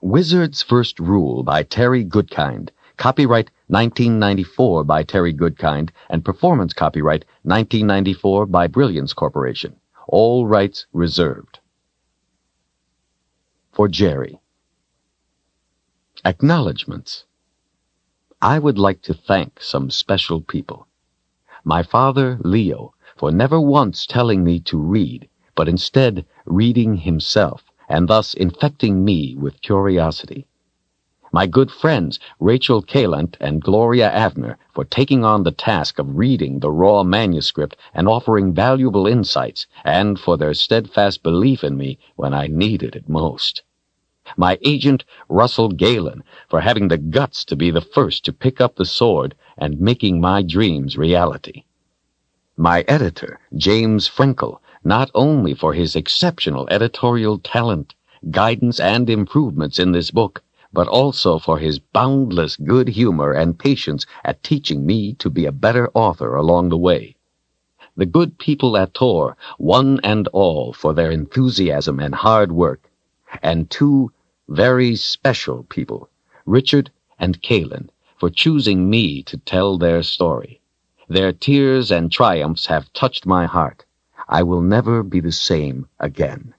Wizard's First Rule by Terry Goodkind. Copyright 1994 by Terry Goodkind and performance copyright 1994 by Brilliance Corporation. All rights reserved. For Jerry. Acknowledgments. I would like to thank some special people. My father, Leo, for never once telling me to read, but instead reading himself, and thus infecting me with curiosity. My good friends, Rachel Kahlan and Gloria Avner, for taking on the task of reading the raw manuscript and offering valuable insights, and for their steadfast belief in me when I needed it most. My agent, Russell Galen, for having the guts to be the first to pick up the sword and making my dreams reality. My editor, James Frenkel, not only for his exceptional editorial talent, guidance, and improvements in this book, but also for his boundless good humor and patience at teaching me to be a better author along the way. The good people at Tor, one and all, for their enthusiasm and hard work, and two very special people, Richard and Kahlan, for choosing me to tell their story. Their tears and triumphs have touched my heart. I will never be the same again.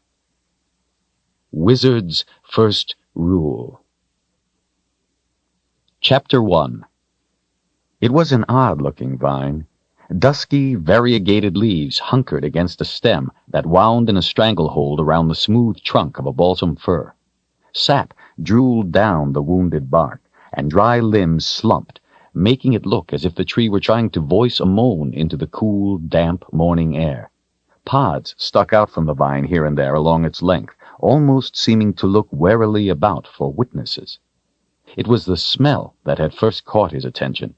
Wizard's First Rule. Chapter 1. It was an odd-looking vine. Dusky, variegated leaves hunkered against a stem that wound in a stranglehold around the smooth trunk of a balsam fir. Sap drooled down the wounded bark, and dry limbs slumped, making it look as if the tree were trying to voice a moan into the cool, damp morning air. Pods stuck out from the vine here and there along its length, almost seeming to look warily about for witnesses. It was the smell that had first caught his attention,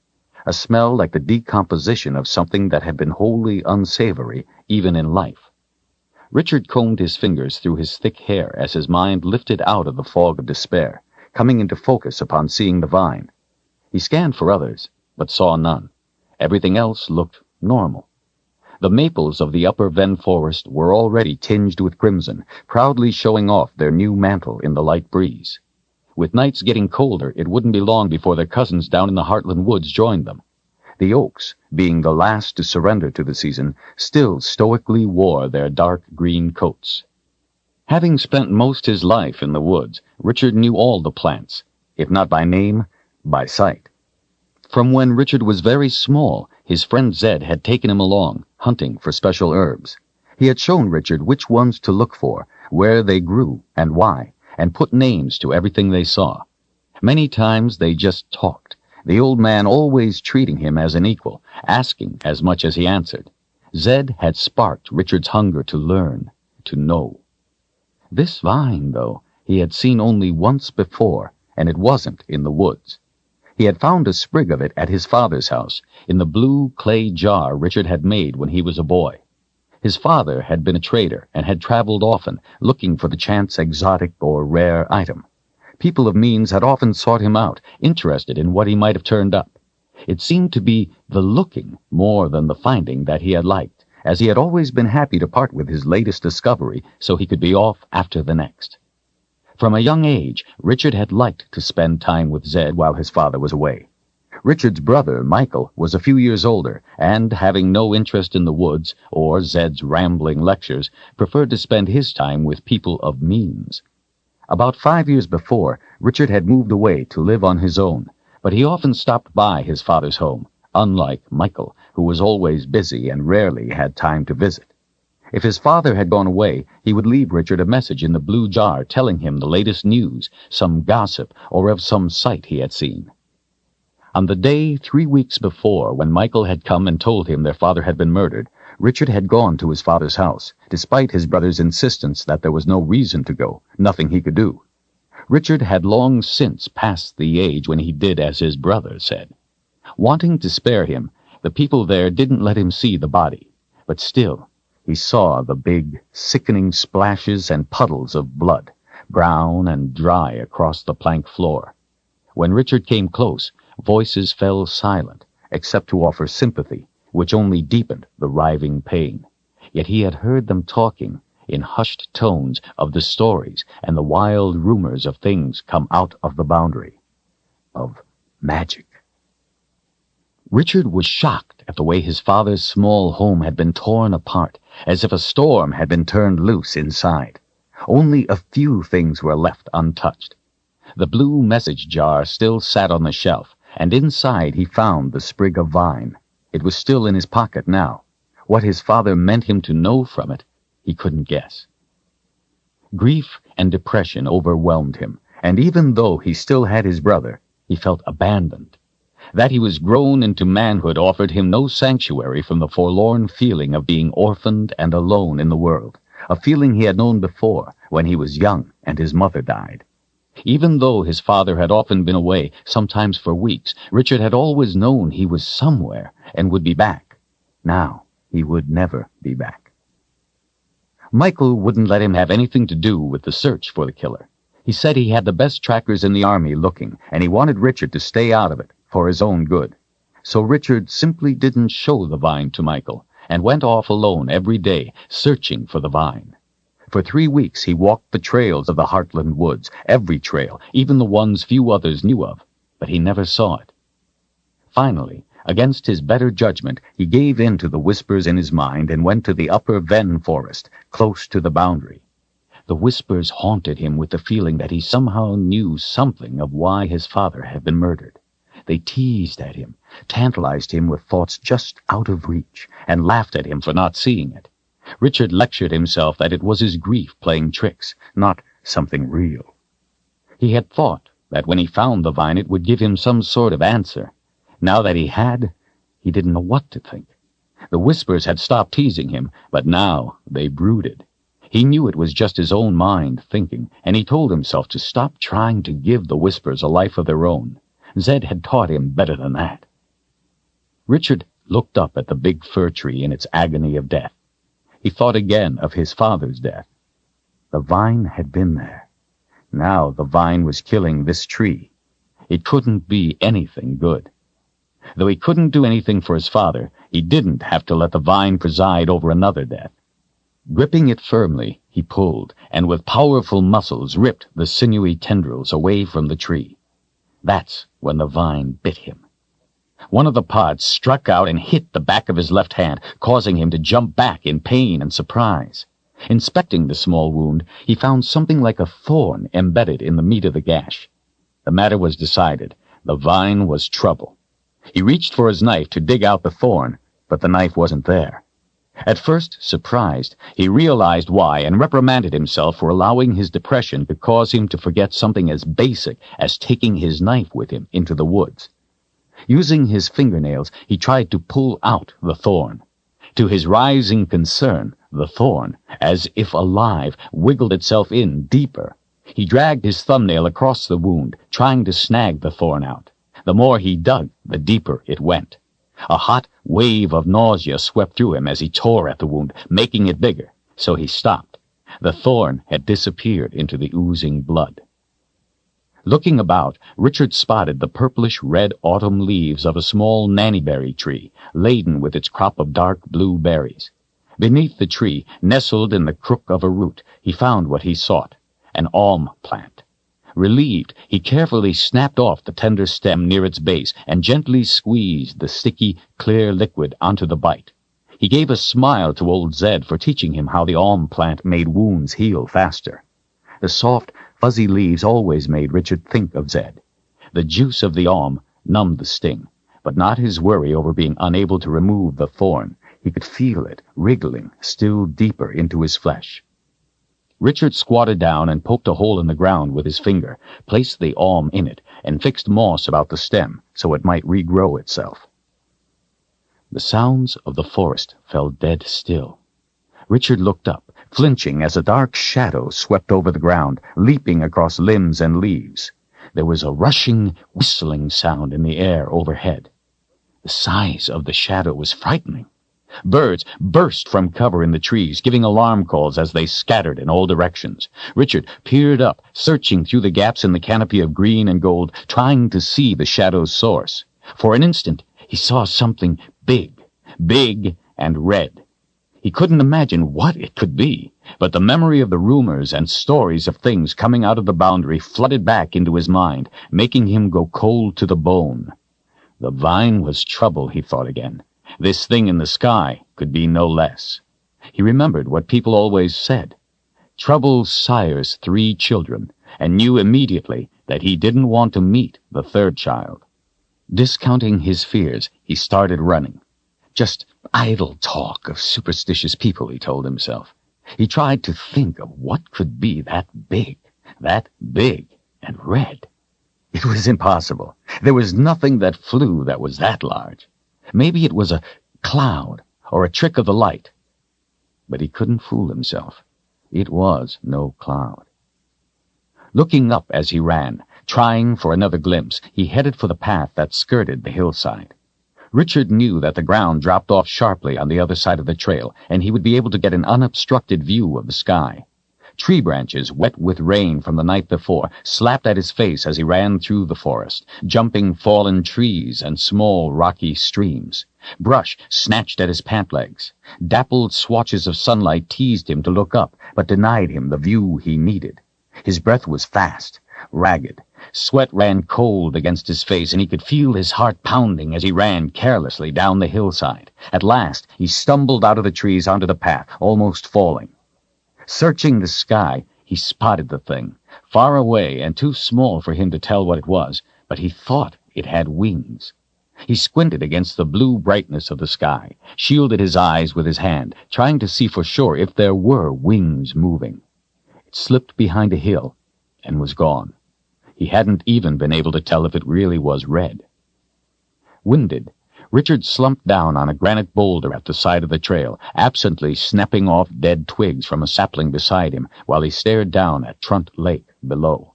a smell like the decomposition of something that had been wholly unsavory, even in life. Richard combed his fingers through his thick hair as his mind lifted out of the fog of despair, coming into focus upon seeing the vine. He scanned for others, but saw none. Everything else looked normal. The maples of the upper Ven forest were already tinged with crimson, proudly showing off their new mantle in the light breeze. With nights getting colder, it wouldn't be long before their cousins down in the Heartland woods joined them. The oaks, being the last to surrender to the season, still stoically wore their dark green coats. Having spent most his life in the woods, Richard knew all the plants, if not by name, by sight. From when Richard was very small, his friend Zedd had taken him along, hunting for special herbs. He had shown Richard which ones to look for, where they grew, and why, and put names to everything they saw. Many times they just talked, the old man always treating him as an equal, asking as much as he answered. Zedd had sparked Richard's hunger to learn, to know. This vine, though, he had seen only once before, and it wasn't in the woods. He had found a sprig of it at his father's house, in the blue clay jar Richard had made when he was a boy. His father had been a trader and had traveled often, looking for the chance exotic or rare item. People of means had often sought him out, interested in what he might have turned up. It seemed to be the looking more than the finding that he had liked, as he had always been happy to part with his latest discovery so he could be off after the next. From a young age, Richard had liked to spend time with Zedd while his father was away. Richard's brother, Michael, was a few years older, and, having no interest in the woods or Zedd's rambling lectures, preferred to spend his time with people of means. About 5 years before, Richard had moved away to live on his own, but he often stopped by his father's home, unlike Michael, who was always busy and rarely had time to visit. If his father had gone away, he would leave Richard a message in the blue jar telling him the latest news, some gossip, or of some sight he had seen. On the day 3 weeks before, when Michael had come and told him their father had been murdered, Richard had gone to his father's house, despite his brother's insistence that there was no reason to go, nothing he could do. Richard had long since passed the age when he did as his brother said. Wanting to spare him, the people there didn't let him see the body, but still, he saw the big, sickening splashes and puddles of blood, brown and dry across the plank floor. When Richard came close, voices fell silent, except to offer sympathy, which only deepened the writhing pain. Yet he had heard them talking, in hushed tones of the stories and the wild rumors of things come out of the boundary, of magic. Richard was shocked at the way his father's small home had been torn apart, as if a storm had been turned loose inside. Only a few things were left untouched. The blue message jar still sat on the shelf, and inside he found the sprig of vine. It was still in his pocket now. What his father meant him to know from it, he couldn't guess. Grief and depression overwhelmed him, and even though he still had his brother, he felt abandoned. That he was grown into manhood offered him no sanctuary from the forlorn feeling of being orphaned and alone in the world, a feeling he had known before when he was young and his mother died. Even though his father had often been away, sometimes for weeks, Richard had always known he was somewhere and would be back. Now he would never be back. Michael wouldn't let him have anything to do with the search for the killer. He said he had the best trackers in the army looking, and he wanted Richard to stay out of it for his own good. So Richard simply didn't show the vine to Michael, and went off alone every day, searching for the vine. For 3 weeks he walked the trails of the Heartland woods, every trail, even the ones few others knew of, but he never saw it. Finally, against his better judgment, he gave in to the whispers in his mind and went to the upper Ven forest, close to the boundary. The whispers haunted him with the feeling that he somehow knew something of why his father had been murdered. They teased at him, tantalized him with thoughts just out of reach, and laughed at him for not seeing it. Richard lectured himself that it was his grief playing tricks, not something real. He had thought that when he found the vine it would give him some sort of answer. Now that he had, he didn't know what to think. The whispers had stopped teasing him, but now they brooded. He knew it was just his own mind thinking, and he told himself to stop trying to give the whispers a life of their own. Zedd had taught him better than that. Richard looked up at the big fir tree in its agony of death. He thought again of his father's death. The vine had been there. Now the vine was killing this tree. It couldn't be anything good. Though he couldn't do anything for his father, he didn't have to let the vine preside over another death. Gripping it firmly, he pulled, and with powerful muscles ripped the sinewy tendrils away from the tree. That's when the vine bit him. One of the pods struck out and hit the back of his left hand, causing him to jump back in pain and surprise. Inspecting the small wound, he found something like a thorn embedded in the meat of the gash. The matter was decided. The vine was trouble. He reached for his knife to dig out the thorn, but the knife wasn't there. At first, surprised, he realized why and reprimanded himself for allowing his depression to cause him to forget something as basic as taking his knife with him into the woods. Using his fingernails, he tried to pull out the thorn. To his rising concern, the thorn, as if alive, wiggled itself in deeper. He dragged his thumbnail across the wound, trying to snag the thorn out. The more he dug, the deeper it went. A hot wave of nausea swept through him as he tore at the wound, making it bigger, so he stopped. The thorn had disappeared into the oozing blood. Looking about, Richard spotted the purplish-red autumn leaves of a small nannyberry tree, laden with its crop of dark blue berries. Beneath the tree, nestled in the crook of a root, he found what he sought, an alm plant. Relieved, he carefully snapped off the tender stem near its base and gently squeezed the sticky, clear liquid onto the bite. He gave a smile to old Zedd for teaching him how the alm plant made wounds heal faster. The soft, fuzzy leaves always made Richard think of Zedd. The juice of the alm numbed the sting, but not his worry over being unable to remove the thorn. He could feel it wriggling still deeper into his flesh. Richard squatted down and poked a hole in the ground with his finger, placed the alm in it, and fixed moss about the stem so it might regrow itself. The sounds of the forest fell dead still. Richard looked up, flinching as a dark shadow swept over the ground, leaping across limbs and leaves. There was a rushing, whistling sound in the air overhead. The size of the shadow was frightening. Birds burst from cover in the trees, giving alarm calls as they scattered in all directions. Richard peered up, searching through the gaps in the canopy of green and gold, trying to see the shadow's source. For an instant, he saw something big and red. He couldn't imagine what it could be, but the memory of the rumors and stories of things coming out of the boundary flooded back into his mind, making him go cold to the bone. The vine was trouble, he thought again. This thing in the sky could be no less. He remembered what people always said. Trouble sires 3 children, and knew immediately that he didn't want to meet the 3rd child. Discounting his fears, he started running. Just idle talk of superstitious people, he told himself. He tried to think of what could be that big and red. It was impossible. There was nothing that flew that was that large. Maybe it was a cloud or a trick of the light. But he couldn't fool himself. It was no cloud. Looking up as he ran, trying for another glimpse, he headed for the path that skirted the hillside. Richard knew that the ground dropped off sharply on the other side of the trail, and he would be able to get an unobstructed view of the sky. Tree branches, wet with rain from the night before, slapped at his face as he ran through the forest, jumping fallen trees and small rocky streams. Brush snatched at his pant legs. Dappled swatches of sunlight teased him to look up, but denied him the view he needed. His breath was fast, ragged. Sweat ran cold against his face, and he could feel his heart pounding as he ran carelessly down the hillside. At last, he stumbled out of the trees onto the path, almost falling. Searching the sky, he spotted the thing, far away and too small for him to tell what it was, but he thought it had wings. He squinted against the blue brightness of the sky, shielded his eyes with his hand, trying to see for sure if there were wings moving. It slipped behind a hill and was gone. He hadn't even been able to tell if it really was red. Winded, Richard slumped down on a granite boulder at the side of the trail, absently snapping off dead twigs from a sapling beside him while he stared down at Trunt Lake below.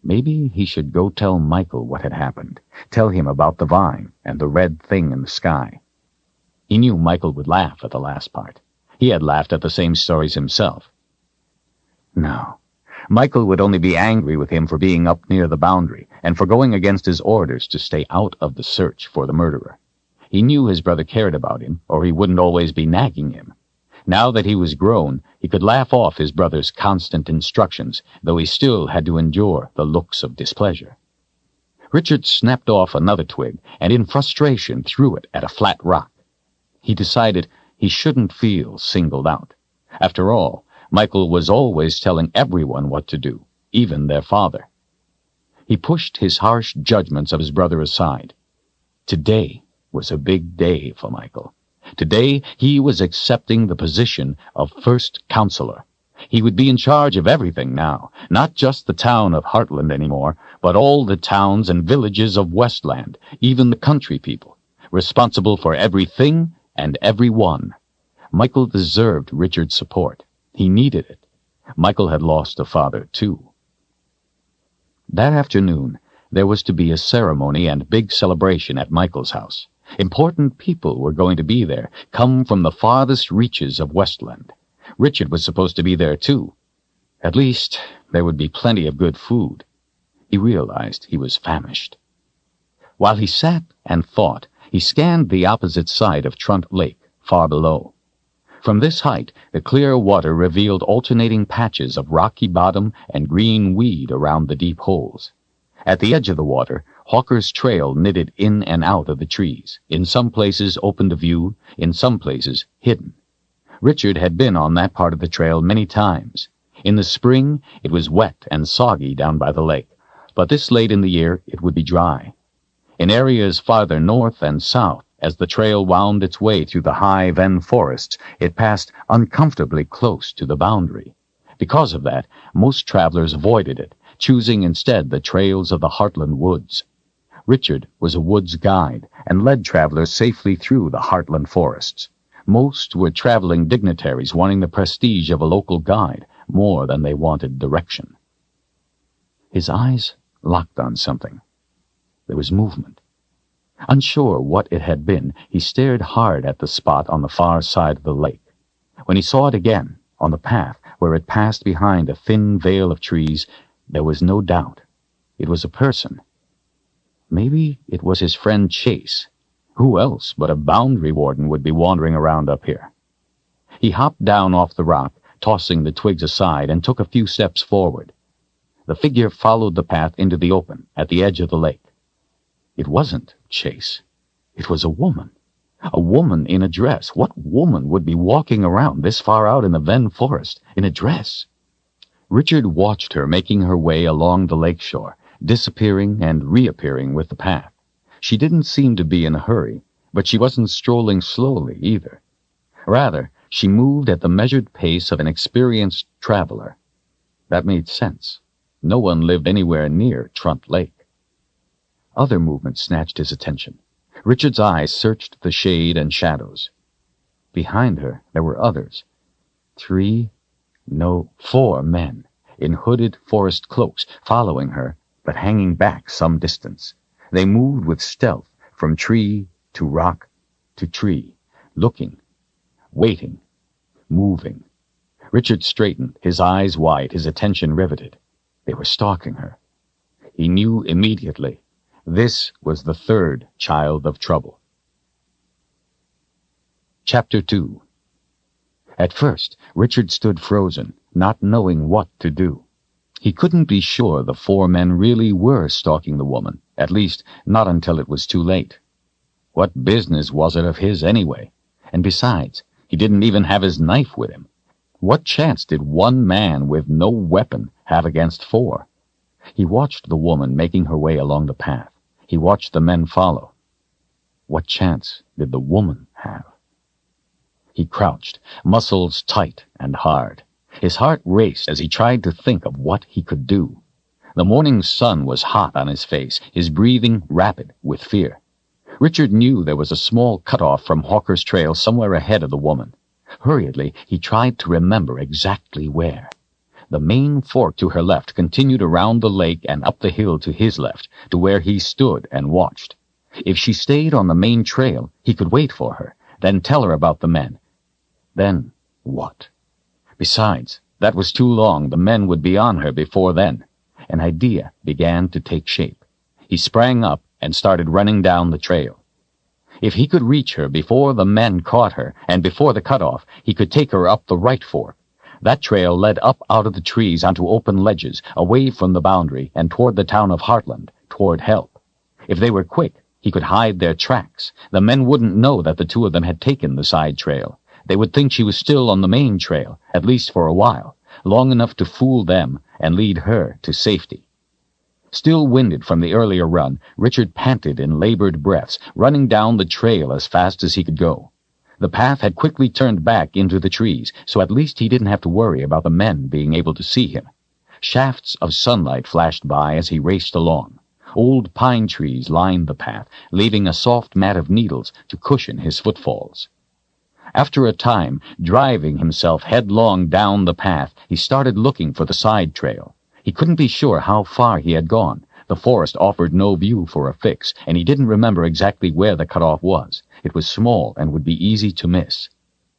Maybe he should go tell Michael what had happened, tell him about the vine and the red thing in the sky. He knew Michael would laugh at the last part. He had laughed at the same stories himself. No. Michael would only be angry with him for being up near the boundary and for going against his orders to stay out of the search for the murderer. He knew his brother cared about him, or he wouldn't always be nagging him. Now that he was grown, he could laugh off his brother's constant instructions, though he still had to endure the looks of displeasure. Richard snapped off another twig and in frustration threw it at a flat rock. He decided he shouldn't feel singled out. After all, Michael was always telling everyone what to do, even their father. He pushed his harsh judgments of his brother aside. Today was a big day for Michael. Today he was accepting the position of first counselor. He would be in charge of everything now, not just the town of Heartland anymore, but all the towns and villages of Westland, even the country people, responsible for everything and everyone. Michael deserved Richard's support. He needed it. Michael had lost a father, too. That afternoon, there was to be a ceremony and big celebration at Michael's house. Important people were going to be there, come from the farthest reaches of Westland. Richard was supposed to be there, too. At least, there would be plenty of good food. He realized he was famished. While he sat and thought, he scanned the opposite side of Trunt Lake, far below. From this height, the clear water revealed alternating patches of rocky bottom and green weed around the deep holes. At the edge of the water, Hawker's Trail knitted in and out of the trees, in some places open to view, in some places hidden. Richard had been on that part of the trail many times. In the spring, it was wet and soggy down by the lake, but this late in the year it would be dry. In areas farther north and south, as the trail wound its way through the high Ven forests, it passed uncomfortably close to the boundary. Because of that, most travelers avoided it, choosing instead the trails of the Heartland woods. Richard was a woods guide and led travelers safely through the Heartland forests. Most were traveling dignitaries wanting the prestige of a local guide more than they wanted direction. His eyes locked on something. There was movement. Unsure what it had been, he stared hard at the spot on the far side of the lake. When he saw it again, on the path where it passed behind a thin veil of trees, there was no doubt. It was a person. Maybe it was his friend Chase. Who else but a boundary warden would be wandering around up here? He hopped down off the rock, tossing the twigs aside, and took a few steps forward. The figure followed the path into the open, at the edge of the lake. It wasn't Chase. It was a woman. A woman in a dress. What woman would be walking around this far out in the Ven forest in a dress? Richard watched her making her way along the lake shore, disappearing and reappearing with the path. She didn't seem to be in a hurry, but she wasn't strolling slowly either. Rather, she moved at the measured pace of an experienced traveler. That made sense. No one lived anywhere near Trunt Lake. Other movements snatched his attention. Richard's eyes searched the shade and shadows. Behind her, there were others. 4 men, in hooded forest cloaks, following her, but hanging back some distance. They moved with stealth from tree to rock to tree, looking, waiting, moving. Richard straightened, his eyes wide, his attention riveted. They were stalking her. He knew immediately. This was the third child of trouble. Chapter 2. At first, Richard stood frozen, not knowing what to do. He couldn't be sure the 4 men really were stalking the woman, at least not until it was too late. What business was it of his anyway? And besides, he didn't even have his knife with him. What chance did 1 man with no weapon have against 4? He watched the woman making her way along the path. He watched the men follow. What chance did the woman have? He crouched, muscles tight and hard. His heart raced as he tried to think of what he could do. The morning sun was hot on his face, his breathing rapid with fear. Richard knew there was a small cutoff from Hawker's Trail somewhere ahead of the woman. Hurriedly, he tried to remember exactly where. The main fork to her left continued around the lake and up the hill to his left, to where he stood and watched. If she stayed on the main trail, he could wait for her, then tell her about the men. Then what? Besides, that was too long. The men would be on her before then. An idea began to take shape. He sprang up and started running down the trail. If he could reach her before the men caught her, and before the cutoff, he could take her up the right fork. That trail led up out of the trees onto open ledges, away from the boundary, and toward the town of Heartland, toward help. If they were quick, he could hide their tracks. The men wouldn't know that the 2 of them had taken the side trail. They would think she was still on the main trail, at least for a while, long enough to fool them and lead her to safety. Still winded from the earlier run, Richard panted in labored breaths, running down the trail as fast as he could go. The path had quickly turned back into the trees, so at least he didn't have to worry about the men being able to see him. Shafts of sunlight flashed by as he raced along. Old pine trees lined the path, leaving a soft mat of needles to cushion his footfalls. After a time, driving himself headlong down the path, he started looking for the side trail. He couldn't be sure how far he had gone. The forest offered no view for a fix, and he didn't remember exactly where the cutoff was. It was small and would be easy to miss.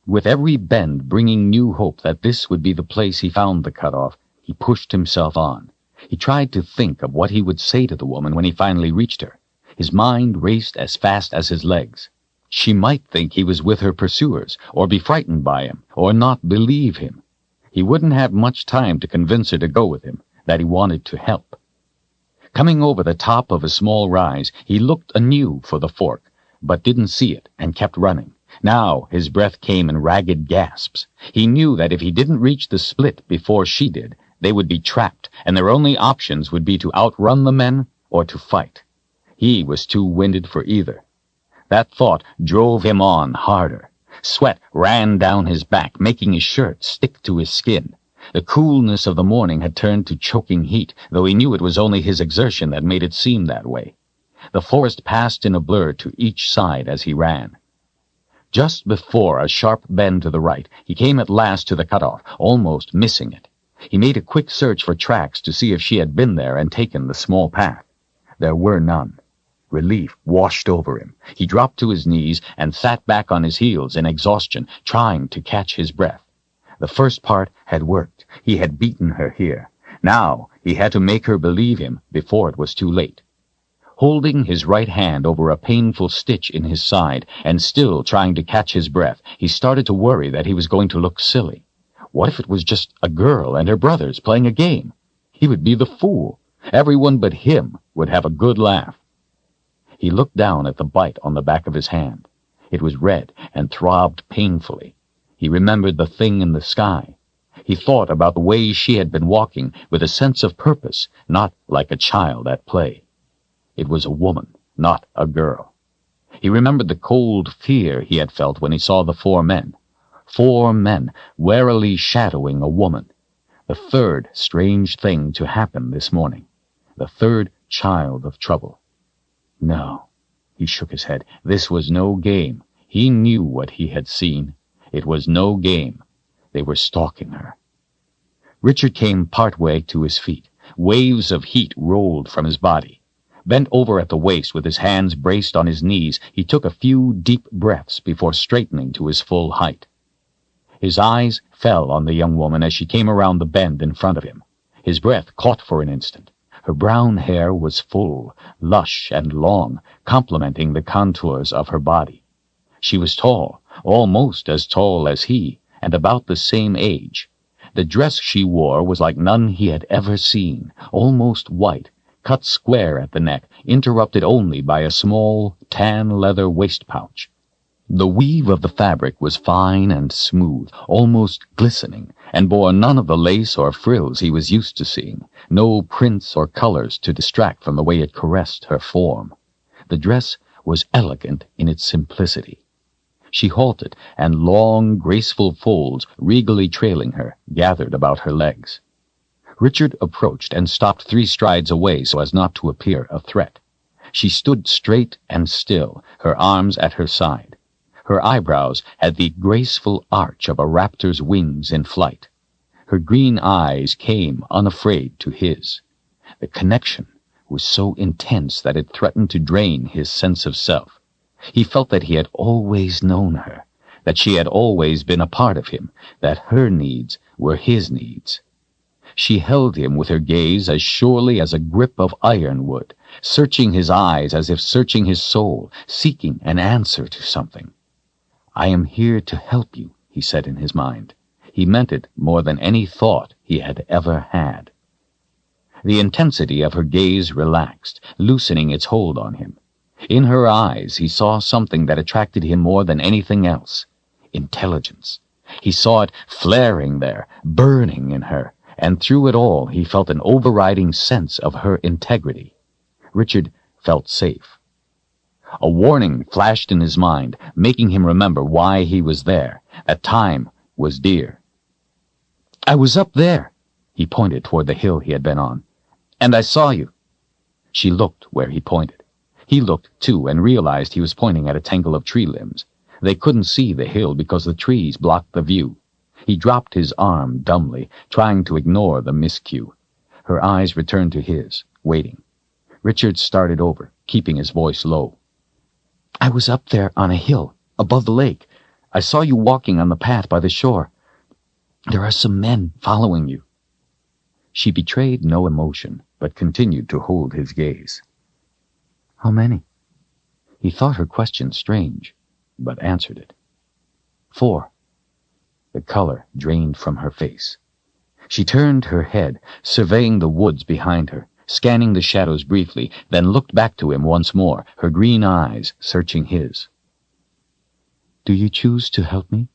With every bend bringing new hope that this would be the place he found the cutoff, he pushed himself on. He tried to think of what he would say to the woman when he finally reached her. His mind raced as fast as his legs. She might think he was with her pursuers, or be frightened by him, or not believe him. He wouldn't have much time to convince her to go with him, that he wanted to help. Coming over the top of a small rise, he looked anew for the fork, but didn't see it and kept running. Now his breath came in ragged gasps. He knew that if he didn't reach the split before she did, they would be trapped, and their only options would be to outrun the men or to fight. He was too winded for either. That thought drove him on harder. Sweat ran down his back, making his shirt stick to his skin. The coolness of the morning had turned to choking heat, though he knew it was only his exertion that made it seem that way. The forest passed in a blur to each side as he ran. Just before a sharp bend to the right, he came at last to the cutoff, almost missing it. He made a quick search for tracks to see if she had been there and taken the small path. There were none. Relief washed over him. He dropped to his knees and sat back on his heels in exhaustion, trying to catch his breath. The first part had worked. He had beaten her here. Now he had to make her believe him before it was too late. Holding his right hand over a painful stitch in his side, and still trying to catch his breath, he started to worry that he was going to look silly. What if it was just a girl and her brothers playing a game? He would be the fool. Everyone but him would have a good laugh. He looked down at the bite on the back of his hand. It was red and throbbed painfully. He remembered the thing in the sky. He thought about the way she had been walking with a sense of purpose, not like a child at play. It was a woman, not a girl. He remembered the cold fear he had felt when he saw the 4 men. 4 men warily shadowing a woman. The third strange thing to happen this morning. The third child of trouble. No, he shook his head. This was no game. He knew what he had seen. It was no game. They were stalking her. Richard came partway to his feet. Waves of heat rolled from his body. Bent over at the waist with his hands braced on his knees, he took a few deep breaths before straightening to his full height. His eyes fell on the young woman as she came around the bend in front of him. His breath caught for an instant. Her brown hair was full, lush and long, complementing the contours of her body. She was tall, almost as tall as he, and about the same age. The dress she wore was like none he had ever seen, almost white, cut square at the neck, interrupted only by a small, tan leather waist pouch. The weave of the fabric was fine and smooth, almost glistening, and bore none of the lace or frills he was used to seeing, no prints or colors to distract from the way it caressed her form. The dress was elegant in its simplicity. She halted, and long, graceful folds, regally trailing her, gathered about her legs. Richard approached and stopped 3 strides away so as not to appear a threat. She stood straight and still, her arms at her side. Her eyebrows had the graceful arch of a raptor's wings in flight. Her green eyes came unafraid to his. The connection was so intense that it threatened to drain his sense of self. He felt that he had always known her, that she had always been a part of him, that her needs were his needs. She held him with her gaze as surely as a grip of iron would, searching his eyes as if searching his soul, seeking an answer to something. "I am here to help you," he said in his mind. He meant it more than any thought he had ever had. The intensity of her gaze relaxed, loosening its hold on him. In her eyes he saw something that attracted him more than anything else. Intelligence. He saw it flaring there, burning in her, and through it all he felt an overriding sense of her integrity. Richard felt safe. A warning flashed in his mind, making him remember why he was there, that time was dear. "I was up there," he pointed toward the hill he had been on, "and I saw you." She looked where he pointed. He looked, too, and realized he was pointing at a tangle of tree limbs. They couldn't see the hill because the trees blocked the view. He dropped his arm dumbly, trying to ignore the miscue. Her eyes returned to his, waiting. Richard started over, keeping his voice low. "I was up there on a hill, above the lake. I saw you walking on the path by the shore. There are some men following you." She betrayed no emotion, but continued to hold his gaze. "How many?" He thought her question strange, but answered it. 4. The color drained from her face. She turned her head, surveying the woods behind her, scanning the shadows briefly, then looked back to him once more, her green eyes searching his. "Do you choose to help me?"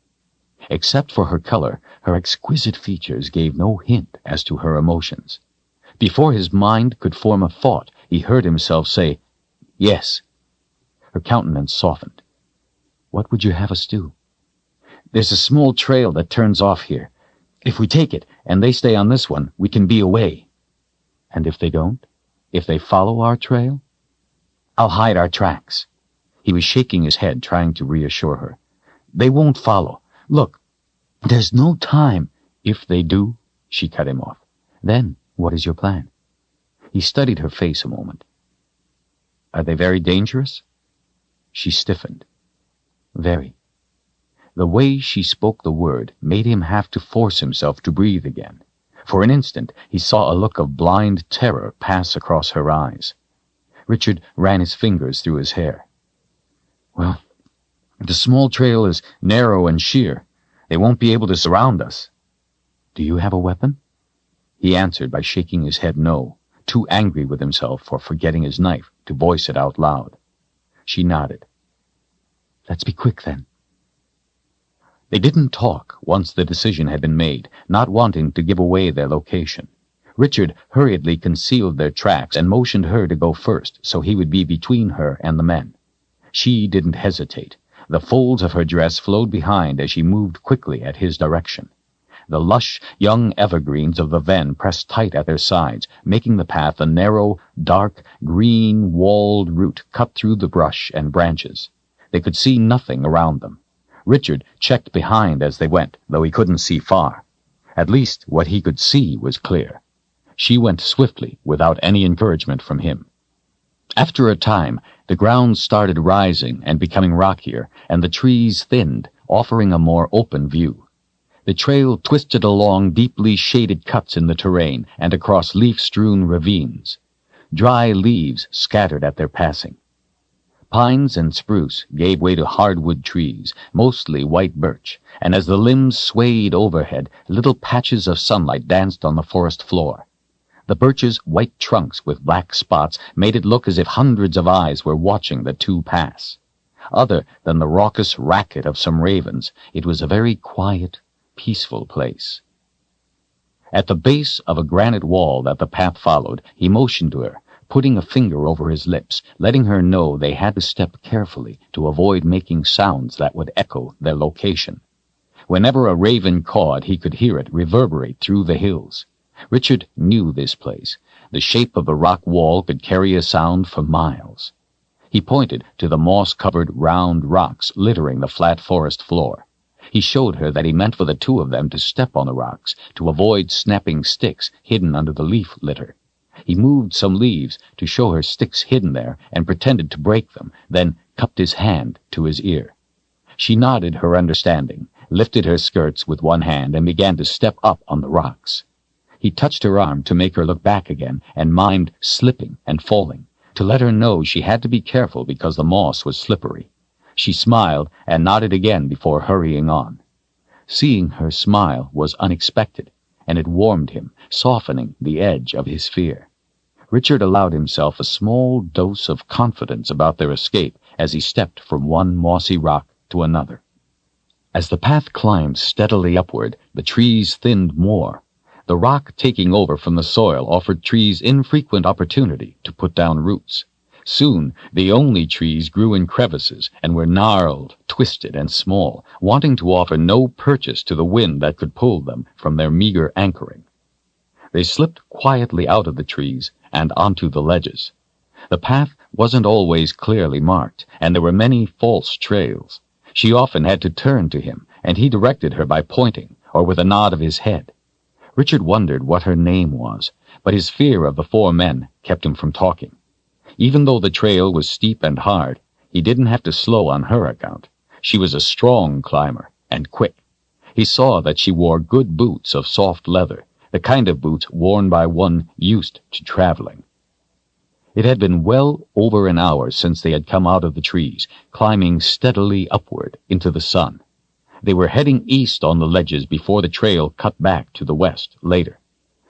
Except for her color, her exquisite features gave no hint as to her emotions. Before his mind could form a thought, he heard himself say, "Yes." Her countenance softened. "What would you have us do?" "There's a small trail that turns off here. If we take it, and they stay on this one, we can be away." "And if they don't? If they follow our trail?" "I'll hide our tracks." He was shaking his head, trying to reassure her. "They won't follow. Look, there's no time." "If they do," she cut him off. "Then what is your plan?" He studied her face a moment. "Are they very dangerous?" She stiffened. "Very." The way she spoke the word made him have to force himself to breathe again. For an instant he saw a look of blind terror pass across her eyes. Richard ran his fingers through his hair. "Well, the small trail is narrow and sheer. They won't be able to surround us." "Do you have a weapon?" He answered by shaking his head no, too angry with himself for forgetting his knife to voice it out loud. She nodded. "Let's be quick, then." They didn't talk once the decision had been made, not wanting to give away their location. Richard hurriedly concealed their tracks and motioned her to go first so he would be between her and the men. She didn't hesitate. The folds of her dress flowed behind as she moved quickly at his direction. The lush young evergreens of the ven pressed tight at their sides, making the path a narrow, dark, green-walled route cut through the brush and branches. They could see nothing around them. Richard checked behind as they went, though he couldn't see far. At least what he could see was clear. She went swiftly, without any encouragement from him. After a time, the ground started rising and becoming rockier, and the trees thinned, offering a more open view. The trail twisted along deeply shaded cuts in the terrain and across leaf-strewn ravines. Dry leaves scattered at their passing. Pines and spruce gave way to hardwood trees, mostly white birch, and as the limbs swayed overhead, little patches of sunlight danced on the forest floor. The birch's white trunks with black spots made it look as if hundreds of eyes were watching the two pass. Other than the raucous racket of some ravens, it was a very quiet, peaceful place. At the base of a granite wall that the path followed, he motioned to her, putting a finger over his lips, letting her know they had to step carefully to avoid making sounds that would echo their location. Whenever a raven cawed, he could hear it reverberate through the hills. Richard knew this place. The shape of the rock wall could carry a sound for miles. He pointed to the moss-covered round rocks littering the flat forest floor. He showed her that he meant for the two of them to step on the rocks, to avoid snapping sticks hidden under the leaf litter. He moved some leaves to show her sticks hidden there and pretended to break them, then cupped his hand to his ear. She nodded her understanding, lifted her skirts with one hand, and began to step up on the rocks. He touched her arm to make her look back again and mimed slipping and falling, to let her know she had to be careful because the moss was slippery. She smiled and nodded again before hurrying on. Seeing her smile was unexpected, and it warmed him, softening the edge of his fear. Richard allowed himself a small dose of confidence about their escape as he stepped from one mossy rock to another. As the path climbed steadily upward, the trees thinned more. The rock taking over from the soil offered trees infrequent opportunity to put down roots. Soon the only trees grew in crevices and were gnarled, twisted, and small, wanting to offer no purchase to the wind that could pull them from their meager anchoring. They slipped quietly out of the trees and onto the ledges. The path wasn't always clearly marked, and there were many false trails. She often had to turn to him, and he directed her by pointing or with a nod of his head. Richard wondered what her name was, but his fear of the four men kept him from talking. Even though the trail was steep and hard, he didn't have to slow on her account. She was a strong climber, and quick. He saw that she wore good boots of soft leather, the kind of boots worn by one used to traveling. It had been well over an hour since they had come out of the trees, climbing steadily upward into the sun. They were heading east on the ledges before the trail cut back to the west later.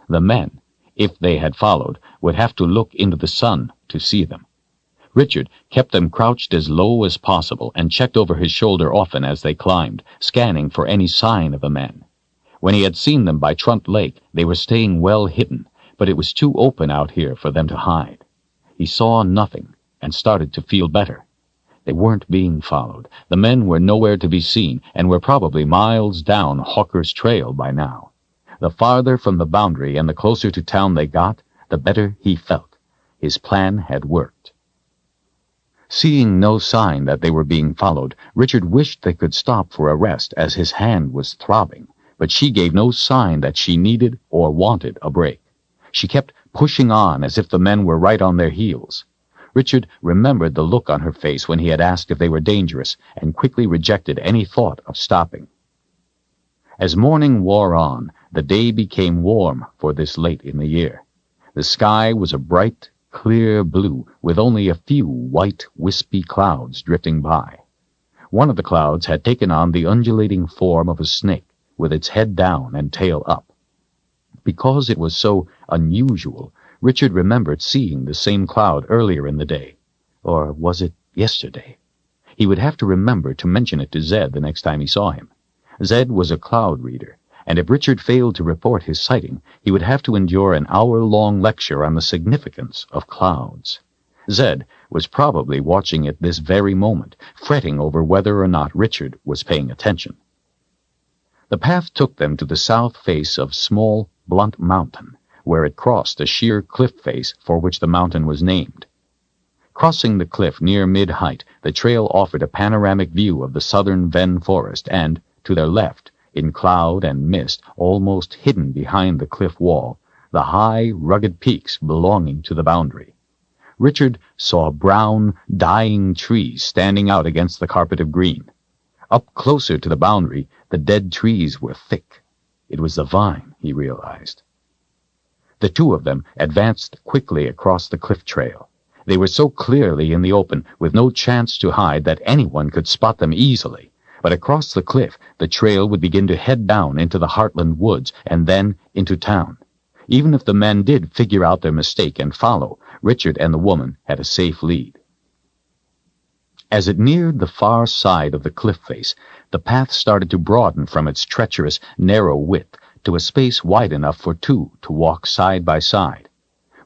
The men, if they had followed, would have to look into the sun to see them. Richard kept them crouched as low as possible and checked over his shoulder often as they climbed, scanning for any sign of a man. When he had seen them by Trunt Lake, they were staying well hidden, but it was too open out here for them to hide. He saw nothing and started to feel better. They weren't being followed. The men were nowhere to be seen and were probably miles down Hawker's Trail by now. The farther from the boundary and the closer to town they got, the better he felt. His plan had worked. Seeing no sign that they were being followed, Richard wished they could stop for a rest as his hand was throbbing, but she gave no sign that she needed or wanted a break. She kept pushing on as if the men were right on their heels. Richard remembered the look on her face when he had asked if they were dangerous, and quickly rejected any thought of stopping. As morning wore on, the day became warm for this late in the year. The sky was a bright, clear blue, with only a few white, wispy clouds drifting by. One of the clouds had taken on the undulating form of a snake, with its head down and tail up. Because it was so unusual, Richard remembered seeing the same cloud earlier in the day. Or was it yesterday? He would have to remember to mention it to Zedd the next time he saw him. Zedd was a cloud reader, and if Richard failed to report his sighting, he would have to endure an hour-long lecture on the significance of clouds. Zedd was probably watching it this very moment, fretting over whether or not Richard was paying attention. The path took them to the south face of small, blunt mountain, where it crossed a sheer cliff face for which the mountain was named. Crossing the cliff near mid-height, the trail offered a panoramic view of the southern Ven forest and, to their left, in cloud and mist, almost hidden behind the cliff wall, the high, rugged peaks belonging to the boundary. Richard saw brown, dying trees standing out against the carpet of green. Up closer to the boundary, the dead trees were thick. It was the vine, he realized. The two of them advanced quickly across the cliff trail. They were so clearly in the open, with no chance to hide, that anyone could spot them easily. But across the cliff, the trail would begin to head down into the Heartland woods and then into town. Even if the men did figure out their mistake and follow, Richard and the woman had a safe lead. As it neared the far side of the cliff face, the path started to broaden from its treacherous, narrow width to a space wide enough for two to walk side by side.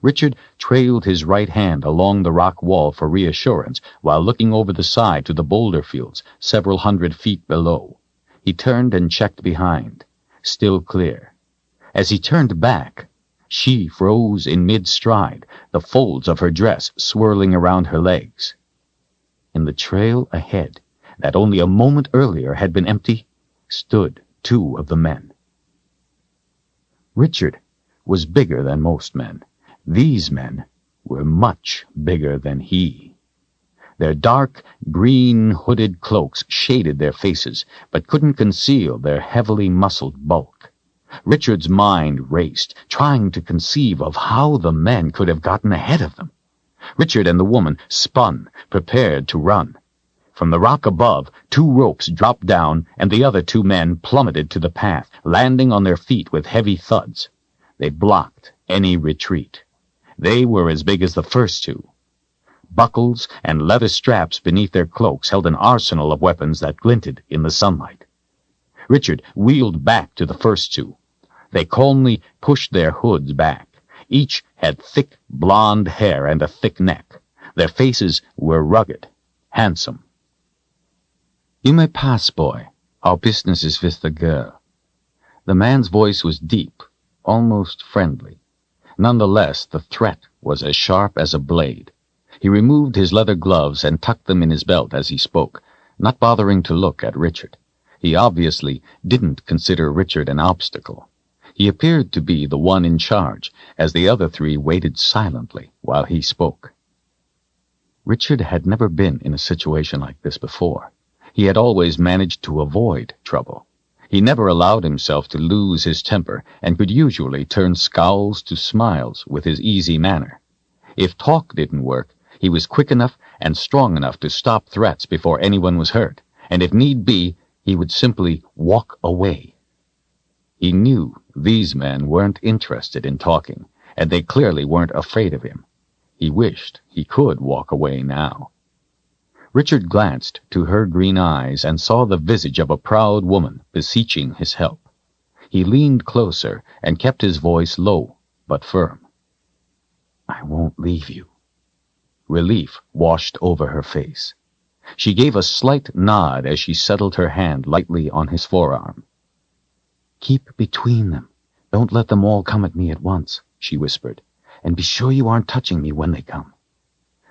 Richard trailed his right hand along the rock wall for reassurance while looking over the side to the boulder fields several hundred feet below. He turned and checked behind. Still clear. As he turned back, she froze in mid-stride, the folds of her dress swirling around her legs. In the trail ahead, that only a moment earlier had been empty, stood two of the men. Richard was bigger than most men. These men were much bigger than he. Their dark, green hooded cloaks shaded their faces, but couldn't conceal their heavily muscled bulk. Richard's mind raced, trying to conceive of how the men could have gotten ahead of them. Richard and the woman spun, prepared to run. From the rock above, two ropes dropped down, and the other two men plummeted to the path, landing on their feet with heavy thuds. They blocked any retreat. They were as big as the first two. Buckles and leather straps beneath their cloaks held an arsenal of weapons that glinted in the sunlight. Richard wheeled back to the first two. They calmly pushed their hoods back. Each had thick blonde hair and a thick neck. Their faces were rugged, handsome. "You may pass, boy. Our business is with the girl." The man's voice was deep, almost friendly. Nonetheless, the threat was as sharp as a blade. He removed his leather gloves and tucked them in his belt as he spoke, not bothering to look at Richard. He obviously didn't consider Richard an obstacle. He appeared to be the one in charge, as the other three waited silently while he spoke. Richard had never been in a situation like this before. He had always managed to avoid trouble. He never allowed himself to lose his temper and could usually turn scowls to smiles with his easy manner. If talk didn't work, he was quick enough and strong enough to stop threats before anyone was hurt, and if need be, he would simply walk away. He knew these men weren't interested in talking, and they clearly weren't afraid of him. He wished he could walk away now. Richard glanced to her green eyes and saw the visage of a proud woman beseeching his help. He leaned closer and kept his voice low but firm. "I won't leave you." Relief washed over her face. She gave a slight nod as she settled her hand lightly on his forearm. "Keep between them. Don't let them all come at me at once," she whispered, "and be sure you aren't touching me when they come."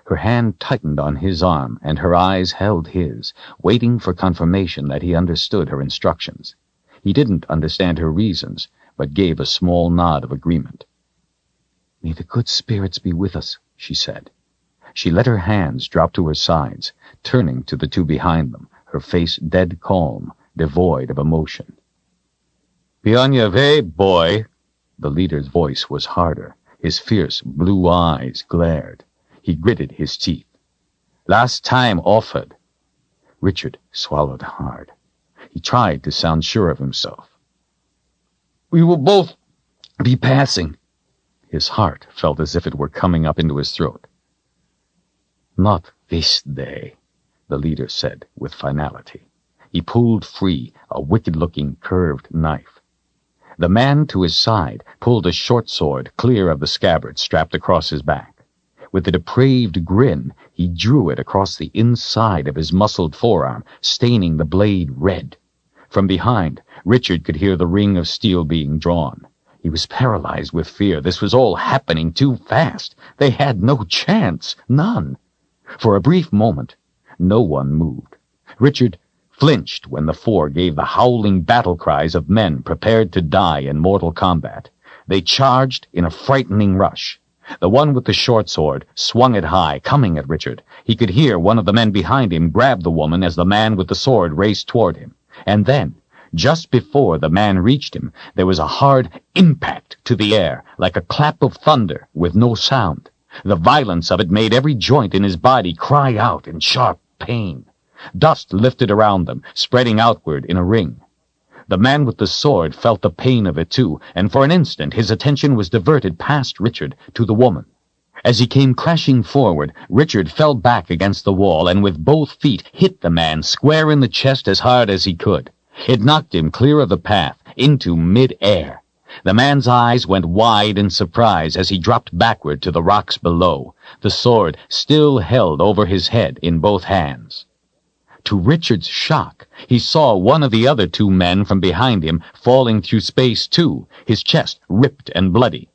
Her hand tightened on his arm, and her eyes held his, waiting for confirmation that he understood her instructions. He didn't understand her reasons, but gave a small nod of agreement. "May the good spirits be with us," she said. She let her hands drop to her sides, turning to the two behind them, her face dead calm, devoid of emotion. "Be on your way, boy." The leader's voice was harder. His fierce blue eyes glared. He gritted his teeth. "Last time offered." Richard swallowed hard. He tried to sound sure of himself. "We will both be passing." His heart felt as if it were coming up into his throat. "Not this day," the leader said with finality. He pulled free a wicked-looking curved knife. The man to his side pulled a short sword clear of the scabbard strapped across his back. With a depraved grin, he drew it across the inside of his muscled forearm, staining the blade red. From behind, Richard could hear the ring of steel being drawn. He was paralyzed with fear. This was all happening too fast. They had no chance, none. For a brief moment, no one moved. Richard flinched when the four gave the howling battle cries of men prepared to die in mortal combat. They charged in a frightening rush. The one with the short sword swung it high, coming at Richard. He could hear one of the men behind him grab the woman as the man with the sword raced toward him. And then, just before the man reached him, there was a hard impact to the air, like a clap of thunder with no sound. The violence of it made every joint in his body cry out in sharp pain. Dust lifted around them, spreading outward in a ring. The man with the sword felt the pain of it too, and for an instant his attention was diverted past Richard to the woman. As he came crashing forward, Richard fell back against the wall and with both feet hit the man square in the chest as hard as he could. It knocked him clear of the path, into mid-air. The man's eyes went wide in surprise as he dropped backward to the rocks below, the sword still held over his head in both hands. To Richard's shock, he saw one of the other two men from behind him falling through space too, his chest ripped and bloody.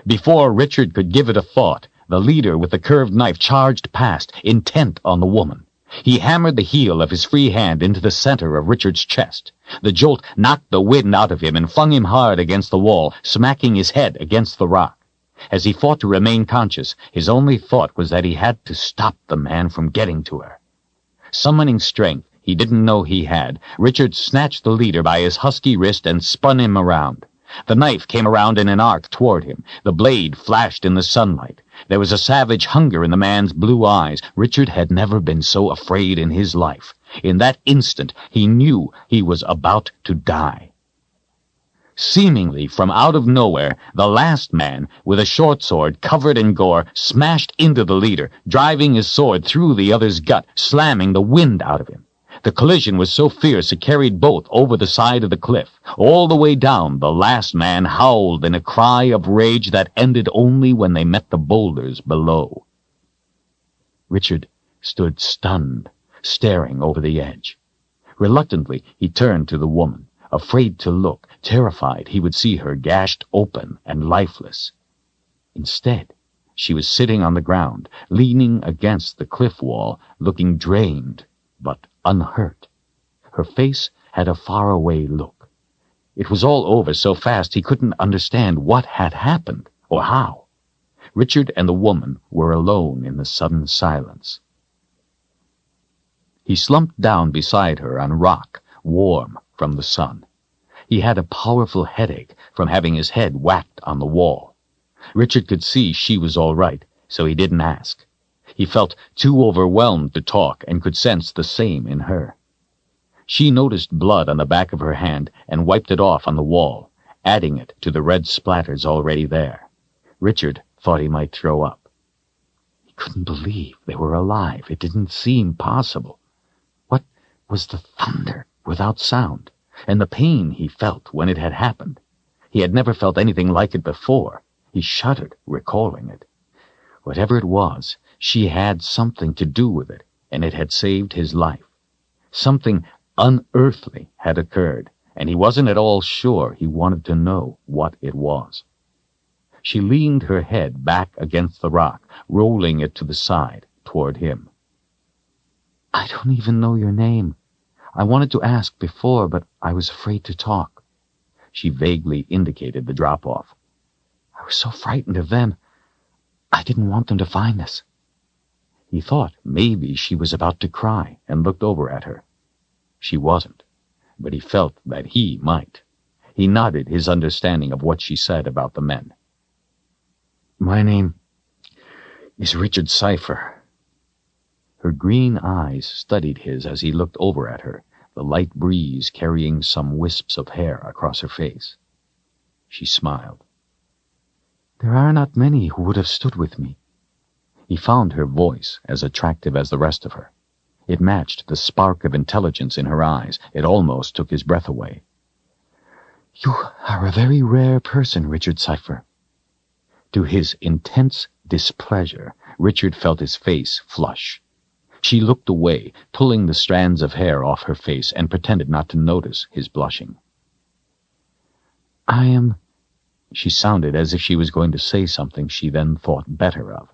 Before Richard could give it a thought, the leader with the curved knife charged past, intent on the woman. He hammered the heel of his free hand into the center of Richard's chest. The jolt knocked the wind out of him and flung him hard against the wall, smacking his head against the rock. As he fought to remain conscious, his only thought was that he had to stop the man from getting to her. Summoning strength he didn't know he had, Richard snatched the leader by his husky wrist and spun him around. The knife came around in an arc toward him. The blade flashed in the sunlight. There was a savage hunger in the man's blue eyes. Richard had never been so afraid in his life. In that instant, he knew he was about to die. Seemingly from out of nowhere, the last man, with a short sword covered in gore, smashed into the leader, driving his sword through the other's gut, slamming the wind out of him. The collision was so fierce it carried both over the side of the cliff. All the way down, the last man howled in a cry of rage that ended only when they met the boulders below. Richard stood stunned, staring over the edge. Reluctantly, he turned to the woman, afraid to look, terrified he would see her gashed open and lifeless. Instead, she was sitting on the ground, leaning against the cliff wall, looking drained but unhurt. Her face had a faraway look. It was all over so fast he couldn't understand what had happened or how. Richard and the woman were alone in the sudden silence. He slumped down beside her on rock, warm from the sun. He had a powerful headache from having his head whacked on the wall. Richard could see she was all right, so he didn't ask. He felt too overwhelmed to talk and could sense the same in her. She noticed blood on the back of her hand and wiped it off on the wall, adding it to the red splatters already there. Richard thought he might throw up. He couldn't believe they were alive. It didn't seem possible. What was the thunder without sound, and the pain he felt when it had happened? He had never felt anything like it before. He shuddered, recalling it. Whatever it was, she had something to do with it, and it had saved his life. Something unearthly had occurred, and he wasn't at all sure he wanted to know what it was. She leaned her head back against the rock, rolling it to the side toward him. "I don't even know your name. I wanted to ask before, but I was afraid to talk." She vaguely indicated the drop-off. "I was so frightened of them. I didn't want them to find us." He thought maybe she was about to cry and looked over at her. She wasn't, but he felt that he might. He nodded his understanding of what she said about the men. My name is Richard Cypher. Her green eyes studied his as he looked over at her, the light breeze carrying some wisps of hair across her face. She smiled. There are not many who would have stood with me. He found her voice as attractive as the rest of her. It matched the spark of intelligence in her eyes. It almost took his breath away. You are a very rare person, Richard Cypher. To his intense displeasure, Richard felt his face flush. She looked away, pulling the strands of hair off her face, and pretended not to notice his blushing. She sounded as if she was going to say something she then thought better of.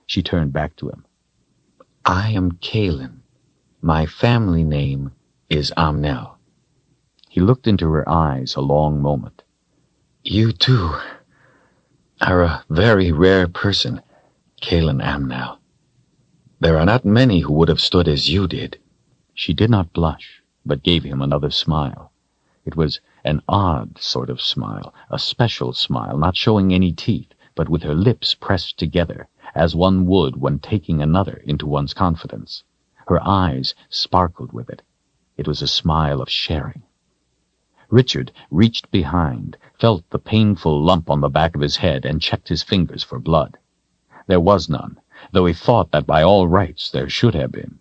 She turned back to him. I am Kahlan. My family name is Amnell. He looked into her eyes a long moment. You, too, are a very rare person, Kahlan Amnell. There are not many who would have stood as you did. She did not blush, but gave him another smile. It was an odd sort of smile, a special smile, not showing any teeth, but with her lips pressed together, as one would when taking another into one's confidence. Her eyes sparkled with it. It was a smile of sharing. Richard reached behind, felt the painful lump on the back of his head, and checked his fingers for blood. There was none, though he thought that by all rights there should have been.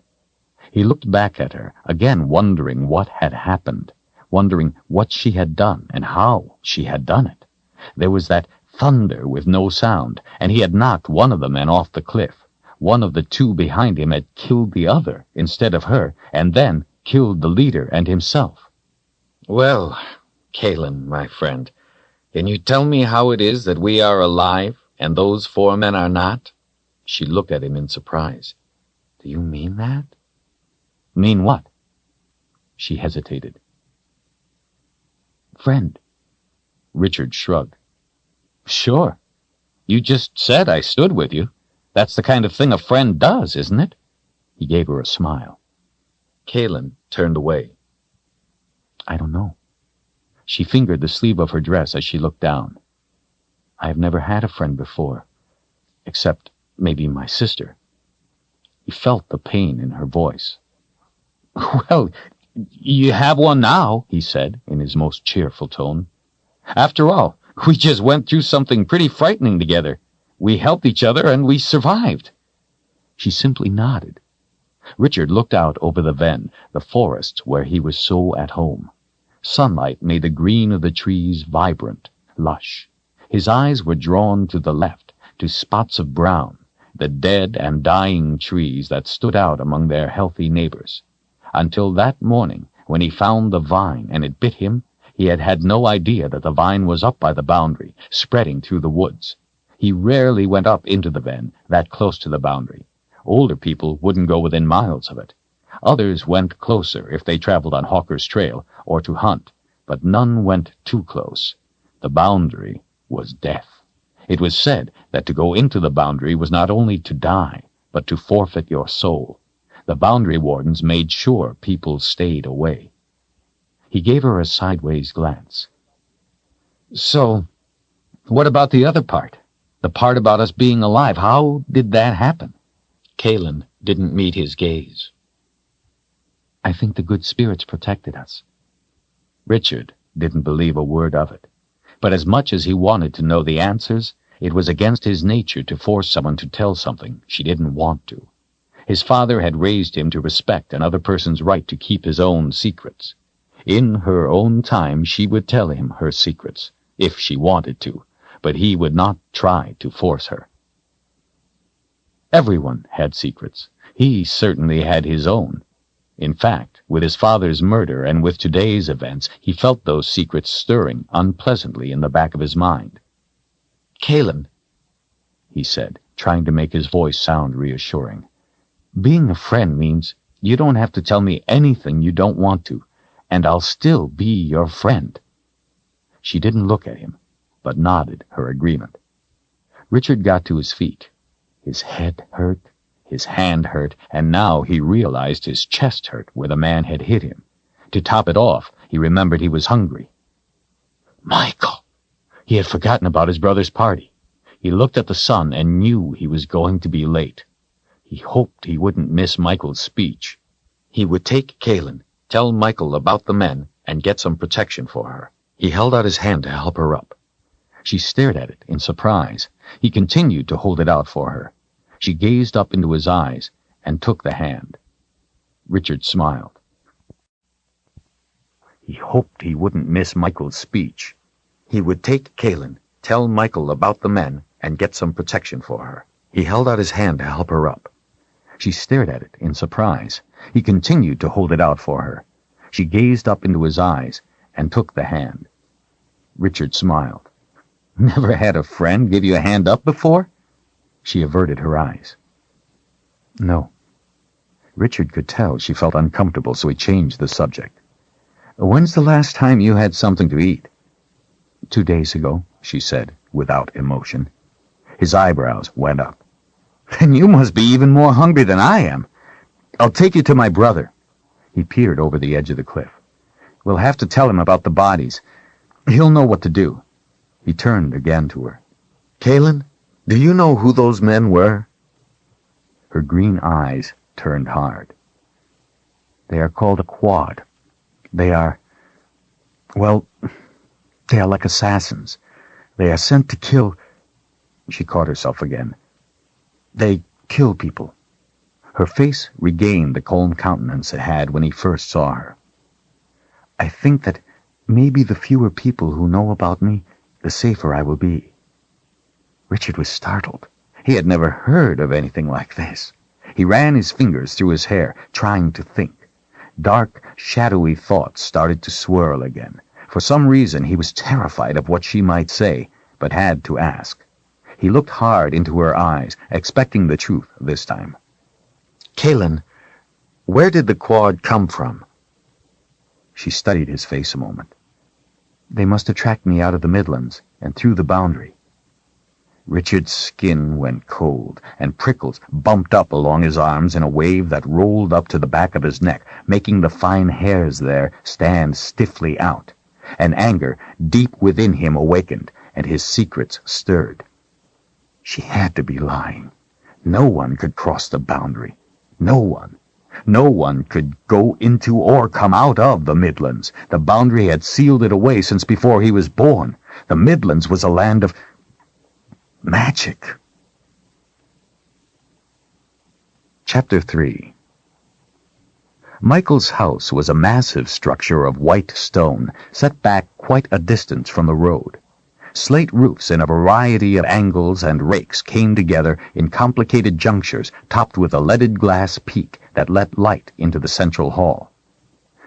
He looked back at her, again wondering what had happened, wondering what she had done and how she had done it. There was that thunder with no sound, and he had knocked one of the men off the cliff. One of the two behind him had killed the other instead of her, and then killed the leader and himself. Well, Kahlan, my friend, can you tell me how it is that we are alive and those 4 men are not? She looked at him in surprise. Do you mean that? Mean what? She hesitated. Friend. Richard shrugged. Sure. You just said I stood with you. That's the kind of thing a friend does, isn't it? He gave her a smile. Kahlan turned away. I don't know. She fingered the sleeve of her dress as she looked down. I have never had a friend before, except maybe my sister. He felt the pain in her voice. Well, you have one now, he said in his most cheerful tone. After all, we just went through something pretty frightening together. We helped each other and we survived. She simply nodded. Richard looked out over the ven, the forest where he was so at home. Sunlight made the green of the trees vibrant, lush. His eyes were drawn to the left, to spots of brown, the dead and dying trees that stood out among their healthy neighbors. Until that morning, when he found the vine and it bit him, he had had no idea that the vine was up by the boundary, spreading through the woods. He rarely went up into the ven, that close to the boundary. Older people wouldn't go within miles of it. Others went closer if they traveled on Hawker's Trail or to hunt, but none went too close. The boundary was death. It was said that to go into the boundary was not only to die, but to forfeit your soul. The boundary wardens made sure people stayed away. He gave her a sideways glance. So, what about the other part? The part about us being alive? How did that happen? Kahlan didn't meet his gaze. I think the good spirits protected us. Richard didn't believe a word of it. But as much as he wanted to know the answers, it was against his nature to force someone to tell something she didn't want to. His father had raised him to respect another person's right to keep his own secrets. In her own time she would tell him her secrets, if she wanted to, but he would not try to force her. Everyone had secrets. He certainly had his own. In fact, with his father's murder and with today's events, he felt those secrets stirring unpleasantly in the back of his mind. Kahlan, he said, trying to make his voice sound reassuring. Being a friend means you don't have to tell me anything you don't want to, and I'll still be your friend. She didn't look at him, but nodded her agreement. Richard got to his feet. His head hurt, his hand hurt, and now he realized his chest hurt where the man had hit him. To top it off, he remembered he was hungry. Michael! He had forgotten about his brother's party. He looked at the sun and knew he was going to be late. He hoped he wouldn't miss Michael's speech. He would take Kahlan, tell Michael about the men, and get some protection for her. He held out his hand to help her up. She stared at it in surprise. He continued to hold it out for her. She gazed up into his eyes and took the hand. Richard smiled. He hoped he wouldn't miss Michael's speech. He would take Kahlan, tell Michael about the men, and get some protection for her. He held out his hand to help her up. She stared at it in surprise. He continued to hold it out for her. She gazed up into his eyes and took the hand. Richard smiled. Never had a friend give you a hand up before? She averted her eyes. No. Richard could tell she felt uncomfortable, so he changed the subject. When's the last time you had something to eat? 2 days ago, she said, without emotion. His eyebrows went up. Then you must be even more hungry than I am. I'll take you to my brother. He peered over the edge of the cliff. We'll have to tell him about the bodies. He'll know what to do. He turned again to her. Kahlan, do you know who those men were? Her green eyes turned hard. They are called a quad. They are like assassins. They are sent to kill... She caught herself again. They kill people. Her face regained the calm countenance it had when he first saw her. I think that maybe the fewer people who know about me, the safer I will be. Richard was startled. He had never heard of anything like this. He ran his fingers through his hair, trying to think. Dark, shadowy thoughts started to swirl again. For some reason, he was terrified of what she might say, but had to ask. He looked hard into her eyes, expecting the truth this time. Kahlan, where did the quad come from? She studied his face a moment. They must have tracked me out of the Midlands and through the boundary. Richard's skin went cold, and prickles bumped up along his arms in a wave that rolled up to the back of his neck, making the fine hairs there stand stiffly out. An anger deep within him awakened, and his secrets stirred. She had to be lying. No one could cross the boundary. No one. No one could go into or come out of the Midlands. The boundary had sealed it away since before he was born. The Midlands was a land of magic. Chapter 3. Michael's house was a massive structure of white stone, set back quite a distance from the road. Slate roofs in a variety of angles and rakes came together in complicated junctures, topped with a leaded glass peak that let light into the central hall.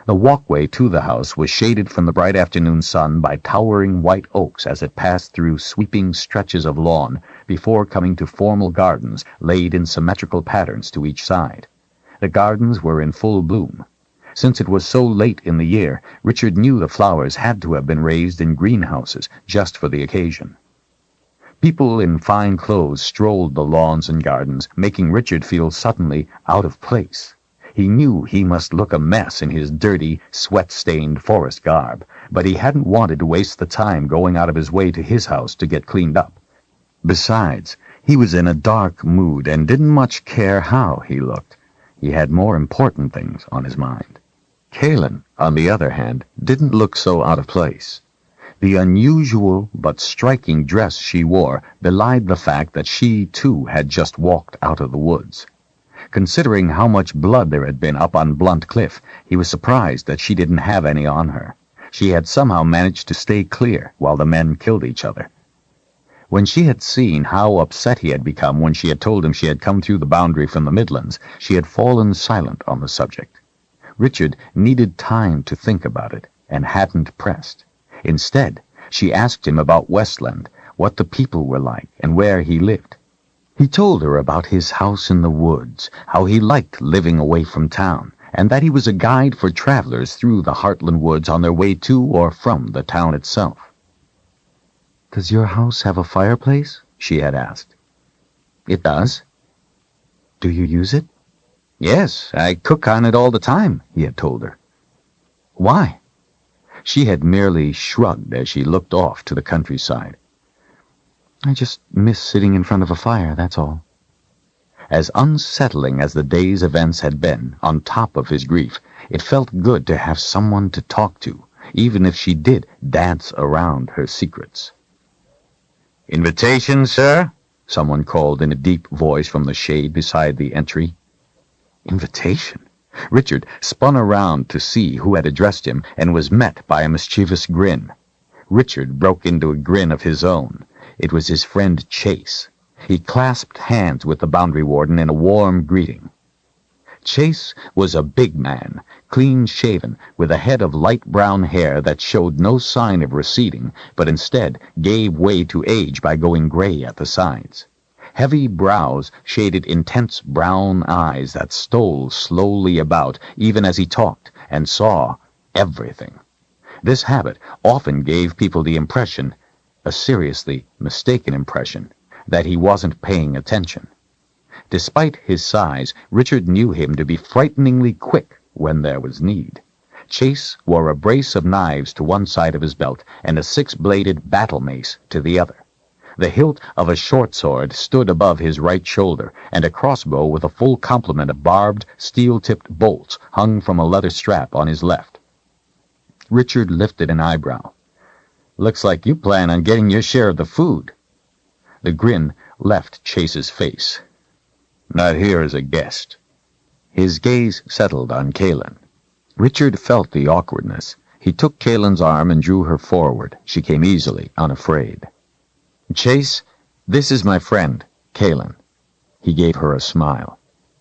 The walkway to the house was shaded from the bright afternoon sun by towering white oaks as it passed through sweeping stretches of lawn before coming to formal gardens laid in symmetrical patterns to each side. The gardens were in full bloom. Since it was so late in the year, Richard knew the flowers had to have been raised in greenhouses just for the occasion. People in fine clothes strolled the lawns and gardens, making Richard feel suddenly out of place. He knew he must look a mess in his dirty, sweat-stained forest garb, but he hadn't wanted to waste the time going out of his way to his house to get cleaned up. Besides, he was in a dark mood and didn't much care how he looked. He had more important things on his mind. Kahlan, on the other hand, didn't look so out of place. The unusual but striking dress she wore belied the fact that she, too, had just walked out of the woods. Considering how much blood there had been up on Blunt Cliff, he was surprised that she didn't have any on her. She had somehow managed to stay clear while the men killed each other. When she had seen how upset he had become when she had told him she had come through the boundary from the Midlands, she had fallen silent on the subject. Richard needed time to think about it, and hadn't pressed. Instead, she asked him about Westland, what the people were like, and where he lived. He told her about his house in the woods, how he liked living away from town, and that he was a guide for travelers through the Heartland woods on their way to or from the town itself. "Does your house have a fireplace?" she had asked. "It does." "Do you use it?" "Yes, I cook on it all the time," he had told her. "Why?" She had merely shrugged as she looked off to the countryside. I just miss sitting in front of a fire, that's all. As unsettling as the day's events had been, on top of his grief, it felt good to have someone to talk to, even if she did dance around her secrets. "Invitation, sir?" someone called in a deep voice from the shade beside the entry. Invitation? Richard spun around to see who had addressed him and was met by a mischievous grin. Richard broke into a grin of his own. It was his friend Chase. He clasped hands with the boundary warden in a warm greeting. Chase was a big man, clean-shaven, with a head of light brown hair that showed no sign of receding, but instead gave way to age by going gray at the sides. Heavy brows shaded intense brown eyes that stole slowly about even as he talked and saw everything. This habit often gave people the impression, a seriously mistaken impression, that he wasn't paying attention. Despite his size, Richard knew him to be frighteningly quick when there was need. Chase wore a brace of knives to one side of his belt and a six-bladed battle mace to the other. The hilt of a short sword stood above his right shoulder, and a crossbow with a full complement of barbed, steel-tipped bolts hung from a leather strap on his left. Richard lifted an eyebrow. "Looks like you plan on getting your share of the food." The grin left Chase's face. "Not here as a guest." His gaze settled on Kahlan. Richard felt the awkwardness. He took Kahlan's arm and drew her forward. She came easily, unafraid. "Chase, this is my friend, Kahlan." He gave her a smile.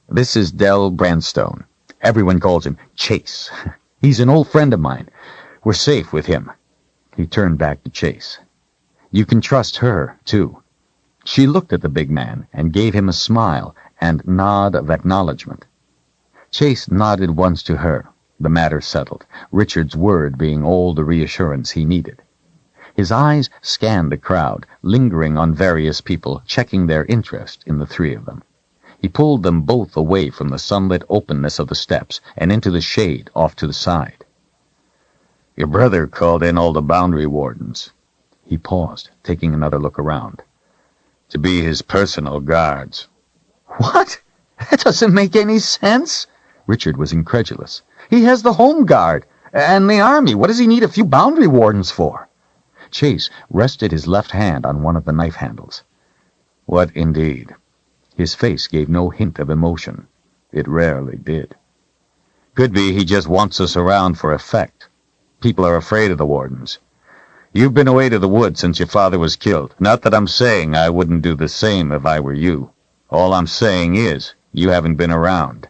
"This is Del Brandstone. Everyone calls him Chase. He's an old friend of mine. We're safe with him." He turned back to Chase. "You can trust her, too." She looked at the big man and gave him a smile and nod of acknowledgement. Chase nodded once to her, the matter settled, Richard's word being all the reassurance he needed. His eyes scanned the crowd, lingering on various people, checking their interest in the three of them. He pulled them both away from the sunlit openness of the steps and into the shade off to the side. "Your brother called in all the boundary wardens." He paused, taking another look around. "To be his personal guards." "What? That doesn't make any sense." Richard was incredulous. "He has the Home Guard and the Army. What does he need a few boundary wardens for?" Chase rested his left hand on one of the knife handles. "What indeed?" His face gave no hint of emotion. It rarely did. "Could be he just wants us around for effect. People are afraid of the wardens. You've been away to the woods since your father was killed. Not that I'm saying I wouldn't do the same if I were you. All I'm saying is, you haven't been around.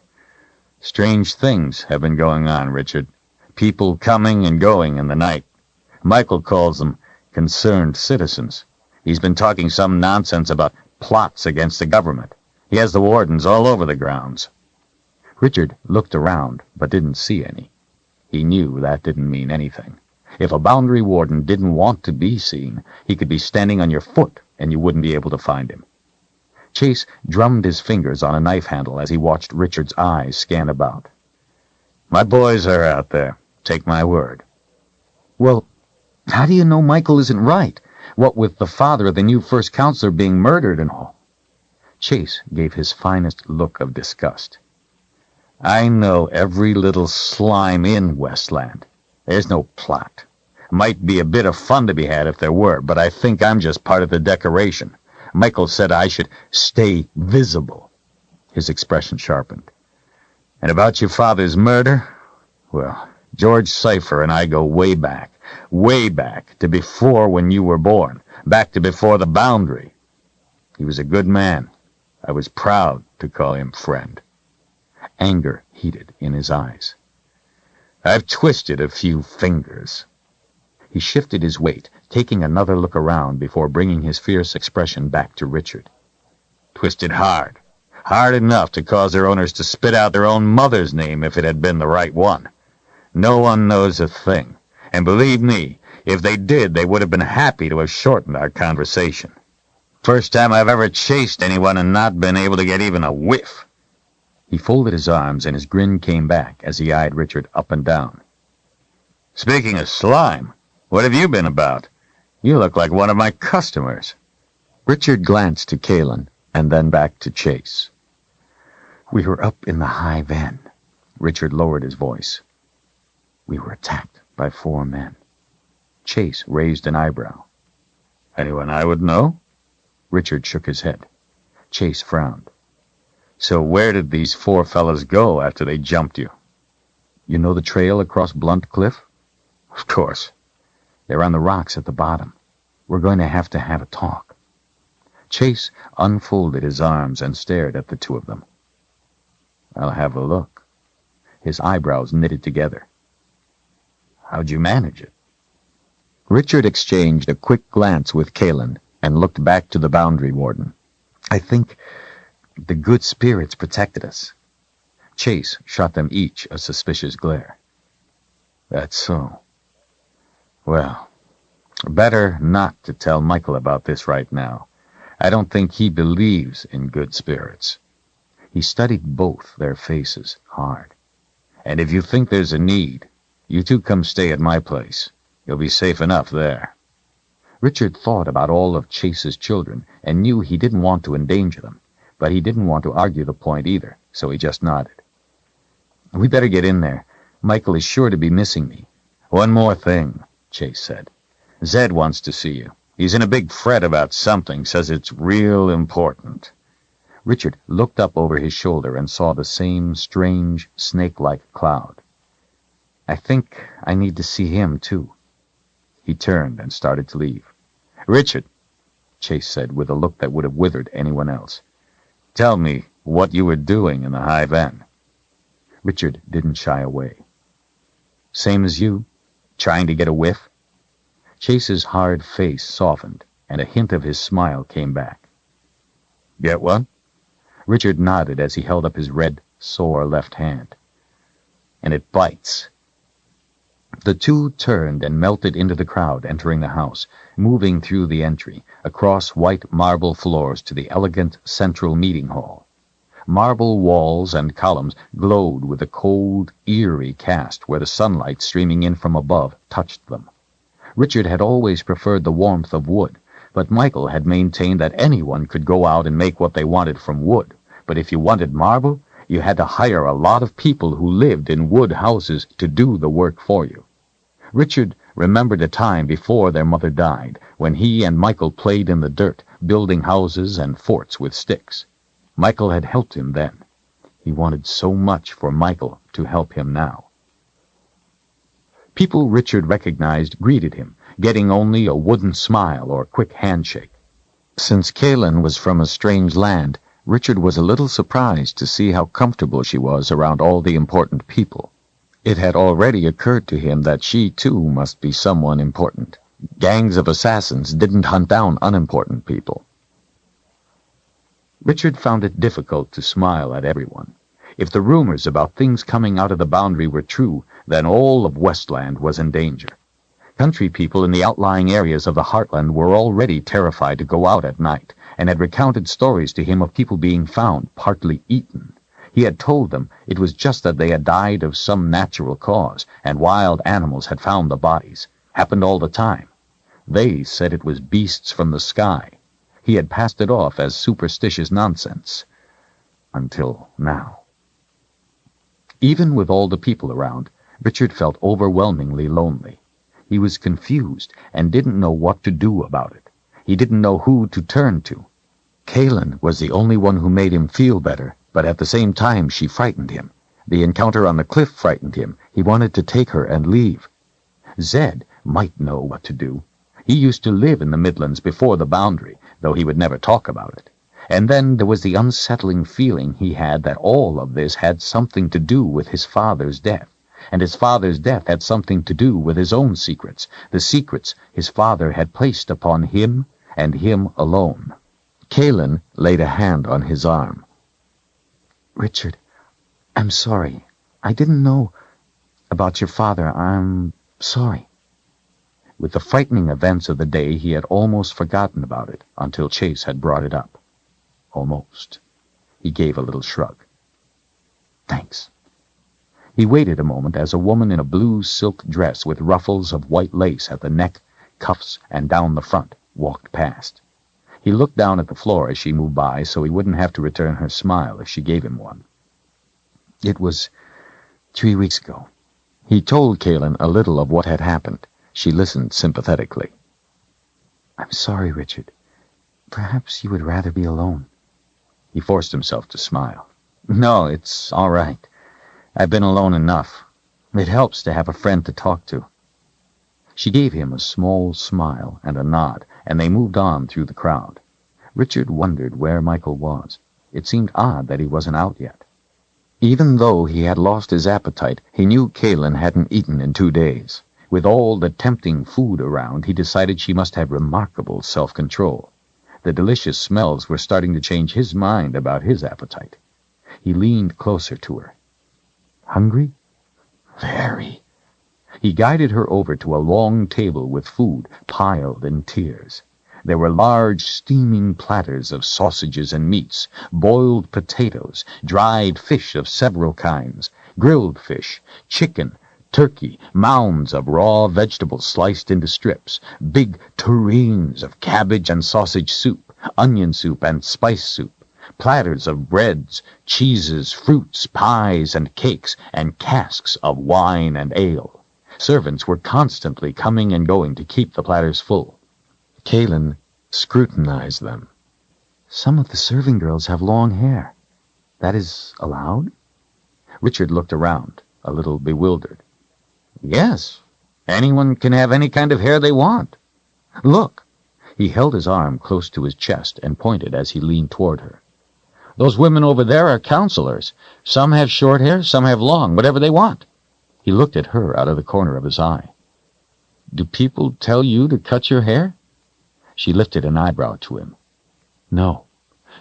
Strange things have been going on, Richard. People coming and going in the night. Michael calls them concerned citizens. He's been talking some nonsense about plots against the government. He has the wardens all over the grounds." Richard looked around, but didn't see any. He knew that didn't mean anything. If a boundary warden didn't want to be seen, he could be standing on your foot, and you wouldn't be able to find him. Chase drummed his fingers on a knife handle as he watched Richard's eyes scan about. "My boys are out there. Take my word." "Well, how do you know Michael isn't right? What with the father of the new first counselor being murdered and all?" Chase gave his finest look of disgust. "I know every little slime in Westland. There's no plot. Might be a bit of fun to be had if there were, but I think I'm just part of the decoration. Michael said I should stay visible." His expression sharpened. "And about your father's murder? Well, George Cypher and I go way back to before when you were born, back to before the boundary. He was a good man. I was proud to call him friend." Anger heated in his eyes. "I've twisted a few fingers." He shifted his weight, taking another look around before bringing his fierce expression back to Richard. "Twisted hard. Hard enough to cause their owners to spit out their own mother's name if it had been the right one. No one knows a thing. And believe me, if they did, they would have been happy to have shortened our conversation. First time I've ever chased anyone and not been able to get even a whiff." He folded his arms and his grin came back as he eyed Richard up and down. "Speaking of slime, what have you been about? You look like one of my customers." Richard glanced to Kahlan and then back to Chase. "We were up in the high van." Richard lowered his voice. "We were attacked by 4 men. Chase raised an eyebrow. "Anyone I would know?" Richard shook his head. Chase frowned. "So where did these 4 fellas go after they jumped you?" "You know the trail across Blunt Cliff?" "Of course." "They're on the rocks at the bottom. We're going to have a talk." Chase unfolded his arms and stared at the 2 of them. "I'll have a look." His eyebrows knitted together. "How'd you manage it?" Richard exchanged a quick glance with Kahlan and looked back to the boundary warden. "I think the good spirits protected us." Chase shot them each a suspicious glare. "That's so. Well, better not to tell Michael about this right now. I don't think he believes in good spirits." He studied both their faces hard. "And if you think there's a need, you 2 come stay at my place. You'll be safe enough there." Richard thought about all of Chase's children and knew he didn't want to endanger them, but he didn't want to argue the point either, so he just nodded. "We better get in there. Michael is sure to be missing me." "One more thing," Chase said. "Zedd wants to see you. He's in a big fret about something, says it's real important." Richard looked up over his shoulder and saw the same strange, snake-like cloud. "I think I need to see him, too." He turned and started to leave. "Richard," Chase said with a look that would have withered anyone else, "tell me what you were doing in the high van." Richard didn't shy away. "Same as you, trying to get a whiff." Chase's hard face softened, and a hint of his smile came back. "Get one?" Richard nodded as he held up his red, sore left hand. "And it bites." The 2 turned and melted into the crowd entering the house, moving through the entry, across white marble floors to the elegant central meeting hall. Marble walls and columns glowed with a cold, eerie cast where the sunlight streaming in from above touched them. Richard had always preferred the warmth of wood, but Michael had maintained that anyone could go out and make what they wanted from wood, but if you wanted marble, you had to hire a lot of people who lived in wood houses to do the work for you. Richard remembered a time before their mother died, when he and Michael played in the dirt, building houses and forts with sticks. Michael had helped him then. He wanted so much for Michael to help him now. People Richard recognized greeted him, getting only a wooden smile or quick handshake. Since Kahlan was from a strange land, Richard was a little surprised to see how comfortable she was around all the important people. It had already occurred to him that she, too, must be someone important. Gangs of assassins didn't hunt down unimportant people. Richard found it difficult to smile at everyone. If the rumors about things coming out of the boundary were true, then all of Westland was in danger. Country people in the outlying areas of the heartland were already terrified to go out at night, and had recounted stories to him of people being found partly eaten. He had told them it was just that they had died of some natural cause, and wild animals had found the bodies. Happened all the time. They said it was beasts from the sky. He had passed it off as superstitious nonsense. Until now. Even with all the people around, Richard felt overwhelmingly lonely. He was confused and didn't know what to do about it. He didn't know who to turn to. Kahlan was the only one who made him feel better, but at the same time she frightened him. The encounter on the cliff frightened him. He wanted to take her and leave. Zedd might know what to do. He used to live in the Midlands before the boundary, though he would never talk about it. And then there was the unsettling feeling he had that all of this had something to do with his father's death, and his father's death had something to do with his own secrets, the secrets his father had placed upon him and him alone. Kahlan laid a hand on his arm. "Richard, I'm sorry. I didn't know about your father. I'm sorry." With the frightening events of the day, he had almost forgotten about it until Chase had brought it up. Almost. He gave a little shrug. "Thanks." He waited a moment as a woman in a blue silk dress with ruffles of white lace at the neck, cuffs, and down the front walked past. He looked down at the floor as she moved by so he wouldn't have to return her smile if she gave him one. It was 3 weeks ago. He told Kahlan a little of what had happened. She listened sympathetically. I'm sorry, Richard. Perhaps you would rather be alone. He forced himself to smile. No, it's all right. I've been alone enough. It helps to have a friend to talk to. She gave him a small smile and a nod, and they moved on through the crowd. Richard wondered where Michael was. It seemed odd that he wasn't out yet. Even though he had lost his appetite, he knew Kahlan hadn't eaten in 2 days. With all the tempting food around, he decided she must have remarkable self-control. The delicious smells were starting to change his mind about his appetite. He leaned closer to her. Hungry? Very. He guided her over to a long table with food piled in tiers. There were large steaming platters of sausages and meats, boiled potatoes, dried fish of several kinds, grilled fish, chicken, turkey, mounds of raw vegetables sliced into strips, big tureens of cabbage and sausage soup, onion soup and spice soup, platters of breads, cheeses, fruits, pies, and cakes, and casks of wine and ale. Servants were constantly coming and going to keep the platters full. Kahlan scrutinized them. Some of the serving girls have long hair. That is allowed? Richard looked around, a little bewildered. Yes, anyone can have any kind of hair they want. Look. He held his arm close to his chest and pointed as he leaned toward her. Those women over there are counselors. Some have short hair, some have long, whatever they want. He looked at her out of the corner of his eye. Do people tell you to cut your hair? She lifted an eyebrow to him. No,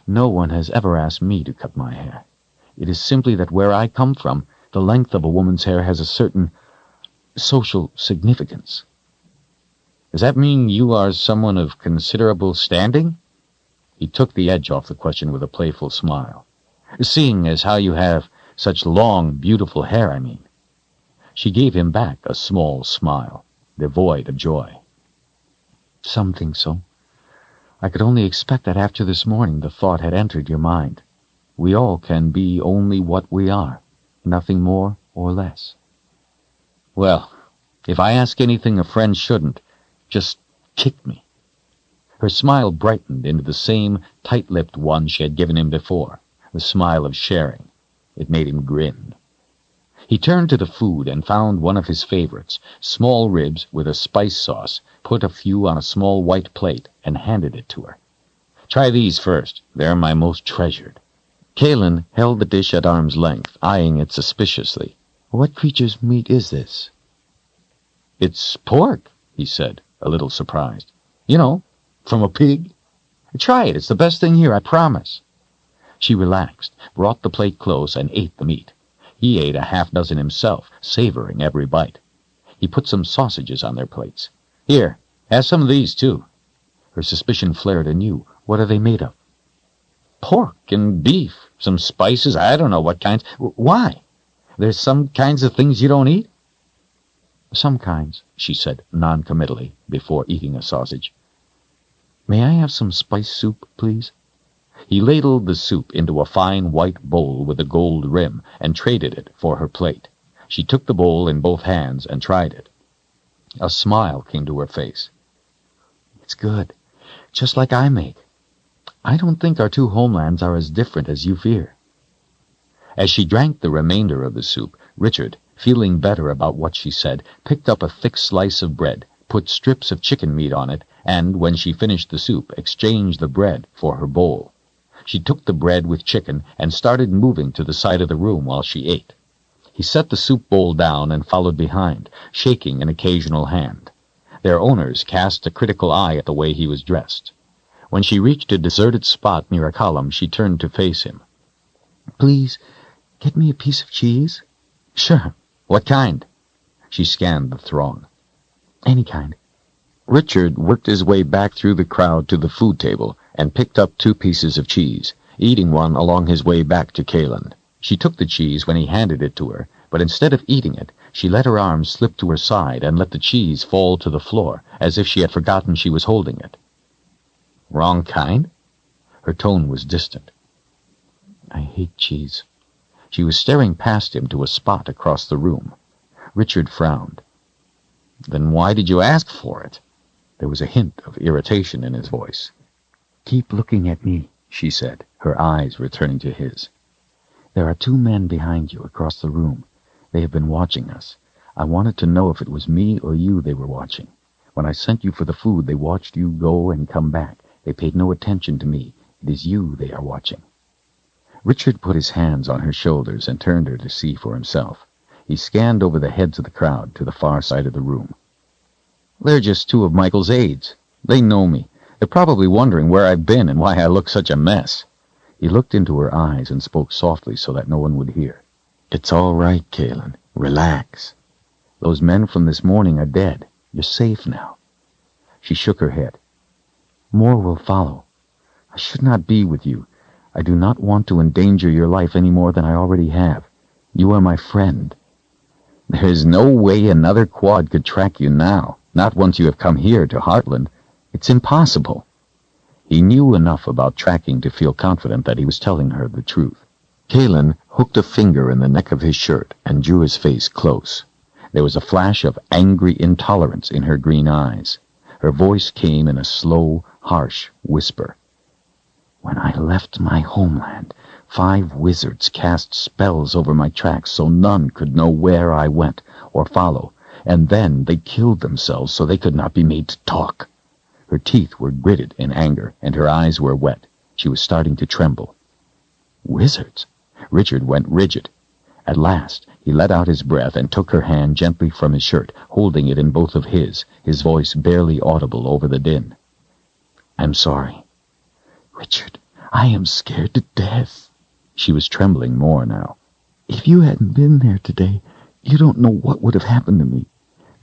no one has ever asked me to cut my hair. It is simply that where I come from, the length of a woman's hair has a certain social significance. Does that mean you are someone of considerable standing? He took the edge off the question with a playful smile. Seeing as how you have such long, beautiful hair, I mean. She gave him back a small smile, devoid of joy. Some think so. I could only expect that after this morning the thought had entered your mind. We all can be only what we are, nothing more or less. Well, if I ask anything a friend shouldn't, just kick me. Her smile brightened into the same tight-lipped one she had given him before, the smile of sharing. It made him grin. He turned to the food and found one of his favorites, small ribs with a spice sauce, put a few on a small white plate, and handed it to her. Try these first. They're my most treasured. Kahlan held the dish at arm's length, eyeing it suspiciously. What creature's meat is this? It's pork, he said, a little surprised. You know, from a pig. Try it. It's the best thing here, I promise. She relaxed, brought the plate close, and ate the meat. He ate a half-dozen himself, savoring every bite. He put some sausages on their plates. Here, have some of these, too. Her suspicion flared anew. What are they made of? Pork and beef, some spices, I don't know what kinds. Why? There's some kinds of things you don't eat? Some kinds, she said non-committally, before eating a sausage. May I have some spice soup, please? He ladled the soup into a fine white bowl with a gold rim and traded it for her plate. She took the bowl in both hands and tried it. A smile came to her face. It's good, just like I make. I don't think our two homelands are as different as you fear. As she drank the remainder of the soup, Richard, feeling better about what she said, picked up a thick slice of bread, put strips of chicken meat on it, and, when she finished the soup, exchanged the bread for her bowl. She took the bread with chicken and started moving to the side of the room while she ate. He set the soup bowl down and followed behind, shaking an occasional hand. Their owners cast a critical eye at the way he was dressed. When she reached a deserted spot near a column, she turned to face him. Please, get me a piece of cheese? Sure. What kind? She scanned the throng. Any kind. Richard worked his way back through the crowd to the food table and picked up 2 pieces of cheese, eating one along his way back to Kahlan. She took the cheese when he handed it to her, but instead of eating it, she let her arms slip to her side and let the cheese fall to the floor, as if she had forgotten she was holding it. Wrong kind? Her tone was distant. I hate cheese. She was staring past him to a spot across the room. Richard frowned. Then why did you ask for it? There was a hint of irritation in his voice. Keep looking at me, she said, her eyes returning to his. There are two men behind you across the room. They have been watching us. I wanted to know if it was me or you they were watching. When I sent you for the food, they watched you go and come back. They paid no attention to me. It is you they are watching. Richard put his hands on her shoulders and turned her to see for himself. He scanned over the heads of the crowd to the far side of the room. They're just two of Michael's aides. They know me. They're probably wondering where I've been and why I look such a mess. He looked into her eyes and spoke softly so that no one would hear. It's all right, Kahlan. Relax. Those men from this morning are dead. You're safe now. She shook her head. More will follow. I should not be with you. I do not want to endanger your life any more than I already have. You are my friend. There is no way another quad could track you now, not once you have come here to Heartland. It's impossible. He knew enough about tracking to feel confident that he was telling her the truth. Kahlan hooked a finger in the neck of his shirt and drew his face close. There was a flash of angry intolerance in her green eyes. Her voice came in a slow, harsh whisper. When I left my homeland, 5 wizards cast spells over my tracks so none could know where I went or follow, and then they killed themselves so they could not be made to talk. Her teeth were gritted in anger, and her eyes were wet. She was starting to tremble. Wizards? Richard went rigid. At last, he let out his breath and took her hand gently from his shirt, holding it in both of his voice barely audible over the din. I'm sorry. Richard, I am scared to death. She was trembling more now. If you hadn't been there today, you don't know what would have happened to me.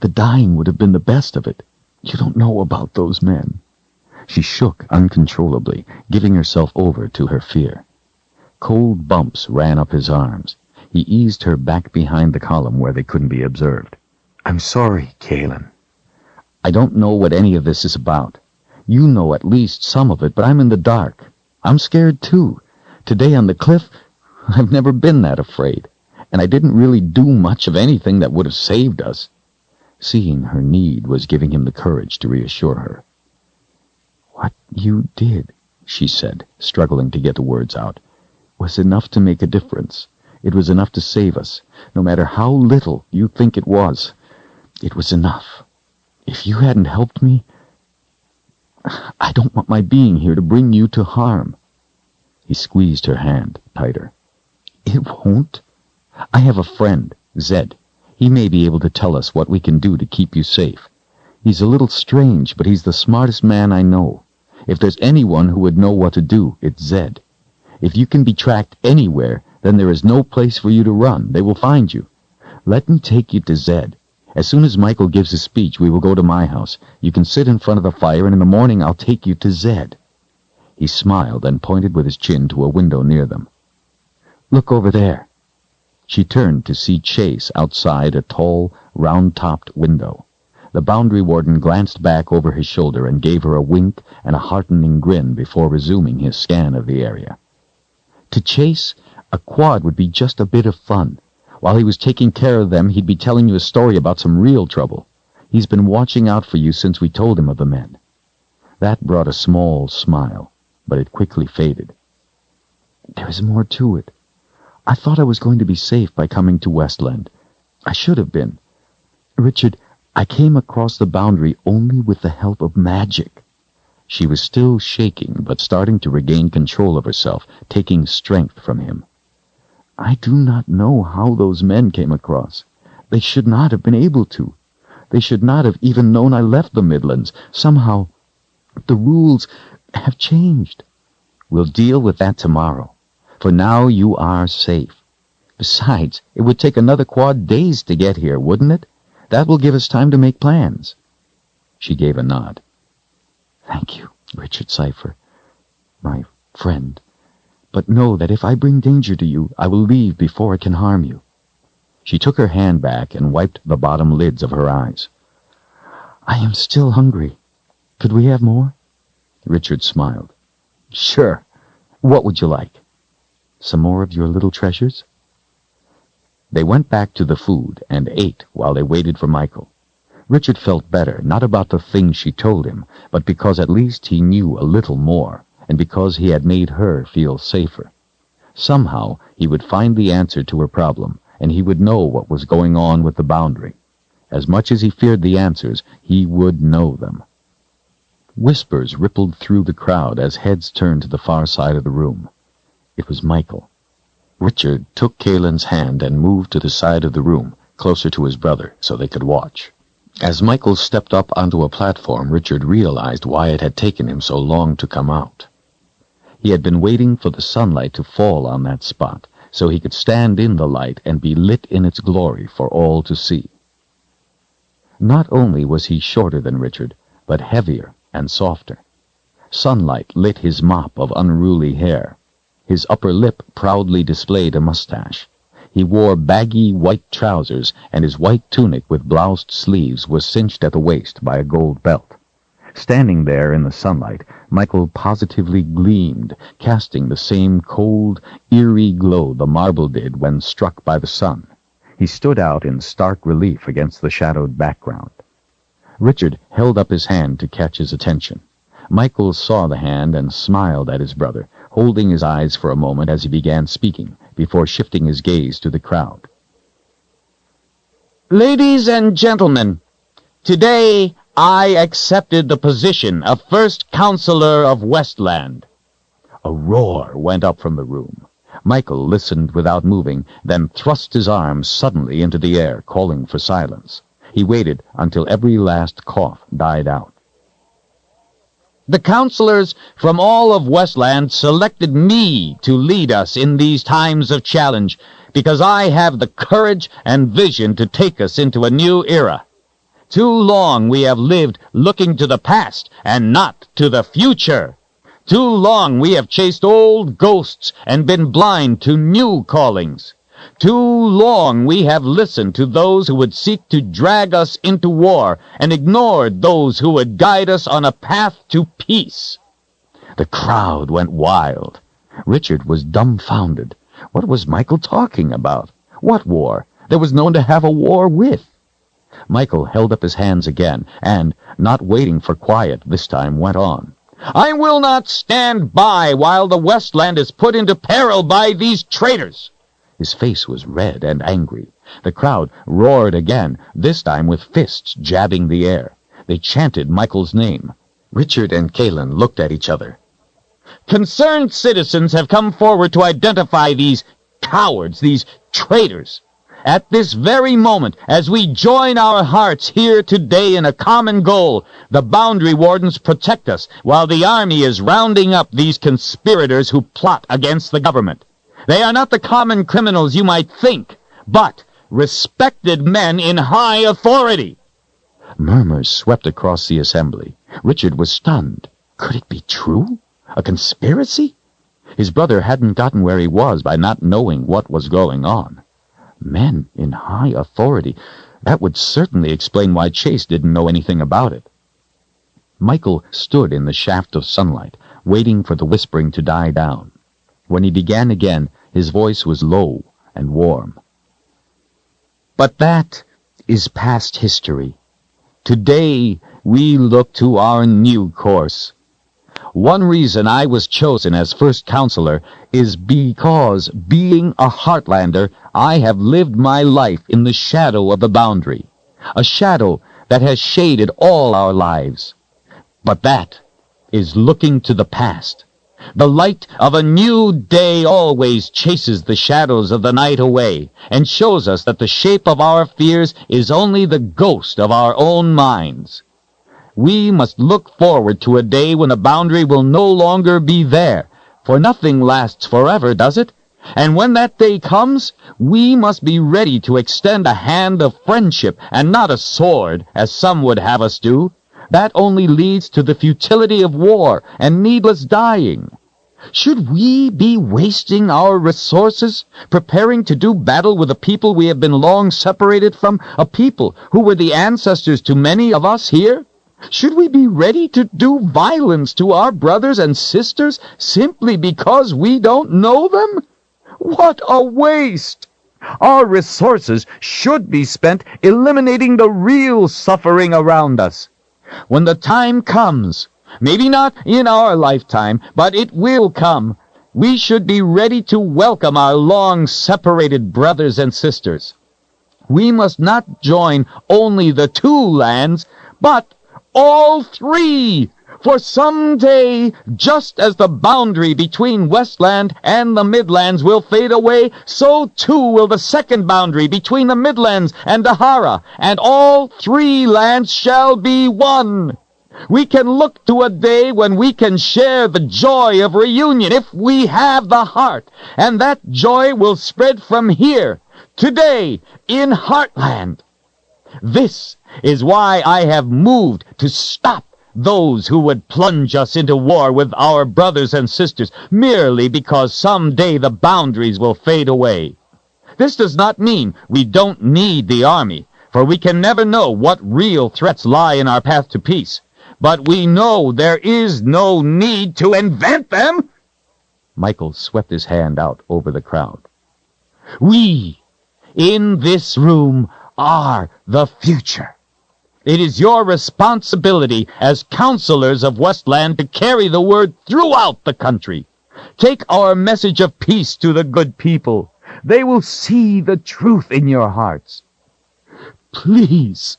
The dying would have been the best of it. You don't know about those men. She shook uncontrollably, giving herself over to her fear. Cold bumps ran up his arms. He eased her back behind the column where they couldn't be observed. I'm sorry, Kahlan. I don't know what any of this is about. You know at least some of it, but I'm in the dark. I'm scared too. Today on the cliff, I've never been that afraid, and I didn't really do much of anything that would have saved us. Seeing her need was giving him the courage to reassure her. What you did, she said, struggling to get the words out, was enough to make a difference. It was enough to save us. No matter how little you think it was enough. If you hadn't helped me, I don't want my being here to bring you to harm. He squeezed her hand tighter. It won't. I have a friend, Zedd. He may be able to tell us what we can do to keep you safe. He's a little strange, but he's the smartest man I know. If there's anyone who would know what to do, it's Zedd. If you can be tracked anywhere, then there is no place for you to run. They will find you. Let me take you to Zedd. As soon as Michael gives his speech, we will go to my house. You can sit in front of the fire, and in the morning I'll take you to Zedd. He smiled and pointed with his chin to a window near them. Look over there. She turned to see Chase outside a tall, round-topped window. The boundary warden glanced back over his shoulder and gave her a wink and a heartening grin before resuming his scan of the area. To Chase, a quad would be just a bit of fun. While he was taking care of them, he'd be telling you a story about some real trouble. He's been watching out for you since we told him of the men. That brought a small smile, but it quickly faded. There is more to it. I thought I was going to be safe by coming to Westland. I should have been. Richard, I came across the boundary only with the help of magic. She was still shaking, but starting to regain control of herself, taking strength from him. I do not know how those men came across. They should not have been able to. They should not have even known I left the Midlands. Somehow, the rules have changed. We'll deal with that tomorrow. For now, you are safe. Besides, it would take another quad days to get here, wouldn't it? That will give us time to make plans. She gave a nod. Thank you, Richard Cypher, my friend. But know that if I bring danger to you, I will leave before it can harm you. She took her hand back and wiped the bottom lids of her eyes. I am still hungry. Could we have more? Richard smiled. Sure. What would you like? Some more of your little treasures? They went back to the food and ate while they waited for Michael. Richard felt better, not about the things she told him, but because at least he knew a little more, and because he had made her feel safer. Somehow he would find the answer to her problem, and he would know what was going on with the boundary. As much as he feared the answers, he would know them. Whispers rippled through the crowd as heads turned to the far side of the room. It was Michael. Richard took Kahlan's hand and moved to the side of the room, closer to his brother, so they could watch. As Michael stepped up onto a platform, Richard realized why it had taken him so long to come out. He had been waiting for the sunlight to fall on that spot, so he could stand in the light and be lit in its glory for all to see. Not only was he shorter than Richard, but heavier and softer. Sunlight lit his mop of unruly hair. His upper lip proudly displayed a mustache. He wore baggy white trousers, and his white tunic with bloused sleeves was cinched at the waist by a gold belt. Standing there in the sunlight, Michael positively gleamed, casting the same cold, eerie glow the marble did when struck by the sun. He stood out in stark relief against the shadowed background. Richard held up his hand to catch his attention. Michael saw the hand and smiled at his brother, holding his eyes for a moment as he began speaking, before shifting his gaze to the crowd. Ladies and gentlemen, today I accepted the position of First Counselor of Westland. A roar went up from the room. Michael listened without moving, then thrust his arms suddenly into the air, calling for silence. He waited until every last cough died out. The counselors from all of Westland selected me to lead us in these times of challenge because I have the courage and vision to take us into a new era. Too long we have lived looking to the past and not to the future. Too long we have chased old ghosts and been blind to new callings. Too long we have listened to those who would seek to drag us into war and ignored those who would guide us on a path to peace. The crowd went wild. Richard was dumbfounded. What was Michael talking about? What war? There was no one to have a war with. Michael held up his hands again and, not waiting for quiet this time, went on. I will not stand by while the Westland is put into peril by these traitors. His face was red and angry. The crowd roared again, this time with fists jabbing the air. They chanted Michael's name. Richard and Kahlan looked at each other. Concerned citizens have come forward to identify these cowards, these traitors. At this very moment, as we join our hearts here today in a common goal, the boundary wardens protect us while the army is rounding up these conspirators who plot against the government. They are not the common criminals you might think, but respected men in high authority. Murmurs swept across the assembly. Richard was stunned. Could it be true? A conspiracy? His brother hadn't gotten where he was by not knowing what was going on. Men in high authority. That would certainly explain why Chase didn't know anything about it. Michael stood in the shaft of sunlight, waiting for the whispering to die down. When he began again, his voice was low and warm. But that is past history. Today we look to our new course. One reason I was chosen as first counselor is because, being a Heartlander, I have lived my life in the shadow of the boundary, a shadow that has shaded all our lives. But that is looking to the past. The light of a new day always chases the shadows of the night away and shows us that the shape of our fears is only the ghost of our own minds. We must look forward to a day when the boundary will no longer be there, for nothing lasts forever, does it? And when that day comes, we must be ready to extend a hand of friendship and not a sword, as some would have us do. That only leads to the futility of war and needless dying. Should we be wasting our resources, preparing to do battle with a people we have been long separated from, a people who were the ancestors to many of us here? Should we be ready to do violence to our brothers and sisters simply because we don't know them? What a waste! Our resources should be spent eliminating the real suffering around us. When the time comes, maybe not in our lifetime, but it will come, we should be ready to welcome our long-separated brothers and sisters. We must not join only the 2 lands, but all 3. For someday, just as the boundary between Westland and the Midlands will fade away, so too will the second boundary between the Midlands and Dahara, and all 3 lands shall be one. We can look to a day when we can share the joy of reunion if we have the heart, and that joy will spread from here, today, in Heartland. This is why I have moved to stop those who would plunge us into war with our brothers and sisters merely because someday the boundaries will fade away. This does not mean we don't need the army, for we can never know what real threats lie in our path to peace. But we know there is no need to invent them. Michael swept his hand out over the crowd. We, in this room, are the future. It is your responsibility as counselors of Westland to carry the word throughout the country. Take our message of peace to the good people. They will see the truth in your hearts. Please,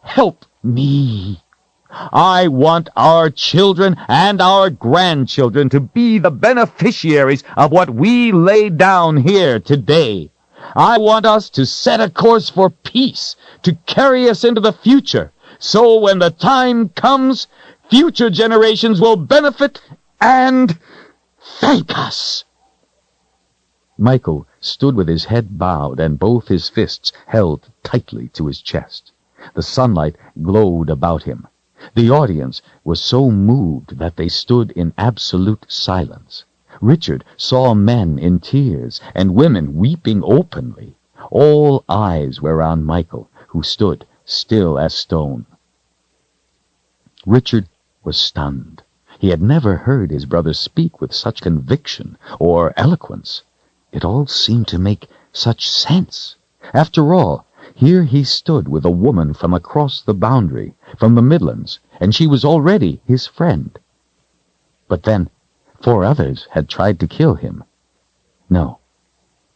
help me. I want our children and our grandchildren to be the beneficiaries of what we lay down here today. I want us to set a course for peace, to carry us into the future, so when the time comes, future generations will benefit and thank us. Michael stood with his head bowed and both his fists held tightly to his chest. The sunlight glowed about him. The audience was so moved that they stood in absolute silence. Richard saw men in tears and women weeping openly. All eyes were on Michael, who stood still as stone. Richard was stunned. He had never heard his brother speak with such conviction or eloquence. It all seemed to make such sense. After all, here he stood with a woman from across the boundary, from the Midlands, and she was already his friend. But then, 4 others had tried to kill him. No,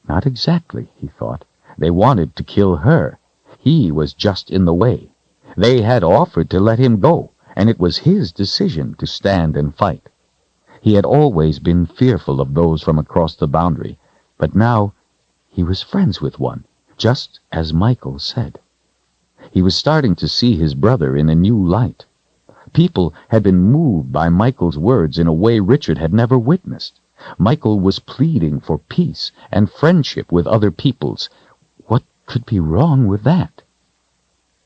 not exactly, he thought. They wanted to kill her. He was just in the way. They had offered to let him go, and it was his decision to stand and fight. He had always been fearful of those from across the boundary, but now he was friends with one, just as Michael said. He was starting to see his brother in a new light. People had been moved by Michael's words in a way Richard had never witnessed. Michael was pleading for peace and friendship with other peoples. What could be wrong with that?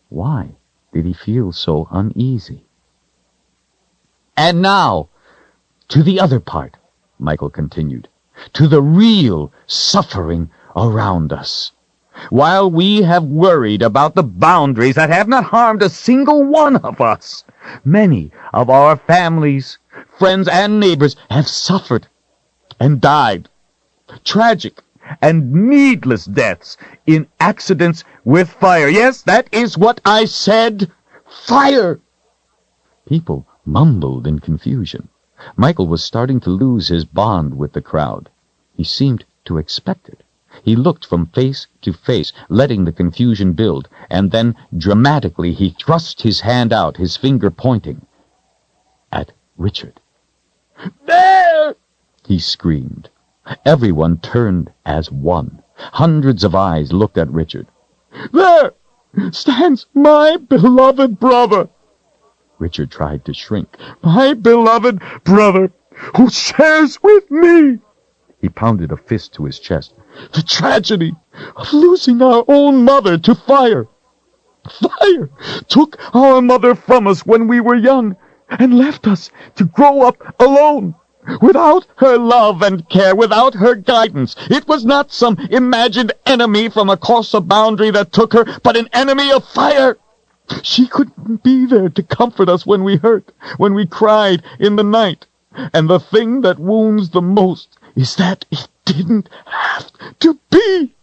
Why did he feel so uneasy? And now, to the other part, Michael continued, to the real suffering around us. While we have worried about the boundaries that have not harmed a single one of us, many of our families, friends, and neighbors have suffered and died. Tragic and needless deaths in accidents with fire. Yes, that is what I said. Fire! People mumbled in confusion. Michael was starting to lose his bond with the crowd. He seemed to expect it. He looked from face to face, letting the confusion build, and then dramatically he thrust his hand out, his finger pointing at Richard. There! He screamed. Everyone turned as one. Hundreds of eyes looked at Richard. There stands my beloved brother. Richard tried to shrink. My beloved brother, who shares with me. He pounded a fist to his chest. The tragedy of losing our own mother to fire. Fire took our mother from us when we were young and left us to grow up alone. Without her love and care, without her guidance, it was not some imagined enemy from across the boundary that took her, but an enemy of fire. She couldn't be there to comfort us when we hurt, when we cried in the night. And the thing that wounds the most is that it didn't have to be."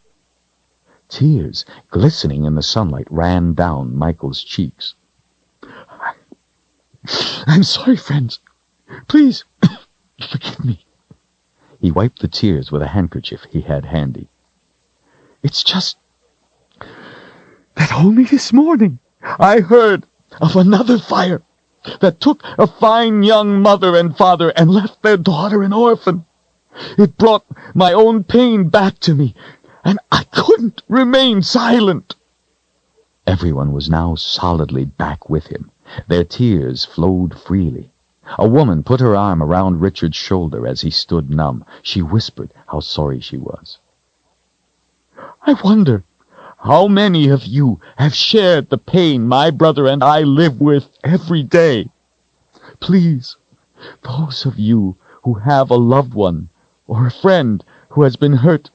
Tears, glistening in the sunlight, ran down Michael's cheeks. "I'm sorry, friends. Please, forgive me." He wiped the tears with a handkerchief he had handy. "It's just that only this morning I heard of another fire that took a fine young mother and father and left their daughter an orphan. It brought my own pain back to me, and I couldn't remain silent." Everyone was now solidly back with him. Their tears flowed freely. A woman put her arm around Richard's shoulder as he stood numb. She whispered how sorry she was. "I wonder how many of you have shared the pain my brother and I live with every day. Please, those of you who have a loved one or a friend who has been hurt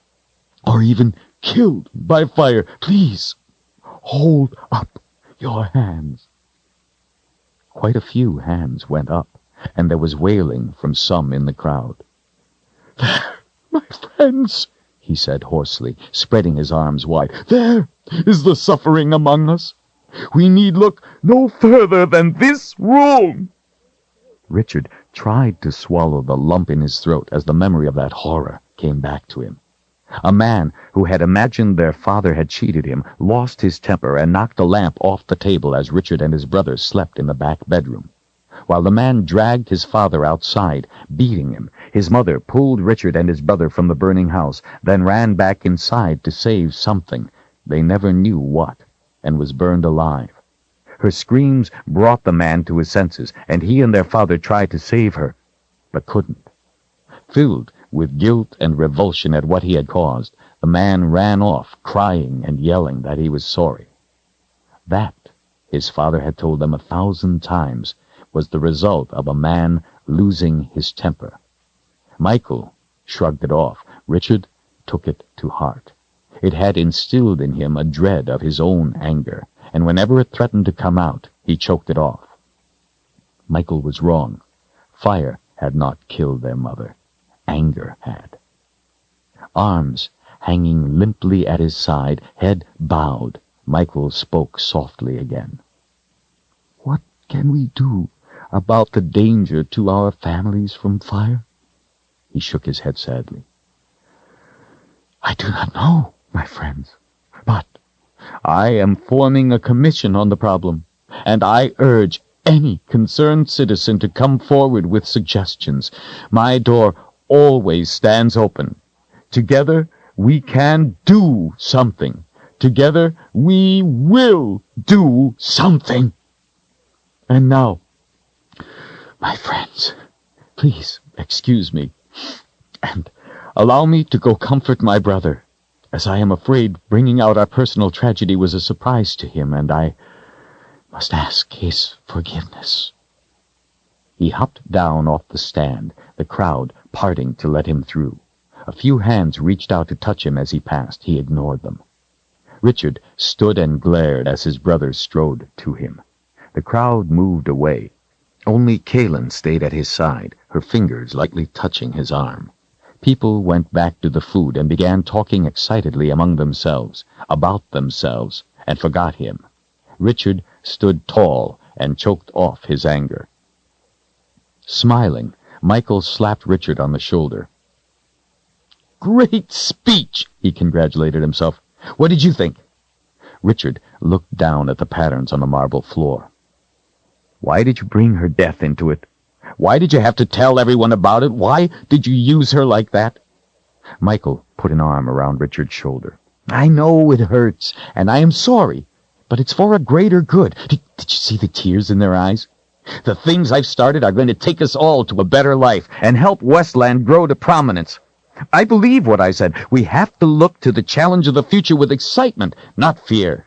or even killed by fire, please hold up your hands." Quite a few hands went up, and there was wailing from some in the crowd. "There, my friends," he said hoarsely, spreading his arms wide. "There is the suffering among us. We need look no further than this room." Richard tried to swallow the lump in his throat as the memory of that horror came back to him. A man who had imagined their father had cheated him lost his temper and knocked a lamp off the table as Richard and his brother slept in the back bedroom. While the man dragged his father outside, beating him, his mother pulled Richard and his brother from the burning house, then ran back inside to save something, they never knew what, and was burned alive. Her screams brought the man to his senses, and he and their father tried to save her, but couldn't. Filled with guilt and revulsion at what he had caused, the man ran off, crying and yelling that he was sorry. That, his father had told them 1,000 times, was the result of a man losing his temper. Michael shrugged it off. Richard took it to heart. It had instilled in him a dread of his own anger, and whenever it threatened to come out, he choked it off. Michael was wrong. Fire had not killed their mother. Anger had. Arms hanging limply at his side, head bowed, Michael spoke softly again. "What can we do about the danger to our families from fire?" He shook his head sadly. "I do not know, my friends, but I am forming a commission on the problem, and I urge any concerned citizen to come forward with suggestions. My door always stands open. Together we can do something. Together we will do something. And now, my friends, please excuse me, and allow me to go comfort my brother, as I am afraid bringing out our personal tragedy was a surprise to him, and I must ask his forgiveness." He hopped down off the stand, the crowd parting to let him through. A few hands reached out to touch him as he passed. He ignored them. Richard stood and glared as his brother strode to him. The crowd moved away. Only Kahlan stayed at his side, her fingers lightly touching his arm. People went back to the food and began talking excitedly among themselves, about themselves, and forgot him. Richard stood tall and choked off his anger. Smiling, Michael slapped Richard on the shoulder. "Great speech," he congratulated himself. "What did you think?" Richard looked down at the patterns on the marble floor. "Why did you bring her death into it? Why did you have to tell everyone about it? Why did you use her like that?" Michael put an arm around Richard's shoulder. "I know it hurts, and I am sorry, but it's for a greater good. Did you see the tears in their eyes? The things I've started are going to take us all to a better life and help Westland grow to prominence. I believe what I said. We have to look to the challenge of the future with excitement, not fear."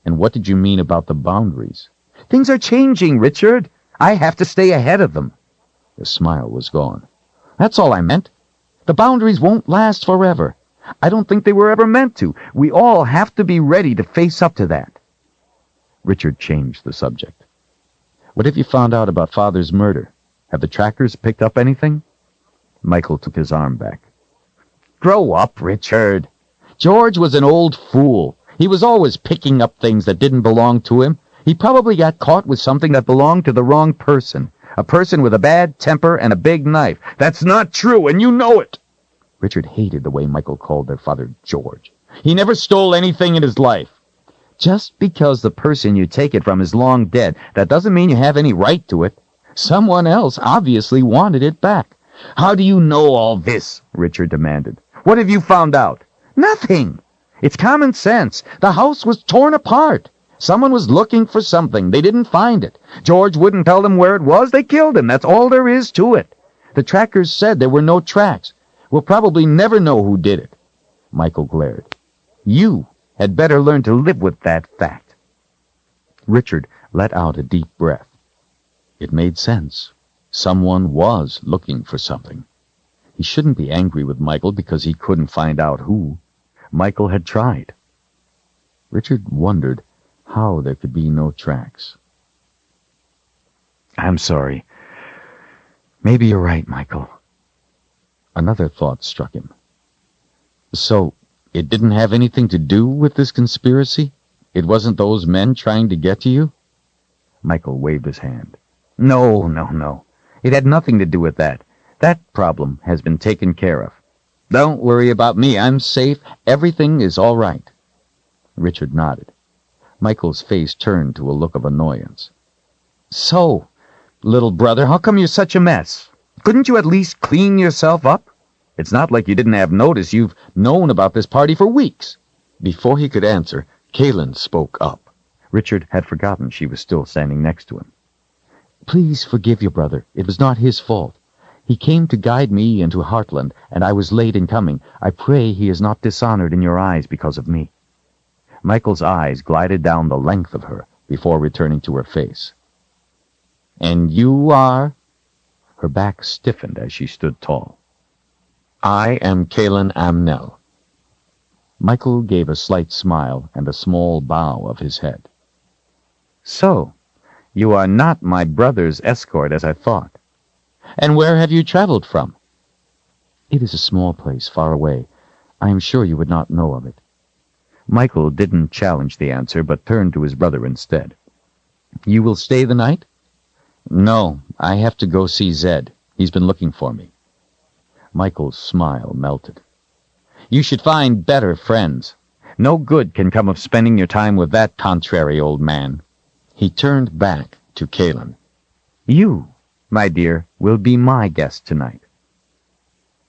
"And what did you mean about the boundaries?" "Things are changing, Richard. I have to stay ahead of them." The smile was gone. "That's all I meant. The boundaries won't last forever. I don't think they were ever meant to. We all have to be ready to face up to that." Richard changed the subject. What have you found out about Father's murder? Have the trackers picked up anything? Michael took his arm back. Grow up, Richard. George was an old fool. He was always picking up things that didn't belong to him. He probably got caught with something that belonged to the wrong person. A person with a bad temper and a big knife. That's not true, and you know it. Richard hated the way Michael called their father George. He never stole anything in his life. Just because the person you take it from is long dead, that doesn't mean you have any right to it. Someone else obviously wanted it back. How do you know all this? Richard demanded. What have you found out? Nothing. It's common sense. The house was torn apart. Someone was looking for something. They didn't find it. George wouldn't tell them where it was. They killed him. That's all there is to it. The trackers said there were no tracks. We'll probably never know who did it. Michael glared. You had better learn to live with that fact. Richard let out a deep breath. It made sense. Someone was looking for something. He shouldn't be angry with Michael because he couldn't find out who. Michael had tried. Richard wondered how there could be no tracks. I'm sorry. Maybe you're right, Michael. Another thought struck him. So, it didn't have anything to do with this conspiracy? It wasn't those men trying to get to you? Michael waved his hand. No. It had nothing to do with that. That problem has been taken care of. Don't worry about me. I'm safe. Everything is all right. Richard nodded. Michael's face turned to a look of annoyance. So, little brother, how come you're such a mess? Couldn't you at least clean yourself up? It's not like you didn't have notice. You've known about this party for weeks. Before he could answer, Kahlan spoke up. Richard had forgotten she was still standing next to him. Please forgive your brother. It was not his fault. He came to guide me into Heartland, and I was late in coming. I pray he is not dishonored in your eyes because of me. Michael's eyes glided down the length of her before returning to her face. And you are? Her back stiffened as she stood tall. I am Kahlan Amnell. Michael gave a slight smile and a small bow of his head. So, you are not my brother's escort as I thought. And where have you traveled from? It is a small place far away. I am sure you would not know of it. Michael didn't challenge the answer, but turned to his brother instead. You will stay the night? No, I have to go see Zedd. He's been looking for me. Michael's smile melted. You should find better friends. No good can come of spending your time with that contrary old man. He turned back to Kahlan. You, my dear, will be my guest tonight.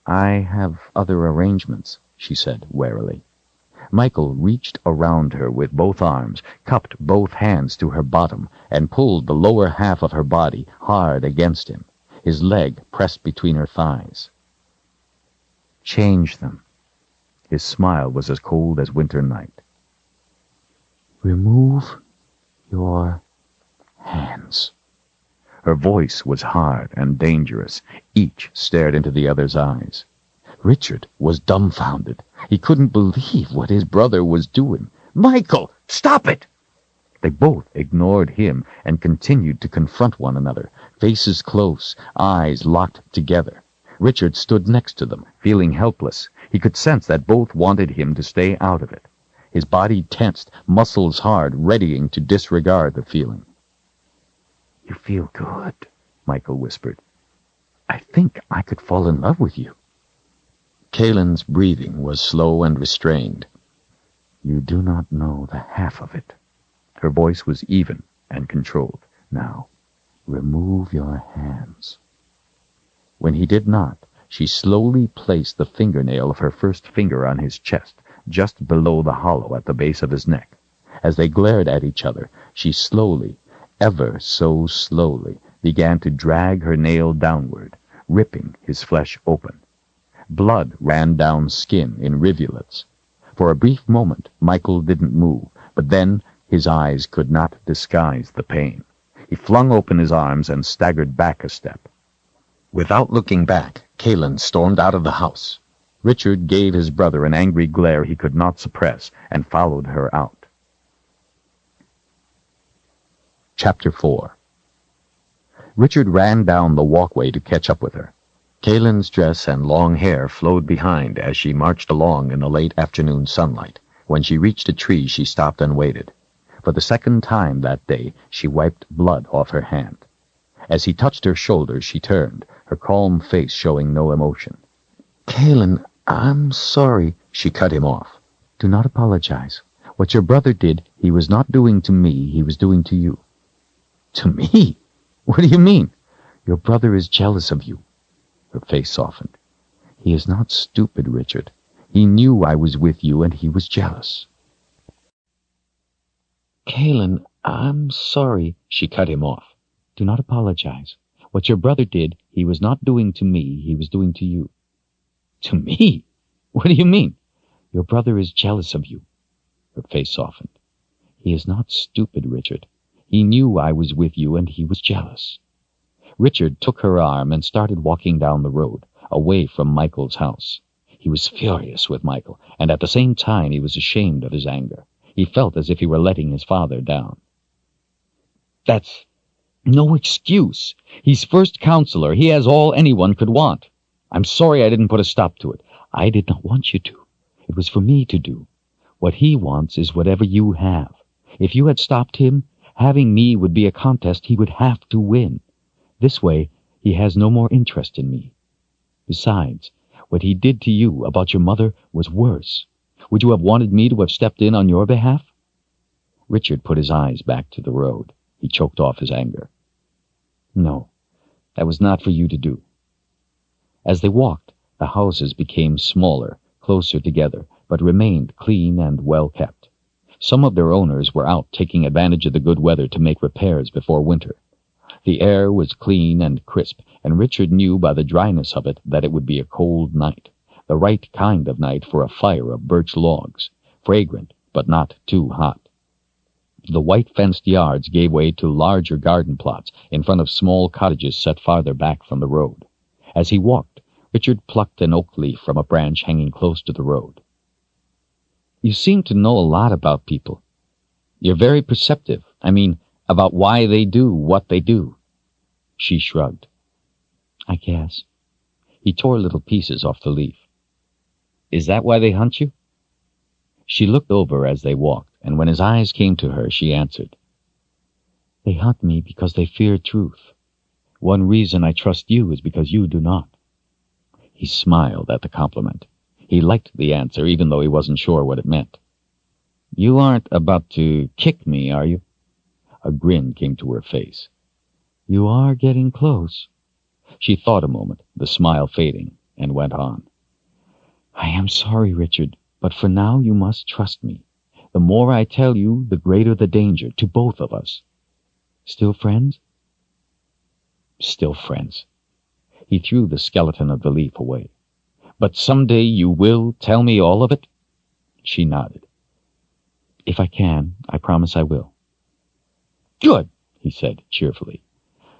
I have other arrangements, she said warily. Michael reached around her with both arms, cupped both hands to her bottom, and pulled the lower half of her body hard against him, his leg pressed between her thighs. Change them. His smile was as cold as winter night. Remove your hands. Her voice was hard and dangerous. Each stared into the other's eyes. Richard was dumbfounded. He couldn't believe what his brother was doing. Michael, stop it! They both ignored him and continued to confront one another, faces close, eyes locked together. Richard stood next to them, feeling helpless. He could sense that both wanted him to stay out of it. His body tensed, muscles hard, readying to disregard the feeling. You feel good, Michael whispered. I think I could fall in love with you. Kahlan's breathing was slow and restrained. You do not know the half of it. Her voice was even and controlled. Now, remove your hands. When he did not, she slowly placed the fingernail of her first finger on his chest, just below the hollow at the base of his neck. As they glared at each other, she slowly, ever so slowly, began to drag her nail downward, ripping his flesh open. Blood ran down skin in rivulets. For a brief moment, Michael didn't move, but then his eyes could not disguise the pain. He flung open his arms and staggered back a step. Without looking back, Kahlan stormed out of the house. Richard gave his brother an angry glare he could not suppress and followed her out. Chapter 4. Richard ran down the walkway to catch up with her. Kahlan's dress and long hair flowed behind as she marched along in the late afternoon sunlight. When she reached a tree, she stopped and waited. For the second time that day, she wiped blood off her hand. As he touched her shoulder, she turned, her calm face showing no emotion. Kahlan, I'm sorry. She cut him off. Do not apologize. What your brother did, he was not doing to me, he was doing to you. To me? What do you mean? Your brother is jealous of you. Her face softened. He is not stupid, Richard. He knew I was with you, and he was jealous. Kahlan, I'm sorry. She cut him off. Do not apologize. What your brother did, he was not doing to me, he was doing to you. To me? What do you mean? Your brother is jealous of you. Her face softened. He is not stupid, Richard. He knew I was with you, and he was jealous. Richard took her arm and started walking down the road, away from Michael's house. He was furious with Michael, and at the same time he was ashamed of his anger. He felt as if he were letting his father down. That's no excuse. He's first counselor. He has all anyone could want. I'm sorry I didn't put a stop to it. I did not want you to. It was for me to do. What he wants is whatever you have. If you had stopped him, having me would be a contest he would have to win. This way, he has no more interest in me. Besides, what he did to you about your mother was worse. Would you have wanted me to have stepped in on your behalf? Richard put his eyes back to the road. He choked off his anger. No, that was not for you to do. As they walked, the houses became smaller, closer together, but remained clean and well kept. Some of their owners were out taking advantage of the good weather to make repairs before winter. The air was clean and crisp, and Richard knew by the dryness of it that it would be a cold night, the right kind of night for a fire of birch logs, fragrant but not too hot. The white-fenced yards gave way to larger garden plots in front of small cottages set farther back from the road. As he walked, Richard plucked an oak leaf from a branch hanging close to the road. You seem to know a lot about people. You're very perceptive. I mean, about why they do what they do. She shrugged. I guess. He tore little pieces off the leaf. Is that why they hunt you? She looked over as they walked, and when his eyes came to her, she answered. They hunt me because they fear truth. One reason I trust you is because you do not. He smiled at the compliment. He liked the answer, even though he wasn't sure what it meant. You aren't about to kick me, are you? A grin came to her face. You are getting close. She thought a moment, the smile fading, and went on. I am sorry, Richard, but for now you must trust me. The more I tell you, the greater the danger to both of us. Still friends? Still friends. He threw the skeleton of the leaf away. But someday you will tell me all of it? She nodded. If I can, I promise I will. Good, he said cheerfully.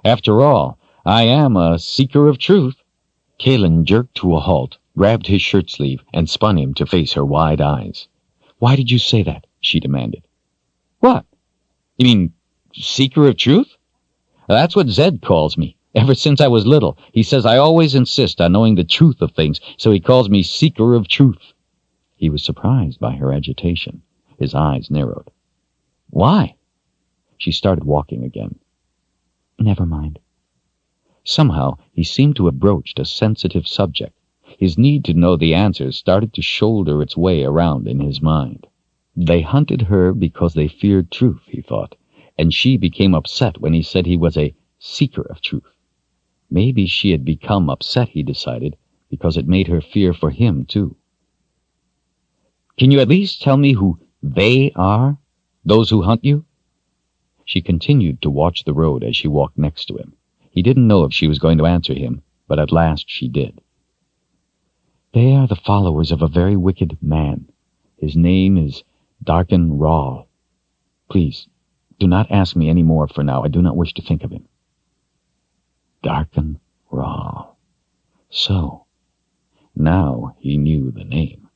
After all, I am a seeker of truth. Kahlan jerked to a halt, grabbed his shirt sleeve, and spun him to face her wide eyes. Why did you say that? She demanded. What? You mean seeker of truth? That's what Zedd calls me. Ever since I was little, he says I always insist on knowing the truth of things, so he calls me seeker of truth. He was surprised by her agitation. His eyes narrowed. Why? She started walking again. Never mind. Somehow, he seemed to have broached a sensitive subject. His need to know the answers started to shoulder its way around in his mind. They hunted her because they feared truth, he thought, and she became upset when he said he was a seeker of truth. Maybe she had become upset, he decided, because it made her fear for him, too. Can you at least tell me who they are, those who hunt you? She continued to watch the road as she walked next to him. He didn't know if she was going to answer him, but at last she did. They are the followers of a very wicked man. His name is Darken Rahl. Please, do not ask me any more for now. I do not wish to think of him. Darken Rahl. So, now he knew the name.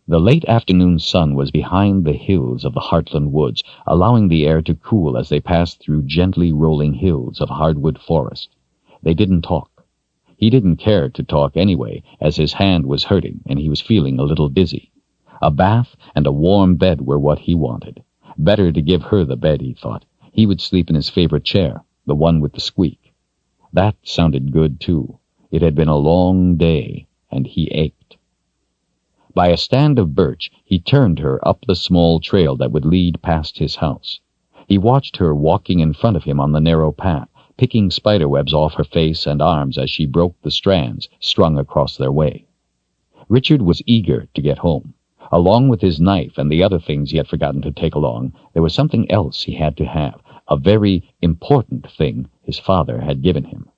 The late afternoon sun was behind the hills of the Heartland woods, allowing the air to cool as they passed through gently rolling hills of hardwood forest. They didn't talk. He didn't care to talk anyway, as his hand was hurting and he was feeling a little dizzy. A bath and a warm bed were what he wanted. Better to give her the bed, he thought. He would sleep in his favorite chair, the one with the squeak. That sounded good, too. It had been a long day, and he ached. By a stand of birch, he turned her up the small trail that would lead past his house. He watched her walking in front of him on the narrow path, picking spiderwebs off her face and arms as she broke the strands strung across their way. Richard was eager to get home. Along with his knife and the other things he had forgotten to take along, there was something else he had to have, a very important thing his father had given him.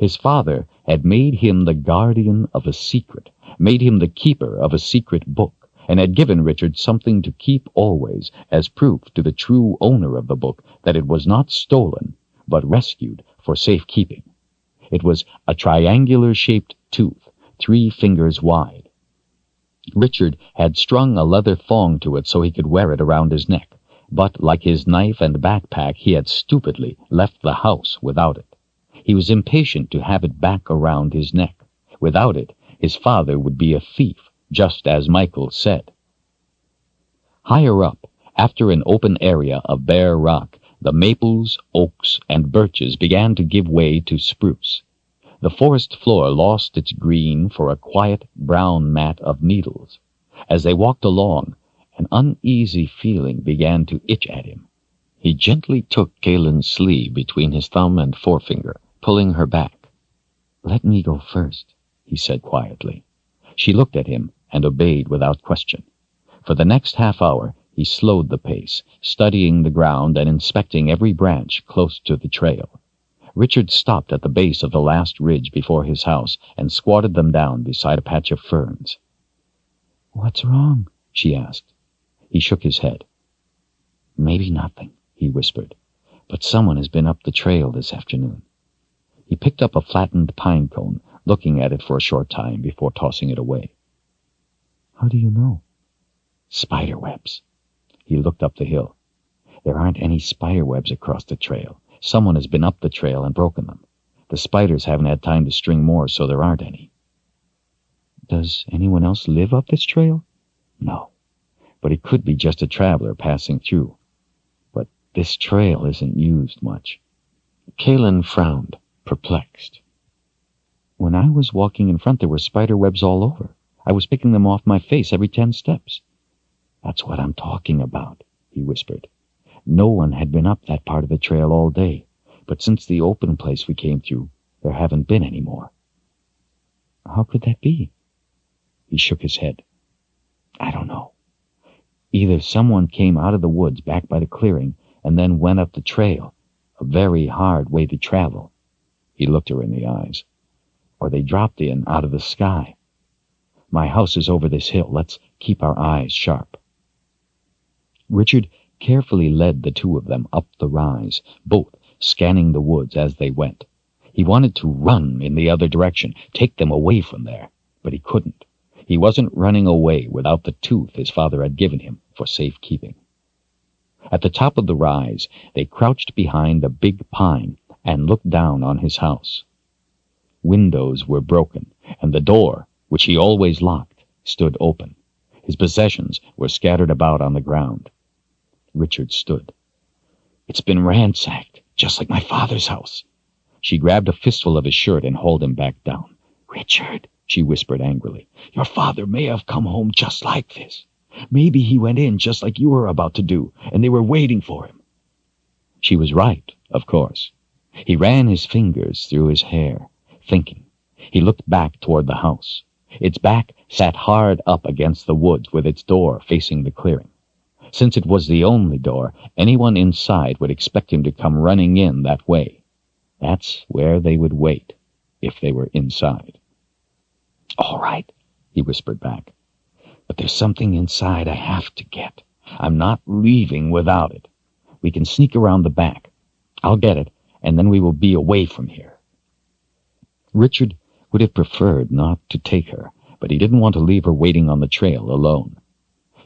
His father had made him the guardian of a secret, made him the keeper of a secret book, and had given Richard something to keep always as proof to the true owner of the book that it was not stolen, but rescued for safekeeping. It was a triangular-shaped tooth, 3 fingers wide. Richard had strung a leather thong to it so he could wear it around his neck, but like his knife and backpack, he had stupidly left the house without it. He was impatient to have it back around his neck. Without it, his father would be a thief, just as Michael said. Higher up, after an open area of bare rock, the maples, oaks, and birches began to give way to spruce. The forest floor lost its green for a quiet brown mat of needles. As they walked along, an uneasy feeling began to itch at him. He gently took Kahlan's sleeve between his thumb and forefinger, pulling her back. "Let me go first," he said quietly. She looked at him and obeyed without question. For the next half hour, he slowed the pace, studying the ground and inspecting every branch close to the trail. Richard stopped at the base of the last ridge before his house and squatted them down beside a patch of ferns. "What's wrong?" she asked. He shook his head. "Maybe nothing," he whispered, "but someone has been up the trail this afternoon." He picked up a flattened pine cone, looking at it for a short time before tossing it away. "How do you know?" "Spiderwebs." He looked up the hill. "There aren't any spiderwebs across the trail. Someone has been up the trail and broken them. The spiders haven't had time to string more, so there aren't any." "Does anyone else live up this trail?" "No, but it could be just a traveler passing through. But this trail isn't used much." Kahlan frowned, perplexed. "When I was walking in front, there were spider webs all over. I was picking them off my face every 10 steps. "That's what I'm talking about," he whispered. "No one had been up that part of the trail all day, but since the open place we came through, there haven't been any more." "How could that be?" He shook his head. "I don't know. Either someone came out of the woods back by the clearing and then went up the trail, a very hard way to travel." He looked her in the eyes. "Or they dropped in out of the sky. My house is over this hill. Let's keep our eyes sharp." Richard carefully led the two of them up the rise, both scanning the woods as they went. He wanted to run in the other direction, take them away from there, but he couldn't. He wasn't running away without the tooth his father had given him for safekeeping. At the top of the rise, they crouched behind a big pine and looked down on his house. Windows were broken, and the door, which he always locked, stood open. His possessions were scattered about on the ground. Richard stood. "It's been ransacked, just like my father's house." She grabbed a fistful of his shirt and hauled him back down. "Richard," she whispered angrily, "your father may have come home just like this. Maybe he went in just like you were about to do, and they were waiting for him." She was right, of course. He ran his fingers through his hair, thinking. He looked back toward the house. Its back sat hard up against the woods with its door facing the clearing. Since it was the only door, anyone inside would expect him to come running in that way. That's where they would wait, if they were inside. "All right," he whispered back. "But there's something inside I have to get. I'm not leaving without it. We can sneak around the back. I'll get it, and then we will be away from here." Richard would have preferred not to take her, but he didn't want to leave her waiting on the trail alone.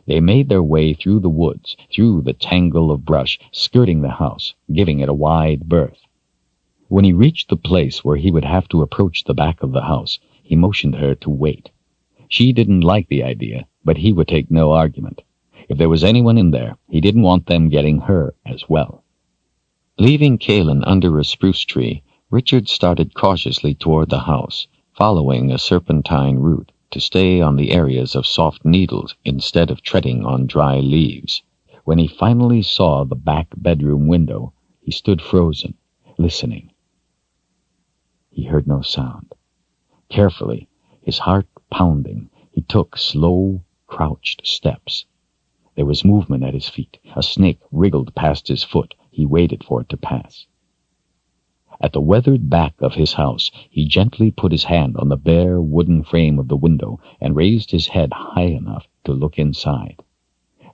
They made their way through the woods, through the tangle of brush, skirting the house, giving it a wide berth. When he reached the place where he would have to approach the back of the house, he motioned her to wait. She didn't like the idea, but he would take no argument. If there was anyone in there, he didn't want them getting her as well. Leaving Kahlan under a spruce tree, Richard started cautiously toward the house, following a serpentine route to stay on the areas of soft needles instead of treading on dry leaves. When he finally saw the back bedroom window, he stood frozen, listening. He heard no sound. Carefully, his heart pounding, he took slow, crouched steps. There was movement at his feet. A snake wriggled past his foot. He waited for it to pass. At the weathered back of his house, he gently put his hand on the bare wooden frame of the window and raised his head high enough to look inside.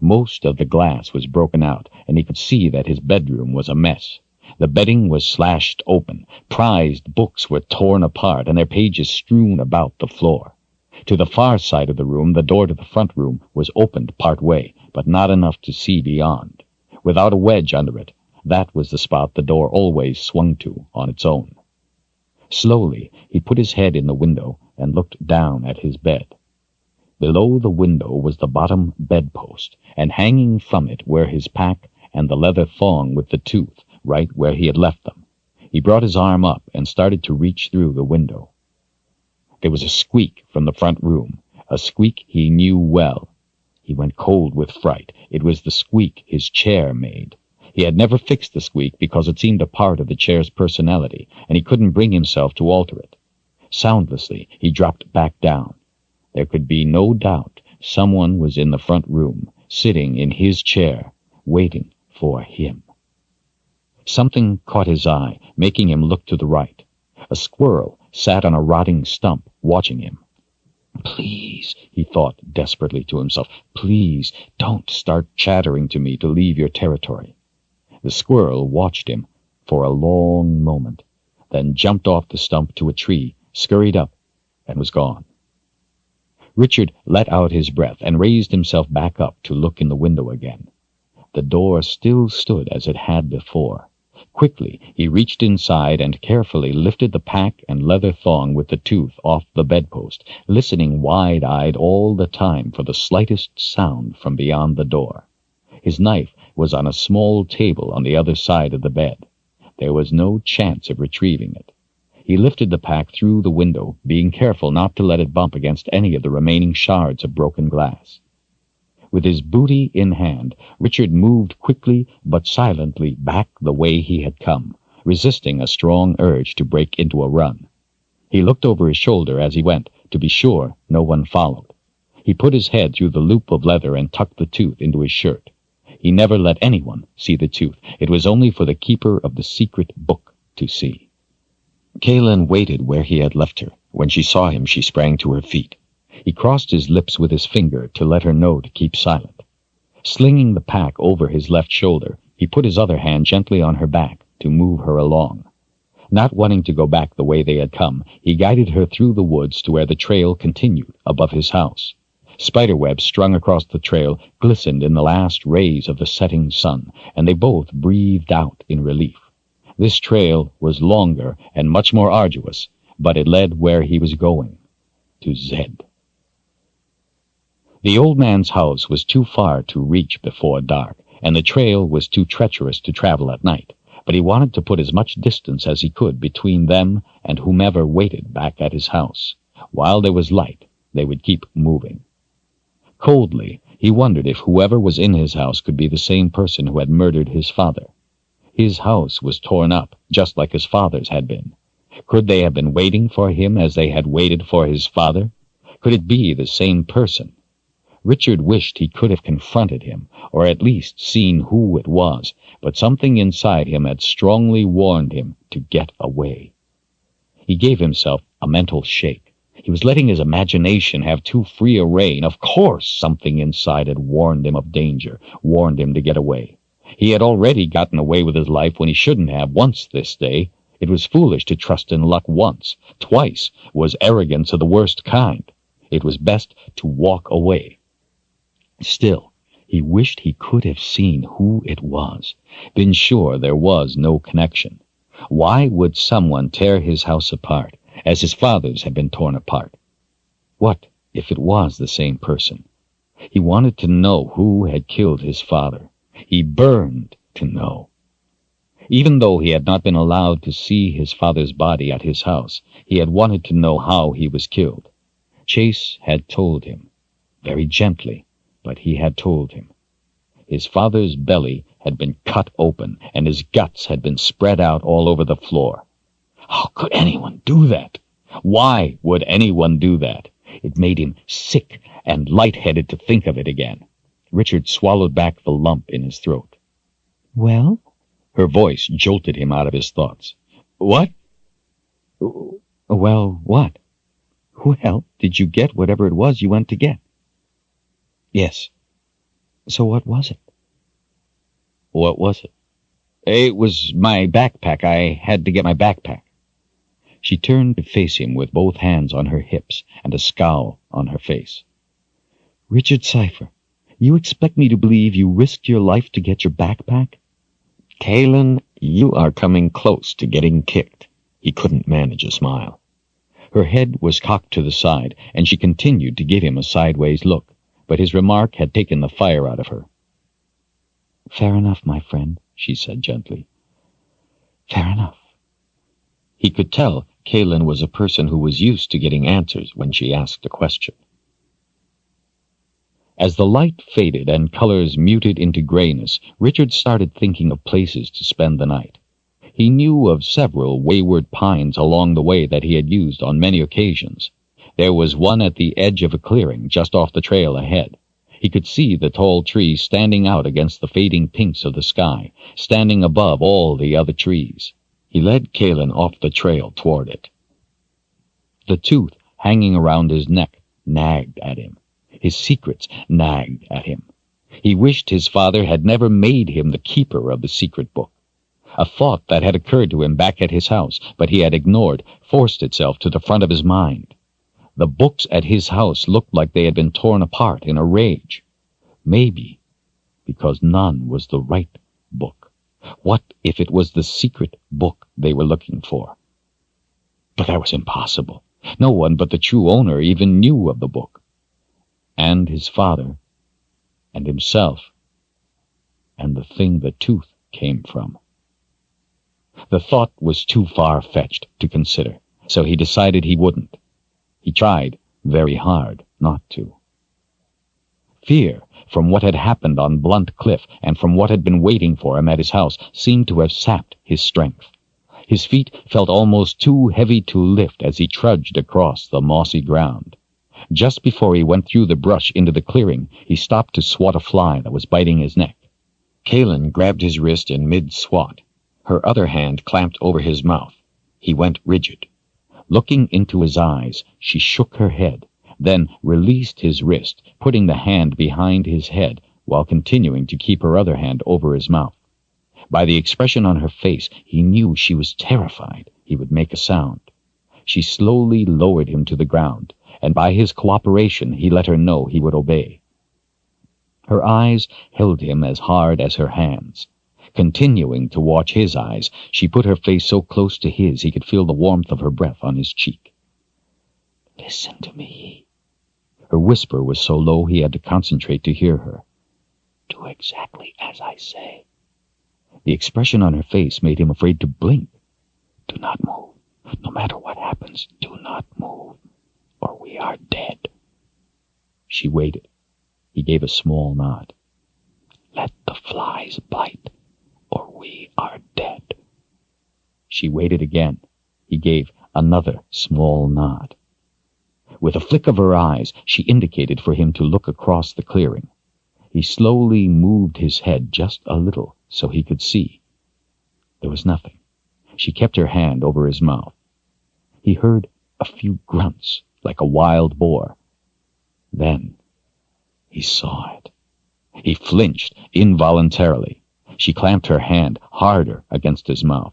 Most of the glass was broken out, and he could see that his bedroom was a mess. The bedding was slashed open. Prized books were torn apart, and their pages strewn about the floor. To the far side of the room, the door to the front room was opened part way, but not enough to see beyond. Without a wedge under it, that was the spot the door always swung to on its own. Slowly, he put his head in the window and looked down at his bed. Below the window was the bottom bedpost, and hanging from it were his pack and the leather thong with the tooth, right where he had left them. He brought his arm up and started to reach through the window. There was a squeak from the front room, a squeak he knew well. He went cold with fright. It was the squeak his chair made. He had never fixed the squeak because it seemed a part of the chair's personality, and he couldn't bring himself to alter it. Soundlessly, he dropped back down. There could be no doubt someone was in the front room, sitting in his chair, waiting for him. Something caught his eye, making him look to the right. A squirrel sat on a rotting stump, watching him. "Please," he thought desperately to himself, "please don't start chattering to me to leave your territory." The squirrel watched him for a long moment, then jumped off the stump to a tree, scurried up, and was gone. Richard let out his breath and raised himself back up to look in the window again. The door still stood as it had before. Quickly, he reached inside and carefully lifted the pack and leather thong with the tooth off the bedpost, listening wide-eyed all the time for the slightest sound from beyond the door. His knife was on a small table on the other side of the bed. There was no chance of retrieving it. He lifted the pack through the window, being careful not to let it bump against any of the remaining shards of broken glass. With his booty in hand, Richard moved quickly but silently back the way he had come, resisting a strong urge to break into a run. He looked over his shoulder as he went, to be sure no one followed. He put his head through the loop of leather and tucked the tooth into his shirt. He never let anyone see the tooth. It was only for the keeper of the secret book to see. Kahlan waited where he had left her. When she saw him, she sprang to her feet. He crossed his lips with his finger to let her know to keep silent. Slinging the pack over his left shoulder, he put his other hand gently on her back to move her along. Not wanting to go back the way they had come, he guided her through the woods to where the trail continued above his house. Spiderwebs strung across the trail glistened in the last rays of the setting sun, and they both breathed out in relief. This trail was longer and much more arduous, but it led where he was going, to Zedd. The old man's house was too far to reach before dark, and the trail was too treacherous to travel at night, but he wanted to put as much distance as he could between them and whomever waited back at his house. While there was light, they would keep moving. Coldly, he wondered if whoever was in his house could be the same person who had murdered his father. His house was torn up, just like his father's had been. Could they have been waiting for him as they had waited for his father? Could it be the same person? Richard wished he could have confronted him, or at least seen who it was, but something inside him had strongly warned him to get away. He gave himself a mental shake. He was letting his imagination have too free a rein. Of course something inside had warned him of danger, warned him to get away. He had already gotten away with his life when he shouldn't have once this day. It was foolish to trust in luck once. Twice was arrogance of the worst kind. It was best to walk away. Still, he wished he could have seen who it was, been sure there was no connection. Why would someone tear his house apart, as his father's had been torn apart? What if it was the same person? He wanted to know who had killed his father. He burned to know. Even though he had not been allowed to see his father's body at his house, he had wanted to know how he was killed. Chase had told him, very gently, but he had told him. His father's belly had been cut open, and his guts had been spread out all over the floor. How could anyone do that? Why would anyone do that? It made him sick and lightheaded to think of it again. Richard swallowed back the lump in his throat. "Well?" Her voice jolted him out of his thoughts. "What?" "Well, what?" "Well, did you get whatever it was you went to get?" "Yes." "So what was it?" "What was it?" "It was my backpack. I had to get my backpack." She turned to face him with both hands on her hips and a scowl on her face. "Richard Cypher, you expect me to believe you risked your life to get your backpack?" "Kahlan, you are coming close to getting kicked." He couldn't manage a smile. Her head was cocked to the side, and she continued to give him a sideways look, but his remark had taken the fire out of her. "Fair enough, my friend," she said gently. "Fair enough." He could tell Kahlan was a person who was used to getting answers when she asked a question. As the light faded and colors muted into grayness, Richard started thinking of places to spend the night. He knew of several wayward pines along the way that he had used on many occasions. There was one at the edge of a clearing just off the trail ahead. He could see the tall tree standing out against the fading pinks of the sky, standing above all the other trees. He led Kahlan off the trail toward it. The tooth hanging around his neck nagged at him. His secrets nagged at him. He wished his father had never made him the keeper of the secret book. A thought that had occurred to him back at his house, but he had ignored, forced itself to the front of his mind. The books at his house looked like they had been torn apart in a rage. Maybe because none was the right book. What if it was the secret book they were looking for? But that was impossible. No one but the true owner even knew of the book. And his father, and himself, and the thing the tooth came from. The thought was too far-fetched to consider, so he decided he wouldn't. He tried very hard not to. Fear from what had happened on Blunt Cliff and from what had been waiting for him at his house seemed to have sapped his strength. His feet felt almost too heavy to lift as he trudged across the mossy ground. Just before he went through the brush into the clearing, he stopped to swat a fly that was biting his neck. Kahlan grabbed his wrist in mid-swat. Her other hand clamped over his mouth. He went rigid. Looking into his eyes, she shook her head, then released his wrist, putting the hand behind his head while continuing to keep her other hand over his mouth. By the expression on her face, he knew she was terrified he would make a sound. She slowly lowered him to the ground, and by his cooperation he let her know he would obey. Her eyes held him as hard as her hands. Continuing to watch his eyes, she put her face so close to his he could feel the warmth of her breath on his cheek. "Listen to me." Her whisper was so low he had to concentrate to hear her. "Do exactly as I say." The expression on her face made him afraid to blink. "Do not move. No matter what happens, do not move, or we are dead." She waited. He gave a small nod. "Let the flies bite, or we are dead." She waited again. He gave another small nod. With a flick of her eyes, she indicated for him to look across the clearing. He slowly moved his head just a little so he could see. There was nothing. She kept her hand over his mouth. He heard a few grunts, like a wild boar. Then he saw it. He flinched involuntarily. She clamped her hand harder against his mouth.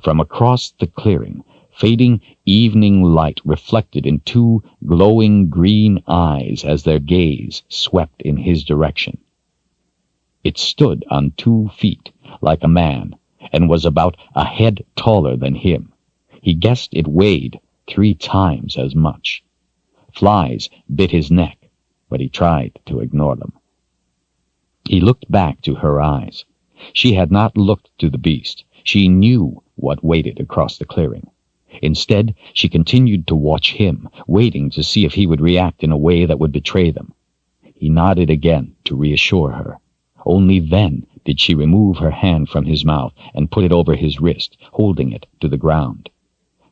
From across the clearing, fading evening light reflected in two glowing green eyes as their gaze swept in his direction. It stood on 2 feet, like a man, and was about a head taller than him. He guessed it weighed 3 times as much. Flies bit his neck, but he tried to ignore them. He looked back to her eyes. She had not looked to the beast. She knew what waited across the clearing. Instead, she continued to watch him, waiting to see if he would react in a way that would betray them. He nodded again to reassure her. Only then did she remove her hand from his mouth and put it over his wrist, holding it to the ground.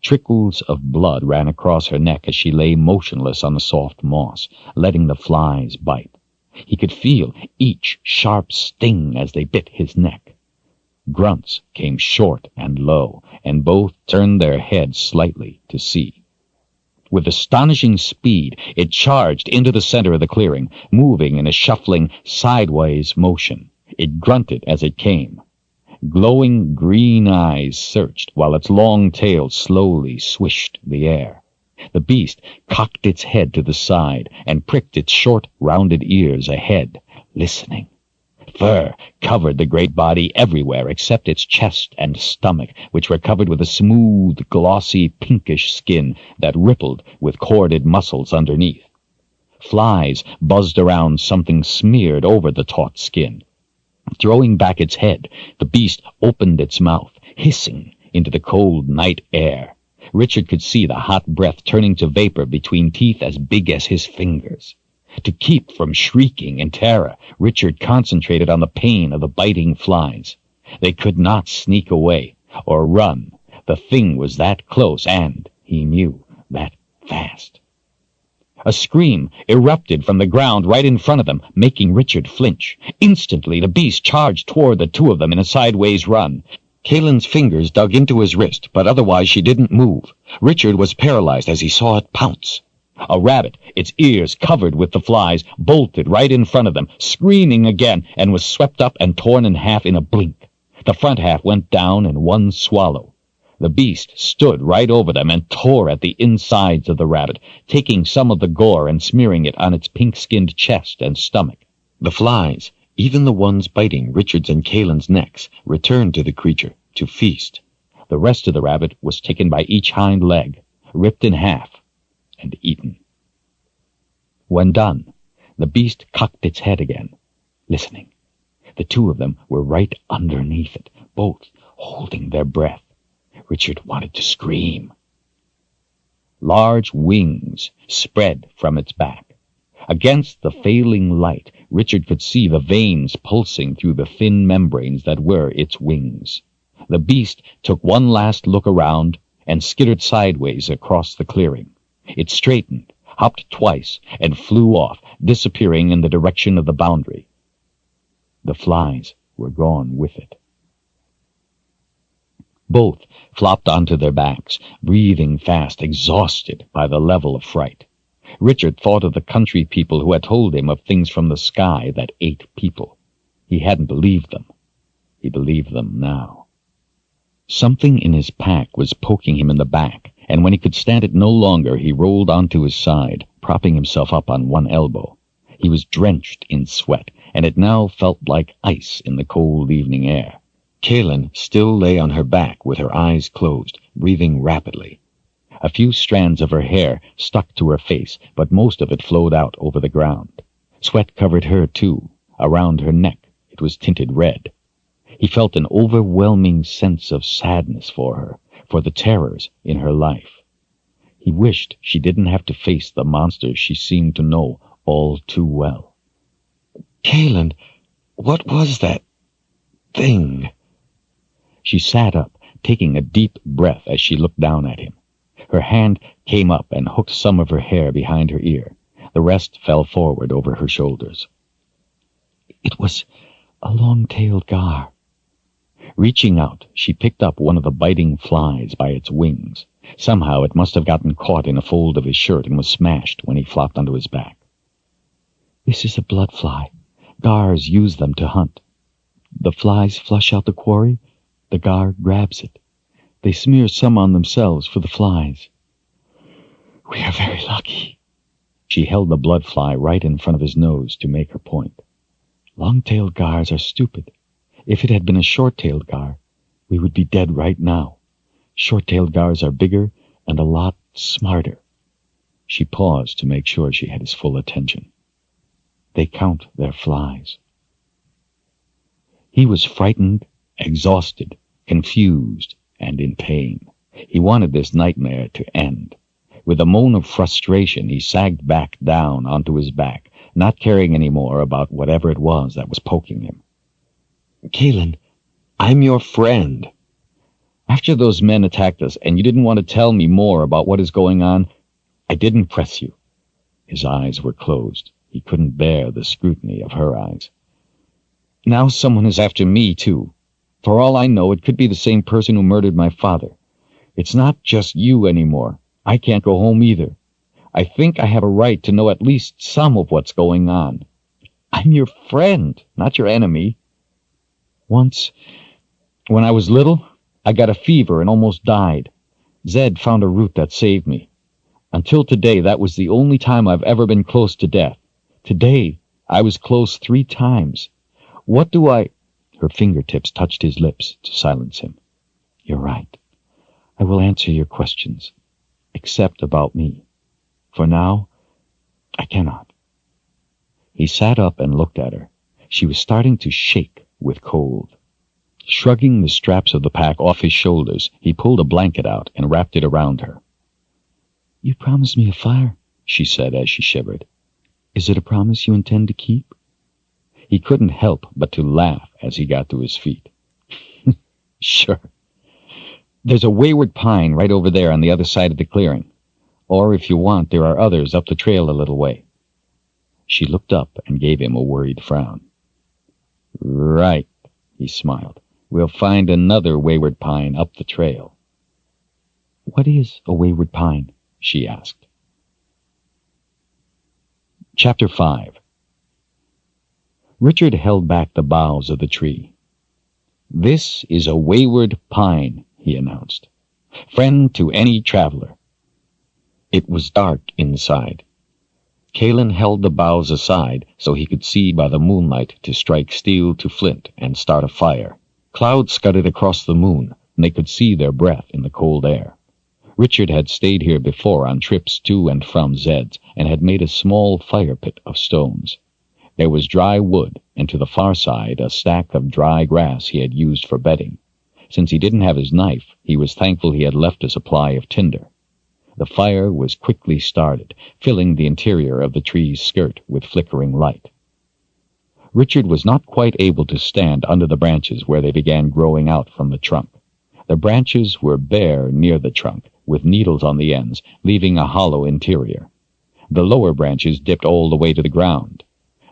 Trickles of blood ran across her neck as she lay motionless on the soft moss, letting the flies bite. He could feel each sharp sting as they bit his neck. Grunts came short and low, and both turned their heads slightly to see. With astonishing speed, it charged into the center of the clearing, moving in a shuffling, sideways motion. It grunted as it came. Glowing green eyes searched, while its long tail slowly swished the air. The beast cocked its head to the side and pricked its short, rounded ears ahead, listening. Fur covered the great body everywhere except its chest and stomach, which were covered with a smooth, glossy, pinkish skin that rippled with corded muscles underneath. Flies buzzed around something smeared over the taut skin. Throwing back its head, the beast opened its mouth, hissing into the cold night air. Richard could see the hot breath turning to vapor between teeth as big as his fingers. To keep from shrieking in terror, Richard concentrated on the pain of the biting flies. They could not sneak away or run. The thing was that close and, he knew, that fast. A scream erupted from the ground right in front of them, making Richard flinch. Instantly, the beast charged toward the two of them in a sideways run. Kahlan's fingers dug into his wrist, but otherwise she didn't move. Richard was paralyzed as he saw it pounce. A rabbit, its ears covered with the flies, bolted right in front of them, screaming again, and was swept up and torn in half in a blink. The front half went down in one swallow. The beast stood right over them and tore at the insides of the rabbit, taking some of the gore and smearing it on its pink-skinned chest and stomach. The flies, even the ones biting Richard's and Kahlan's necks, returned to the creature to feast. The rest of the rabbit was taken by each hind leg, ripped in half, and eaten. When done, the beast cocked its head again, listening. The two of them were right underneath it, both holding their breath. Richard wanted to scream. Large wings spread from its back. Against the failing light, Richard could see the veins pulsing through the thin membranes that were its wings. The beast took one last look around and skittered sideways across the clearing. It straightened, hopped twice, and flew off, disappearing in the direction of the boundary. The flies were gone with it. Both flopped onto their backs, breathing fast, exhausted by the level of fright. Richard thought of the country people who had told him of things from the sky that ate people. He hadn't believed them. He believed them now. Something in his pack was poking him in the back, and when he could stand it no longer, he rolled onto his side, propping himself up on one elbow. He was drenched in sweat, and it now felt like ice in the cold evening air. Kahlan still lay on her back with her eyes closed, breathing rapidly. A few strands of her hair stuck to her face, but most of it flowed out over the ground. Sweat covered her, too. Around her neck, it was tinted red. He felt an overwhelming sense of sadness for her, for the terrors in her life. He wished she didn't have to face the monsters she seemed to know all too well. "Kahlan, what was that thing?" She sat up, taking a deep breath as she looked down at him. Her hand came up and hooked some of her hair behind her ear. The rest fell forward over her shoulders. "It was a long-tailed gar." Reaching out, she picked up one of the biting flies by its wings. Somehow it must have gotten caught in a fold of his shirt and was smashed when he flopped onto his back. "This is a blood fly. Gars use them to hunt. The flies flush out the quarry. The gar grabs it. They smear some on themselves for the flies. We are very lucky. She held the blood fly right in front of his nose to make her point. Long-tailed gars are stupid. If it had been a short-tailed gar, we would be dead right now. Short-tailed gars are bigger and a lot smarter. She paused to make sure she had his full attention. They count their flies. He was frightened, exhausted, confused, and in pain. He wanted this nightmare to end. With a moan of frustration, he sagged back down onto his back, not caring any more about whatever it was that was poking him. Kahlan, I'm your friend. After those men attacked us and you didn't want to tell me more about what is going on, I didn't press you. His eyes were closed. He couldn't bear the scrutiny of her eyes. Now someone is after me, too. For all I know, it could be the same person who murdered my father. It's not just you anymore. I can't go home either. I think I have a right to know at least some of what's going on. I'm your friend, not your enemy. Once, when I was little, I got a fever and almost died. Zedd found a root that saved me. Until today, that was the only time I've ever been close to death. Today, I was close 3 times. What do I... Her fingertips touched his lips to silence him. You're right. I will answer your questions, except about me. For now, I cannot. He sat up and looked at her. She was starting to shake with cold. Shrugging the straps of the pack off his shoulders, he pulled a blanket out and wrapped it around her. You promised me a fire, she said as she shivered. Is it a promise you intend to keep? He couldn't help but to laugh as he got to his feet. Sure. There's a wayward pine right over there on the other side of the clearing. Or, if you want, there are others up the trail a little way. She looked up and gave him a worried frown. Right, he smiled. We'll find another wayward pine up the trail. What is a wayward pine? She asked. Chapter 5. Richard held back the boughs of the tree. This is a wayward pine, he announced. Friend to any traveler. It was dark inside. Kahlan held the boughs aside so he could see by the moonlight to strike steel to flint and start a fire. Clouds scudded across the moon, and they could see their breath in the cold air. Richard had stayed here before on trips to and from Zedd's and had made a small fire pit of stones. There was dry wood, and to the far side a stack of dry grass he had used for bedding. Since he didn't have his knife, he was thankful he had left a supply of tinder. The fire was quickly started, filling the interior of the tree's skirt with flickering light. Richard was not quite able to stand under the branches where they began growing out from the trunk. The branches were bare near the trunk, with needles on the ends, leaving a hollow interior. The lower branches dipped all the way to the ground.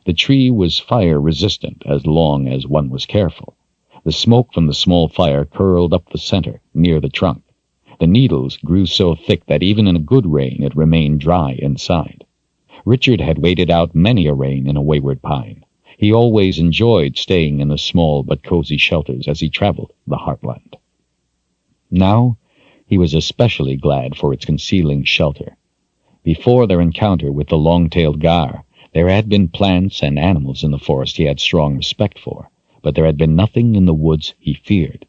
The tree was fire-resistant as long as one was careful. The smoke from the small fire curled up the center, near the trunk. The needles grew so thick that even in a good rain it remained dry inside. Richard had waited out many a rain in a wayward pine. He always enjoyed staying in the small but cozy shelters as he traveled the heartland. Now he was especially glad for its concealing shelter. Before their encounter with the long-tailed gar, there had been plants and animals in the forest he had strong respect for, but there had been nothing in the woods he feared.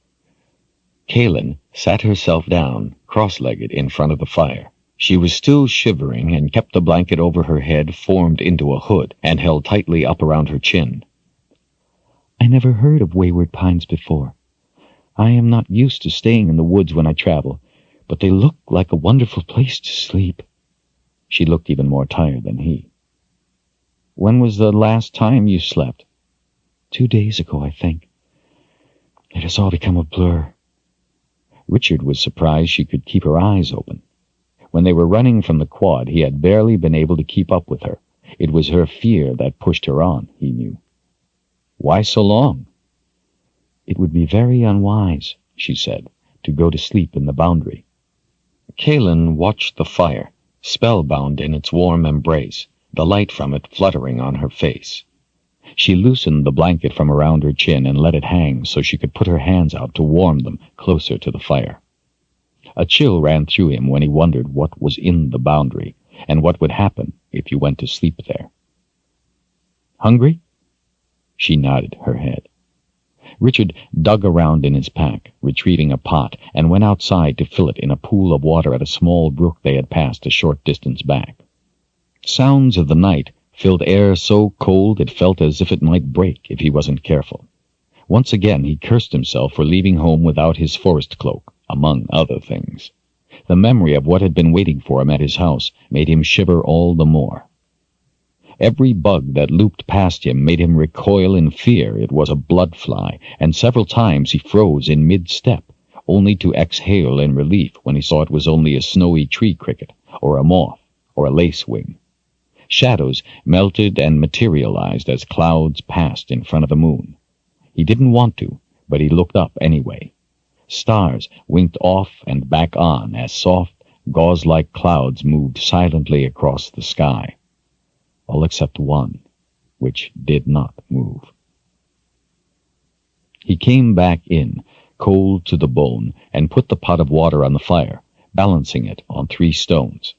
Kahlan sat herself down, cross-legged, in front of the fire. She was still shivering and kept the blanket over her head formed into a hood and held tightly up around her chin. I never heard of wayward pines before. I am not used to staying in the woods when I travel, but they look like a wonderful place to sleep. She looked even more tired than he. When was the last time you slept? 2 days ago, I think. It has all become a blur. Richard was surprised she could keep her eyes open. When they were running from the quad, he had barely been able to keep up with her. It was her fear that pushed her on, he knew. Why so long? It would be very unwise, she said, to go to sleep in the boundary. Kahlan watched the fire, spellbound in its warm embrace, the light from it fluttering on her face. She loosened the blanket from around her chin and let it hang so she could put her hands out to warm them closer to the fire. A chill ran through him when he wondered what was in the boundary, and what would happen if you went to sleep there. "Hungry?" She nodded her head. Richard dug around in his pack, retrieving a pot, and went outside to fill it in a pool of water at a small brook they had passed a short distance back. Sounds of the night filled air so cold it felt as if it might break if he wasn't careful. Once again he cursed himself for leaving home without his forest cloak, among other things. The memory of what had been waiting for him at his house made him shiver all the more. Every bug that looped past him made him recoil in fear it was a blood-fly, and several times he froze in mid-step, only to exhale in relief when he saw it was only a snowy tree cricket, or a moth, or a lacewing. Shadows melted and materialized as clouds passed in front of the moon. He didn't want to, but he looked up anyway. Stars winked off and back on as soft, gauze-like clouds moved silently across the sky. All except one, which did not move. He came back in, cold to the bone, and put the pot of water on the fire, balancing it on 3 stones.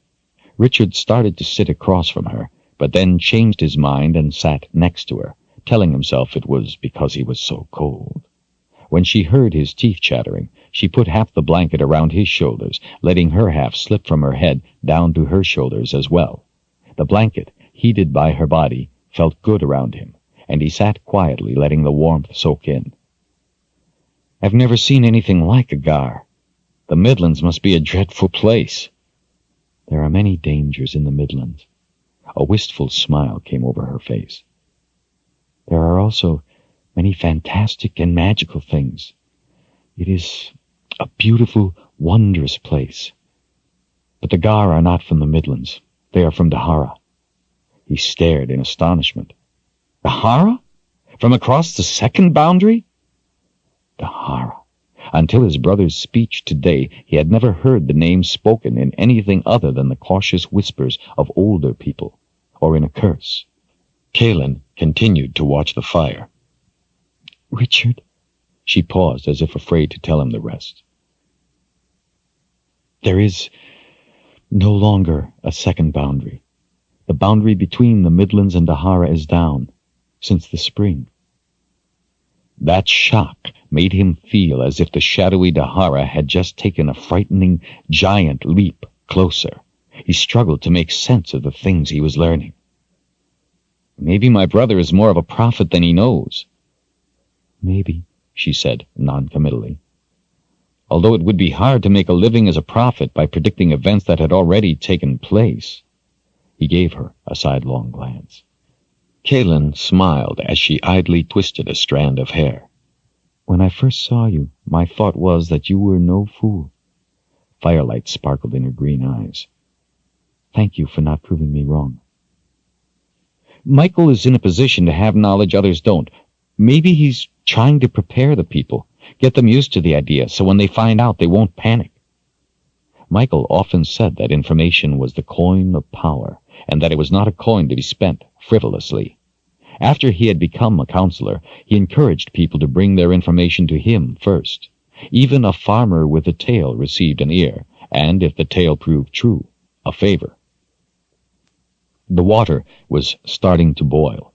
Richard started to sit across from her, but then changed his mind and sat next to her, telling himself it was because he was so cold. When she heard his teeth chattering, she put half the blanket around his shoulders, letting her half slip from her head down to her shoulders as well. The blanket, heated by her body, felt good around him, and he sat quietly, letting the warmth soak in. "I've never seen anything like a gar. The Midlands must be a dreadful place." "There are many dangers in the Midlands." A wistful smile came over her face. "There are also many fantastic and magical things. It is a beautiful, wondrous place. But the gar are not from the Midlands. They are from Dahara." He stared in astonishment. "Dahara? From across the second boundary?" Dahara. Until his brother's speech today, he had never heard the name spoken in anything other than the cautious whispers of older people, or in a curse. Kahlan continued to watch the fire. "Richard?" She paused as if afraid to tell him the rest. "There is no longer a second boundary. The boundary between the Midlands and Dahara is down, since the spring." That shock made him feel as if the shadowy Dahara had just taken a frightening, giant leap closer. He struggled to make sense of the things he was learning. "Maybe my brother is more of a prophet than he knows." "Maybe," she said noncommittally. "Although it would be hard to make a living as a prophet by predicting events that had already taken place." He gave her a sidelong glance. Kahlan smiled as she idly twisted a strand of hair. "When I first saw you, my thought was that you were no fool." Firelight sparkled in her green eyes. "Thank you for not proving me wrong." "Michael is in a position to have knowledge others don't. Maybe he's trying to prepare the people, get them used to the idea, so when they find out they won't panic." Michael often said that information was the coin of power, and that it was not a coin to be spent frivolously. After he had become a counselor, he encouraged people to bring their information to him first. Even a farmer with a tale received an ear, and, if the tale proved true, a favor. The water was starting to boil.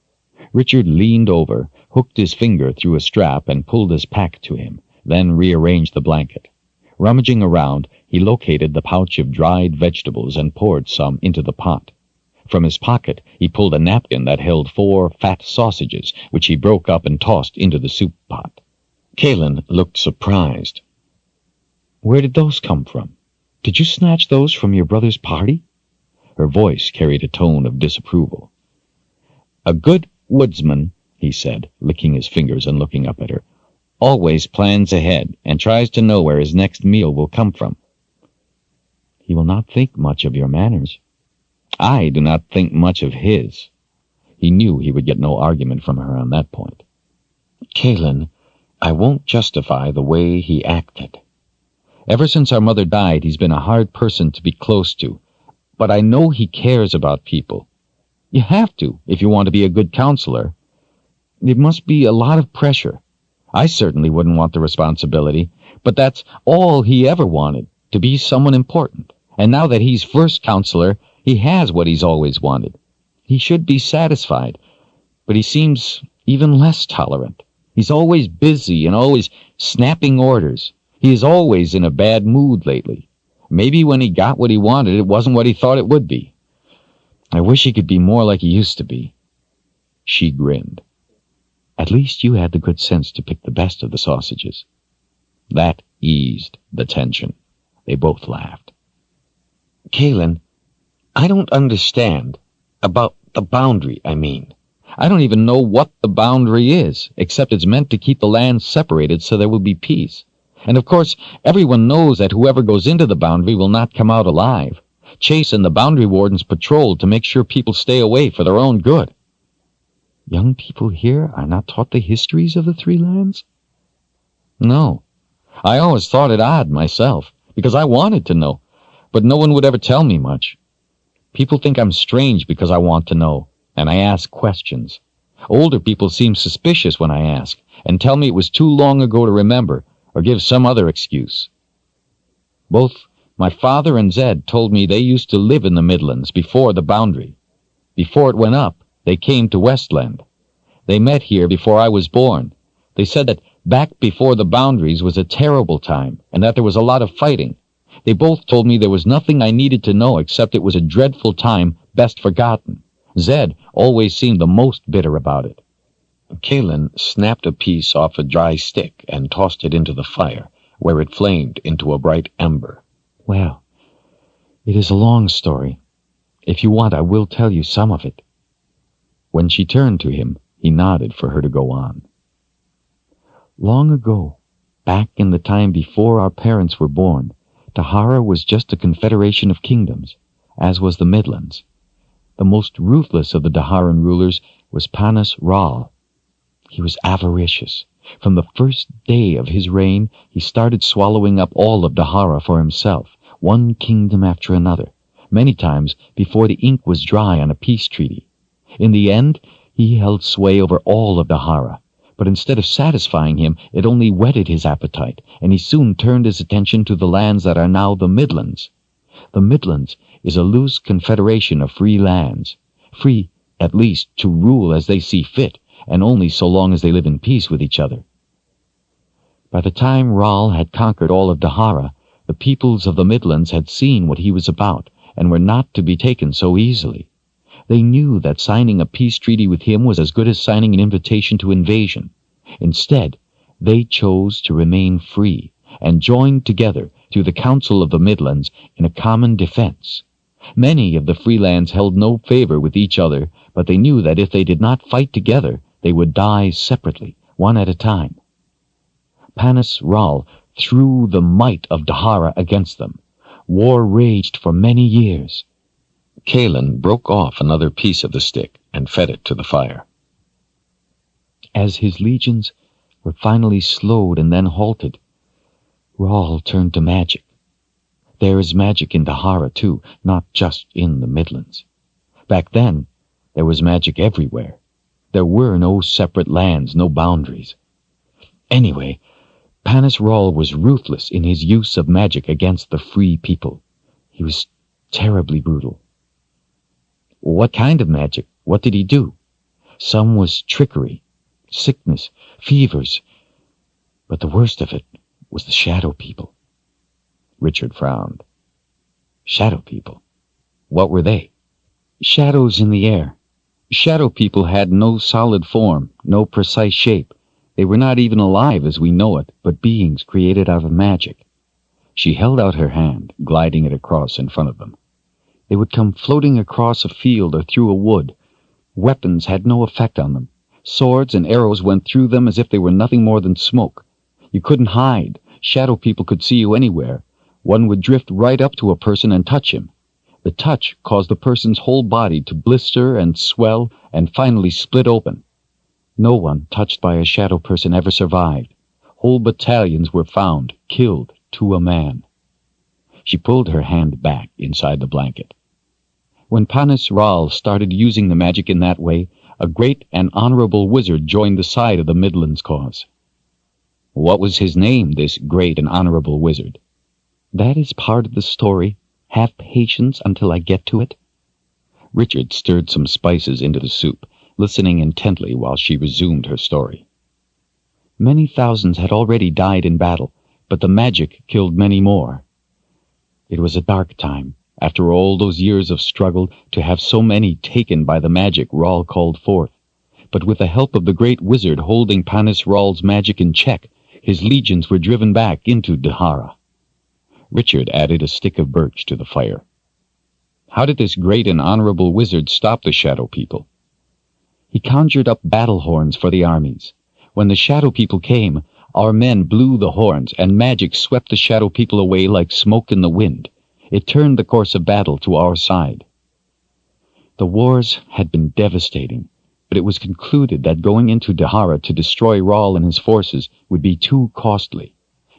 Richard leaned over, hooked his finger through a strap, and pulled his pack to him, then rearranged the blanket. Rummaging around, he located the pouch of dried vegetables and poured some into the pot. From his pocket, he pulled a napkin that held 4 fat sausages, which he broke up and tossed into the soup pot. Kahlan looked surprised. "Where did those come from? Did you snatch those from your brother's party?" Her voice carried a tone of disapproval. "A good woodsman," he said, licking his fingers and looking up at her, "always plans ahead and tries to know where his next meal will come from." "He will not think much of your manners." "I do not think much of his." He knew he would get no argument from her on that point. "Kahlan, I won't justify the way he acted. Ever since our mother died, he's been a hard person to be close to, but I know he cares about people. You have to, if you want to be a good counselor. It must be a lot of pressure. I certainly wouldn't want the responsibility, but that's all he ever wanted. to be someone important. And now that he's first counselor, he has what he's always wanted. He should be satisfied, but he seems even less tolerant. He's always busy and always snapping orders. He is always in a bad mood lately. Maybe when he got what he wanted, it wasn't what he thought it would be. I wish he could be more like he used to be. She grinned. At least you had the good sense to pick the best of the sausages. That eased the tension. They both laughed. Kahlan, I don't understand. About the boundary, I mean. I don't even know what the boundary is, except it's meant to keep the land separated so there will be peace. And of course, everyone knows that whoever goes into the boundary will not come out alive. Chase and the boundary wardens patrol to make sure people stay away for their own good. Young people here are not taught the histories of the three lands? No. I always thought it odd myself, because I wanted to know, but no one would ever tell me much. People think I'm strange because I want to know, and I ask questions. Older people seem suspicious when I ask, and tell me it was too long ago to remember, or give some other excuse. Both my father and Zedd told me they used to live in the Midlands before the boundary. Before it went up, they came to Westland. They met here before I was born. They said that back before the boundaries was a terrible time, and that there was a lot of fighting. They both told me there was nothing I needed to know except it was a dreadful time best forgotten. Zedd always seemed the most bitter about it. Kahlan snapped a piece off a dry stick and tossed it into the fire, where it flamed into a bright ember. Well, it is a long story. If you want, I will tell you some of it. When she turned to him, he nodded for her to go on. Long ago, back in the time before our parents were born, Dahara was just a confederation of kingdoms, as was the Midlands. The most ruthless of the Daharan rulers was Panas Ral. He was avaricious. From the first day of his reign, he started swallowing up all of Dahara for himself, one kingdom after another, many times before the ink was dry on a peace treaty. In the end, he held sway over all of Dahara, but instead of satisfying him, it only whetted his appetite, and he soon turned his attention to the lands that are now the Midlands. The Midlands is a loose confederation of free lands, free, at least, to rule as they see fit, and only so long as they live in peace with each other. By the time Ral had conquered all of Dahara, the peoples of the Midlands had seen what he was about, and were not to be taken so easily. They knew that signing a peace treaty with him was as good as signing an invitation to invasion. Instead, they chose to remain free, and joined together through the Council of the Midlands in a common defense. Many of the free lands held no favor with each other, but they knew that if they did not fight together, they would die separately, one at a time. Panas Ral threw the might of Dahara against them. War raged for many years. Kahlan broke off another piece of the stick and fed it to the fire. As his legions were finally slowed and then halted, Ral turned to magic. There is magic in Dahara, too, not just in the Midlands. Back then, there was magic everywhere. There were no separate lands, no boundaries. Anyway, Panas Ral was ruthless in his use of magic against the free people. He was terribly brutal. What kind of magic? What did he do? Some was trickery, sickness, fevers. But the worst of it was the shadow people. Richard frowned. Shadow people? What were they? Shadows in the air. Shadow people had no solid form, no precise shape. They were not even alive as we know it, but beings created out of magic. She held out her hand, gliding it across in front of them. They would come floating across a field or through a wood. Weapons had no effect on them. Swords and arrows went through them as if they were nothing more than smoke. You couldn't hide. Shadow people could see you anywhere. One would drift right up to a person and touch him. The touch caused the person's whole body to blister and swell and finally split open. No one touched by a shadow person ever survived. Whole battalions were found, killed to a man. She pulled her hand back inside the blanket. When Panas Ral started using the magic in that way, a great and honorable wizard joined the side of the Midlands cause. What was his name, this great and honorable wizard? That is part of the story. Have patience until I get to it. Richard stirred some spices into the soup, listening intently while she resumed her story. Many thousands had already died in battle, but the magic killed many more. It was a dark time, after all those years of struggle, to have so many taken by the magic Rahl called forth. But with the help of the great wizard holding Panis Rahl's magic in check, his legions were driven back into Dahara. Richard added a stick of birch to the fire. How did this great and honorable wizard stop the Shadow People? He conjured up battle horns for the armies. When the Shadow People came, our men blew the horns, and magic swept the Shadow People away like smoke in the wind. It turned the course of battle to our side. The wars had been devastating, but it was concluded that going into Dahara to destroy Rahl and his forces would be too costly.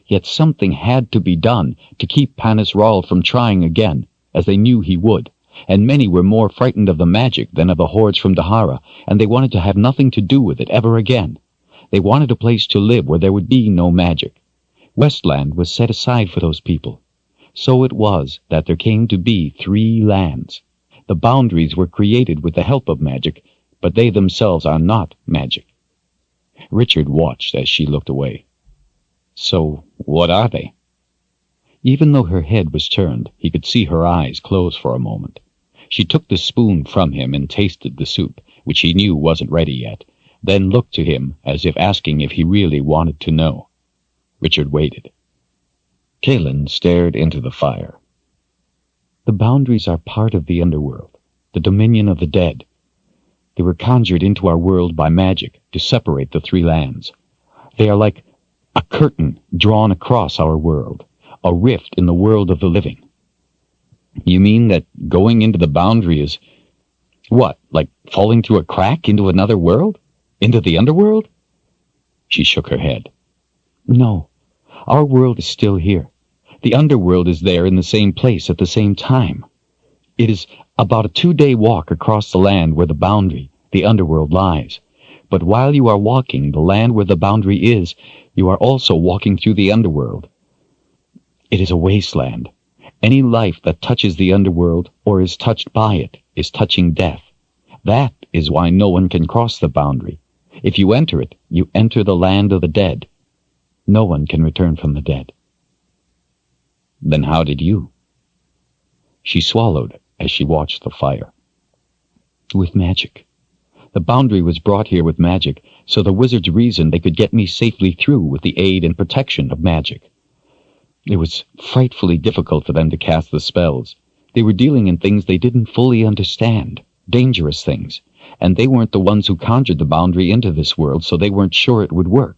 Yet something had to be done to keep Panis Rahl from trying again, as they knew he would, and many were more frightened of the magic than of the hordes from Dahara, and they wanted to have nothing to do with it ever again. They wanted a place to live where there would be no magic. Westland was set aside for those people. So it was that there came to be 3 lands. The boundaries were created with the help of magic, but they themselves are not magic. Richard watched as she looked away. So, what are they? Even though her head was turned, he could see her eyes close for a moment. She took the spoon from him and tasted the soup, which he knew wasn't ready yet, then looked to him as if asking if he really wanted to know. Richard waited. Kahlan stared into the fire. The boundaries are part of the underworld, the dominion of the dead. They were conjured into our world by magic to separate the 3 lands. They are like a curtain drawn across our world, a rift in the world of the living. You mean that going into the boundary is, what, like falling through a crack into another world? Into the underworld? She shook her head. No, our world is still here. The underworld is there in the same place at the same time. It is about a 2-day walk across the land where the boundary, the underworld, lies. But while you are walking the land where the boundary is, you are also walking through the underworld. It is a wasteland. Any life that touches the underworld or is touched by it is touching death. That is why no one can cross the boundary. If you enter it, you enter the land of the dead. No one can return from the dead. Then how did you? She swallowed as she watched the fire. With magic. The boundary was brought here with magic, so the wizards reasoned they could get me safely through with the aid and protection of magic. It was frightfully difficult for them to cast the spells. They were dealing in things they didn't fully understand, dangerous things, and they weren't the ones who conjured the boundary into this world, so they weren't sure it would work.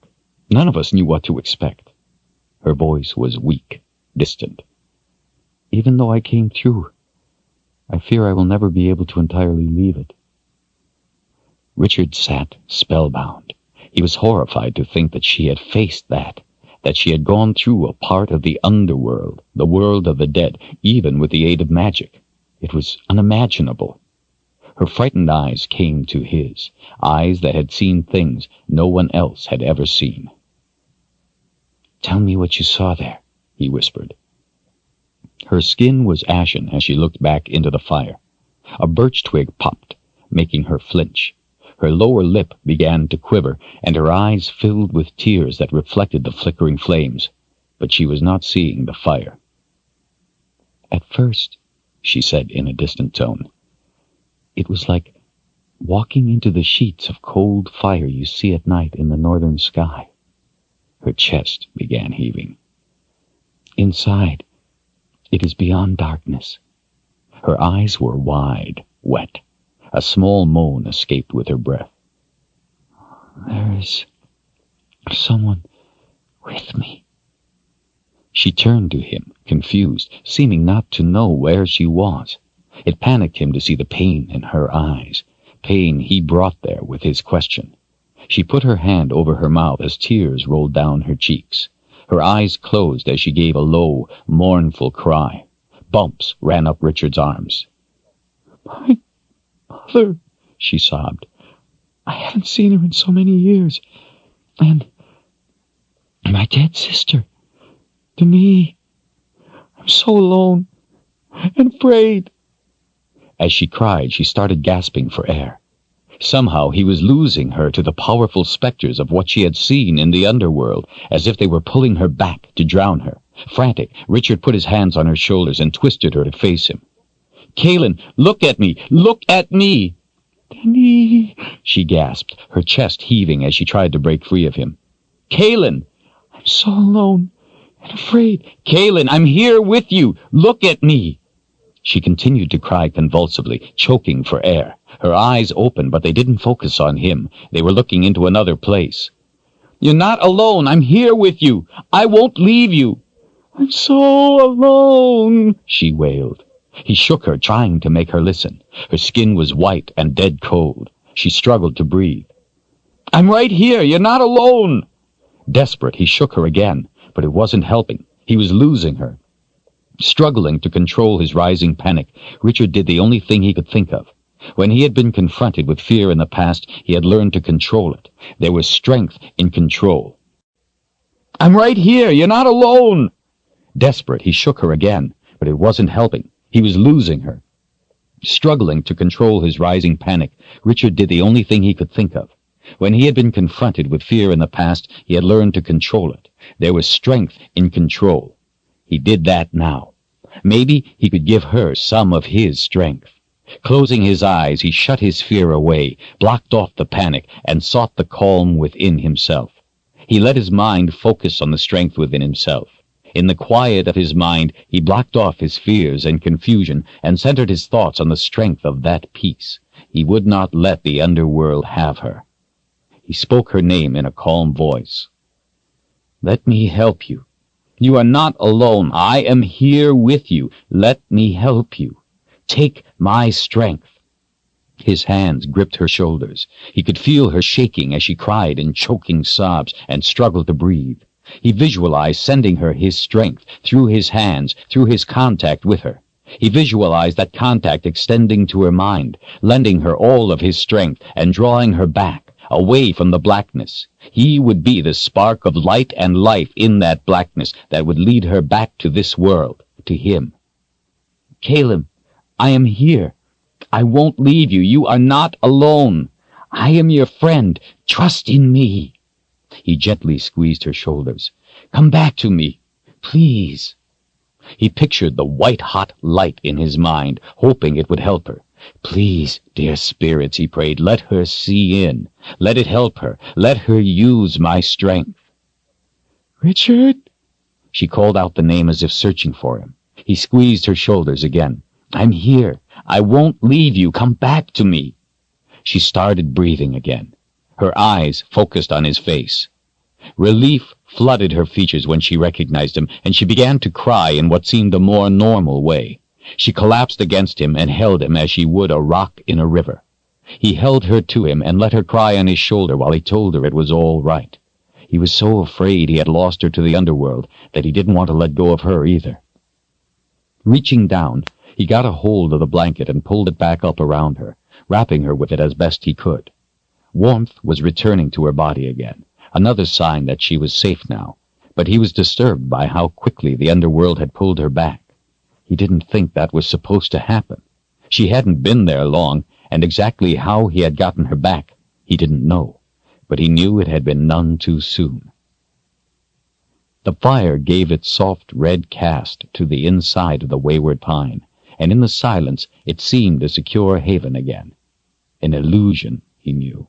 None of us knew what to expect. Her voice was weak, distant. Even though I came through, I fear I will never be able to entirely leave it. Richard sat spellbound. He was horrified to think that she had faced that she had gone through a part of the underworld, the world of the dead, even with the aid of magic. It was unimaginable. Her frightened eyes came to his, eyes that had seen things no one else had ever seen. "Tell me what you saw there," he whispered. Her skin was ashen as she looked back into the fire. A birch twig popped, making her flinch. Her lower lip began to quiver, and her eyes filled with tears that reflected the flickering flames, but she was not seeing the fire. "At first," she said in a distant tone, "it was like walking into the sheets of cold fire you see at night in the northern sky." Her chest began heaving. "Inside, it is beyond darkness." Her eyes were wide, wet. A small moan escaped with her breath. "There is someone with me." She turned to him, confused, seeming not to know where she was. It panicked him to see the pain in her eyes, pain he brought there with his question. She put her hand over her mouth as tears rolled down her cheeks. Her eyes closed as she gave a low, mournful cry. Bumps ran up Richard's arms. "My mother," she sobbed. "I haven't seen her in so many years. And my dead sister. To me, I'm so alone and afraid. As she cried, she started gasping for air. Somehow he was losing her to the powerful specters of what she had seen in the underworld, as if they were pulling her back to drown her. Frantic, Richard put his hands on her shoulders and twisted her to face him. "Kahlan, look at me! Look at me!" "Danny," she gasped, her chest heaving as she tried to break free of him. "Kahlan!" "I'm so alone and afraid." "Kahlan, I'm here with you! Look at me!" She continued to cry convulsively, choking for air. Her eyes open, but they didn't focus on him. They were looking into another place. "You're not alone. I'm here with you. I won't leave you." "I'm so alone," she wailed. He shook her, trying to make her listen. Her skin was white and dead cold. She struggled to breathe. "I'm right here. You're not alone." Desperate, he shook her again, but it wasn't helping. He was losing her. Struggling to control his rising panic, Richard did the only thing he could think of. When he had been confronted with fear in the past, he had learned to control it. There was strength in control. "I'm right here. You're not alone." Desperate, he shook her again, but it wasn't helping. He was losing her. Struggling to control his rising panic, Richard did the only thing he could think of. When he had been confronted with fear in the past, he had learned to control it. There was strength in control. He did that now. Maybe he could give her some of his strength. Closing his eyes, he shut his fear away, blocked off the panic, and sought the calm within himself. He let his mind focus on the strength within himself. In the quiet of his mind, he blocked off his fears and confusion and centered his thoughts on the strength of that peace. He would not let the underworld have her. He spoke her name in a calm voice. "Let me help you. You are not alone. I am here with you. Let me help you. Take my strength." His hands gripped her shoulders. He could feel her shaking as she cried in choking sobs and struggled to breathe. He visualized sending her his strength through his hands, through his contact with her. He visualized that contact extending to her mind, lending her all of his strength and drawing her back, away from the blackness. He would be the spark of light and life in that blackness that would lead her back to this world, to him. "Kahlan, I am here. I won't leave you. You are not alone. I am your friend. Trust in me." He gently squeezed her shoulders. "Come back to me, please." He pictured the white-hot light in his mind, hoping it would help her. "Please, dear spirits," he prayed, "let her see in. Let it help her. Let her use my strength." "Richard?" She called out the name as if searching for him. He squeezed her shoulders again. "I'm here. I won't leave you. Come back to me." She started breathing again. Her eyes focused on his face. Relief flooded her features when she recognized him, and she began to cry in what seemed a more normal way. She collapsed against him and held him as she would a rock in a river. He held her to him and let her cry on his shoulder while he told her it was all right. He was so afraid he had lost her to the underworld that he didn't want to let go of her either. Reaching down, he got a hold of the blanket and pulled it back up around her, wrapping her with it as best he could. Warmth was returning to her body again, another sign that she was safe now, but he was disturbed by how quickly the underworld had pulled her back. He didn't think that was supposed to happen. She hadn't been there long, and exactly how he had gotten her back, he didn't know, but he knew it had been none too soon. The fire gave its soft red cast to the inside of the wayward pine, and in the silence it seemed a secure haven again. An illusion, he knew.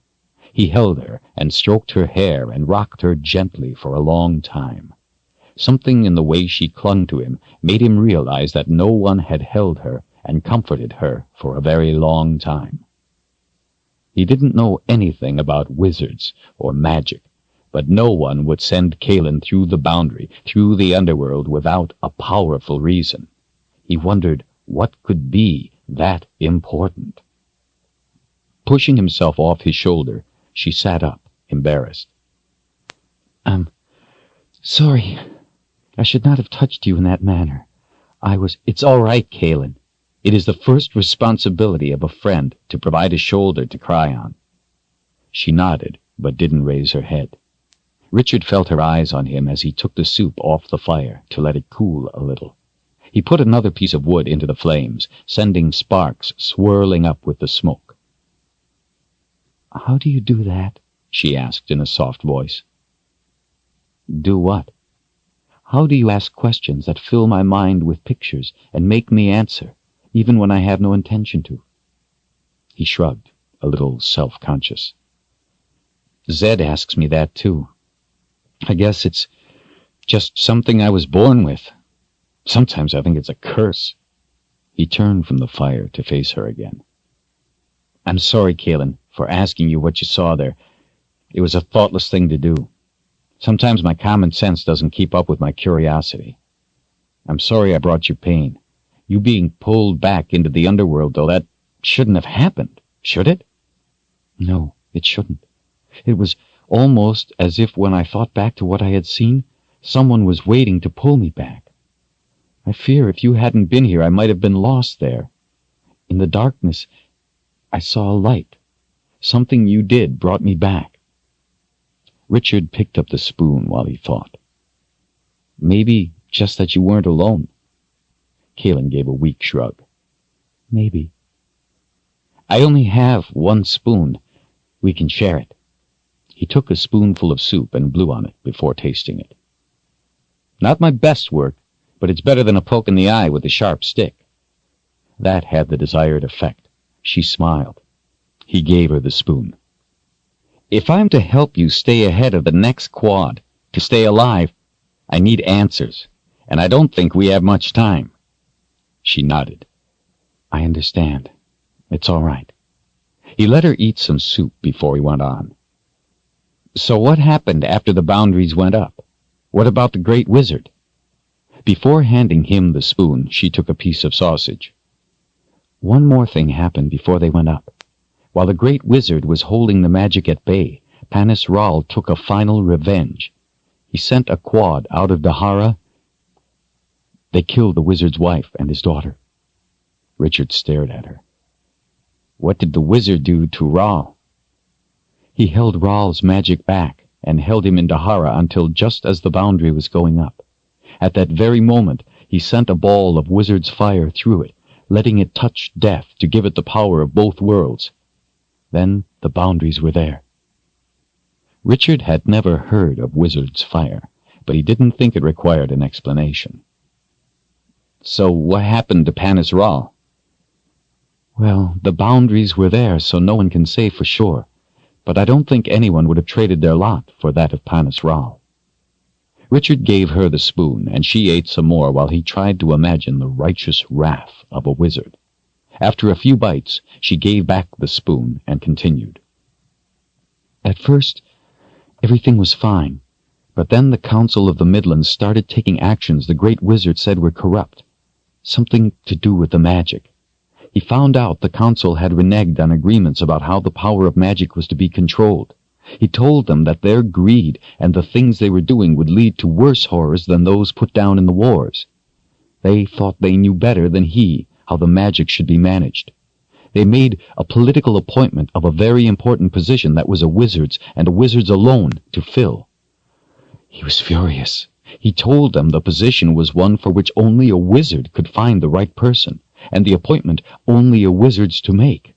He held her and stroked her hair and rocked her gently for a long time. Something in the way she clung to him made him realize that no one had held her and comforted her for a very long time. He didn't know anything about wizards or magic, but no one would send Kahlan through the boundary, through the underworld, without a powerful reason. He wondered what could be that important. Pushing himself off his shoulder, she sat up, embarrassed. "I'm sorry. I should not have touched you in that manner. It's all right, Kahlan. It is the first responsibility of a friend to provide a shoulder to cry on." She nodded, but didn't raise her head. Richard felt her eyes on him as he took the soup off the fire to let it cool a little. He put another piece of wood into the flames, sending sparks swirling up with the smoke. "How do you do that?" she asked in a soft voice. "Do what?" "How do you ask questions that fill my mind with pictures and make me answer, even when I have no intention to?" He shrugged, a little self-conscious. "Zedd asks me that, too. I guess it's just something I was born with. Sometimes I think it's a curse." He turned from the fire to face her again. "I'm sorry, Kahlan, for asking you what you saw there. It was a thoughtless thing to do. Sometimes my common sense doesn't keep up with my curiosity. I'm sorry I brought you pain. You being pulled back into the underworld, though, that shouldn't have happened, should it?" "No, it shouldn't. It was almost as if when I thought back to what I had seen, someone was waiting to pull me back. I fear if you hadn't been here, I might have been lost there. In the darkness, I saw a light. Something you did brought me back." Richard picked up the spoon while he thought. "Maybe just that you weren't alone." Kahlan gave a weak shrug. "Maybe. I only have one spoon. We can share it." He took a spoonful of soup and blew on it before tasting it. "Not my best work, but it's better than a poke in the eye with a sharp stick." That had the desired effect. She smiled. He gave her the spoon. "If I'm to help you stay ahead of the next quad, to stay alive, I need answers, and I don't think we have much time." She nodded. "I understand. It's all right." He let her eat some soup before he went on. "So what happened after the boundaries went up? What about the Great Wizard?" Before handing him the spoon, she took a piece of sausage. "One more thing happened before they went up. While the Great Wizard was holding the magic at bay, Panis Ral took a final revenge. He sent a quad out of Dahara. They killed the wizard's wife and his daughter." Richard stared at her. "What did the wizard do to Ral?" "He held Ral's magic back and held him in Dahara until just as the boundary was going up. At that very moment, he sent a ball of wizard's fire through it, letting it touch death to give it the power of both worlds. Then the boundaries were there." Richard had never heard of wizard's fire, but he didn't think it required an explanation. "So what happened to Panis Ral?" "Well, the boundaries were there, so no one can say for sure, but I don't think anyone would have traded their lot for that of Panis Ral." Richard gave her the spoon, and she ate some more while he tried to imagine the righteous wrath of a wizard. After a few bites, she gave back the spoon and continued. "At first, everything was fine, but then the Council of the Midlands started taking actions the Great Wizard said were corrupt. Something to do with the magic. He found out the Council had reneged on agreements about how the power of magic was to be controlled. He told them that their greed and the things they were doing would lead to worse horrors than those put down in the wars. They thought they knew better than he how the magic should be managed. They made a political appointment of a very important position that was a wizard's, and a wizard's alone, to fill. He was furious. He told them the position was one for which only a wizard could find the right person, and the appointment only a wizard's to make.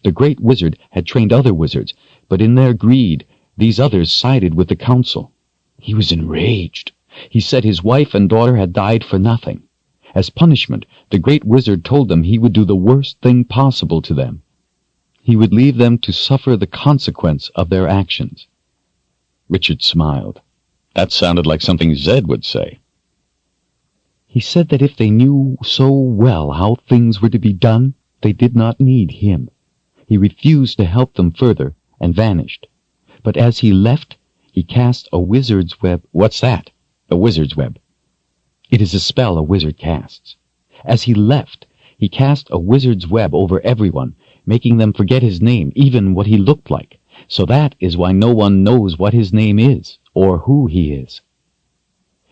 The Great Wizard had trained other wizards, but in their greed, these others sided with the council. He was enraged. He said his wife and daughter had died for nothing. As punishment, the Great Wizard told them he would do the worst thing possible to them. He would leave them to suffer the consequence of their actions." Richard smiled. That sounded like something Zedd would say. "He said that if they knew so well how things were to be done, they did not need him. He refused to help them further and vanished. But as he left, he cast a wizard's web." "What's that? A wizard's web?" "It is a spell a wizard casts. As he left, he cast a wizard's web over everyone, making them forget his name, even what he looked like. So that is why no one knows what his name is, or who he is."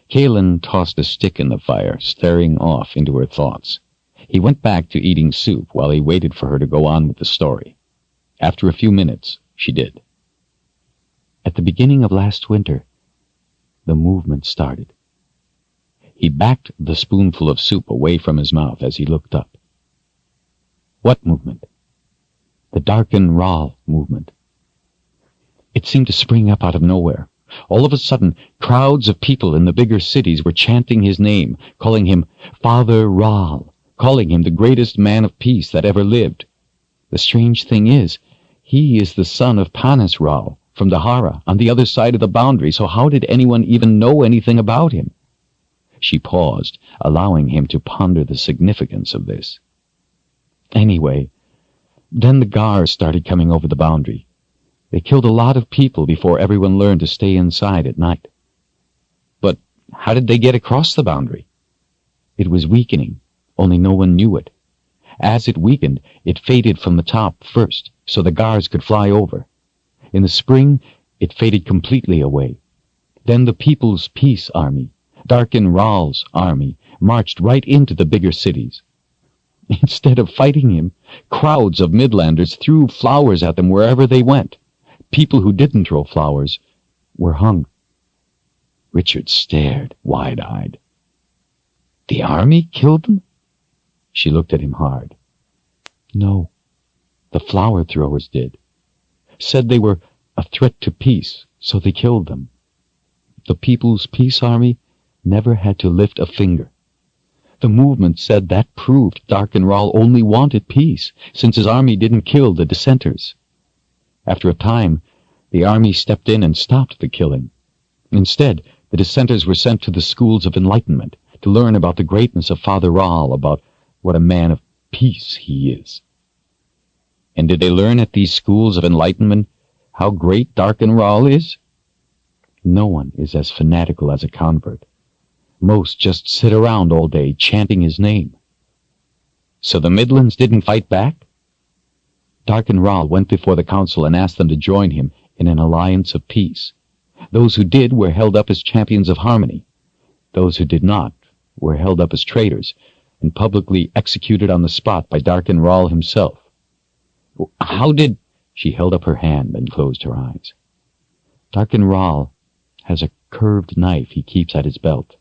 Kahlan tossed a stick in the fire, staring off into her thoughts. He went back to eating soup while he waited for her to go on with the story. After a few minutes, she did. "At the beginning of last winter, the movement started. He backed the spoonful of soup away from his mouth as he looked up. What movement? The Darken Ral movement. It seemed to spring up out of nowhere. All of a sudden, crowds of people in the bigger cities were chanting his name, calling him Father Ral, calling him the greatest man of peace that ever lived. The strange thing is, he is the son of Panis Ral from Dahara, on the other side of the boundary, so how did anyone even know anything about him? She paused, allowing him to ponder the significance of this. Anyway, then the Gars started coming over the boundary. They killed a lot of people before everyone learned to stay inside at night. But how did they get across the boundary? It was weakening, only no one knew it. As it weakened, it faded from the top first, so the Gars could fly over. In the spring, it faded completely away. Then the People's Peace Army, Darken Ral's army, marched right into the bigger cities. Instead of fighting him, crowds of Midlanders threw flowers at them wherever they went. People who didn't throw flowers were hung. Richard stared, wide-eyed. The army killed them? She looked at him hard. No, the flower throwers did. Said they were a threat to peace, so they killed them. The People's Peace Army never had to lift a finger. The movement said that proved Darken Ral only wanted peace, since his army didn't kill the dissenters. After a time, the army stepped in and stopped the killing. Instead, the dissenters were sent to the schools of enlightenment to learn about the greatness of Father Ral, about what a man of peace he is. And did they learn at these schools of enlightenment how great Darken Ral is? No one is as fanatical as a convert. Most just sit around all day chanting his name. So the Midlands didn't fight back? Darken Ral went before the council and asked them to join him in an alliance of peace. Those who did were held up as champions of harmony. Those who did not were held up as traitors and publicly executed on the spot by Darken Ral himself. How did... She held up her hand and closed her eyes. Darken Ral has a curved knife he keeps at his belt.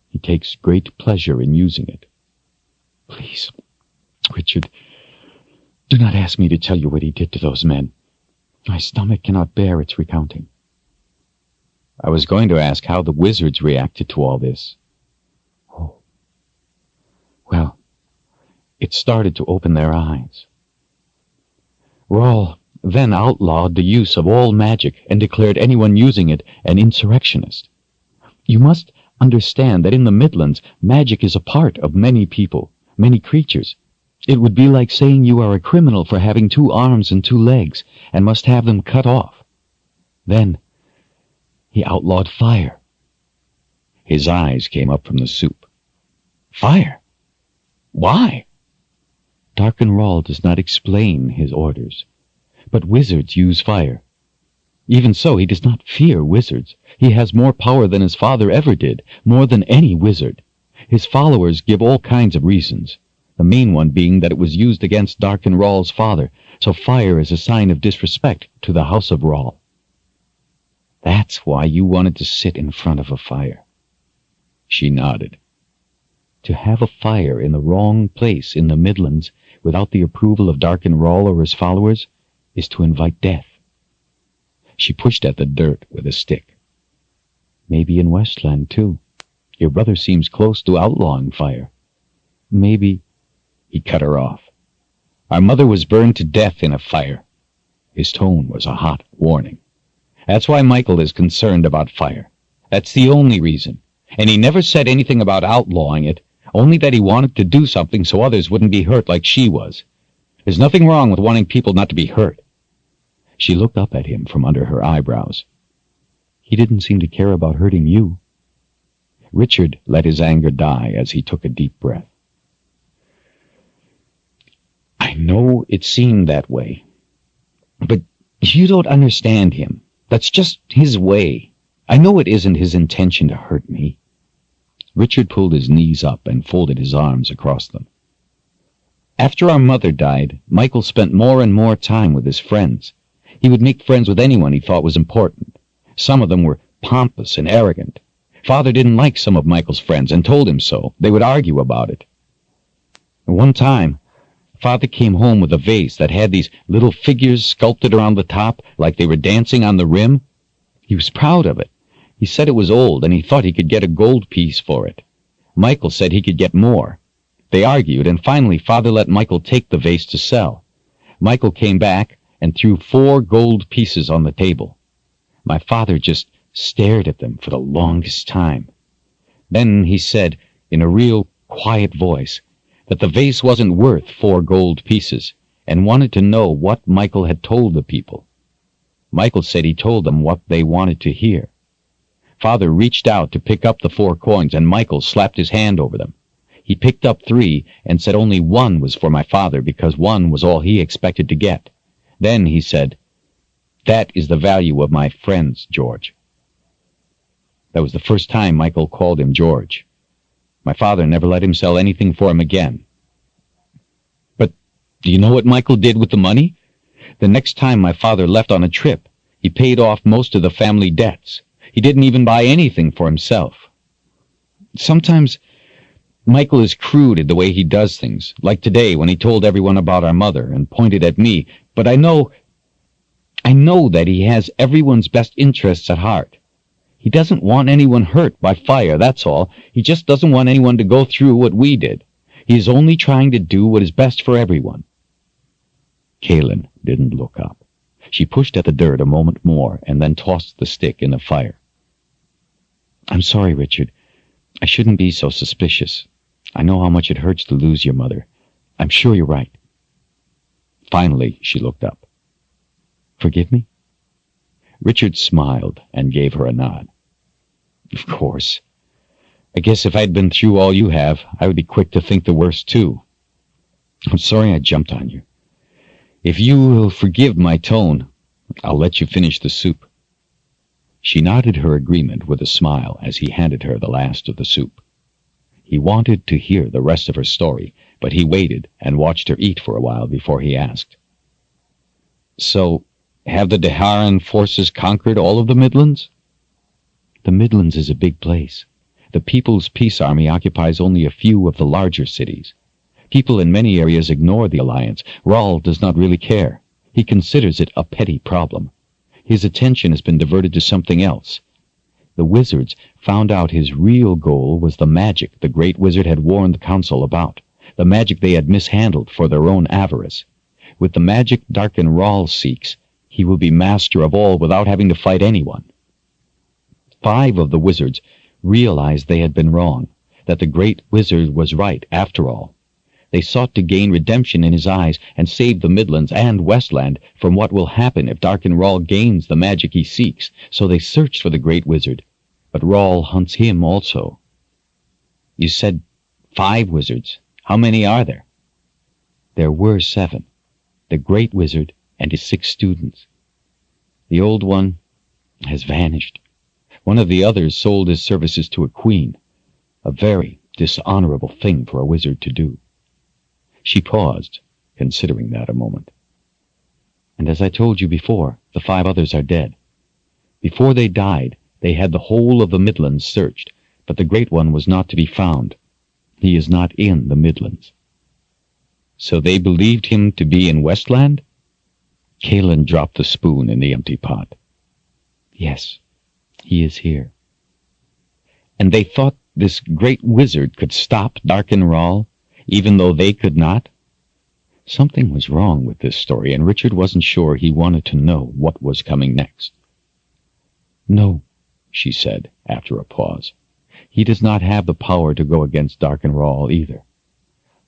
He takes great pleasure in using it. Please, Richard, do not ask me to tell you what he did to those men. My stomach cannot bear its recounting. I was going to ask how the wizards reacted to all this. Oh. Well, it started to open their eyes. Ral then outlawed the use of all magic and declared anyone using it an insurrectionist. You must understand that in the Midlands, magic is a part of many people, many creatures. It would be like saying you are a criminal for having 2 arms and 2 legs and must have them cut off. Then he outlawed fire. His eyes came up from the soup. Fire? Why? Darken Ral does not explain his orders, but wizards use fire. Even so, he does not fear wizards. He has more power than his father ever did, more than any wizard. His followers give all kinds of reasons, the main one being that it was used against Darken Ral's father, so fire is a sign of disrespect to the House of Ral. That's why you wanted to sit in front of a fire. She nodded. To have a fire in the wrong place in the Midlands without the approval of Darken Ral or his followers is to invite death. She pushed at the dirt with a stick. Maybe in Westland, too. Your brother seems close to outlawing fire. Maybe... He cut her off. Our mother was burned to death in a fire. His tone was a hot warning. That's why Michael is concerned about fire. That's the only reason. And he never said anything about outlawing it, only that he wanted to do something so others wouldn't be hurt like she was. There's nothing wrong with wanting people not to be hurt. She looked up at him from under her eyebrows. He didn't seem to care about hurting you. Richard let his anger die as he took a deep breath. I know it seemed that way, but you don't understand him. That's just his way. I know it isn't his intention to hurt me. Richard pulled his knees up and folded his arms across them. After our mother died, Michael spent more and more time with his friends. He would make friends with anyone he thought was important. Some of them were pompous and arrogant. Father didn't like some of Michael's friends and told him so. They would argue about it. One time, Father came home with a vase that had these little figures sculpted around the top like they were dancing on the rim. He was proud of it. He said it was old and he thought he could get a gold piece for it. Michael said he could get more. They argued, and finally Father let Michael take the vase to sell. Michael came back and threw 4 gold pieces on the table. My father just stared at them for the longest time. Then he said, in a real quiet voice, that the vase wasn't worth 4 gold pieces, and wanted to know what Michael had told the people. Michael said he told them what they wanted to hear. Father reached out to pick up the 4 coins, and Michael slapped his hand over them. He picked up 3 and said only 1 was for my father because 1 was all he expected to get. Then he said, "That is the value of my friends, George." That was the first time Michael called him George. My father never let him sell anything for him again. But do you know what Michael did with the money? The next time my father left on a trip, he paid off most of the family debts. He didn't even buy anything for himself. Sometimes Michael is crude in the way he does things, like today when he told everyone about our mother and pointed at me, but I know that he has everyone's best interests at heart. He doesn't want anyone hurt by fire, that's all. He just doesn't want anyone to go through what we did. He is only trying to do what is best for everyone. Kahlan didn't look up. She pushed at the dirt a moment more and then tossed the stick in the fire. "I'm sorry, Richard. I shouldn't be so suspicious. I know how much it hurts to lose your mother. I'm sure you're right." Finally, she looked up. "Forgive me?" Richard smiled and gave her a nod. "Of course. I guess if I'd been through all you have, I would be quick to think the worst, too. I'm sorry I jumped on you. If you will forgive my tone, I'll let you finish the soup." She nodded her agreement with a smile as he handed her the last of the soup. He wanted to hear the rest of her story, but he waited and watched her eat for a while before he asked, "So, have the Daharan forces conquered all of the Midlands?" "The Midlands is a big place. The People's Peace Army occupies only a few of the larger cities. People in many areas ignore the alliance. Rahl does not really care. He considers it a petty problem. His attention has been diverted to something else. The wizards found out his real goal was the magic the great wizard had warned the council about, the magic they had mishandled for their own avarice. With the magic Darken Rahl seeks, he will be master of all without having to fight anyone." 5 of the wizards realized they had been wrong, that the great wizard was right after all. They sought to gain redemption in his eyes and save the Midlands and Westland from what will happen if Darken Rahl gains the magic he seeks, so they searched for the great wizard, but Rahl hunts him also. "You said 5 wizards. How many are there?" "There were 7. The great wizard and his 6 students. The old one has vanished. One of the others sold his services to a queen, a very dishonorable thing for a wizard to do." She paused, considering that a moment. "And as I told you before, the 5 others are dead. Before they died, they had the whole of the Midlands searched, but the Great One was not to be found. He is not in the Midlands." "So they believed him to be in Westland?" Kahlan dropped the spoon in the empty pot. "Yes, he is here." "And they thought this great wizard could stop Darken Rahl, even though they could not?" Something was wrong with this story, and Richard wasn't sure he wanted to know what was coming next. "No," she said, after a pause. "He does not have the power to go against Darken Rahl either.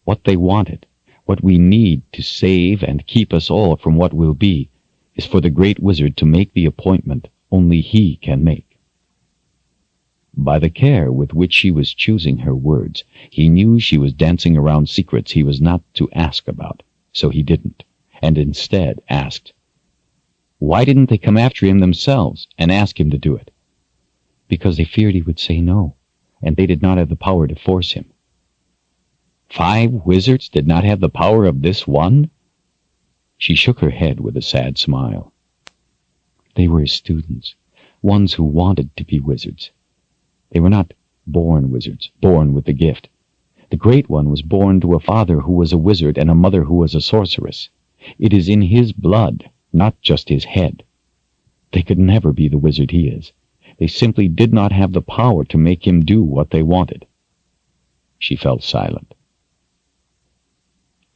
What they wanted, what we need to save and keep us all from what will be, is for the great wizard to make the appointment only he can make." By the care with which she was choosing her words, he knew she was dancing around secrets he was not to ask about, so he didn't, and instead asked, "Why didn't they come after him themselves and ask him to do it?" "Because they feared he would say no, and they did not have the power to force him." 5 wizards did not have the power of this one? She shook her head with a sad smile. "They were his students, ones who wanted to be wizards. They were not born wizards, born with the gift. The Great One was born to a father who was a wizard and a mother who was a sorceress. It is in his blood, not just his head. They could never be the wizard he is. They simply did not have the power to make him do what they wanted. She fell silent.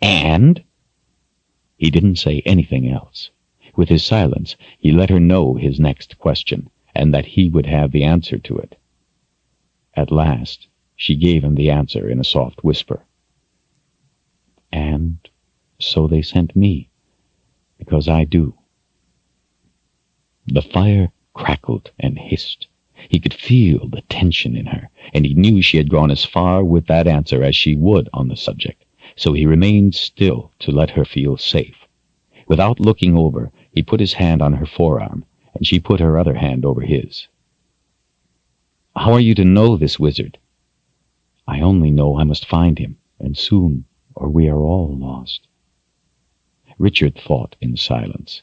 And? He didn't say anything else. With his silence, he let her know his next question, and that he would have the answer to it. At last, she gave him the answer in a soft whisper. And so they sent me, because I do. The fire crackled and hissed. He could feel the tension in her, and he knew she had gone as far with that answer as she would on the subject, so he remained still to let her feel safe. Without looking over, he put his hand on her forearm, and she put her other hand over his. How are you to know this wizard? I only know I must find him, and soon, or we are all lost. Richard thought in silence.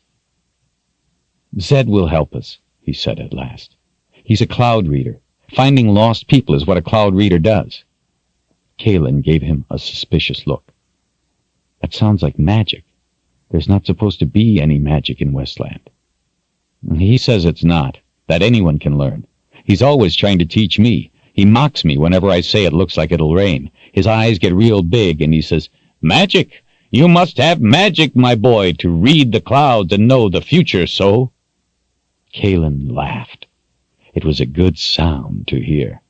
Zedd will help us, he said at last. He's a cloud reader. Finding lost people is what a cloud reader does. Kahlan gave him a suspicious look. That sounds like magic. There's not supposed to be any magic in Westland. He says it's not, that anyone can learn. He's always trying to teach me. He mocks me whenever I say it looks like it'll rain. His eyes get real big, and he says, Magic! You must have magic, my boy, to read the clouds and know the future, so. Kahlan laughed. It was a good sound to hear.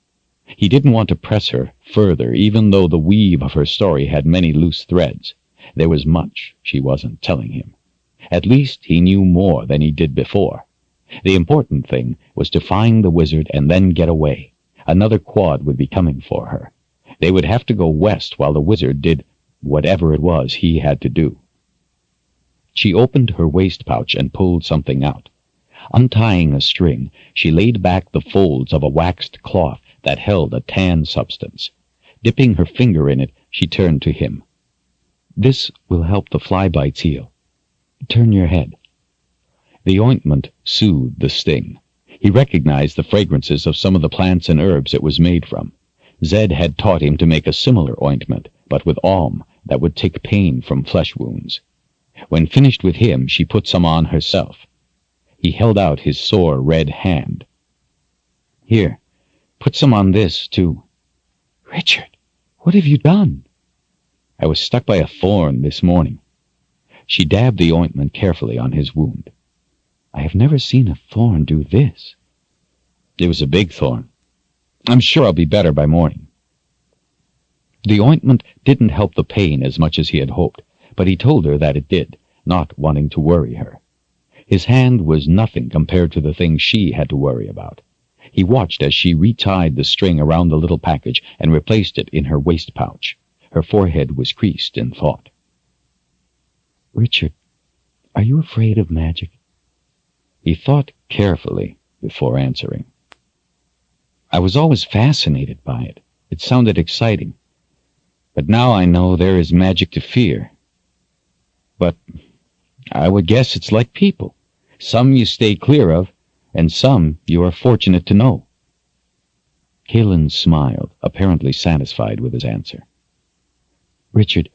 He didn't want to press her further, even though the weave of her story had many loose threads. There was much she wasn't telling him. At least he knew more than he did before. The important thing was to find the wizard and then get away. Another quad would be coming for her. They would have to go west while the wizard did whatever it was he had to do. She opened her waist pouch and pulled something out. Untying a string, she laid back the folds of a waxed cloth that held a tan substance. Dipping her finger in it, she turned to him. This will help the fly bites heal. Turn your head. The ointment soothed the sting. He recognized the fragrances of some of the plants and herbs it was made from. Zedd had taught him to make a similar ointment, but with alm that would take pain from flesh wounds. When finished with him, she put some on herself. He held out his sore red hand. Here, put some on this, too. Richard, what have you done? I was stuck by a thorn this morning. She dabbed the ointment carefully on his wound. I have never seen a thorn do this. It was a big thorn. I'm sure I'll be better by morning. The ointment didn't help the pain as much as he had hoped, but he told her that it did, not wanting to worry her. His hand was nothing compared to the things she had to worry about. He watched as she retied the string around the little package and replaced it in her waist pouch. Her forehead was creased in thought. Richard, are you afraid of magic? He thought carefully before answering. I was always fascinated by it. It sounded exciting. But now I know there is magic to fear. But I would guess it's like people. Some you stay clear of, and some you are fortunate to know. Kahlan smiled, apparently satisfied with his answer. Richard,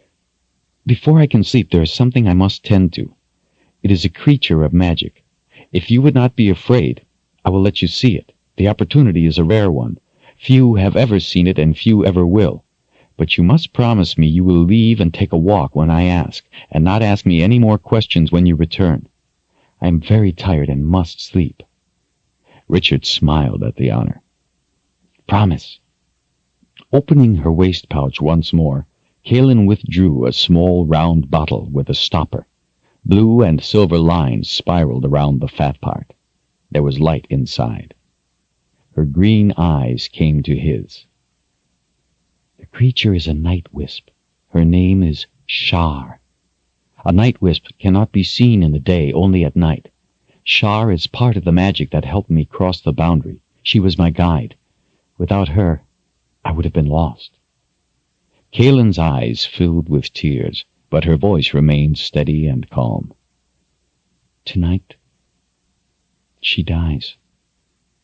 before I can sleep, there is something I must tend to. It is a creature of magic. If you would not be afraid, I will let you see it. The opportunity is a rare one. Few have ever seen it, and few ever will. But you must promise me you will leave and take a walk when I ask, and not ask me any more questions when you return. I am very tired and must sleep. Richard smiled at the honor. Promise. Opening her waist pouch once more, Kahlan withdrew a small round bottle with a stopper. Blue and silver lines spiraled around the fat part. There was light inside. Her green eyes came to his. The creature is a night wisp. Her name is Shar. A night wisp cannot be seen in the day, only at night. Shar is part of the magic that helped me cross the boundary. She was my guide. Without her, I would have been lost. Kahlan's eyes filled with tears, but her voice remained steady and calm. Tonight, she dies.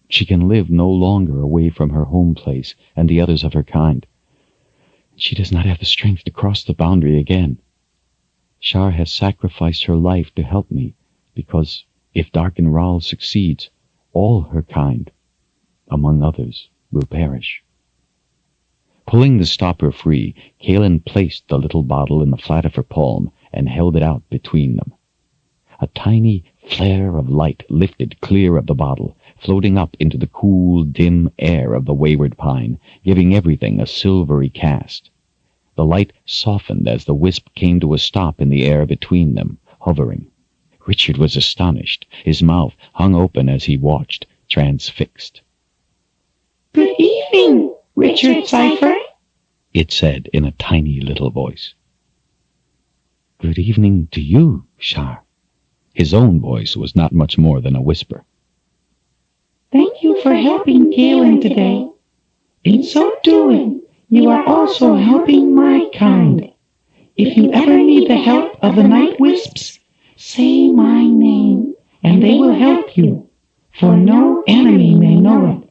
She can live no longer away from her home place and the others of her kind. She does not have the strength to cross the boundary again. Shar has sacrificed her life to help me, because if Darken Ral succeeds, all her kind, among others, will perish. Pulling the stopper free, Kahlan placed the little bottle in the flat of her palm and held it out between them. A tiny flare of light lifted clear of the bottle, floating up into the cool, dim air of the wayward pine, giving everything a silvery cast. The light softened as the wisp came to a stop in the air between them, hovering. Richard was astonished. His mouth hung open as he watched, transfixed. "Good evening, Richard Cypher," it said in a tiny little voice. "Good evening to you, Shar." His own voice was not much more than a whisper. "Thank you for helping Kahlan today. In so doing, you are also helping my kind. If you ever need the help of the night wisps, say my name, and they will help you, for no enemy may know it."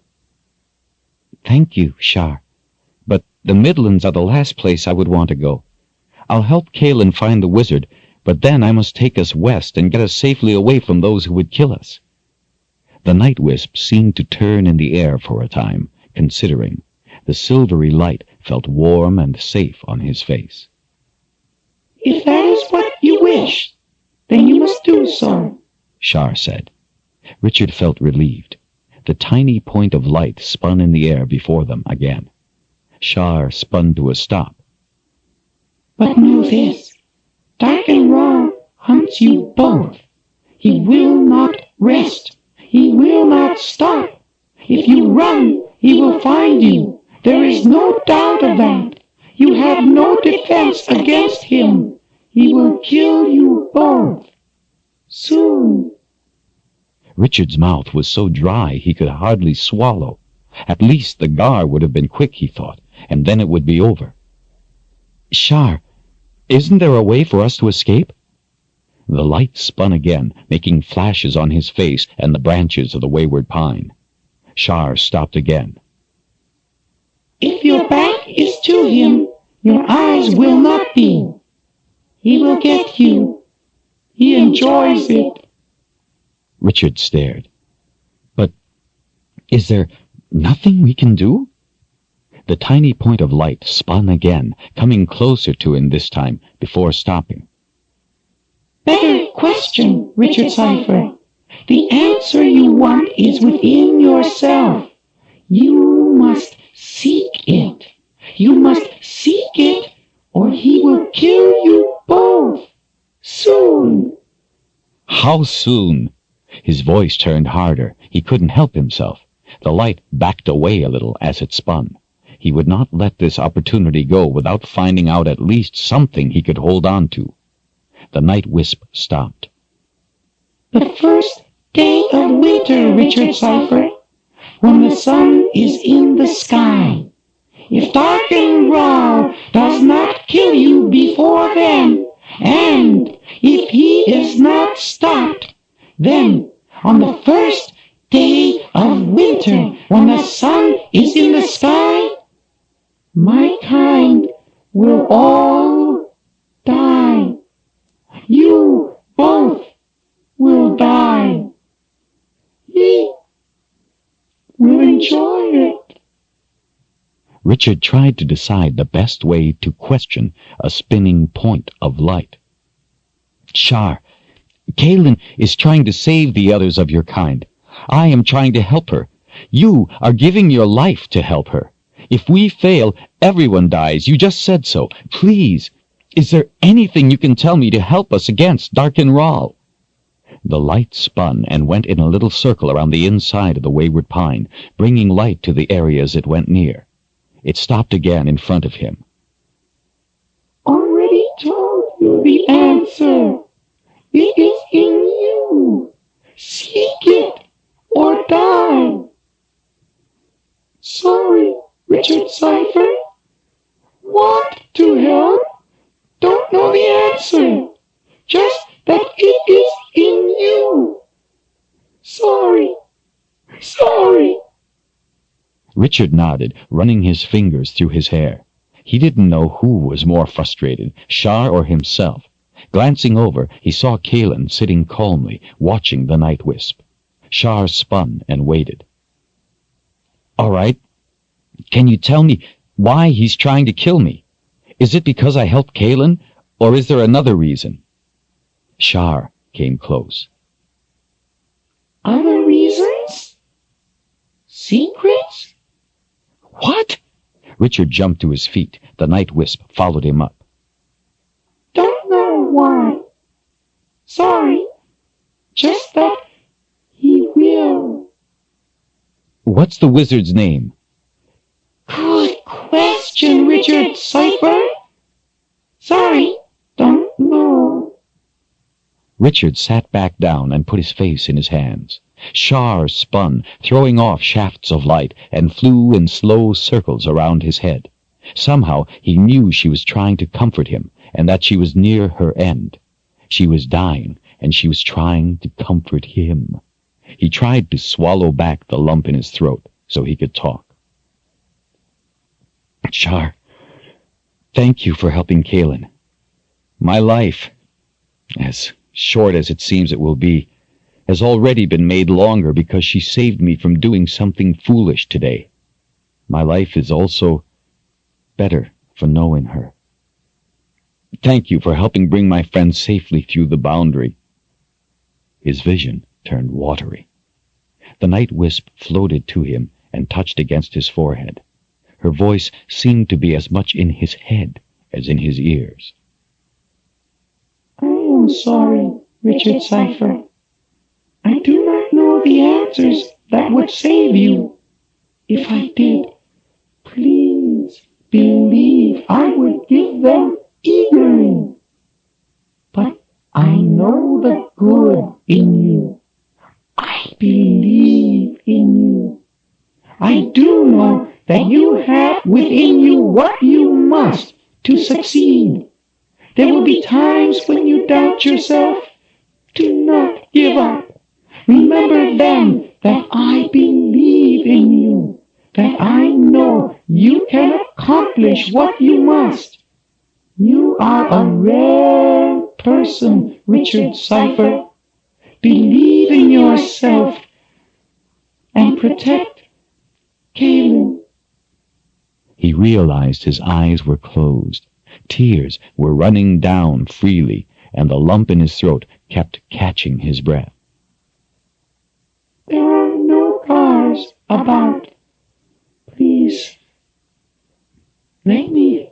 "Thank you, Shar. But the Midlands are the last place I would want to go. I'll help Kahlan find the wizard, but then I must take us west and get us safely away from those who would kill us." The night wisp seemed to turn in the air for a time, considering. The silvery light felt warm and safe on his face. "If that is what you wish, then you must do so," Shar said. Richard felt relieved. The tiny point of light spun in the air before them again. Shar spun to a stop. "But know this, Darken Ral hunts you both. He will not rest. He will not stop. If you run, he will find you. There is no doubt of that. You have no defense against him. He will kill you both. Soon." Richard's mouth was so dry he could hardly swallow. At least the Gar would have been quick, he thought, and then it would be over. "Shar, isn't there a way for us to escape?" The light spun again, making flashes on his face and the branches of the wayward pine. Shar stopped again. "If your back is to him, your eyes will not be. He will get you. He enjoys it." Richard stared. "But is there nothing we can do?" The tiny point of light spun again, coming closer to him this time, before stopping. "Better question, Richard Cypher. The answer you want is within yourself. You must seek it. You must seek it, or he will kill you both. Soon." "How soon?" His voice turned harder. He couldn't help himself. The light backed away a little as it spun. He would not let this opportunity go without finding out at least something he could hold on to. The night wisp stopped. "The first day of winter, Richard Cypher, when the sun is in the sky. If Darken Ral does not kill you before then, and if he is not stopped, then on the first day of winter, when the sun is in the sky, my kind will all die. You both will die. He will enjoy it." Richard tried to decide the best way to question a spinning point of light. "Shar, Kahlan is trying to save the others of your kind. I am trying to help her. You are giving your life to help her. If we fail, everyone dies. You just said so. Please, is there anything you can tell me to help us against Darken Ral?" The light spun and went in a little circle around the inside of the wayward pine, bringing light to the areas it went near. It stopped again in front of him. "Already told you the answer. It is in you. Seek it or die." "Sorry, Richard Cypher. Want to help? Don't know the answer. Just that it is in you. Sorry. Sorry. Richard nodded, running his fingers through his hair. He didn't know who was more frustrated, Shar or himself. Glancing over, he saw Kahlan sitting calmly, watching the night wisp. Shar spun and waited. "All right. Can you tell me why he's trying to kill me? Is it because I helped Kahlan, or is there another reason?" Shar came close. Other reasons? Secrets? "What?" Richard jumped to his feet. The night wisp followed him up. Don't know why. Sorry. Just that he will. "What's the wizard's name?" Good question, Richard. Cypher? Sorry, don't know. Richard sat back down and put his face in his hands. Shar spun, throwing off shafts of light, and flew in slow circles around his head. Somehow he knew she was trying to comfort him, and that she was near her end. She was dying, and she was trying to comfort him. He tried to swallow back the lump in his throat so he could talk. "Shar, thank you for helping Kahlan. My life, as short as it seems it will be, has already been made longer because she saved me from doing something foolish today. My life is also better for knowing her. Thank you for helping bring my friend safely through the boundary." His vision turned watery. The night wisp floated to him and touched against his forehead. Her voice seemed to be as much in his head as in his ears. I am sorry, Richard Cypher. I do not know the answers that would save you. If I did, please believe I would give them eagerly. But I know the good in you. I believe in you. I do know that you have within you what you must to succeed. There will be times when you doubt yourself. Do not give up. Remember then that I believe in you, that I know you can accomplish what you must. You are a rare person, Richard Cypher. Believe in yourself and protect Kahlan. He realized his eyes were closed. Tears were running down freely, and the lump in his throat kept catching his breath. There are no cars about. Please, let me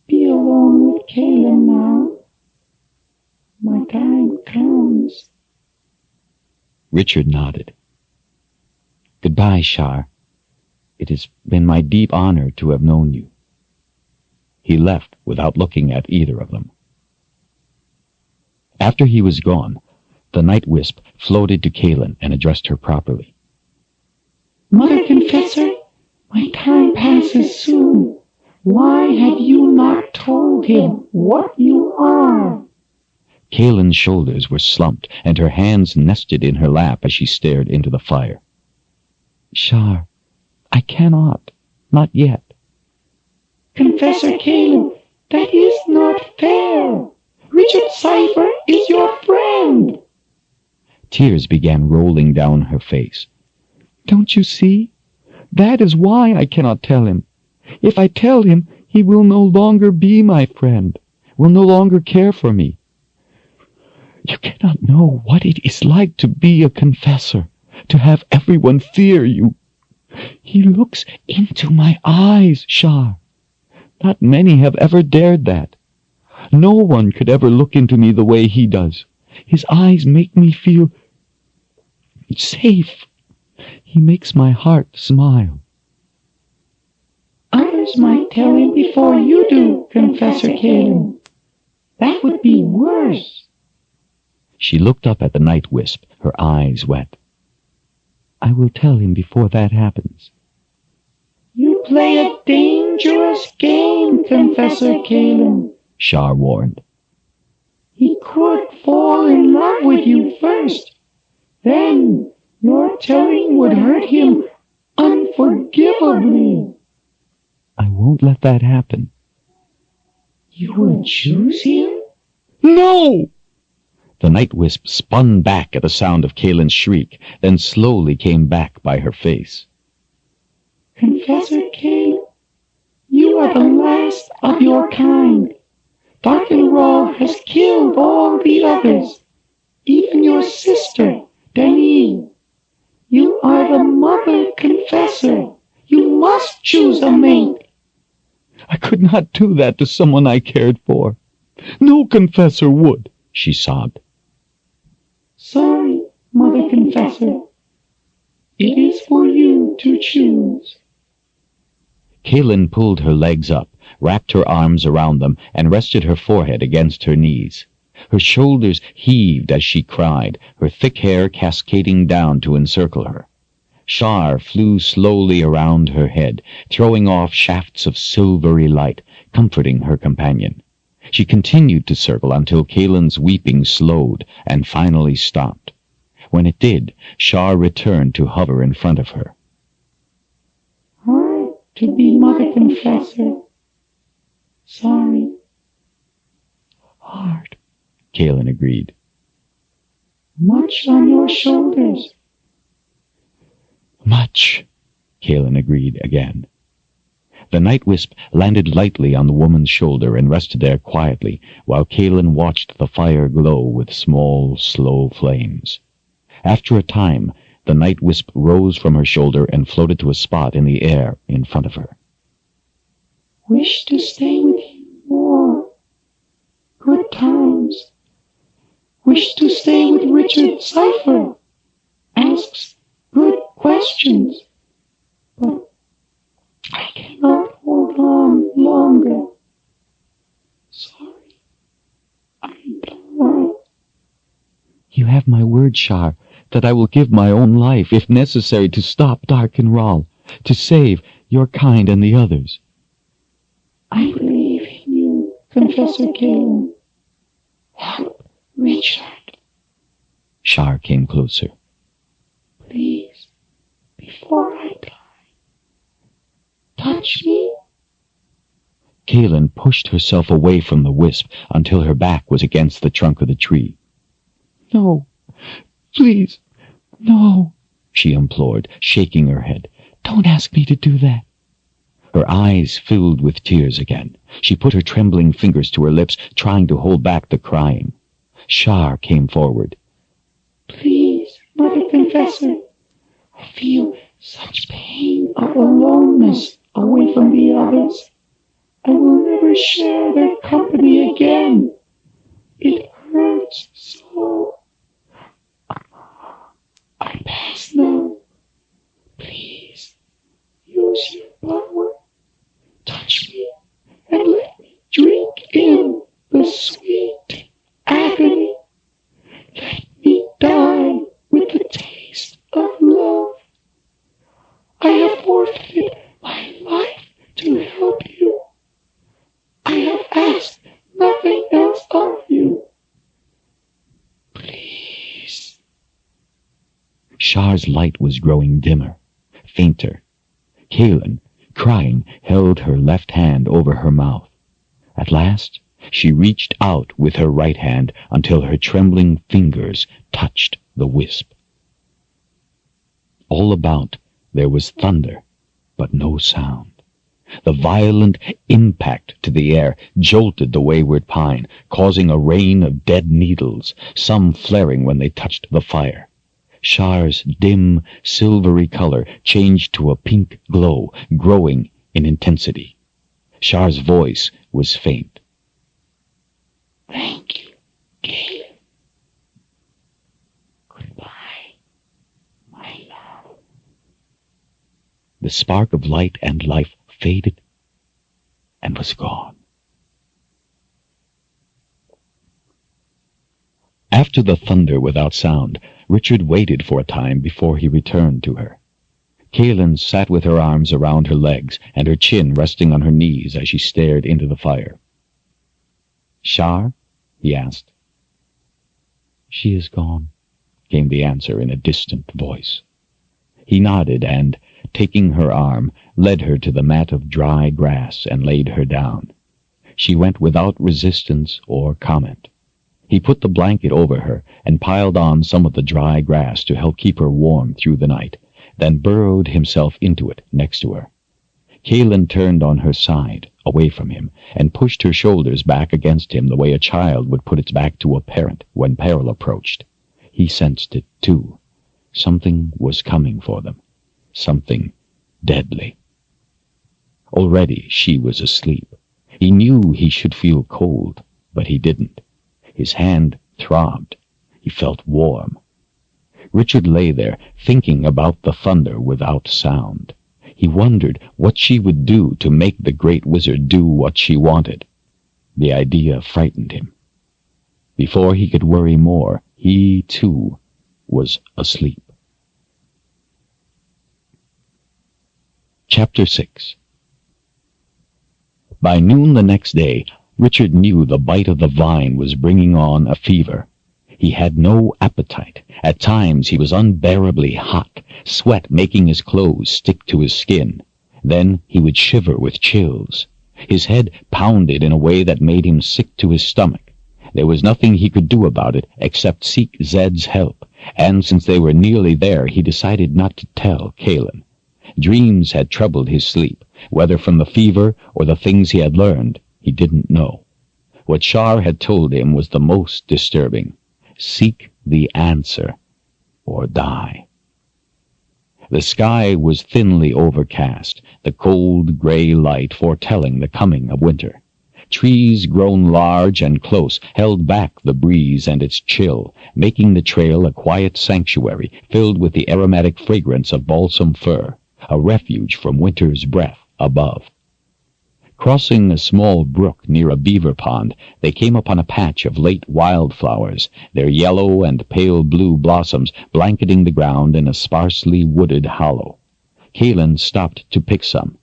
be alone with Kahlan now. My time comes. Richard nodded. "Goodbye, Shar. It has been my deep honor to have known you." He left without looking at either of them. After he was gone, the night wisp floated to Kahlan and addressed her properly. Mother Confessor, my time passes soon. Why have you not told him what you are? Kahlan's shoulders were slumped, and her hands nested in her lap as she stared into the fire. "Shar, I cannot. Not yet." Confessor Kahlan, that is not fair. Richard Cypher is your friend. Tears began rolling down her face. "Don't you see? That is why I cannot tell him. If I tell him, he will no longer be my friend, will no longer care for me. You cannot know what it is like to be a confessor, to have everyone fear you. He looks into my eyes, Shar. Not many have ever dared that. No one could ever look into me the way he does. His eyes make me feel safe. He makes my heart smile." Others might tell him before you do, Confessor Kahlan. That would be worse. She looked up at the night wisp, her eyes wet. "I will tell him before that happens." You play a dangerous game, Confessor Kahlan, Shar warned. He could fall in love with you first. Then Your telling would hurt him unforgivably. I won't let that happen. You will choose him? No! The night wisp spun back at the sound of Kahlan's shriek, then slowly came back by her face. Confessor Kahlan, you are the last of your kind. Darkenraw has killed all the others, even your sister, Denise. You are the Mother Confessor. You must choose a mate. I could not do that to someone I cared for. No confessor would, she sobbed. Sorry, Mother Confessor. It is for you to choose. Kahlan pulled her legs up, wrapped her arms around them, and rested her forehead against her knees. Her shoulders heaved as she cried, her thick hair cascading down to encircle her. Shar flew slowly around her head, throwing off shafts of silvery light, comforting her companion. She continued to circle until Kahlan's weeping slowed and finally stopped. When it did, Shar returned to hover in front of her. Hard to be Mother Confessor. Sorry. Hard, Kahlan agreed. Much on your shoulders. Much, Kahlan agreed again. The night wisp landed lightly on the woman's shoulder and rested there quietly, while Kahlan watched the fire glow with small, slow flames. After a time, the night wisp rose from her shoulder and floated to a spot in the air in front of her. Wish to stay with you more. Good times. Wish to stay with Richard Cypher. Asks good questions. But I cannot hold on longer. Sorry. I'm blind. You have my word, Shar, that I will give my own life, if necessary, to stop Darkenraw, to save your kind and the others. I believe in you, Confessor Kahlan. Help Richard. Shar came closer. Please, before I die, touch me. Kahlan pushed herself away from the wisp until her back was against the trunk of the tree. No, please, no, she implored, shaking her head. Don't ask me to do that. Her eyes filled with tears again. She put her trembling fingers to her lips, trying to hold back the crying. Shar came forward. Please, Mother Confessor, I feel such pain of aloneness away from the others. I will never share their company again. It hurts so. I'm past now. Please, use your power. Touch me and let me drink in the sweet agony. Let me die with the taste of love. I have forfeited my life to help you. I have asked nothing else of you. Please. Shar's light was growing dimmer, fainter. Kahlan, crying, held her left hand over her mouth. At last, she reached out with her right hand until her trembling fingers touched the wisp. All about there was thunder, but no sound. The violent impact to the air jolted the wayward pine, causing a rain of dead needles, some flaring when they touched the fire. Shar's dim, silvery color changed to a pink glow, growing in intensity. Shar's voice was faint. Thank you, Kahlan. Goodbye, my love. The spark of light and life faded and was gone. After the thunder without sound, Richard waited for a time before he returned to her. Kahlan sat with her arms around her legs and her chin resting on her knees as she stared into the fire. Shar? He asked. She is gone, came the answer in a distant voice. He nodded and, taking her arm, led her to the mat of dry grass and laid her down. She went without resistance or comment. He put the blanket over her and piled on some of the dry grass to help keep her warm through the night, then burrowed himself into it next to her. Kahlan turned on her side, away from him, and pushed her shoulders back against him the way a child would put its back to a parent when peril approached. He sensed it, too. Something was coming for them. Something deadly. Already she was asleep. He knew he should feel cold, but he didn't. His hand throbbed. He felt warm. Richard lay there, thinking about the thunder without sound. He wondered what she would do to make the great wizard do what she wanted. The idea frightened him. Before he could worry more, he, too, was asleep. Chapter 6. By noon the next day, Richard knew the bite of the vine was bringing on a fever. He had no appetite. At times he was unbearably hot, sweat making his clothes stick to his skin. Then he would shiver with chills. His head pounded in a way that made him sick to his stomach. There was nothing he could do about it except seek Zedd's help, and since they were nearly there, he decided not to tell Kahlan. Dreams had troubled his sleep, whether from the fever or the things he had learned, he didn't know. What Shar had told him was the most disturbing. Seek the answer, or die. The sky was thinly overcast, the cold gray light foretelling the coming of winter. Trees grown large and close held back the breeze and its chill, making the trail a quiet sanctuary filled with the aromatic fragrance of balsam fir, a refuge from winter's breath above. Crossing a small brook near a beaver pond, they came upon a patch of late wildflowers, their yellow and pale blue blossoms blanketing the ground in a sparsely wooded hollow. Kahlan stopped to pick some.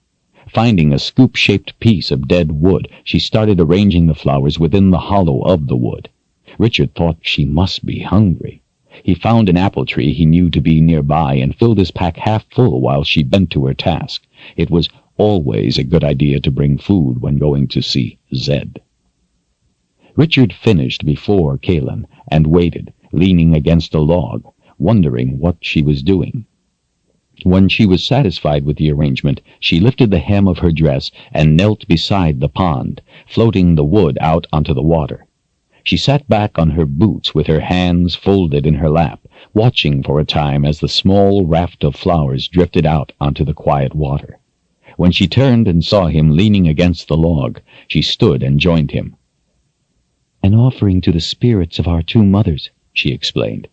Finding a scoop-shaped piece of dead wood, she started arranging the flowers within the hollow of the wood. Richard thought she must be hungry. He found an apple tree he knew to be nearby and filled his pack half full while she bent to her task. It was always a good idea to bring food when going to see Zedd. Richard finished before Kahlan and waited, leaning against a log, wondering what she was doing. When she was satisfied with the arrangement, she lifted the hem of her dress and knelt beside the pond, floating the wood out onto the water. She sat back on her boots with her hands folded in her lap, watching for a time as the small raft of flowers drifted out onto the quiet water. When she turned and saw him leaning against the log, she stood and joined him. "An offering to the spirits of our two mothers," she explained,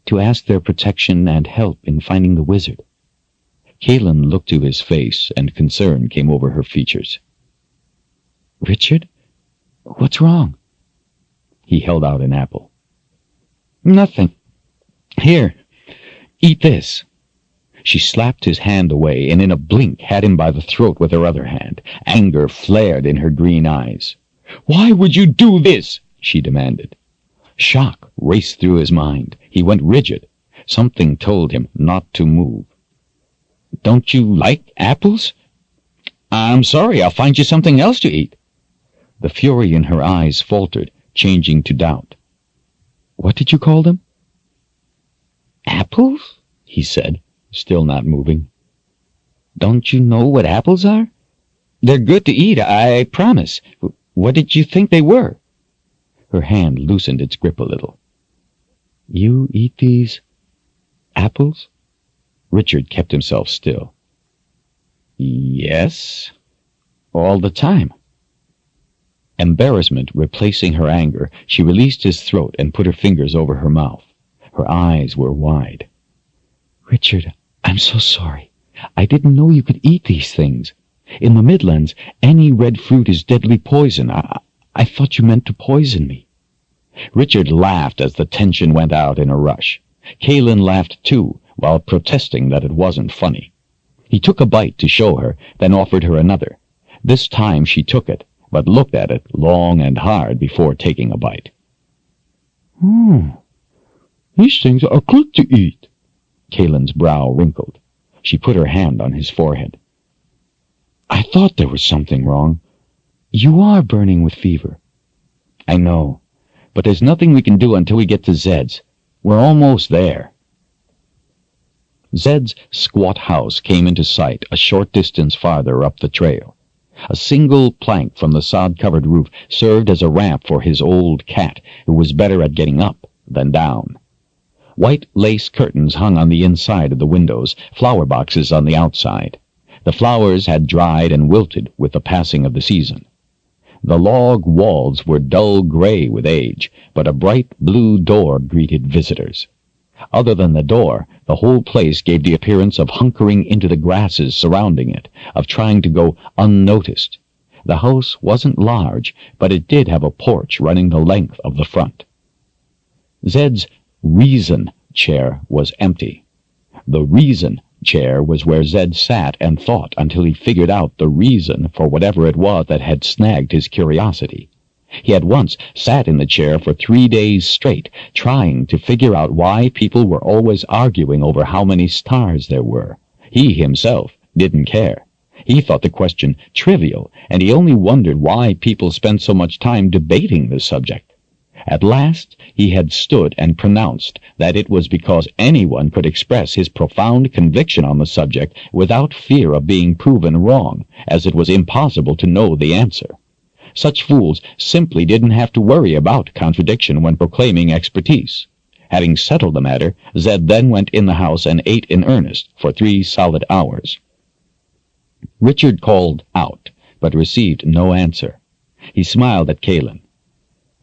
"to ask their protection and help in finding the wizard." Kahlan looked to his face, and concern came over her features. "Richard? What's wrong?" He held out an apple. "Nothing. Here, eat this." She slapped his hand away and in a blink had him by the throat with her other hand. Anger flared in her green eyes. "Why would you do this?" she demanded. Shock raced through his mind. He went rigid. Something told him not to move. "Don't you like apples?" "I'm sorry, I'll find you something else to eat." The fury in her eyes faltered, changing to doubt. "What did you call them?" "Apples?" he said, still not moving. "Don't you know what apples are? They're good to eat, I promise. What did you think they were?" Her hand loosened its grip a little. "You eat these apples?" Richard kept himself still. "Yes, all the time." Embarrassment replacing her anger, she released his throat and put her fingers over her mouth. Her eyes were wide. "Richard, I'm so sorry. I didn't know you could eat these things. In the Midlands, any red fruit is deadly poison. I thought you meant to poison me." Richard laughed as the tension went out in a rush. Kahlan laughed too, while protesting that it wasn't funny. He took a bite to show her, then offered her another. This time she took it, but looked at it long and hard before taking a bite. These things are good to eat. Kahlan's brow wrinkled. She put her hand on his forehead. I thought there was something wrong. You are burning with fever. I know, but there's nothing we can do until we get to Zedd's. We're almost there. Zedd's squat house came into sight a short distance farther up the trail. A single plank from the sod-covered roof served as a ramp for his old cat, who was better at getting up than down. White lace curtains hung on the inside of the windows, flower boxes on the outside. The flowers had dried and wilted with the passing of the season. The log walls were dull gray with age, but a bright blue door greeted visitors. Other than the door, the whole place gave the appearance of hunkering into the grasses surrounding it, of trying to go unnoticed. The house wasn't large, but it did have a porch running the length of the front. Zedd's reason chair was empty. The reason chair was where Zedd sat and thought until he figured out the reason for whatever it was that had snagged his curiosity. He had once sat in the chair for 3 days straight, trying to figure out why people were always arguing over how many stars there were. He himself didn't care. He thought the question trivial, and he only wondered why people spent so much time debating the subject. At last he had stood and pronounced that it was because anyone could express his profound conviction on the subject without fear of being proven wrong, as it was impossible to know the answer. Such fools simply didn't have to worry about contradiction when proclaiming expertise. Having settled the matter, Zedd then went in the house and ate in earnest for 3 solid hours. Richard called out, but received no answer. He smiled at Kahlan.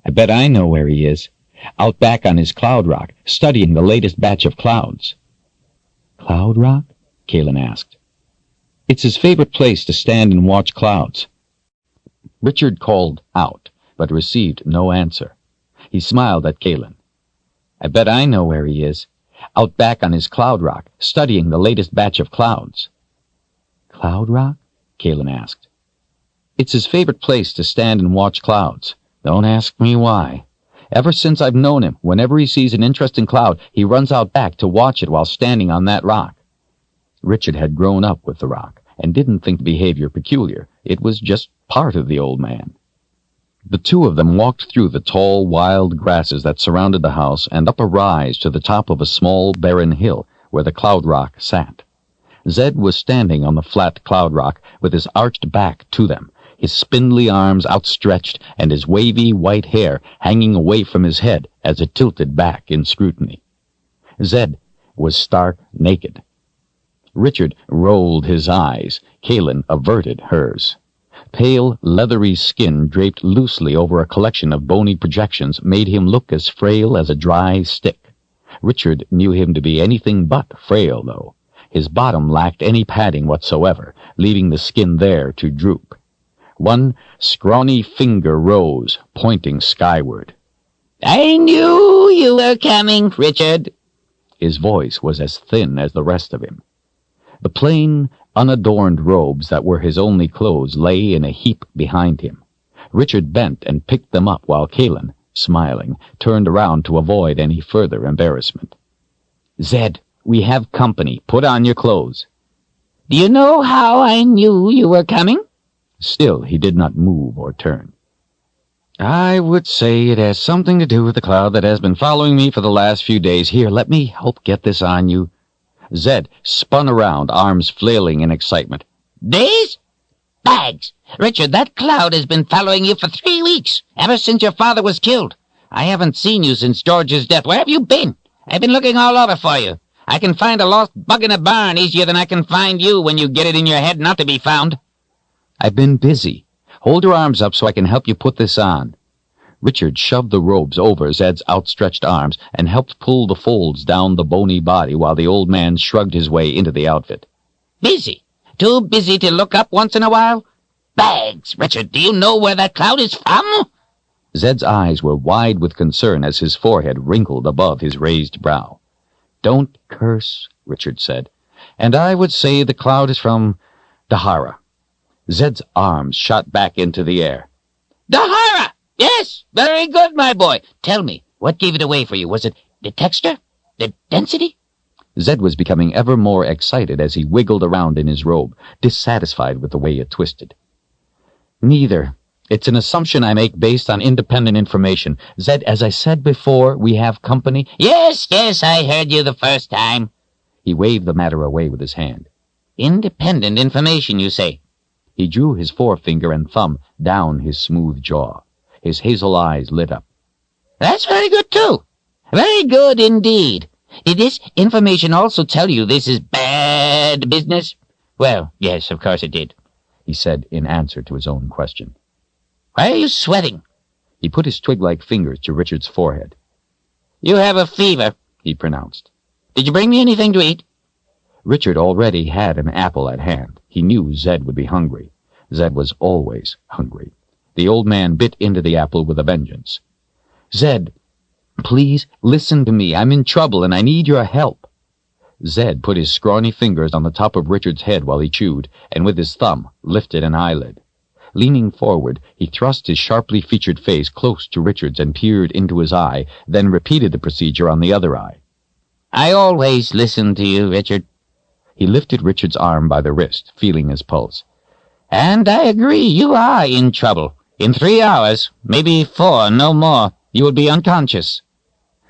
I bet I know where he is. Out back on his cloud rock, studying the latest batch of clouds. Cloud rock? Kahlan asked. It's his favorite place to stand and watch clouds. Richard called out, but received no answer. He smiled at Kahlan. I bet I know where he is. Out back on his cloud rock, studying the latest batch of clouds. Cloud rock? Kahlan asked. It's his favorite place to stand and watch clouds. Don't ask me why. Ever since I've known him, whenever he sees an interesting cloud, he runs out back to watch it while standing on that rock. Richard had grown up with the rock, and didn't think the behavior peculiar. It was just part of the old man. The two of them walked through the tall, wild grasses that surrounded the house and up a rise to the top of a small, barren hill where the cloud rock sat. Zedd was standing on the flat cloud rock with his arched back to them, his spindly arms outstretched and his wavy white hair hanging away from his head as it tilted back in scrutiny. Zedd was stark naked. Richard rolled his eyes. Kahlan averted hers. Pale, leathery skin draped loosely over a collection of bony projections made him look as frail as a dry stick. Richard knew him to be anything but frail, though. His bottom lacked any padding whatsoever, leaving the skin there to droop. One scrawny finger rose, pointing skyward. I knew you were coming, Richard. His voice was as thin as the rest of him. The plain, unadorned robes that were his only clothes lay in a heap behind him. Richard bent and picked them up while Kahlan, smiling, turned around to avoid any further embarrassment. Zedd, we have company. Put on your clothes. Do you know how I knew you were coming? Still he did not move or turn. I would say it has something to do with the cloud that has been following me for the last few days. Here, let me help get this on you. Zedd spun around, arms flailing in excitement. Days? Bags! Richard, that cloud has been following you for 3 weeks, ever since your father was killed. I haven't seen you since George's death. Where have you been? I've been looking all over for you. I can find a lost bug in a barn easier than I can find you when you get it in your head not to be found. I've been busy. Hold your arms up so I can help you put this on. Richard shoved the robes over Zedd's outstretched arms and helped pull the folds down the bony body while the old man shrugged his way into the outfit. Busy? Too busy to look up once in a while? Bags! Richard, do you know where that cloud is from? Zedd's eyes were wide with concern as his forehead wrinkled above his raised brow. Don't curse, Richard said. And I would say the cloud is from Dahara. Zedd's arms shot back into the air. Dahara! Yes, very good, my boy. Tell me, what gave it away for you? Was it the texture? The density? Zedd was becoming ever more excited as he wiggled around in his robe, dissatisfied with the way it twisted. Neither. It's an assumption I make based on independent information. Zedd, as I said before, we have company. Yes, I heard you the first time. He waved the matter away with his hand. Independent information, you say? He drew his forefinger and thumb down his smooth jaw. His hazel eyes lit up. That's very good, too. Very good indeed. Did this information also tell you this is bad business? Well, yes, of course it did, he said in answer to his own question. Why are you sweating? He put his twig-like fingers to Richard's forehead. You have a fever, he pronounced. Did you bring me anything to eat? Richard already had an apple at hand. He knew Zedd would be hungry. Zedd was always hungry. The old man bit into the apple with a vengeance. Zedd, please listen to me. I'm in trouble and I need your help. Zedd put his scrawny fingers on the top of Richard's head while he chewed, and with his thumb lifted an eyelid. Leaning forward, he thrust his sharply featured face close to Richard's and peered into his eye, then repeated the procedure on the other eye. I always listen to you, Richard. He lifted Richard's arm by the wrist, feeling his pulse. And I agree, you are in trouble. In 3 hours, maybe 4, no more, you will be unconscious.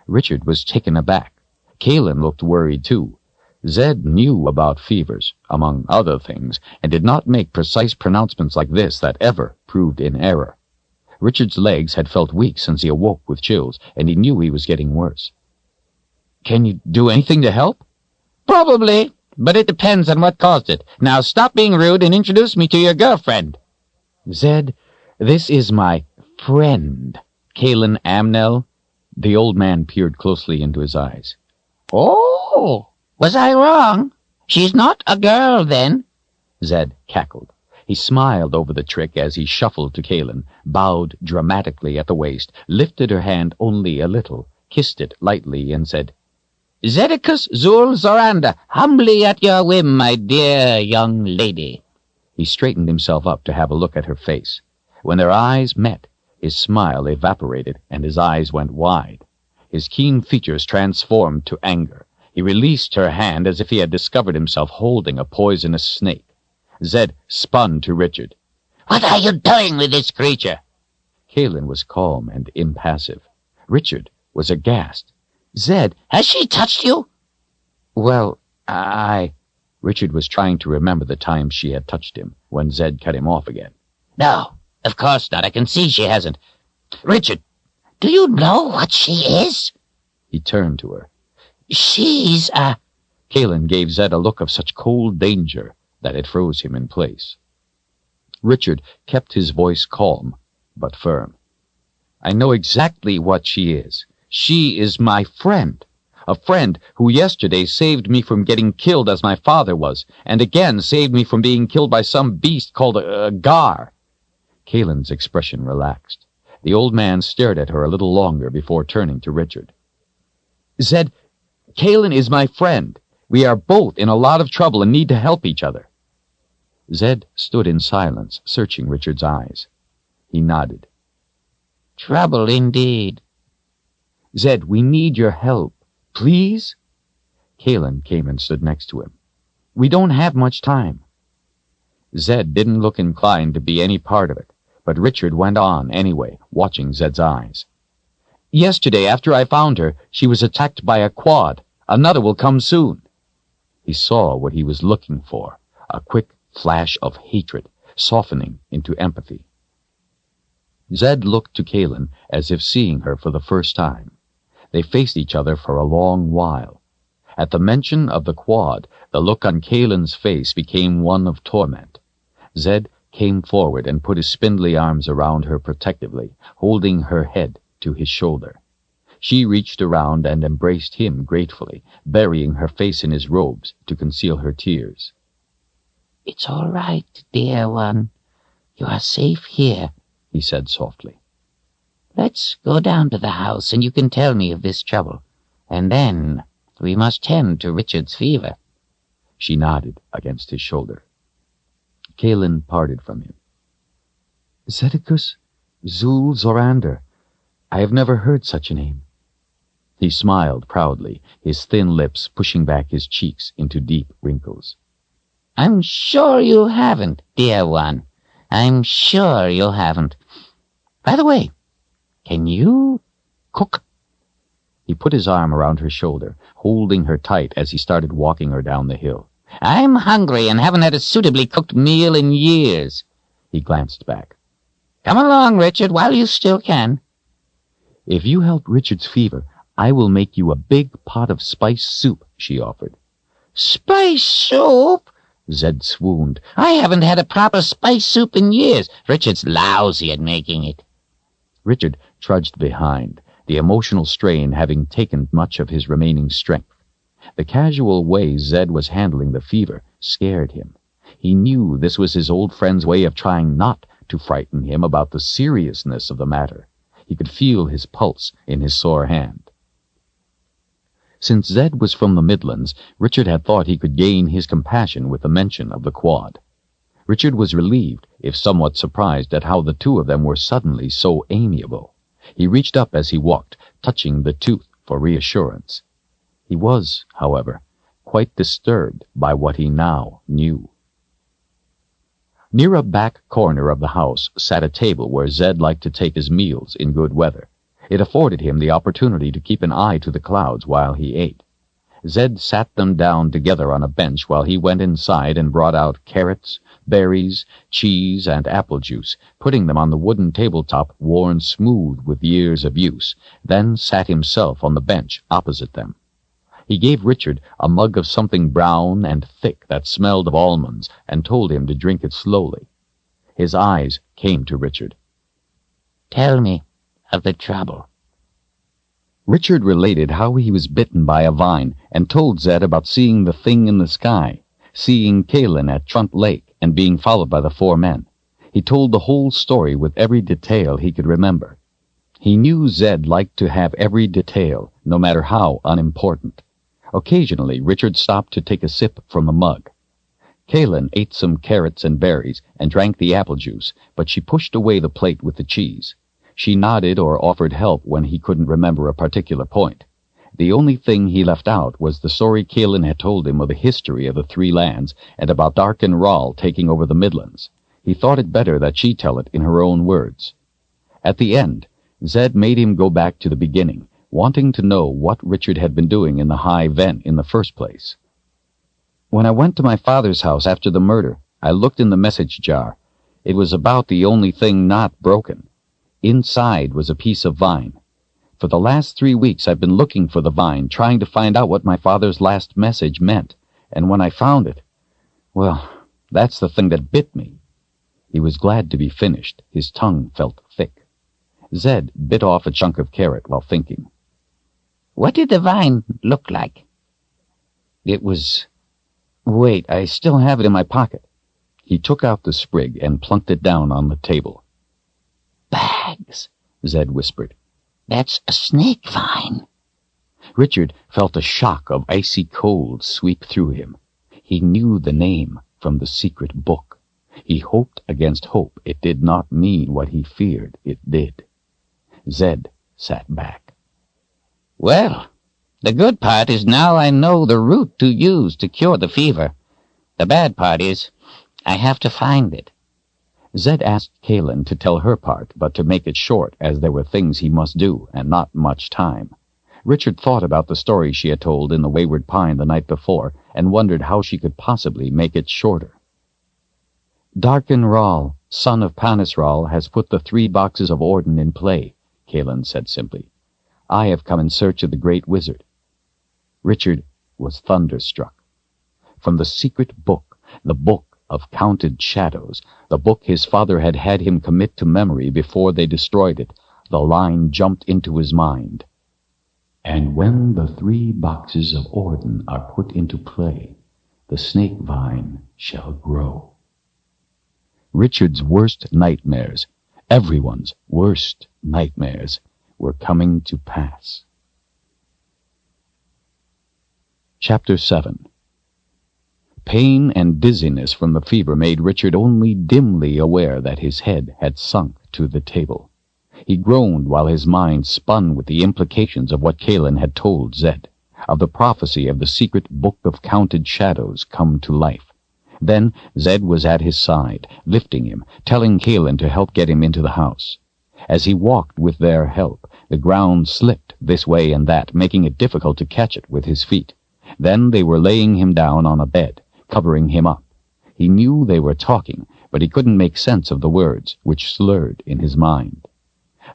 Richard was taken aback. Kahlan looked worried, too. Zedd knew about fevers, among other things, and did not make precise pronouncements like this that ever proved in error. Richard's legs had felt weak since he awoke with chills, and he knew he was getting worse. Can you do anything to help? Probably, but it depends on what caused it. Now stop being rude and introduce me to your girlfriend. Zedd, this is my friend, Kahlan Amnell. The old man peered closely into his eyes. Oh! Was I wrong? She's not a girl, then? Zedd cackled. He smiled over the trick as he shuffled to Kahlan, bowed dramatically at the waist, lifted her hand only a little, kissed it lightly, and said, Zeddicus Zul Zoranda, humbly at your whim, my dear young lady. He straightened himself up to have a look at her face. When their eyes met, his smile evaporated and his eyes went wide. His keen features transformed to anger. He released her hand as if he had discovered himself holding a poisonous snake. Zedd spun to Richard. What are you doing with this creature? Kahlan was calm and impassive. Richard was aghast. Zedd, has she touched you? Well, Richard was trying to remember the time she had touched him, when Zedd cut him off again. No, of course not. I can see she hasn't. Richard, do you know what she is? He turned to her. She's Kahlan gave Zedd a look of such cold danger that it froze him in place. Richard kept his voice calm, but firm. I know exactly what she is. She is my friend. A friend who yesterday saved me from getting killed as my father was, and again saved me from being killed by some beast called a gar. Kahlan's expression relaxed. The old man stared at her a little longer before turning to Richard. Zedd, Kahlan is my friend. We are both in a lot of trouble and need to help each other. Zedd stood in silence, searching Richard's eyes. He nodded. Trouble indeed. Zedd, we need your help. Please? Kahlan came and stood next to him. We don't have much time. Zedd didn't look inclined to be any part of it, but Richard went on anyway, watching Zedd's eyes. Yesterday, after I found her, she was attacked by a quad. Another will come soon. He saw what he was looking for, a quick flash of hatred, softening into empathy. Zedd looked to Kahlan as if seeing her for the first time. They faced each other for a long while. At the mention of the quad, the look on Kahlan's face became one of torment. Zedd came forward and put his spindly arms around her protectively, holding her head to his shoulder. She reached around and embraced him gratefully, burying her face in his robes to conceal her tears. It's all right, dear one. You are safe here, he said softly. Let's go down to the house and you can tell me of this trouble. And then we must tend to Richard's fever. She nodded against his shoulder. Kahlan parted from him. Zeddicus Zul Zorander. I have never heard such a name. He smiled proudly, his thin lips pushing back his cheeks into deep wrinkles. I'm sure you haven't, dear one. I'm sure you haven't. By the way, can you cook? He put his arm around her shoulder, holding her tight as he started walking her down the hill. I'm hungry and haven't had a suitably cooked meal in years. He glanced back. Come along, Richard, while you still can. If you help Richard's fever, I will make you a big pot of spice soup, she offered. Spice soup? Zedd swooned. I haven't had a proper spice soup in years. Richard's lousy at making it. Richard trudged behind, the emotional strain having taken much of his remaining strength. The casual way Zedd was handling the fever scared him. He knew this was his old friend's way of trying not to frighten him about the seriousness of the matter. He could feel his pulse in his sore hand. Since Zedd was from the Midlands, Richard had thought he could gain his compassion with the mention of the quad. Richard was relieved, if somewhat surprised, at how the two of them were suddenly so amiable. He reached up as he walked, touching the tooth for reassurance. He was, however, quite disturbed by what he now knew. Near a back corner of the house sat a table where Zedd liked to take his meals in good weather. It afforded him the opportunity to keep an eye to the clouds while he ate. Zedd sat them down together on a bench while he went inside and brought out carrots, berries, cheese, and apple juice, putting them on the wooden tabletop worn smooth with years of use, then sat himself on the bench opposite them. He gave Richard a mug of something brown and thick that smelled of almonds and told him to drink it slowly. His eyes came to Richard. Tell me of the trouble. Richard related how he was bitten by a vine and told Zedd about seeing the thing in the sky, seeing Kahlan at Trunt Lake and being followed by the 4 men. He told the whole story with every detail he could remember. He knew Zedd liked to have every detail, no matter how unimportant. Occasionally, Richard stopped to take a sip from the mug. Kahlan ate some carrots and berries and drank the apple juice, but she pushed away the plate with the cheese. She nodded or offered help when he couldn't remember a particular point. The only thing he left out was the story Kahlan had told him of the history of the 3 lands and about Dark and Rall taking over the Midlands. He thought it better that she tell it in her own words. At the end, Zedd made him go back to the beginning, wanting to know what Richard had been doing in the high vent in the first place. When I went to my father's house after the murder, I looked in the message jar. It was about the only thing not broken. Inside was a piece of vine. For the last 3 weeks I've been looking for the vine, trying to find out what my father's last message meant, and when I found it, well, that's the thing that bit me. He was glad to be finished. His tongue felt thick. Zedd bit off a chunk of carrot while thinking. What did the vine look like? It was... Wait, I still have it in my pocket. He took out the sprig and plunked it down on the table. Bags, Zedd whispered. That's a snake vine. Richard felt a shock of icy cold sweep through him. He knew the name from the secret book. He hoped against hope it did not mean what he feared it did. Zedd sat back. Well, the good part is now I know the root to use to cure the fever. The bad part is I have to find it. Zedd asked Kahlan to tell her part, but to make it short, as there were things he must do and not much time. Richard thought about the story she had told in the Wayward Pine the night before and wondered how she could possibly make it shorter. Darken Rall, son of Panis Rall, has put the 3 boxes of Orden in play, Kahlan said simply. I have come in search of the great wizard. Richard was thunderstruck. From the secret book, the book of counted shadows, the book his father had had him commit to memory before they destroyed it, the line jumped into his mind. And when the 3 boxes of Orden are put into play, the snake vine shall grow. Richard's worst nightmares, everyone's worst nightmares, were coming to pass. Chapter 7. Pain and dizziness from the fever made Richard only dimly aware that his head had sunk to the table. He groaned while his mind spun with the implications of what Kahlan had told Zedd, of the prophecy of the secret book of counted shadows come to life. Then Zedd was at his side, lifting him, telling Kahlan to help get him into the house. As he walked with their help, the ground slipped this way and that, making it difficult to catch it with his feet. Then they were laying him down on a bed, covering him up. He knew they were talking, but he couldn't make sense of the words, which slurred in his mind.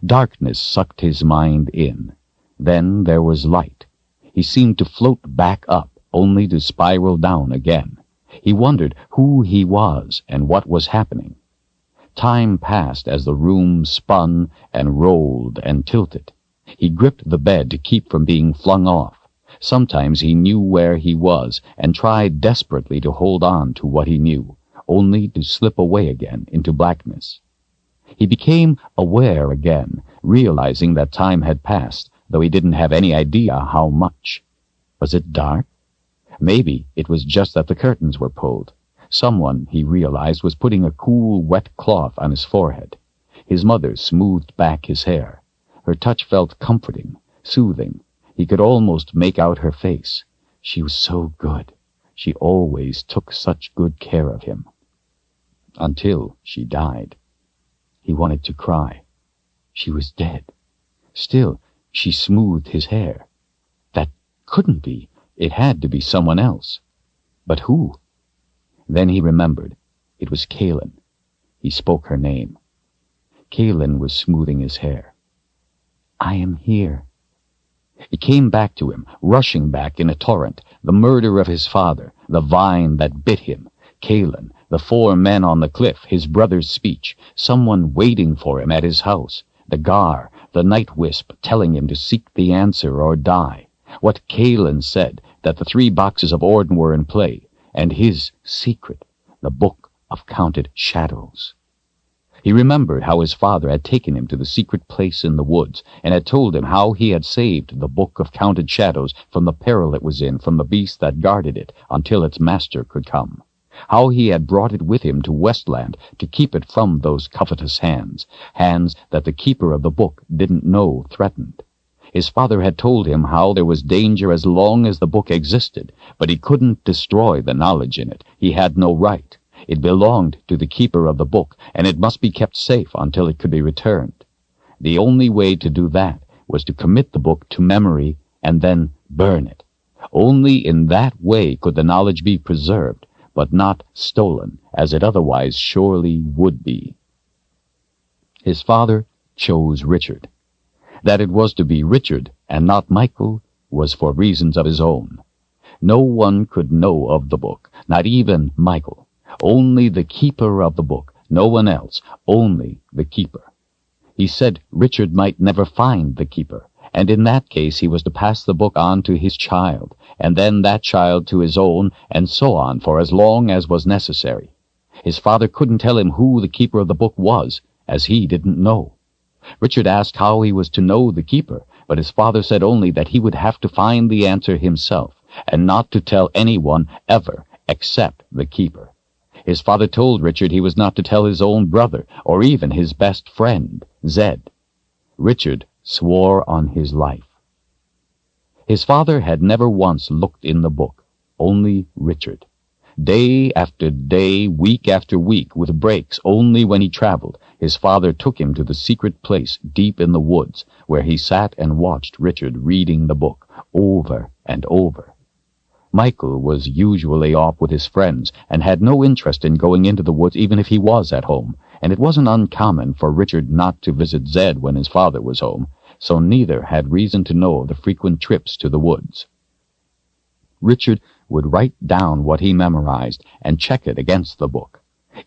Darkness sucked his mind in. Then there was light. He seemed to float back up, only to spiral down again. He wondered who he was and what was happening. Time passed as the room spun and rolled and tilted. He gripped the bed to keep from being flung off. Sometimes he knew where he was and tried desperately to hold on to what he knew, only to slip away again into blackness. He became aware again, realizing that time had passed, though he didn't have any idea how much. Was it dark? Maybe it was just that the curtains were pulled. Someone, he realized, was putting a cool, wet cloth on his forehead. His mother smoothed back his hair. Her touch felt comforting, soothing. He could almost make out her face. She was so good. She always took such good care of him. Until she died. He wanted to cry. She was dead. Still, she smoothed his hair. That couldn't be. It had to be someone else. But who? Then he remembered. It was Kahlan. He spoke her name. Kahlan was smoothing his hair. I am here. It came back to him, rushing back in a torrent, the murder of his father, the vine that bit him, Kahlan, the 4 men on the cliff, his brother's speech, someone waiting for him at his house, the gar, the night wisp telling him to seek the answer or die, what Kahlan said, that the 3 boxes of Orden were in play, and his secret, the book of counted shadows. He remembered how his father had taken him to the secret place in the woods, and had told him how he had saved the book of counted shadows from the peril it was in from the beast that guarded it until its master could come. How he had brought it with him to Westland to keep it from those covetous hands, hands that the keeper of the book didn't know threatened. His father had told him how there was danger as long as the book existed, but he couldn't destroy the knowledge in it. He had no right. It belonged to the keeper of the book, and it must be kept safe until it could be returned. The only way to do that was to commit the book to memory and then burn it. Only in that way could the knowledge be preserved, but not stolen, as it otherwise surely would be. His father chose Richard. That it was to be Richard and not Michael was for reasons of his own. No one could know of the book, not even Michael. Only the keeper of the book, no one else, only the keeper. He said Richard might never find the keeper, and in that case he was to pass the book on to his child, and then that child to his own, and so on for as long as was necessary. His father couldn't tell him who the keeper of the book was, as he didn't know. Richard asked how he was to know the keeper, but his father said only that he would have to find the answer himself, and not to tell anyone ever except the keeper. His father told Richard he was not to tell his own brother, or even his best friend, Zedd. Richard swore on his life. His father had never once looked in the book, only Richard. Day after day, week after week, with breaks only when he traveled, his father took him to the secret place deep in the woods, where he sat and watched Richard reading the book over and over. Michael was usually off with his friends, and had no interest in going into the woods even if he was at home, and it wasn't uncommon for Richard not to visit Zedd when his father was home, so neither had reason to know of the frequent trips to the woods. Richard would write down what he memorized and check it against the book.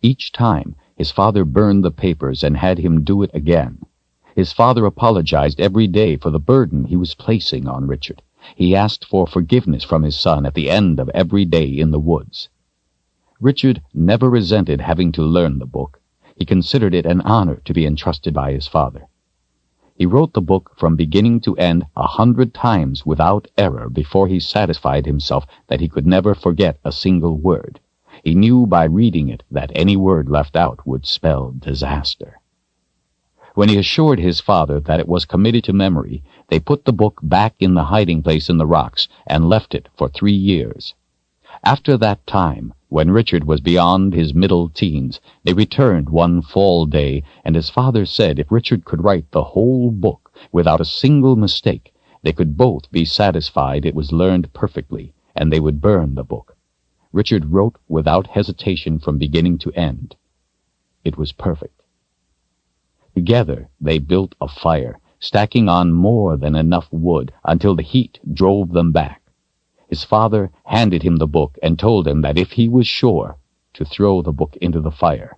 Each time, his father burned the papers and had him do it again. His father apologized every day for the burden he was placing on Richard. He asked for forgiveness from his son at the end of every day in the woods. Richard never resented having to learn the book. He considered it an honor to be entrusted by his father. He wrote the book from beginning to end 100 times without error before he satisfied himself that he could never forget a single word. He knew by reading it that any word left out would spell disaster. When he assured his father that it was committed to memory, they put the book back in the hiding place in the rocks and left it for 3 years. After that time, when Richard was beyond his middle teens, they returned one fall day, and his father said if Richard could write the whole book without a single mistake, they could both be satisfied it was learned perfectly, and they would burn the book. Richard wrote without hesitation from beginning to end. It was perfect. Together they built a fire, stacking on more than enough wood until the heat drove them back. His father handed him the book and told him that if he was sure, to throw the book into the fire.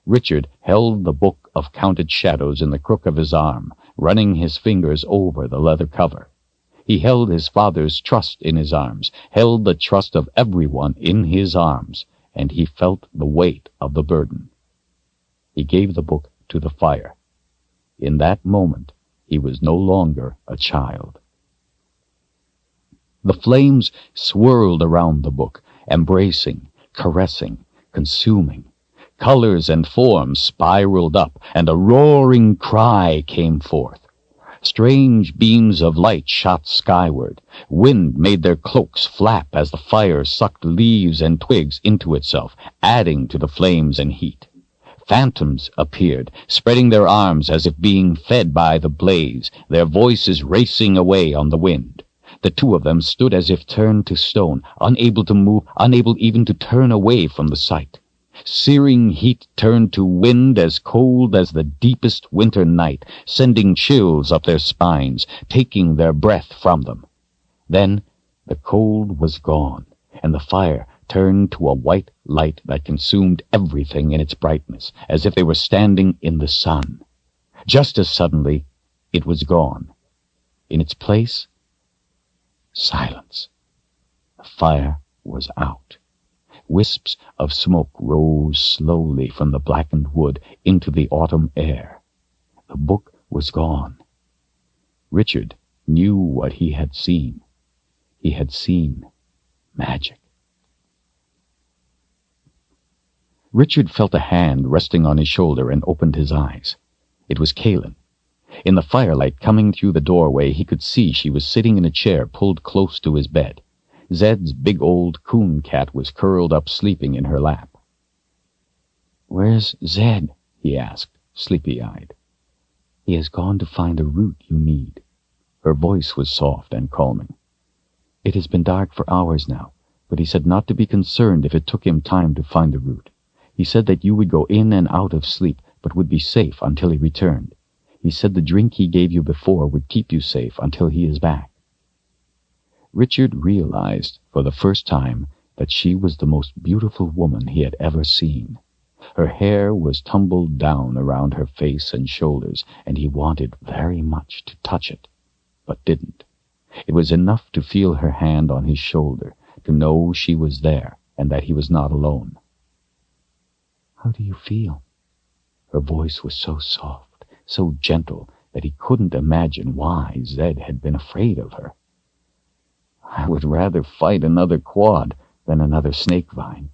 Richard held the book of counted shadows in the crook of his arm, running his fingers over the leather cover. He held his father's trust in his arms, held the trust of everyone in his arms, and he felt the weight of the burden. He gave the book to the fire. In that moment, he was no longer a child. The flames swirled around the book, embracing, caressing, consuming. Colors and forms spiraled up, and a roaring cry came forth. Strange beams of light shot skyward. Wind made their cloaks flap as the fire sucked leaves and twigs into itself, adding to the flames and heat. Phantoms appeared, spreading their arms as if being fed by the blaze, their voices racing away on the wind. The two of them stood as if turned to stone, unable to move, unable even to turn away from the sight. Searing heat turned to wind as cold as the deepest winter night, sending chills up their spines, taking their breath from them. Then the cold was gone, and the fire turned to a white light that consumed everything in its brightness, as if they were standing in the sun. Just as suddenly, it was gone. In its place, silence. The fire was out. Wisps of smoke rose slowly from the blackened wood into the autumn air. The book was gone. Richard knew what he had seen. He had seen magic. Richard felt a hand resting on his shoulder and opened his eyes. It was Kahlan. In the firelight coming through the doorway, he could see she was sitting in a chair pulled close to his bed. Zedd's big old coon cat was curled up sleeping in her lap. "Where's Zedd?" he asked, sleepy-eyed. "He has gone to find the root you need." Her voice was soft and calming. "It has been dark for hours now, but he said not to be concerned if it took him time to find the root. He said that you would go in and out of sleep, but would be safe until he returned. He said the drink he gave you before would keep you safe until he is back." Richard realized for the first time that she was the most beautiful woman he had ever seen. Her hair was tumbled down around her face and shoulders, and he wanted very much to touch it, but didn't. It was enough to feel her hand on his shoulder, to know she was there and that he was not alone. "How do you feel?" Her voice was so soft, so gentle, that he couldn't imagine why Zedd had been afraid of her. "I would rather fight another quad than another snake vine."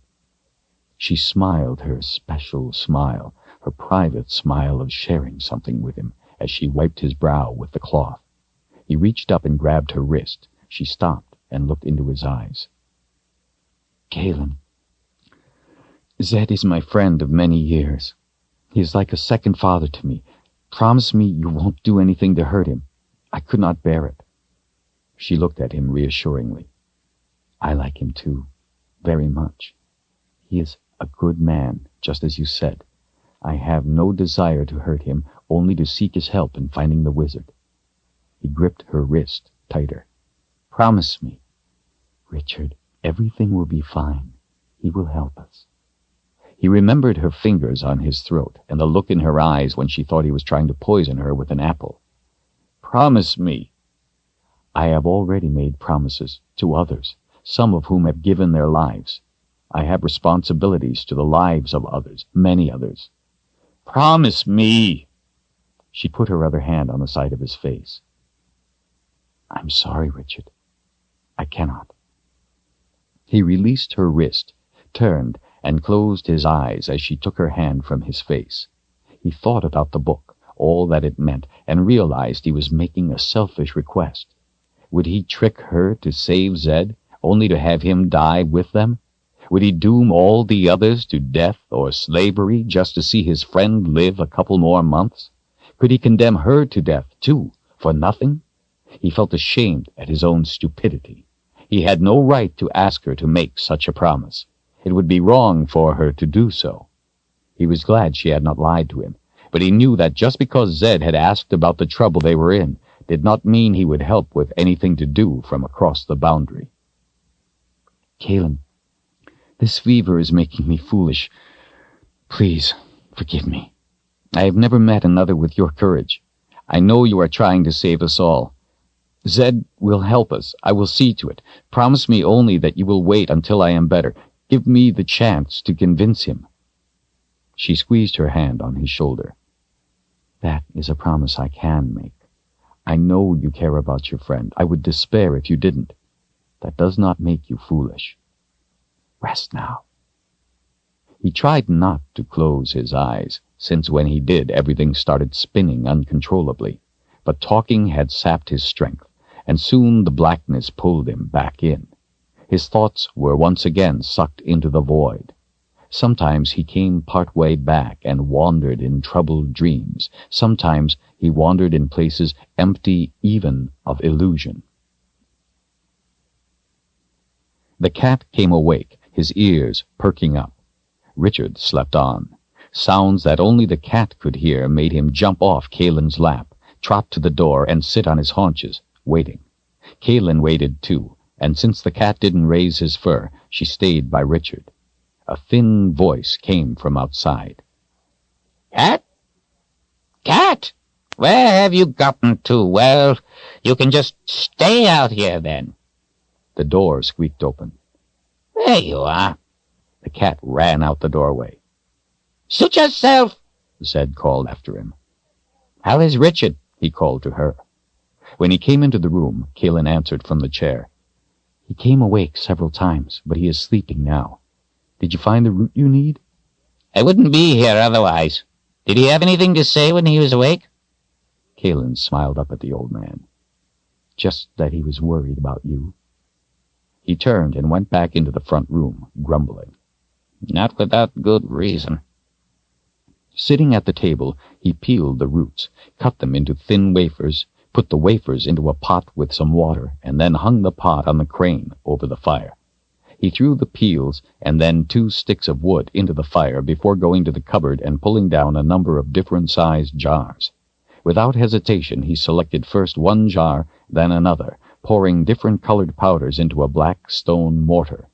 She smiled her special smile, her private smile of sharing something with him, as she wiped his brow with the cloth. He reached up and grabbed her wrist. She stopped and looked into his eyes. "Kahlan, Zedd is my friend of many years. He is like a second father to me. Promise me you won't do anything to hurt him. I could not bear it." She looked at him reassuringly. "I like him too, very much. He is a good man, just as you said. I have no desire to hurt him, only to seek his help in finding the wizard." He gripped her wrist tighter. "Promise me." "Richard, everything will be fine. He will help us." He remembered her fingers on his throat and the look in her eyes when she thought he was trying to poison her with an apple. "Promise me." "I have already made promises to others, some of whom have given their lives. I have responsibilities to the lives of others, many others." "Promise me." She put her other hand on the side of his face. "I'm sorry, Richard. I cannot." He released her wrist, turned, and closed his eyes as she took her hand from his face. He thought about the book, all that it meant and realized he was making a selfish request. Would he trick her to save Zedd, only to have him die with them? Would he doom all the others to death or slavery just to see his friend live a couple more months? Could he condemn her to death, too, for nothing? He felt ashamed at his own stupidity. He had no right to ask her to make such a promise. It would be wrong for her to do so. He was glad she had not lied to him, but he knew that just because Zedd had asked about the trouble they were in did not mean he would help with anything to do from across the boundary. Kahlan, this fever is making me foolish. Please, forgive me. I have never met another with your courage. I know you are trying to save us all. Zedd will help us. I will see to it. Promise me only that you will wait until I am better. Give me the chance to convince him. She squeezed her hand on his shoulder. That is a promise I can make. I know you care about your friend. I would despair if you didn't. That does not make you foolish. Rest now. He tried not to close his eyes, since when he did, everything started spinning uncontrollably. But talking had sapped his strength, and soon the blackness pulled him back in. His thoughts were once again sucked into the void. Sometimes he came part way back and wandered in troubled dreams. Sometimes he wandered in places empty even of illusion. The cat came awake, his ears perking up. Richard slept on. Sounds that only the cat could hear made him jump off Kahlan's lap, trot to the door, and sit on his haunches, waiting. Kahlan waited too, and since the cat didn't raise his fur, she stayed by Richard. A thin voice came from outside. Cat? Cat? Where have you gotten to? Well, you can just stay out here then. The door squeaked open. There you are. The cat ran out the doorway. Suit yourself, Zedd called after him. How is Richard? He called to her. When he came into the room, Kahlan answered from the chair. He came awake several times, but he is sleeping now. Did you find the root you need? I wouldn't be here otherwise. Did he have anything to say when he was awake? Kahlan smiled up at the old man. Just that he was worried about you. He turned and went back into the front room, grumbling. Not without good reason. Sitting at the table, he peeled the roots, cut them into thin wafers, put the wafers into a pot with some water, and then hung the pot on the crane over the fire. He threw the peels and then 2 sticks of wood into the fire before going to the cupboard and pulling down a number of different-sized jars. Without hesitation, he selected first one jar, then another, pouring different-colored powders into a black stone mortar.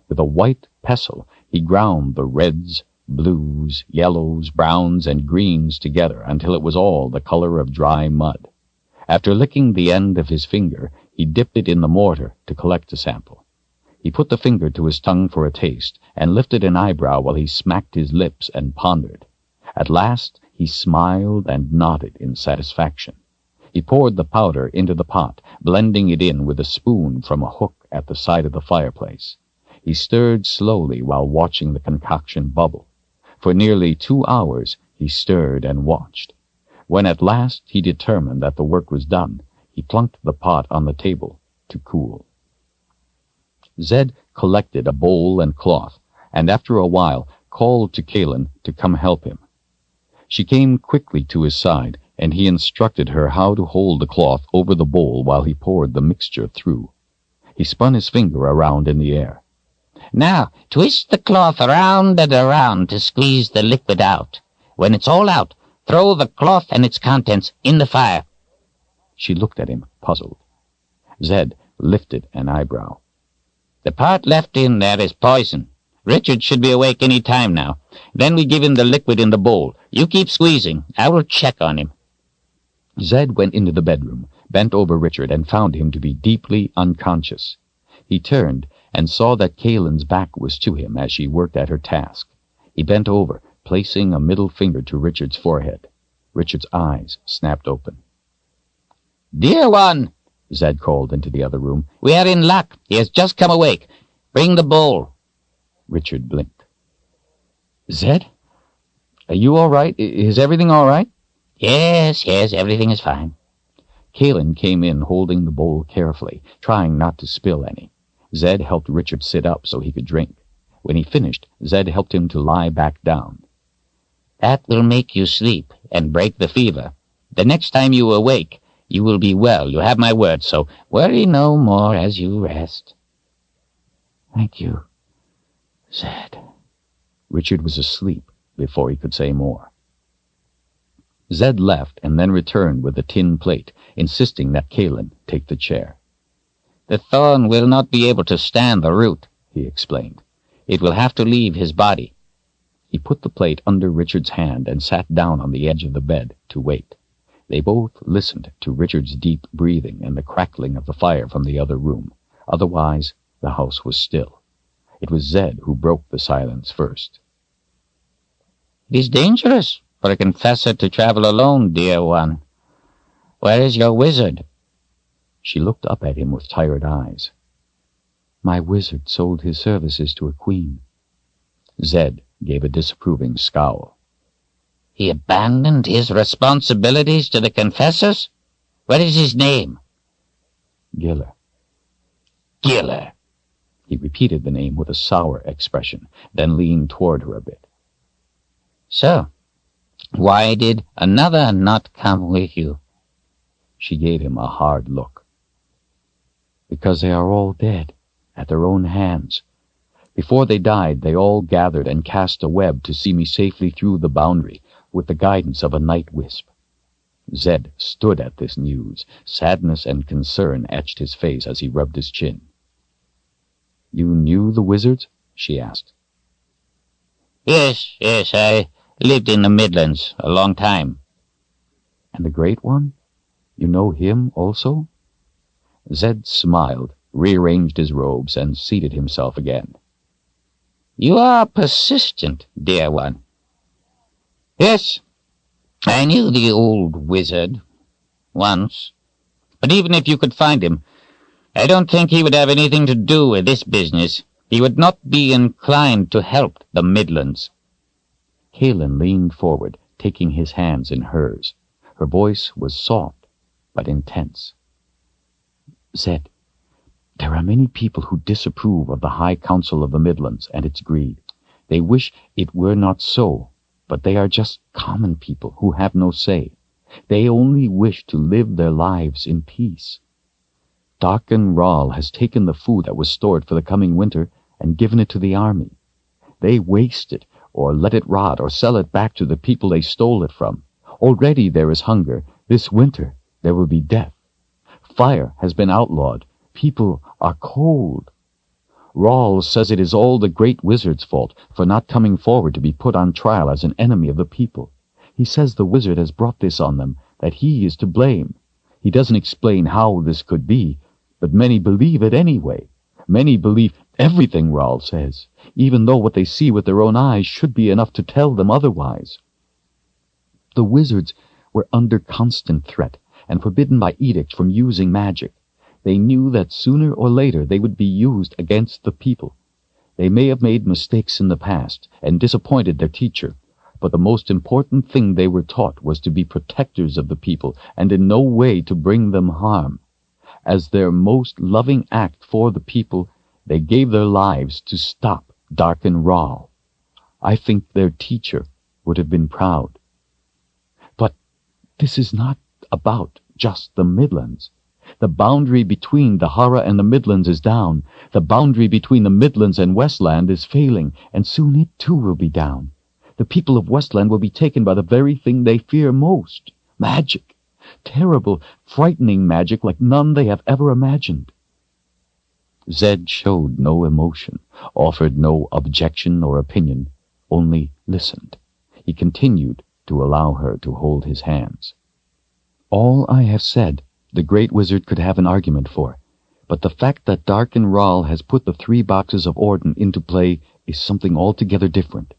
With a white pestle, he ground the reds, blues, yellows, browns, and greens together until it was all the color of dry mud. After licking the end of his finger, he dipped it in the mortar to collect a sample. He put the finger to his tongue for a taste, and lifted an eyebrow while he smacked his lips and pondered. At last he smiled and nodded in satisfaction. He poured the powder into the pot, blending it in with a spoon from a hook at the side of the fireplace. He stirred slowly while watching the concoction bubble. For nearly 2 hours he stirred and watched. When at last he determined that the work was done, he plunked the pot on the table to cool. Zedd collected a bowl and cloth, and after a while called to Kahlan to come help him. She came quickly to his side, and he instructed her how to hold the cloth over the bowl while he poured the mixture through. He spun his finger around in the air. Now, twist the cloth around and around to squeeze the liquid out. When it's all out, throw the cloth and its contents in the fire. She looked at him, puzzled. Zedd lifted an eyebrow. The part left in there is poison. Richard should be awake any time now. Then we give him the liquid in the bowl. You keep squeezing. I will check on him. Zedd went into the bedroom, bent over Richard, and found him to be deeply unconscious. He turned and saw that Kahlan's back was to him as she worked at her task. He bent over, placing a middle finger to Richard's forehead. Richard's eyes snapped open. Dear one, Zedd called into the other room. We are in luck. He has just come awake. Bring the bowl. Richard blinked. Zedd? Are you all right? Is everything all right? Yes, everything is fine. Kahlan came in holding the bowl carefully, trying not to spill any. Zedd helped Richard sit up so he could drink. When he finished, Zedd helped him to lie back down. That will make you sleep and break the fever. The next time you awake, you will be well. You have my word, so worry no more as you rest. Thank you, Zedd. Richard was asleep before he could say more. Zedd left and then returned with a tin plate, insisting that Kahlan take the chair. The thorn will not be able to stand the root, he explained. It will have to leave his body. He put the plate under Richard's hand and sat down on the edge of the bed to wait. They both listened to Richard's deep breathing and the crackling of the fire from the other room. Otherwise, the house was still. It was Zedd who broke the silence first. It is dangerous for a confessor to travel alone, dear one. Where is your wizard? She looked up at him with tired eyes. My wizard sold his services to a queen. Zedd gave a disapproving scowl. He abandoned his responsibilities to the confessors? What is his name? Giller. Giller. He repeated the name with a sour expression, then leaned toward her a bit. So, why did another not come with you? She gave him a hard look. Because they are all dead, at their own hands. Before they died, they all gathered and cast a web to see me safely through the boundary, with the guidance of a night wisp. Zedd stood at this news. Sadness and concern etched his face as he rubbed his chin. You knew the wizards? She asked. Yes, I lived in the Midlands a long time. And the Great One? You know him also? Zedd smiled, rearranged his robes, and seated himself again. You are persistent, dear one. Yes, I knew the old wizard once. But even if you could find him, I don't think he would have anything to do with this business. He would not be inclined to help the Midlands. Kahlan leaned forward, taking his hands in hers. Her voice was soft, but intense. Zedd, there are many people who disapprove of the High Council of the Midlands and its greed. They wish it were not so, but they are just common people who have no say. They only wish to live their lives in peace. Darken Ral has taken the food that was stored for the coming winter and given it to the army. They waste it, or let it rot, or sell it back to the people they stole it from. Already there is hunger. This winter there will be death. Fire has been outlawed. People are cold. Ral says it is all the great wizard's fault for not coming forward to be put on trial as an enemy of the people. He says the wizard has brought this on them, that he is to blame. He doesn't explain how this could be, but many believe it anyway. Many believe everything Ral says, even though what they see with their own eyes should be enough to tell them otherwise. The wizards were under constant threat and forbidden by edict from using magic. They knew that sooner or later they would be used against the people. They may have made mistakes in the past and disappointed their teacher, but the most important thing they were taught was to be protectors of the people and in no way to bring them harm. As their most loving act for the people, they gave their lives to stop Darken Ral. I think their teacher would have been proud. But this is not about just the Midlands. The boundary between the Hara and the Midlands is down. The boundary between the Midlands and Westland is failing, and soon it too will be down. The people of Westland will be taken by the very thing they fear most, magic. Terrible, frightening magic like none they have ever imagined. Zedd showed no emotion, offered no objection or opinion, only listened. He continued to allow her to hold his hands. All I have said, the great wizard could have an argument for, but the fact that Darken Ral has put the 3 boxes of Orden into play is something altogether different.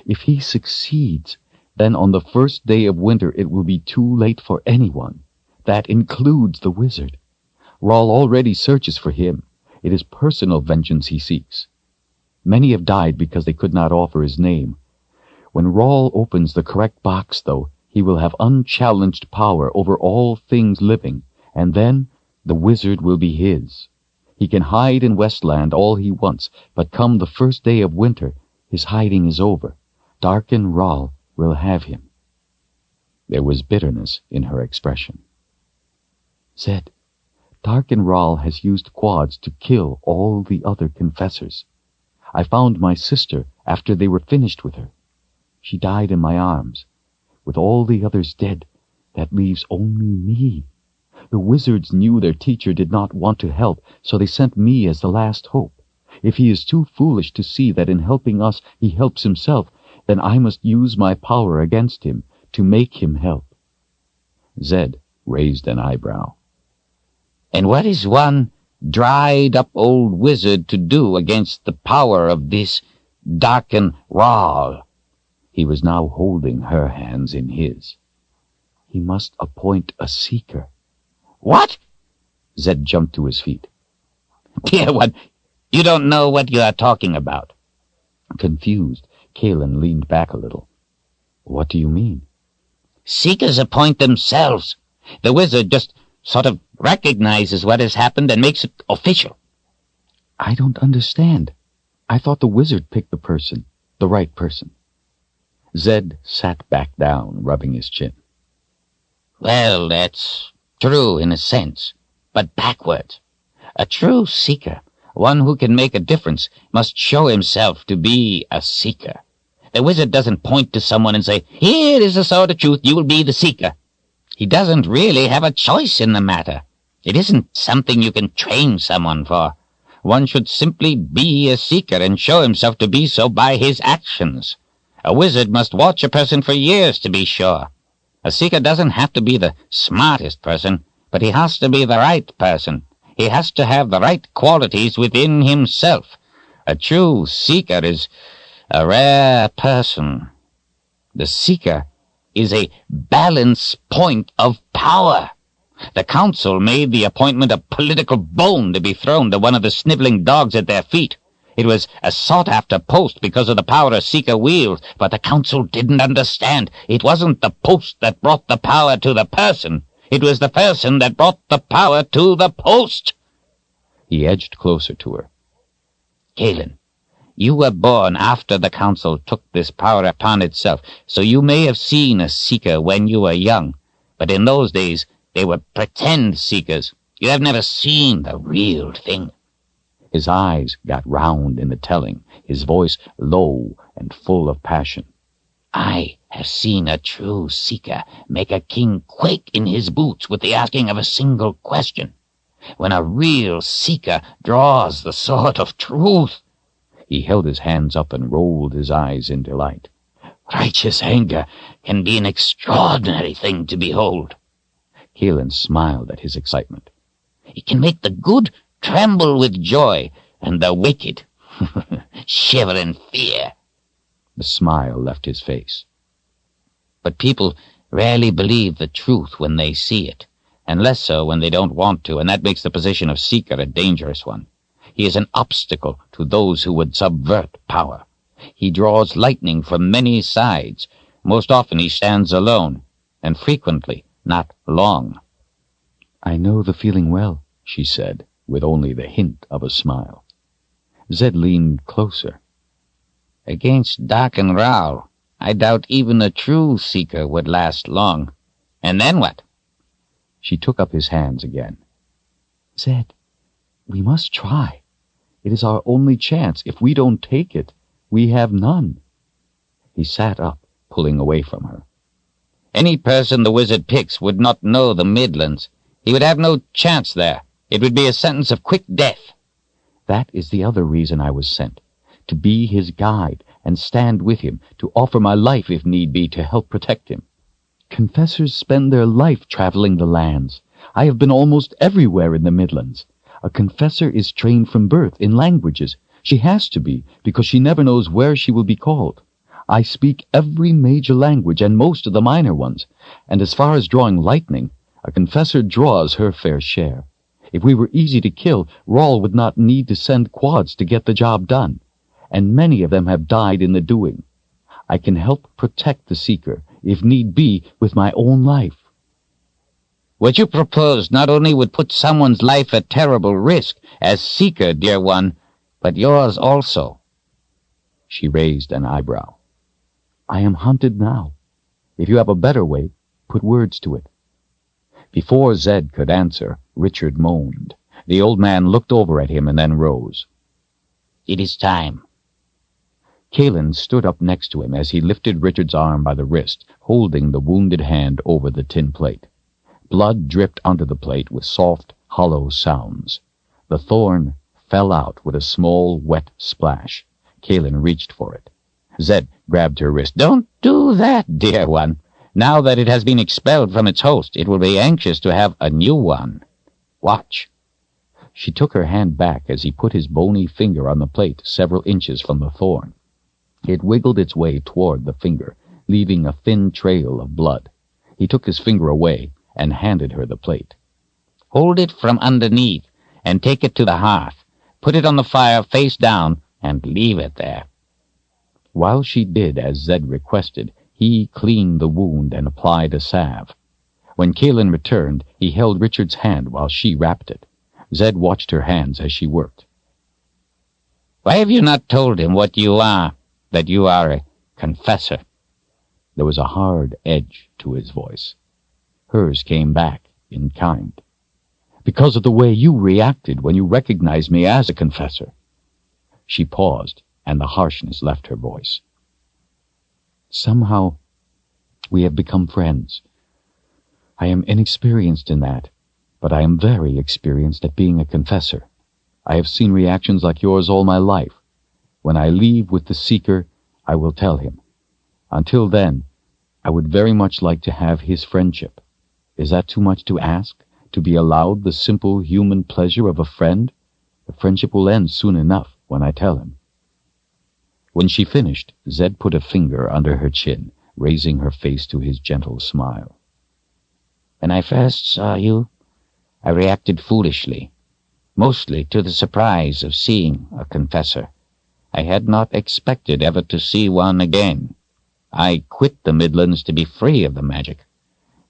If he succeeds, then on the first day of winter it will be too late for anyone. That includes the wizard. Ral already searches for him. It is personal vengeance he seeks. Many have died because they could not offer his name. When Ral opens the correct box, though, He will have unchallenged power over all things living, and then the wizard will be his. He can hide in Westland all he wants, but come the first day of winter, his hiding is over. Darken Ral will have him." There was bitterness in her expression. "Zedd, Darken Ral has used quads to kill all the other confessors. I found my sister after they were finished with her. She died in my arms. With all the others dead, that leaves only me. The wizards knew their teacher did not want to help, so they sent me as the last hope. If he is too foolish to see that in helping us he helps himself, then I must use my power against him to make him help." Zedd raised an eyebrow. "And what is one dried-up old wizard to do against the power of this Darken Ral?" He was now holding her hands in his. "He must appoint a seeker." "What?" Zedd jumped to his feet. "Dear one, you don't know what you are talking about." Confused, Kahlan leaned back a little. "What do you mean?" "Seekers appoint themselves. The wizard just sort of recognizes what has happened and makes it official." "I don't understand. I thought the wizard picked the person, the right person." Zedd sat back down, rubbing his chin. "Well, that's true in a sense, but backwards. A true seeker, one who can make a difference, must show himself to be a seeker. The wizard doesn't point to someone and say, 'Here is the sword of truth, you will be the seeker.' He doesn't really have a choice in the matter. It isn't something you can train someone for. One should simply be a seeker and show himself to be so by his actions. A wizard must watch a person for years to be sure. A seeker doesn't have to be the smartest person, but he has to be the right person. He has to have the right qualities within himself. A true seeker is a rare person. The seeker is a balance point of power. The council made the appointment a political bone to be thrown to one of the sniveling dogs at their feet. It was a sought-after post because of the power a seeker wields, but the council didn't understand. It wasn't the post that brought the power to the person. It was the person that brought the power to the post." He edged closer to her. "Kahlan, you were born after the council took this power upon itself, so you may have seen a seeker when you were young, but in those days they were pretend seekers. You have never seen the real thing." His eyes got round in the telling, his voice low and full of passion. "I have seen a true seeker make a king quake in his boots with the asking of a single question. When a real seeker draws the sword of truth—" He held his hands up and rolled his eyes in delight. "Righteous anger can be an extraordinary thing to behold." Kahlan smiled at his excitement. "It can make the good tremble with joy, and the wicked shiver in fear." The smile left his face. "But people rarely believe the truth when they see it, and less so when they don't want to, and that makes the position of seeker a dangerous one. He is an obstacle to those who would subvert power. He draws lightning from many sides. Most often he stands alone, and frequently not long." "I know the feeling well," she said, with only the hint of a smile. Zedd leaned closer. "Against Darken Ral, I doubt even a true seeker would last long. And then what?" She took up his hands again. "Zedd, we must try. It is our only chance. If we don't take it, we have none." He sat up, pulling away from her. "Any person the wizard picks would not know the Midlands. He would have no chance there. It would be a sentence of quick death." "That is the other reason I was sent, to be his guide and stand with him, to offer my life if need be to help protect him. Confessors spend their life traveling the lands. I have been almost everywhere in the Midlands. A confessor is trained from birth in languages. She has to be, because she never knows where she will be called. I speak every major language and most of the minor ones, and as far as drawing lightning, a confessor draws her fair share. If we were easy to kill, Ral would not need to send quads to get the job done, and many of them have died in the doing. I can help protect the seeker if need be, with my own life. What you propose not only would put someone's life at terrible risk, as seeker, dear one, but yours also. She raised an eyebrow. I am hunted now. If you have a better way, put words to it. Before Zedd could answer, Richard moaned. The old man looked over at him and then rose. It is time. Kahlan stood up next to him as he lifted Richard's arm by the wrist, holding the wounded hand over the tin plate. Blood dripped onto the plate with soft, hollow sounds. The thorn fell out with a small, wet splash. Kahlan reached for it. Zedd grabbed her wrist. Don't do that, dear one. Now that it has been expelled from its host, it will be anxious to have a new one. Watch. She took her hand back as he put his bony finger on the plate several inches from the thorn. It wiggled its way toward the finger, leaving a thin trail of blood. He took his finger away and handed her the plate. Hold it from underneath and take it to the hearth. Put it on the fire face down and leave it there. While she did as Zedd requested, he cleaned the wound and applied a salve. When Kahlan returned, he held Richard's hand while she wrapped it. Zedd watched her hands as she worked. Why have you not told him what you are, that you are a confessor? There was a hard edge to his voice. Hers came back in kind. Because of the way you reacted when you recognized me as a confessor. She paused, and the harshness left her voice. Somehow, we have become friends. I am inexperienced in that, but I am very experienced at being a confessor. I have seen reactions like yours all my life. When I leave with the seeker, I will tell him. Until then, I would very much like to have his friendship. Is that too much to ask? To be allowed the simple human pleasure of a friend? The friendship will end soon enough when I tell him. When she finished, Zedd put a finger under her chin, raising her face to his gentle smile. When I first saw you, I reacted foolishly, mostly to the surprise of seeing a confessor. I had not expected ever to see one again. I quit the Midlands to be free of the magic.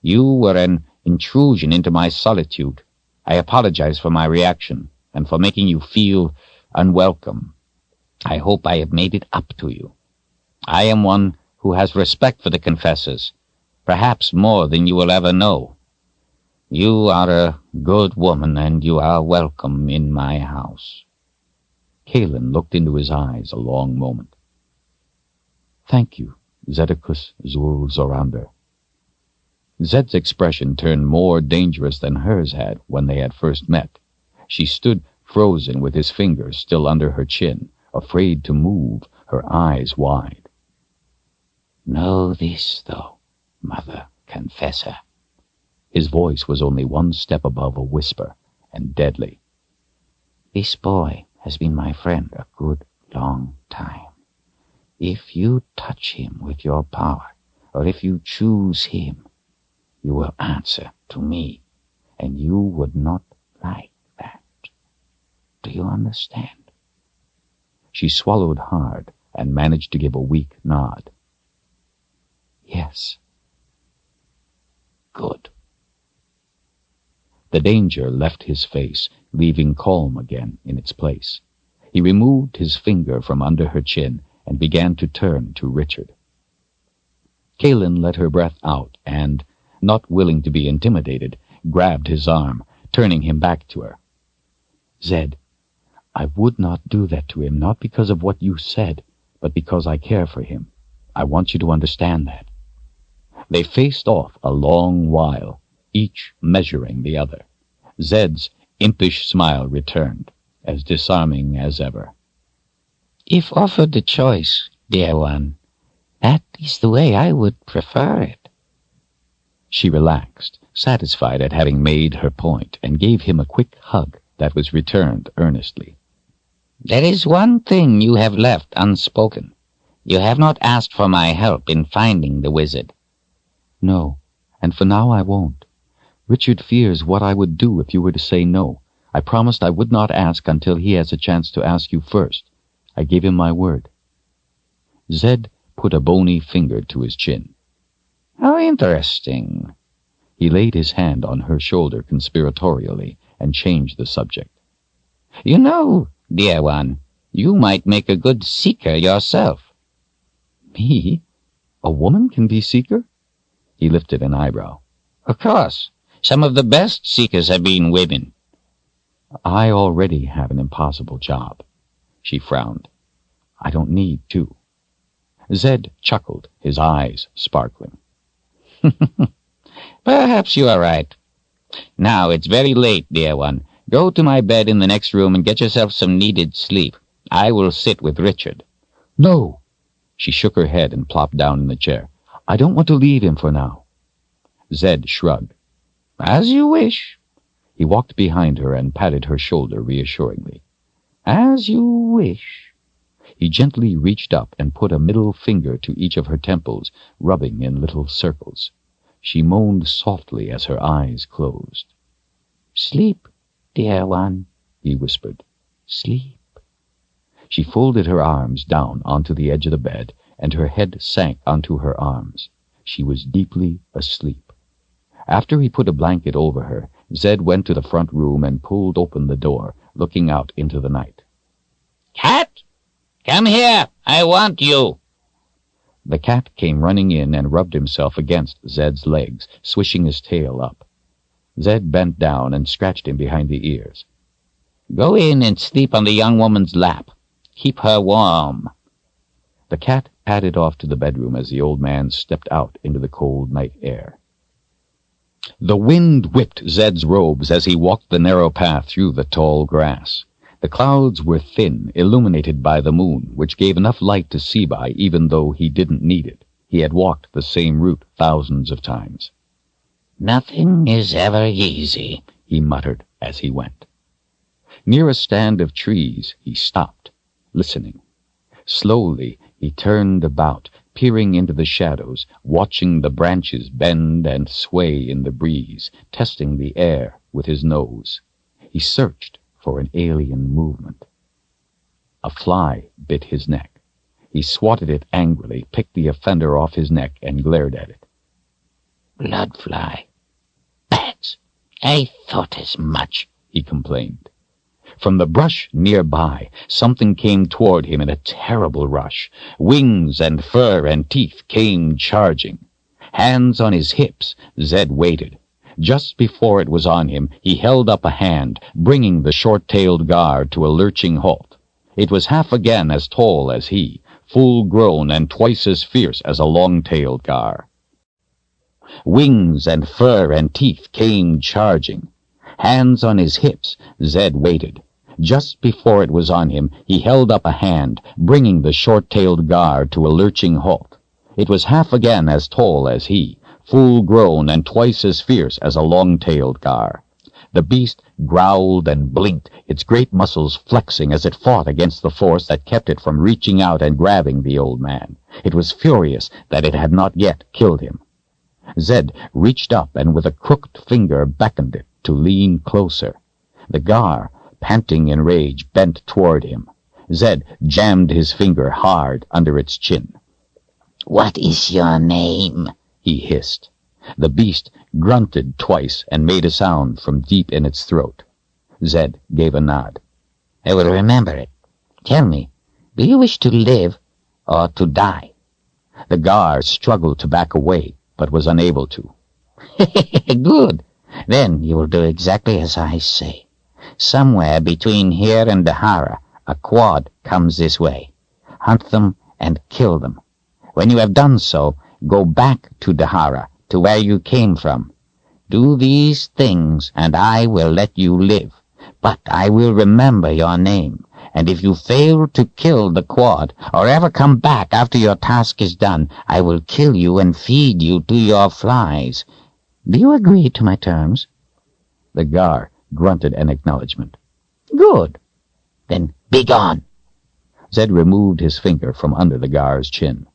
You were an intrusion into my solitude. I apologize for my reaction and for making you feel unwelcome. I hope I have made it up to you. I am one who has respect for the confessors, perhaps more than you will ever know. You are a good woman, and you are welcome in my house. Kahlan looked into his eyes a long moment. Thank you, Zeddicus Zul Zorander. Zedd's expression turned more dangerous than hers had when they had first met. She stood frozen with his fingers still under her chin, afraid to move, her eyes wide. Know this, though, Mother Confessor. His voice was only one step above a whisper, and deadly. This boy has been my friend a good long time. If you touch him with your power, or if you choose him, you will answer to me, and you would not like that. Do you understand? She swallowed hard and managed to give a weak nod. Yes. Good. The danger left his face, leaving calm again in its place. He removed his finger from under her chin and began to turn to Richard. Kahlan let her breath out and, not willing to be intimidated, grabbed his arm, turning him back to her. Zedd, I would not do that to him, not because of what you said, but because I care for him. I want you to understand that. They faced off a long while, each measuring the other. Zedd's impish smile returned, as disarming as ever. If offered the choice, dear one, that is the way I would prefer it. She relaxed, satisfied at having made her point, and gave him a quick hug that was returned earnestly. There is one thing you have left unspoken. You have not asked for my help in finding the wizard. No, and for now I won't. Richard fears what I would do if you were to say no. I promised I would not ask until he has a chance to ask you first. I gave him my word. Zedd put a bony finger to his chin. How interesting. He laid his hand on her shoulder conspiratorially and changed the subject. You know, dear one, you might make a good seeker yourself. Me? A woman can be seeker? He lifted an eyebrow. Of course. Some of the best seekers have been women. I already have an impossible job. She frowned. I don't need to. Zedd chuckled, his eyes sparkling. Perhaps you are right. Now, it's very late, dear one. Go to my bed in the next room and get yourself some needed sleep. I will sit with Richard. No! She shook her head and plopped down in the chair. I don't want to leave him for now. Zedd shrugged. As you wish. He walked behind her and patted her shoulder reassuringly. As you wish. He gently reached up and put a middle finger to each of her temples, rubbing in little circles. She moaned softly as her eyes closed. Sleep, dear one, he whispered. Sleep. She folded her arms down onto the edge of the bed, and her head sank onto her arms. She was deeply asleep. After he put a blanket over her, Zedd went to the front room and pulled open the door, looking out into the night. Cat! Come here! I want you! The cat came running in and rubbed himself against Zedd's legs, swishing his tail up. Zedd bent down and scratched him behind the ears. Go in and sleep on the young woman's lap. Keep her warm. The cat padded off to the bedroom as the old man stepped out into the cold night air. The wind whipped Zedd's robes as he walked the narrow path through the tall grass. The clouds were thin, illuminated by the moon, which gave enough light to see by even though he didn't need it. He had walked the same route thousands of times. Nothing is ever easy, he muttered as he went. Near a stand of trees, he stopped, listening. Slowly, he turned about, peering into the shadows, watching the branches bend and sway in the breeze, testing the air with his nose. He searched for an alien movement. A fly bit his neck. He swatted it angrily, picked the offender off his neck, and glared at it. Blood fly. Bats. I thought as much, he complained. From the brush nearby, something came toward him in a terrible rush. Wings and fur and teeth came charging. Hands on his hips, Zedd waited. Just before it was on him, he held up a hand, bringing the short-tailed gar to a lurching halt. It was half again as tall as he, full-grown and twice as fierce as a long-tailed gar. Wings and fur and teeth came charging. Hands on his hips, Zedd waited. Just before it was on him, he held up a hand, bringing the short-tailed gar to a lurching halt. It was half again as tall as he, full-grown and twice as fierce as a long-tailed gar. The beast growled and blinked, its great muscles flexing as it fought against the force that kept it from reaching out and grabbing the old man. It was furious that it had not yet killed him. Zedd reached up and with a crooked finger beckoned it to lean closer. The gar, panting in rage, bent toward him. Zedd jammed his finger hard under its chin. What is your name? He hissed. The beast grunted twice and made a sound from deep in its throat. Zedd gave a nod. I will remember it. Tell me, do you wish to live or to die? The gar struggled to back away, but was unable to. Good. Then you will do exactly as I say. Somewhere between here and Dahara, a quad comes this way. Hunt them and kill them. When you have done so, go back to Dahara, to where you came from. Do these things, and I will let you live. But I will remember your name, and if you fail to kill the quad, or ever come back after your task is done, I will kill you and feed you to your flies. Do you agree to my terms? The gar grunted an acknowledgement. Good. Then be gone. Zedd removed his finger from under the gar's chin.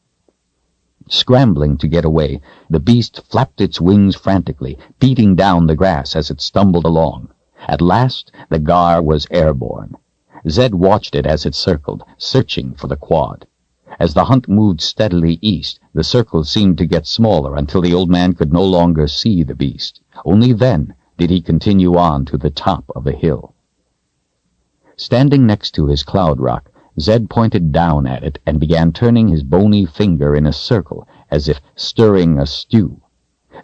Scrambling to get away, the beast flapped its wings frantically, beating down the grass as it stumbled along. At last, the gar was airborne. Zedd watched it as it circled, searching for the quad. As the hunt moved steadily east, the circle seemed to get smaller until the old man could no longer see the beast. Only then did he continue on to the top of the hill. Standing next to his cloud rock, Zedd pointed down at it and began turning his bony finger in a circle, as if stirring a stew.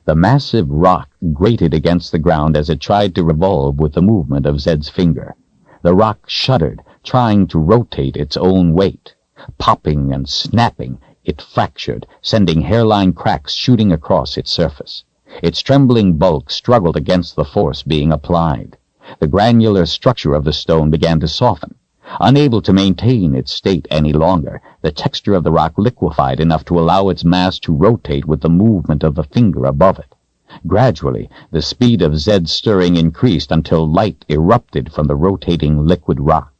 The massive rock grated against the ground as it tried to revolve with the movement of Zedd's finger. The rock shuddered, trying to rotate its own weight. Popping and snapping, it fractured, sending hairline cracks shooting across its surface. Its trembling bulk struggled against the force being applied. The granular structure of the stone began to soften. Unable to maintain its state any longer, the texture of the rock liquefied enough to allow its mass to rotate with the movement of the finger above it. Gradually, the speed of Zedd's stirring increased until light erupted from the rotating liquid rock.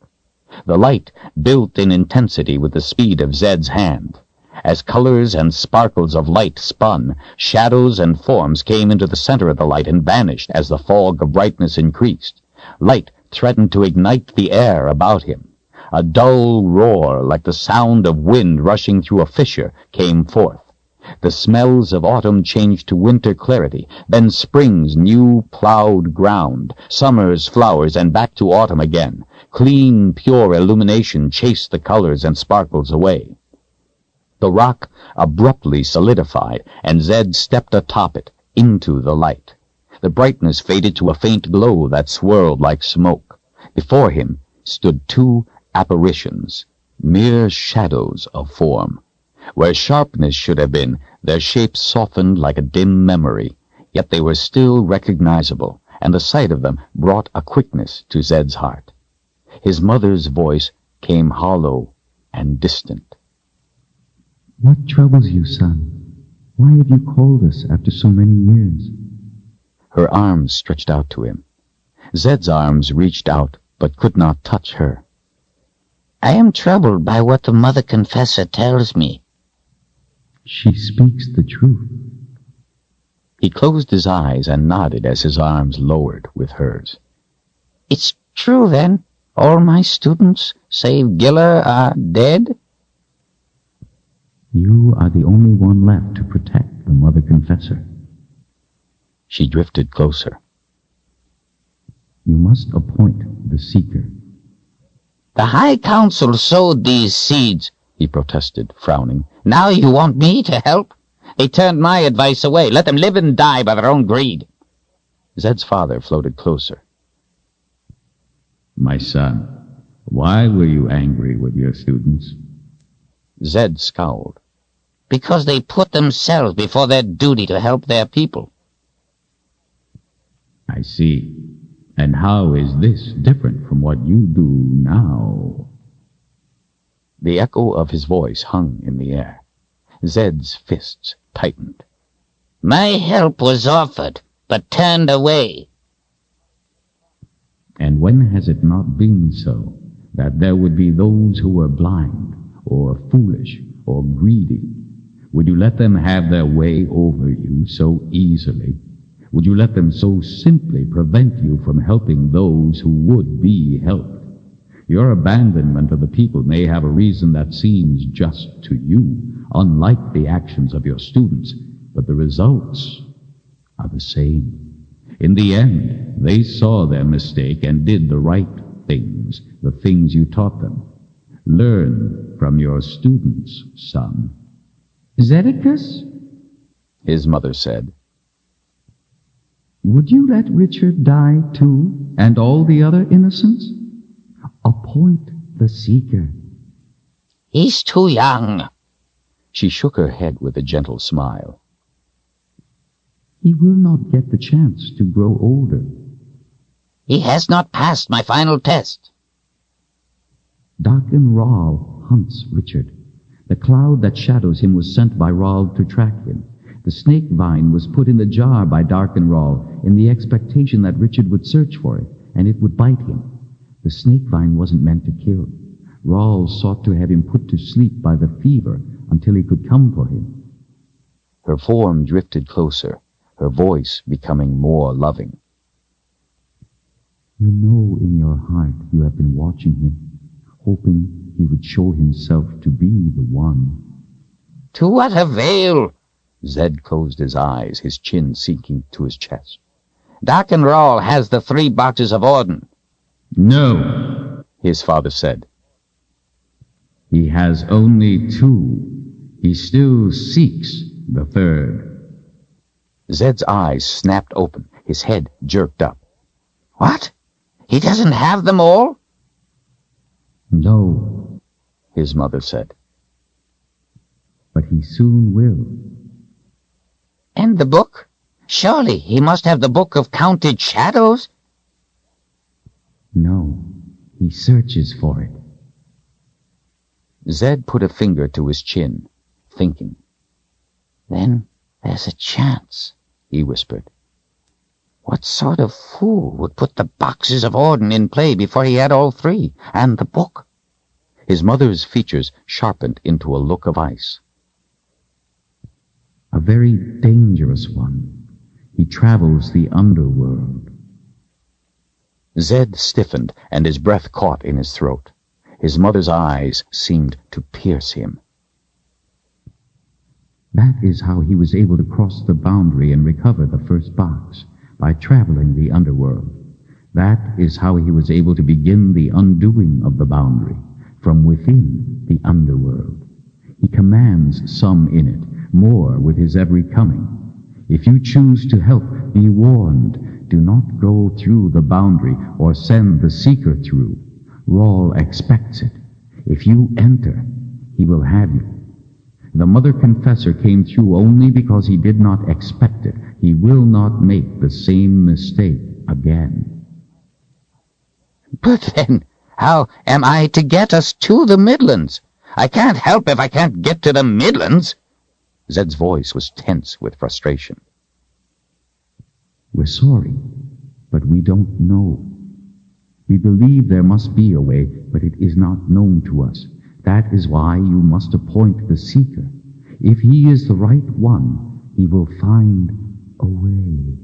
The light built in intensity with the speed of Zedd's hand. As colors and sparkles of light spun, shadows and forms came into the center of the light and vanished as the fog of brightness increased. Light threatened to ignite the air about him. A dull roar, like the sound of wind rushing through a fissure, came forth. The smells of autumn changed to winter clarity, then spring's new plowed ground, summer's flowers, and back to autumn again. Clean, pure illumination chased the colors and sparkles away. The rock abruptly solidified, and Zedd stepped atop it, into the light. The brightness faded to a faint glow that swirled like smoke. Before him stood two apparitions, mere shadows of form. Where sharpness should have been, their shapes softened like a dim memory, yet they were still recognizable, and the sight of them brought a quickness to Zedd's heart. His mother's voice came hollow and distant. "What troubles you, son? Why have you called us after so many years?" Her arms stretched out to him. Zedd's arms reached out, but could not touch her. "I am troubled by what the Mother Confessor tells me." "She speaks the truth." He closed his eyes and nodded as his arms lowered with hers. "It's true, then? All my students, save Giller, are dead?" "You are the only one left to protect the Mother Confessor." She drifted closer. "You must appoint the Seeker." "The High Council sowed these seeds," he protested, frowning. "Now you want me to help? They turned my advice away. Let them live and die by their own greed." Zedd's father floated closer. "My son, why were you angry with your students?" Zedd scowled. "Because they put themselves before their duty to help their people." "I see. And how is this different from what you do now?" The echo of his voice hung in the air. Zedd's fists tightened. "My help was offered, but turned away." "And when has it not been so, that there would be those who were blind, or foolish, or greedy? Would you let them have their way over you so easily? Would you let them so simply prevent you from helping those who would be helped? Your abandonment of the people may have a reason that seems just to you, unlike the actions of your students, but the results are the same. In the end, they saw their mistake and did the right things, the things you taught them. Learn from your students, son." "Zeddicus," his mother said, "would you let Richard die too, and all the other innocents? Appoint the Seeker." "He's too young." She shook her head with a gentle smile. "He will not get the chance to grow older." "He has not passed my final test." "Darken Rahl hunts Richard. The cloud that shadows him was sent by Rahl to track him. The snake vine was put in the jar by Darken Rahl in the expectation that Richard would search for it, and it would bite him. The snake vine wasn't meant to kill. Rahl sought to have him put to sleep by the fever until he could come for him." Her form drifted closer, her voice becoming more loving. "You know in your heart you have been watching him, hoping he would show himself to be the one. To what avail? Zedd closed his eyes, his chin sinking to his chest. Darken Rawl has the 3 boxes of Orden. No, his father said. He has only 2. He still seeks the 3rd. Zedd's eyes snapped open, his head jerked up. What? He doesn't have them all? No, his mother said. But he soon will. And the book? Surely he must have the book of counted shadows? No, he searches for it. Zedd put a finger to his chin, thinking. Then there's a chance, he whispered. What sort of fool would put the boxes of Orden in play before he had all 3, and the book? His mother's features sharpened into a look of ice. A very dangerous one. He travels the underworld. Zedd stiffened, and his breath caught in his throat. His mother's eyes seemed to pierce him. That is how he was able to cross the boundary and recover the first box, by traveling the underworld. That is how he was able to begin the undoing of the boundary, from within the underworld. He commands some in it, more with his every coming. If you choose to help, be warned. Do not go through the boundary or send the seeker through. Rawl expects it. If you enter, he will have you. The Mother Confessor came through only because he did not expect it. He will not make the same mistake again. But then, how am I to get us to the Midlands? I can't help if I can't get to the Midlands. Zedd's voice was tense with frustration. We're sorry, but we don't know. We believe there must be a way, but it is not known to us. That is why you must appoint the seeker. If he is the right one, he will find a way.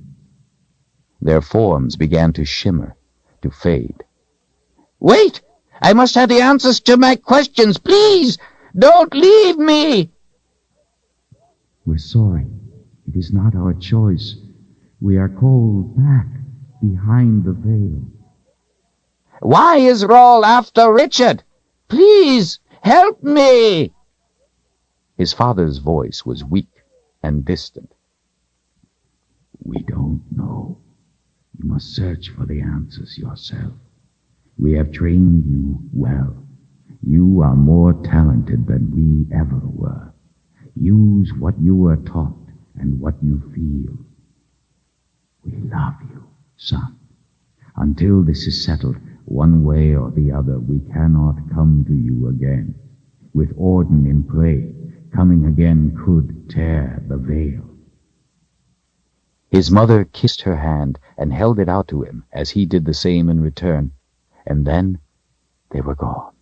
Their forms began to shimmer, to fade. Wait! I must have the answers to my questions. Please, don't leave me! We're sorry. It is not our choice. We are called back behind the veil. Why is Rawl after Richard? Please, help me! His father's voice was weak and distant. We don't know. You must search for the answers yourself. We have trained you well. You are more talented than we ever were. Use what you were taught and what you feel. We love you, son. Until this is settled, one way or the other, we cannot come to you again. With Orden in play, coming again could tear the veil. His mother kissed her hand and held it out to him as he did the same in return, and then they were gone.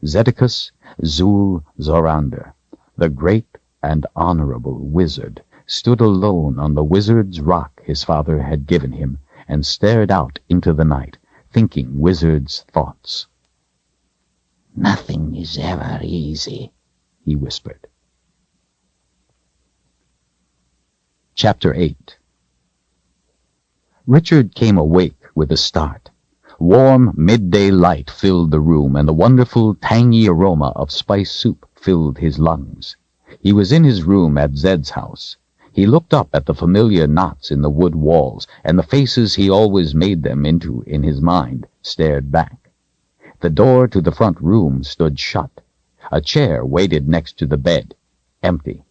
Zeddicus Zul Zorander, the great and honorable wizard, stood alone on the wizard's rock his father had given him and stared out into the night, thinking wizard's thoughts. Nothing is ever easy, he whispered. Chapter 8. Richard came awake with a start. Warm midday light filled the room, and the wonderful tangy aroma of spice soup filled his lungs. He was in his room at Zedd's house. He looked up at the familiar knots in the wood walls, and the faces he always made them into in his mind stared back. The door to the front room stood shut. A chair waited next to the bed, empty.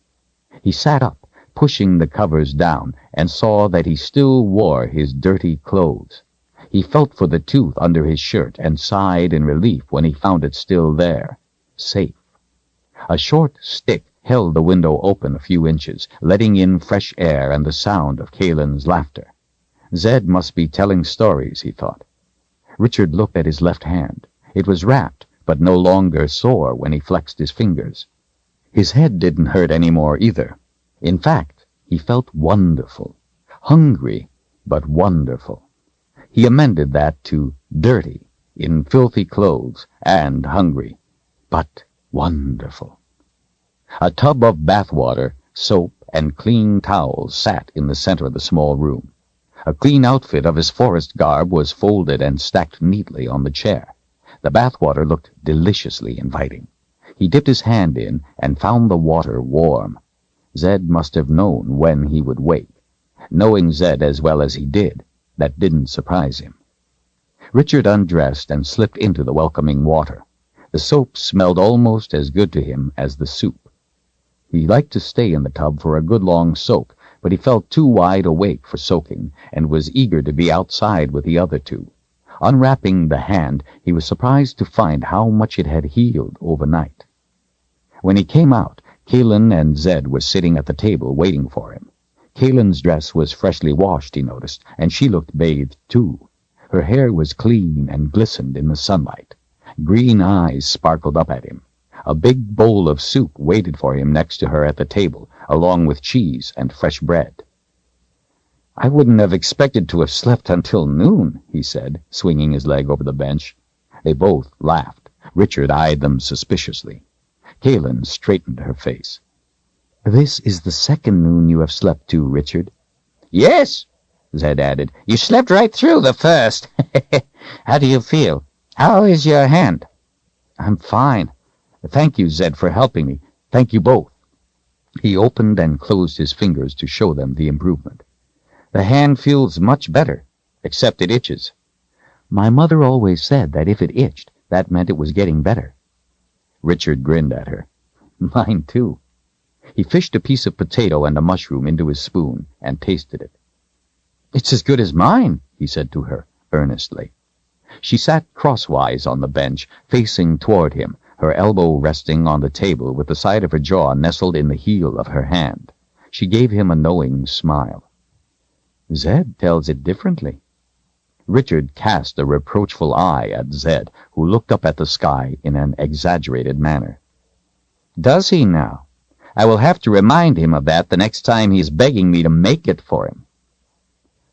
He sat up, pushing the covers down, and saw that he still wore his dirty clothes. He felt for the tooth under his shirt and sighed in relief when he found it still there, safe. A short stick held the window open a few inches, letting in fresh air and the sound of Kahlan's laughter. Zedd must be telling stories, he thought. Richard looked at his left hand. It was wrapped, but no longer sore when he flexed his fingers. His head didn't hurt any more either. In fact, he felt wonderful. Hungry, but wonderful. He amended that to dirty, in filthy clothes, and hungry, but wonderful. A tub of bathwater, soap, and clean towels sat in the center of the small room. A clean outfit of his forest garb was folded and stacked neatly on the chair. The bathwater looked deliciously inviting. He dipped his hand in and found the water warm. Zedd must have known when he would wake. Knowing Zedd as well as he did, that didn't surprise him. Richard undressed and slipped into the welcoming water. The soap smelled almost as good to him as the soup. He liked to stay in the tub for a good long soak, but he felt too wide awake for soaking and was eager to be outside with the other two. Unwrapping the hand, he was surprised to find how much it had healed overnight. When he came out, Kahlan and Zedd were sitting at the table waiting for him. Kahlan's dress was freshly washed, he noticed, and she looked bathed too. Her hair was clean and glistened in the sunlight. Green eyes sparkled up at him. A big bowl of soup waited for him next to her at the table, along with cheese and fresh bread. "I wouldn't have expected to have slept until noon," he said, swinging his leg over the bench. They both laughed. Richard eyed them suspiciously. Kahlan straightened her face. "This is the second noon you have slept to, Richard." "Yes," Zedd added. "You slept right through the first." "How do you feel? How is your hand?" "I'm fine. Thank you, Zedd, for helping me. Thank you both." He opened and closed his fingers to show them the improvement. "The hand feels much better, except it itches." My mother always said that if it itched, that meant it was getting better. Richard grinned at her. "Mine, too." He fished a piece of potato and a mushroom into his spoon and tasted it. "It's as good as mine," he said to her, earnestly. She sat crosswise on the bench, facing toward him, her elbow resting on the table with the side of her jaw nestled in the heel of her hand. She gave him a knowing smile. "Zedd tells it differently." Richard cast a reproachful eye at Zedd, who looked up at the sky in an exaggerated manner. "Does he now? I will have to remind him of that the next time he is begging me to make it for him."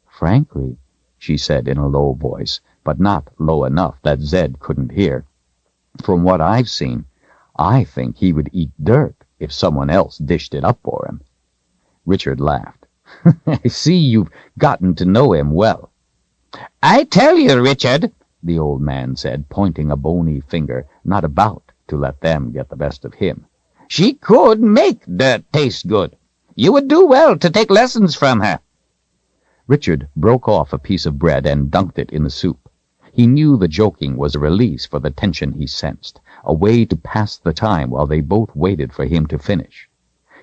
"Frankly," she said in a low voice, but not low enough that Zedd couldn't hear, "from what I've seen, I think he would eat dirt if someone else dished it up for him." Richard laughed. "I see you've gotten to know him well." "I tell you, Richard," the old man said, pointing a bony finger, not about to let them get the best of him, "she could make dirt taste good. You would do well to take lessons from her." Richard broke off a piece of bread and dunked it in the soup. He knew the joking was a release for the tension he sensed, a way to pass the time while they both waited for him to finish.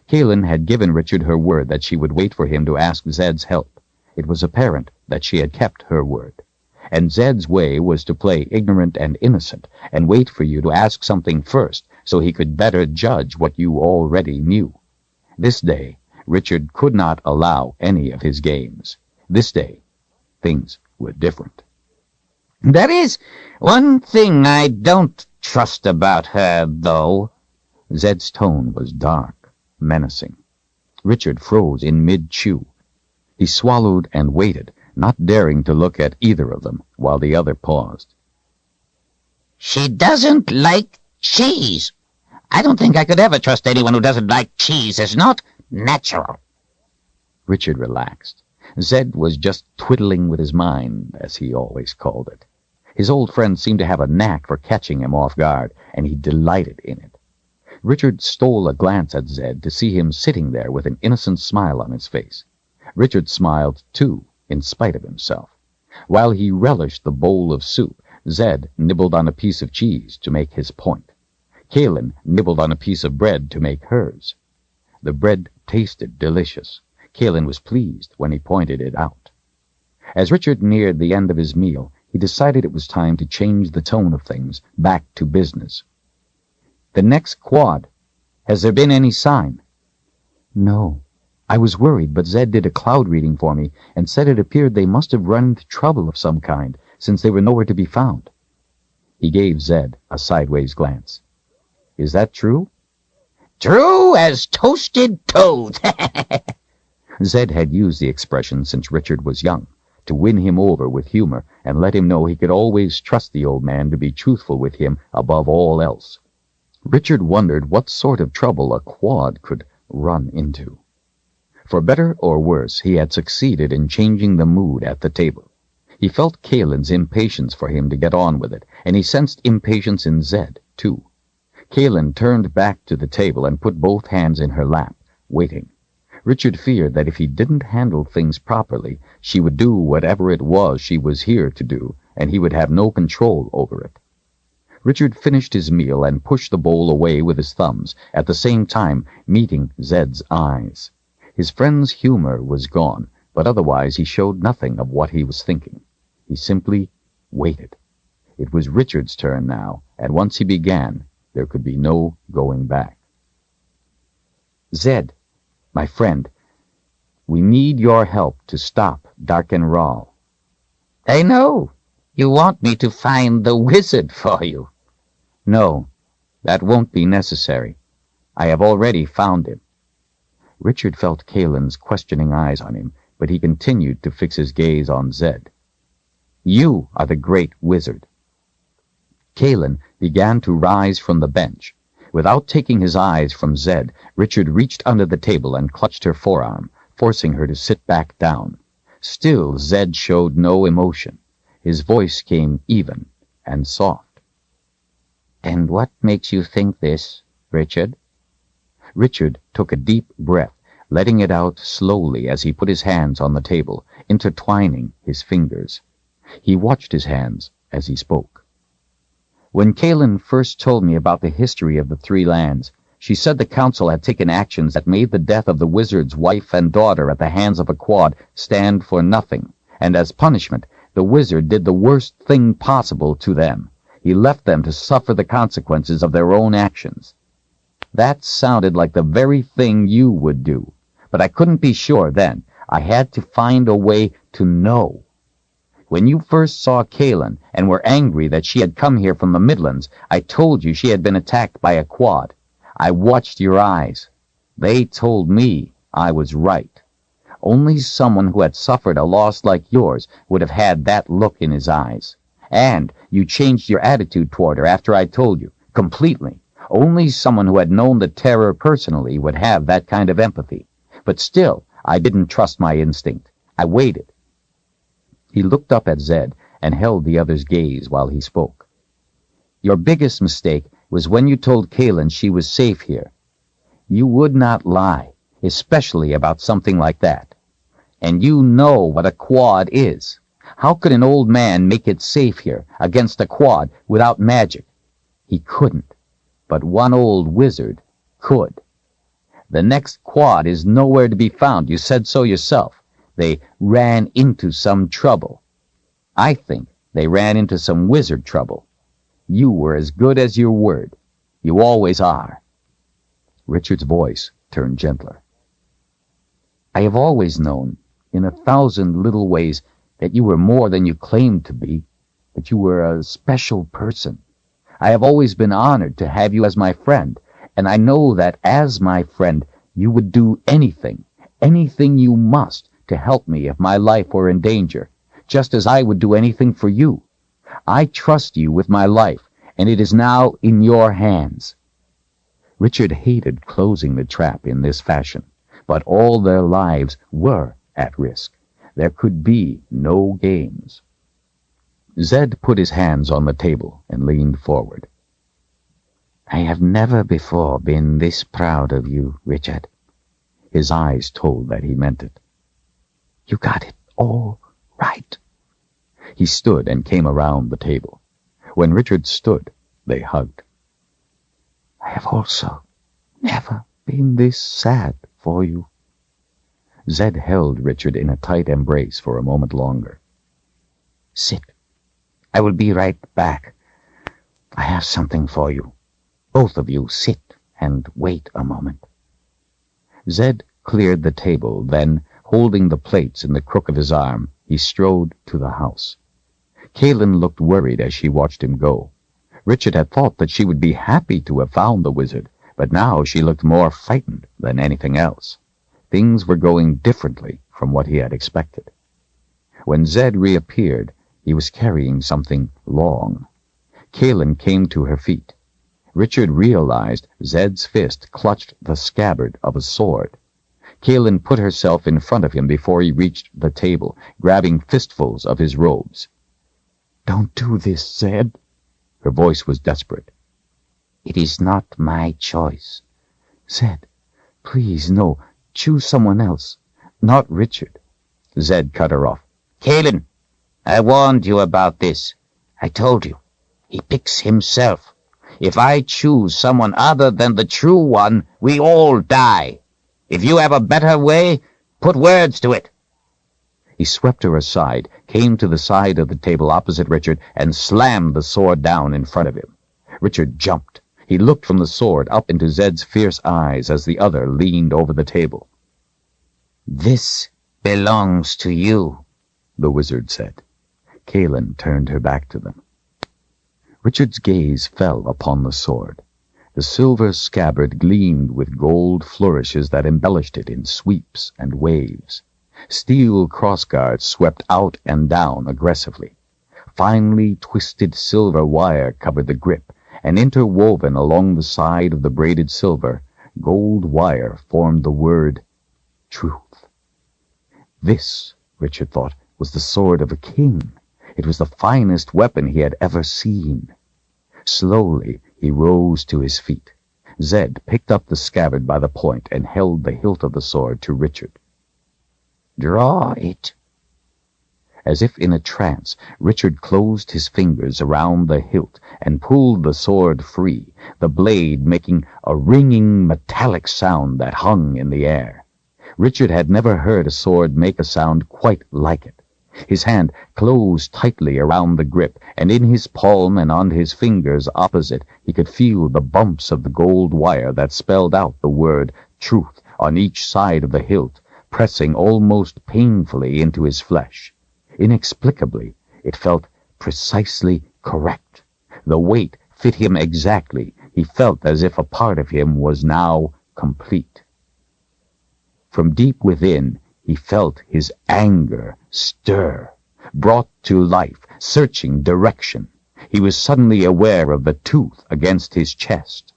Kahlan had given Richard her word that she would wait for him to ask Zedd's help. It was apparent that she had kept her word. And Zedd's way was to play ignorant and innocent, and wait for you to ask something first so he could better judge what you already knew. This day, Richard could not allow any of his games. This day, things were different. "There is one thing I don't trust about her, though." Zedd's tone was dark, menacing. Richard froze in mid-chew. He swallowed and waited, not daring to look at either of them, while the other paused. "She doesn't like cheese. I don't think I could ever trust anyone who doesn't like cheese. It's not natural." Richard relaxed. Zedd was just twiddling with his mind, as he always called it. His old friend seemed to have a knack for catching him off guard, and he delighted in it. Richard stole a glance at Zedd to see him sitting there with an innocent smile on his face. Richard smiled, too, in spite of himself. While he relished the bowl of soup, Zedd nibbled on a piece of cheese to make his point. Kahlan nibbled on a piece of bread to make hers. The bread tasted delicious. Kahlan was pleased when he pointed it out. As Richard neared the end of his meal, he decided it was time to change the tone of things, back to business. "The next quad, has there been any sign?" "No. I was worried, but Zedd did a cloud reading for me and said it appeared they must have run into trouble of some kind, since they were nowhere to be found." He gave Zedd a sideways glance. "Is that true?" "True as toasted toast." Zedd had used the expression since Richard was young, to win him over with humor and let him know he could always trust the old man to be truthful with him above all else. Richard wondered what sort of trouble a quad could run into. For better or worse, he had succeeded in changing the mood at the table. He felt Kahlan's impatience for him to get on with it, and he sensed impatience in Zedd, too. Kahlan turned back to the table and put both hands in her lap, waiting. Richard feared that if he didn't handle things properly, she would do whatever it was she was here to do, and he would have no control over it. Richard finished his meal and pushed the bowl away with his thumbs, at the same time meeting Zedd's eyes. His friend's humor was gone, but otherwise he showed nothing of what he was thinking. He simply waited. It was Richard's turn now, and once he began, there could be no going back. Zedd, my friend, we need your help to stop Dark and Rahl. I know. You want me to find the wizard for you. No, that won't be necessary. I have already found him. Richard felt Kahlan's questioning eyes on him, but he continued to fix his gaze on Zedd. You are the great wizard. Kahlan began to rise from the bench. Without taking his eyes from Zedd, Richard reached under the table and clutched her forearm, forcing her to sit back down. Still, Zedd showed no emotion. His voice came even and soft. And what makes you think this, Richard? Richard took a deep breath, letting it out slowly as he put his hands on the table, intertwining his fingers. He watched his hands as he spoke. When Kahlan first told me about the history of the three lands, she said the council had taken actions that made the death of the wizard's wife and daughter at the hands of a quad stand for nothing, and as punishment, the wizard did the worst thing possible to them. He left them to suffer the consequences of their own actions. That sounded like the very thing you would do, but I couldn't be sure then. I had to find a way to know. When you first saw Kahlan and were angry that she had come here from the Midlands, I told you she had been attacked by a quad. I watched your eyes. They told me I was right. Only someone who had suffered a loss like yours would have had that look in his eyes. And you changed your attitude toward her after I told you, completely. Only someone who had known the terror personally would have that kind of empathy. But still, I didn't trust my instinct. I waited. He looked up at Zedd and held the other's gaze while he spoke. Your biggest mistake was when you told Kahlan she was safe here. You would not lie, especially about something like that. And you know what a quad is. How could an old man make it safe here against a quad without magic? He couldn't. But one old wizard could. The next quad is nowhere to be found. You said so yourself. They ran into some trouble. I think they ran into some wizard trouble. You were as good as your word. You always are. Richard's voice turned gentler. I have always known, in 1,000 little ways, that you were more than you claimed to be, that you were a special person. I have always been honored to have you as my friend, and I know that as my friend, you would do anything you must to help me if my life were in danger, just as I would do anything for you. I trust you with my life, and it is now in your hands. Richard hated closing the trap in this fashion, but all their lives were at risk. There could be no games. Zedd put his hands on the table and leaned forward. I have never before been this proud of you, Richard. His eyes told that he meant it. You got it all right. He stood and came around the table. When Richard stood, they hugged. I have also never been this sad for you. Zedd held Richard in a tight embrace for a moment longer. Sit. I will be right back. I have something for you. Both of you sit and wait a moment. Zedd cleared the table, then, holding the plates in the crook of his arm, he strode to the house. Kahlan looked worried as she watched him go. Richard had thought that she would be happy to have found the wizard, but now she looked more frightened than anything else. Things were going differently from what he had expected. When Zedd reappeared, he was carrying something long. Kahlan came to her feet. Richard realized Zedd's fist clutched the scabbard of a sword. Kahlan put herself in front of him before he reached the table, grabbing fistfuls of his robes. "Don't do this, Zedd." Her voice was desperate. "It is not my choice." "Zedd, please, no. Choose someone else. Not Richard." Zedd cut her off. "Kahlan, I warned you about this. I told you. He picks himself. If I choose someone other than the true one, we all die. If you have a better way, put words to it." He swept her aside, came to the side of the table opposite Richard, and slammed the sword down in front of him. Richard jumped. He looked from the sword up into Zedd's fierce eyes as the other leaned over the table. "This belongs to you," the wizard said. Kahlan turned her back to them. Richard's gaze fell upon the sword. The silver scabbard gleamed with gold flourishes that embellished it in sweeps and waves. Steel crossguards swept out and down aggressively. Finely twisted silver wire covered the grip, and interwoven along the side of the braided silver, gold wire formed the word truth. This, Richard thought, was the sword of a king. It was the finest weapon he had ever seen. Slowly, he rose to his feet. Zedd picked up the scabbard by the point and held the hilt of the sword to Richard. "Draw it." As if in a trance, Richard closed his fingers around the hilt and pulled the sword free, the blade making a ringing metallic sound that hung in the air. Richard had never heard a sword make a sound quite like it. His hand closed tightly around the grip, and in his palm and on his fingers opposite he could feel the bumps of the gold wire that spelled out the word truth on each side of the hilt, pressing almost painfully into his flesh. Inexplicably, it felt precisely correct. The weight fit him exactly. He felt as if a part of him was now complete. From deep within, he felt his anger stir, brought to life, searching direction. He was suddenly aware of the tooth against his chest.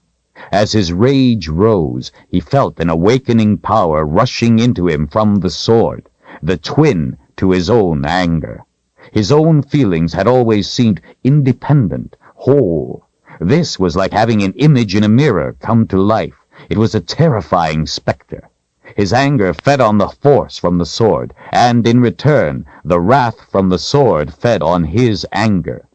As his rage rose, he felt an awakening power rushing into him from the sword, the twin to his own anger. His own feelings had always seemed independent, whole. This was like having an image in a mirror come to life. It was a terrifying specter. His anger fed on the force from the sword, and in return, the wrath from the sword fed on his anger.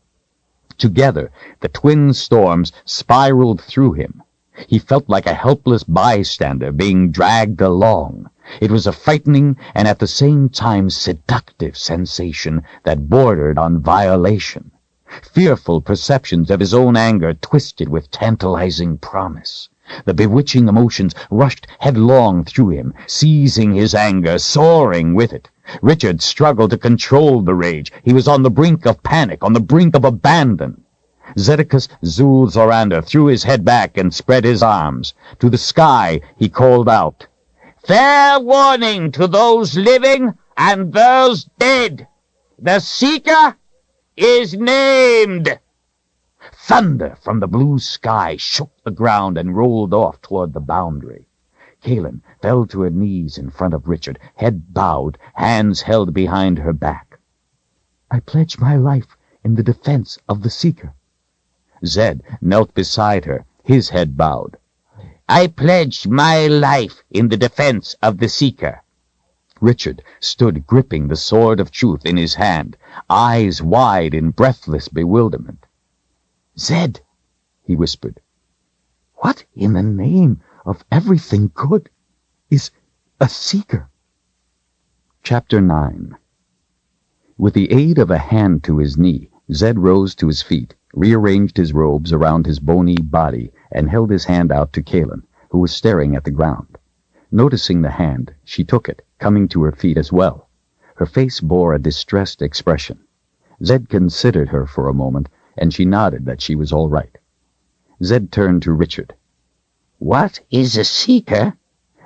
Together, the twin storms spiraled through him. He felt like a helpless bystander being dragged along. It was a frightening and at the same time seductive sensation that bordered on violation. Fearful perceptions of his own anger twisted with tantalizing promise. The bewitching emotions rushed headlong through him, seizing his anger, soaring with it. Richard struggled to control the rage. He was on the brink of panic, on the brink of abandon. Zedekus Zul-Zorander threw his head back and spread his arms. To the sky he called out, "Fair warning to those living and those dead! The Seeker is named!" Thunder from the blue sky shook the ground and rolled off toward the boundary. Kahlan fell to her knees in front of Richard, head bowed, hands held behind her back. "I pledge my life in the defense of the Seeker." Zedd knelt beside her, his head bowed. "I pledge my life in the defense of the Seeker." Richard stood gripping the sword of truth in his hand, eyes wide in breathless bewilderment. "Zedd," he whispered, "what in the name of everything good is a Seeker?" Chapter 9. With the aid of a hand to his knee, Zedd rose to his feet, rearranged his robes around his bony body, and held his hand out to Kahlan, who was staring at the ground. Noticing the hand, she took it, coming to her feet as well. Her face bore a distressed expression. Zedd considered her for a moment, and she nodded that she was all right. Zedd turned to Richard. "What is a Seeker?"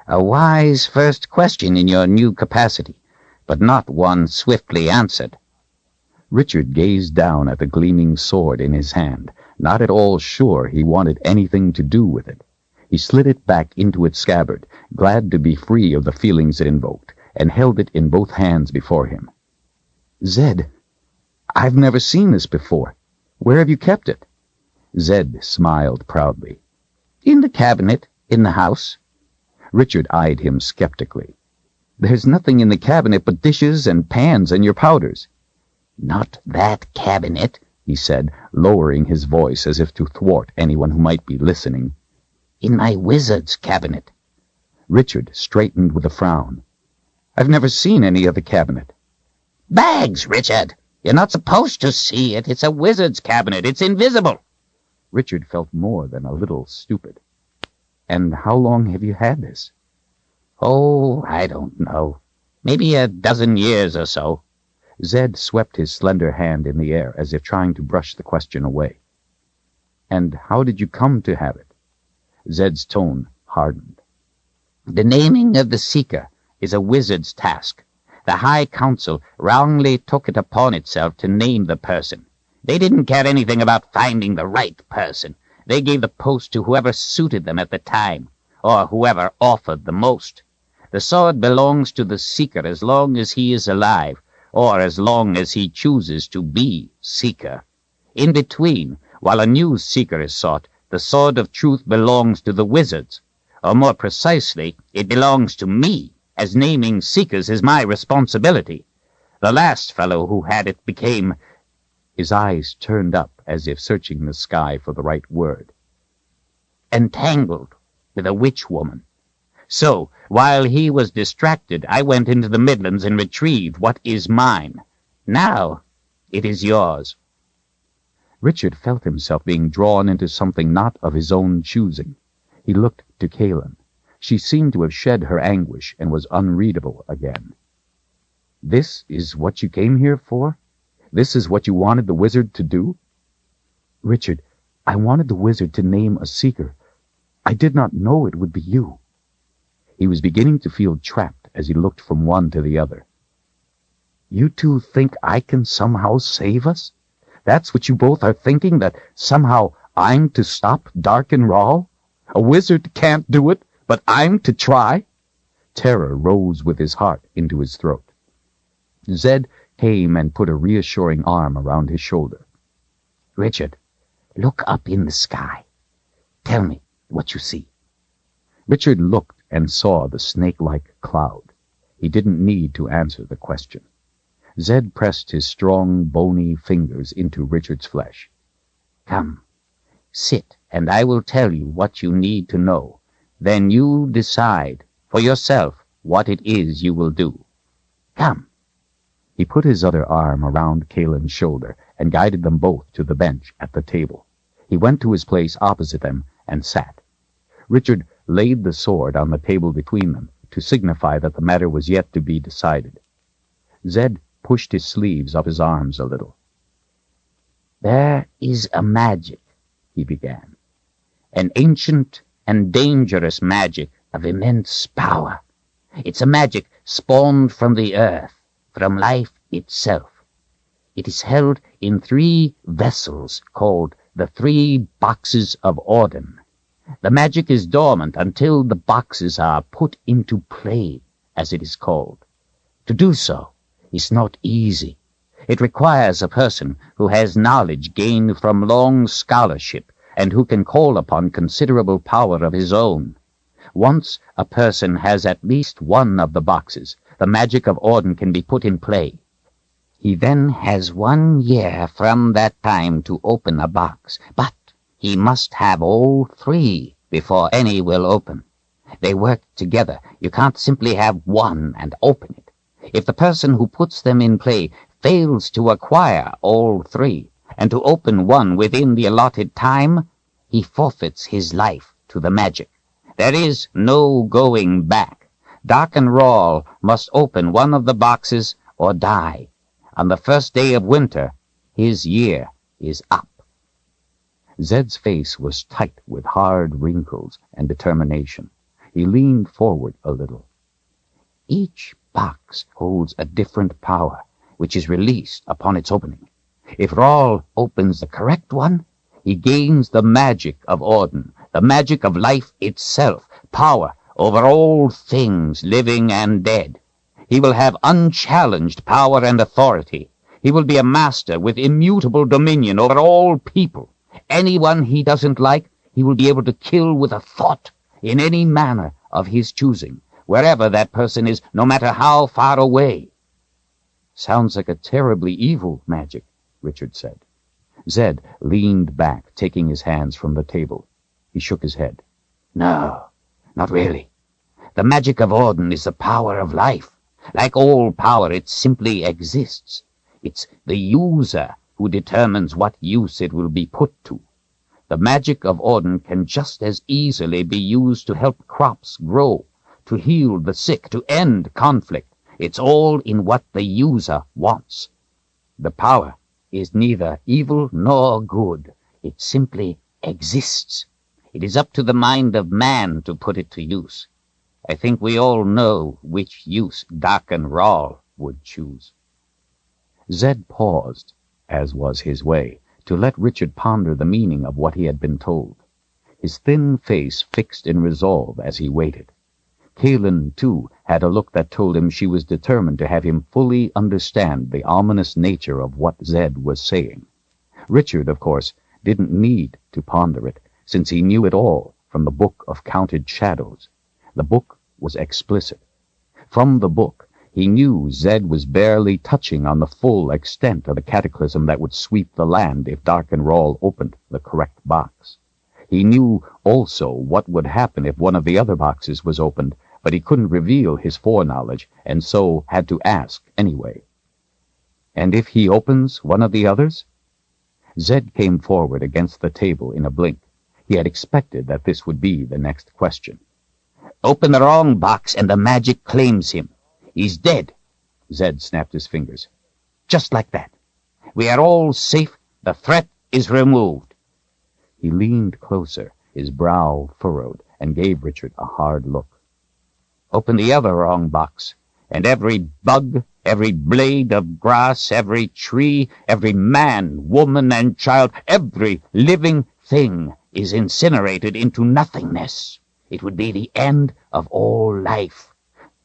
"A wise first question in your new capacity. but not one swiftly answered. Richard gazed down at the gleaming sword in his hand, not at all sure he wanted anything to do with it. He slid it back into its scabbard, glad to be free of the feelings it invoked, and held it in both hands before him. "Zedd, I've never seen this before. Where have you kept it?" Zedd smiled proudly. "In the cabinet, in the house." Richard eyed him skeptically. "There's nothing in the cabinet but dishes and pans and your powders." "Not that cabinet," he said, lowering his voice as if to thwart anyone who might be listening. "In my wizard's cabinet." Richard straightened with a frown. "I've never seen any of the cabinet." "Bags, Richard! You're not supposed to see it. It's a wizard's cabinet. It's invisible." Richard felt more than a little stupid. "And how long have you had this?" "Oh, I don't know. Maybe a dozen years or so." Zedd swept his slender hand in the air as if trying to brush the question away. "And how did you come to have it?" Zedd's tone hardened. "The naming of the seeker is a wizard's task. The High Council wrongly took it upon itself to name the person. They didn't care anything about finding the right person. They gave the post to whoever suited them at the time, or whoever offered the most. The sword belongs to the seeker as long as he is alive, or as long as he chooses to be seeker. In between, while a new seeker is sought, the sword of truth belongs to the wizards. Or more precisely, it belongs to me, as naming seekers is my responsibility. The last fellow who had it became—" His eyes turned up as if searching the sky for the right word. "entangled with a witch woman. So, while he was distracted, I went into the Midlands and retrieved what is mine. Now, it is yours." Richard felt himself being drawn into something not of his own choosing. He looked to Kahlan. She seemed to have shed her anguish and was unreadable again. "This is what you came here for? This is what you wanted the wizard to do?" "Richard, I wanted the wizard to name a seeker. I did not know it would be you." He was beginning to feel trapped as he looked from one to the other. "You two think I can somehow save us? That's what you both are thinking, that somehow I'm to stop Dark and Rahl? A wizard can't do it, but I'm to try?" Terror rose with his heart into his throat. Zedd came and put a reassuring arm around his shoulder. "Richard, look up in the sky. Tell me what you see." Richard looked and saw the snake-like cloud. He didn't need to answer the question. Zedd pressed his strong, bony fingers into Richard's flesh. "Come, sit, and I will tell you what you need to know. Then you decide for yourself what it is you will do. Come." He put his other arm around Kahlan's shoulder and guided them both to the bench at the table. He went to his place opposite them and sat. Richard laid the sword on the table between them to signify that the matter was yet to be decided. Zedd pushed his sleeves up his arms a little. "There is a magic," he began. "An ancient and dangerous magic of immense power. It's a magic spawned from the earth, from life itself. It is held in 3 vessels called the 3 boxes of Auden. The magic is dormant until the boxes are put into play, as it is called. To do so is not easy. It requires a person who has knowledge gained from long scholarship and who can call upon considerable power of his own. Once a person has at least one of the boxes, the magic of Auden can be put in play. He then has 1 year from that time to open a box, but he must have all 3 before any will open. They work together. You can't simply have one and open it. If the person who puts them in play fails to acquire all 3 and to open one within the allotted time, he forfeits his life to the magic. There is no going back. Dark and Rahl must open one of the boxes or die. On the first day of winter, his year is up." Zedd's face was tight with hard wrinkles and determination. He leaned forward a little. Each box holds a different power, which is released upon its opening. If Rawl opens the correct one, he gains the magic of Auden, the magic of life itself, power over all things living and dead. He will have unchallenged power and authority. He will be a master with immutable dominion over all people. Anyone he doesn't like, he will be able to kill with a thought in any manner of his choosing, wherever that person is, no matter how far away. Sounds like a terribly evil magic, Richard said. Zedd leaned back, taking his hands from the table. He shook his head. No, not really. The magic of Auden is the power of life. Like all power, it simply exists. It's the user who determines what use it will be put to. The magic of Auden can just as easily be used to help crops grow, to heal the sick, to end conflict. It's all in what the user wants. The power is neither evil nor good. It simply exists. It is up to the mind of man to put it to use. I think we all know which use Darken Rawl would choose. Zedd paused, as was his way, to let Richard ponder the meaning of what he had been told. His thin face fixed in resolve as he waited. Kahlan, too, had a look that told him she was determined to have him fully understand the ominous nature of what Zedd was saying. Richard, of course, didn't need to ponder it, since he knew it all from the Book of Counted Shadows. The book was explicit. From the book, he knew Zedd was barely touching on the full extent of the cataclysm that would sweep the land if Darken Rawl opened the correct box. He knew also what would happen if one of the other boxes was opened, but he couldn't reveal his foreknowledge, and so had to ask anyway. And if he opens one of the others? Zedd came forward against the table in a blink. He had expected that this would be the next question. Open the wrong box and the magic claims him. He's dead. Zedd snapped his fingers. Just like that. We are all safe. The threat is removed. He leaned closer, his brow furrowed, and gave Richard a hard look. Open the other wrong box, and every bug, every blade of grass, every tree, every man, woman, and child, every living thing is incinerated into nothingness. It would be the end of all life.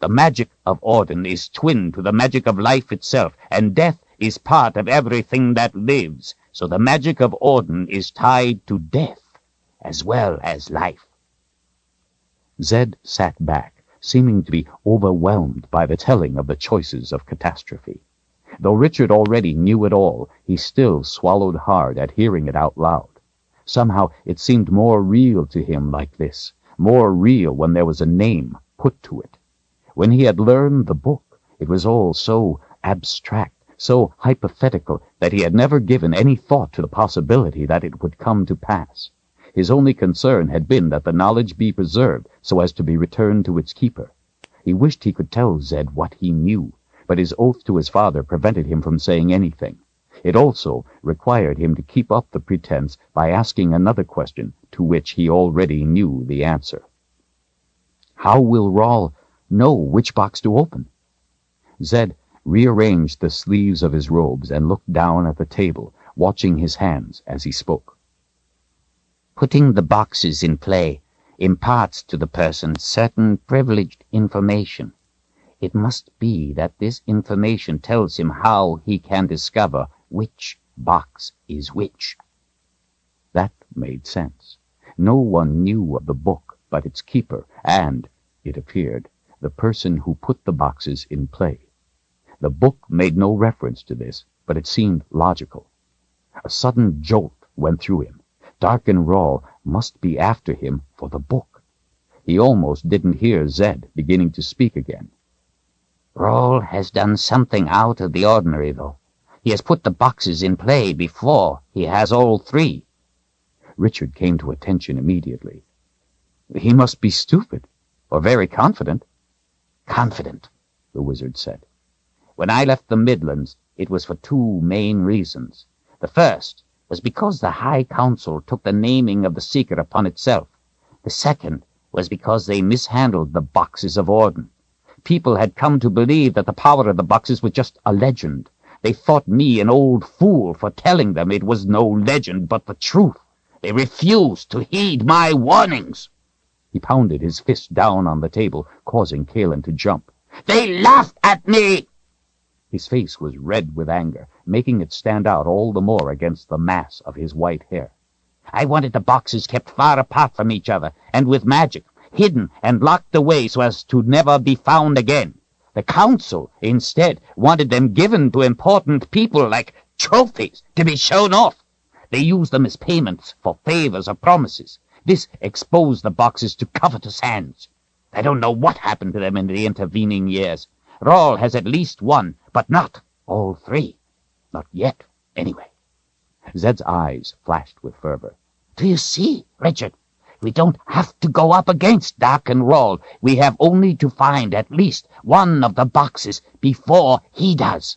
The magic of Auden is twin to the magic of life itself, and death is part of everything that lives. So the magic of Auden is tied to death as well as life. Zedd sat back, seeming to be overwhelmed by the telling of the choices of catastrophe. Though Richard already knew it all, he still swallowed hard at hearing it out loud. Somehow it seemed more real to him like this, more real when there was a name put to it. When he had learned the book, it was all so abstract, so hypothetical, that he had never given any thought to the possibility that it would come to pass. His only concern had been that the knowledge be preserved so as to be returned to its keeper. He wished he could tell Zedd what he knew, but his oath to his father prevented him from saying anything. It also required him to keep up the pretense by asking another question to which he already knew the answer. How will Rawl know which box to open? Zedd rearranged the sleeves of his robes and looked down at the table, watching his hands as he spoke. Putting the boxes in play imparts to the person certain privileged information. It must be that this information tells him how he can discover which box is which. That made sense. No one knew of the book but its keeper and, it appeared, the person who put the boxes in play. The book made no reference to this, but it seemed logical. A sudden jolt went through him. Darken Rawl must be after him for the book. He almost didn't hear Zedd beginning to speak again. Rawl has done something out of the ordinary, though. He has put the boxes in play before he has all three. Richard came to attention immediately. He must be stupid, or very confident. Confident, the wizard said. When I left the Midlands, it was for two main reasons. The first was because the High Council took the naming of the Seeker upon itself. The second was because they mishandled the boxes of Auden. people had come to believe that the power of the boxes was just a legend. They thought me an old fool for telling them it was no legend but the truth. They refused to heed my warnings. He pounded his fist down on the table, causing Kahlan to jump. They laughed at me! His face was red with anger, making it stand out all the more against the mass of his white hair. I wanted the boxes kept far apart from each other, and with magic, hidden and locked away so as to never be found again. The council, instead, wanted them given to important people like trophies to be shown off. They used them as payments for favors or promises. This exposed the boxes to covetous hands. I don't know what happened to them in the intervening years. Rawl has at least one, but not all three. Not yet, anyway. Zedd's eyes flashed with fervor. Do you see, Richard? We don't have to go up against Dark and Rawl. We have only to find at least one of the boxes before he does.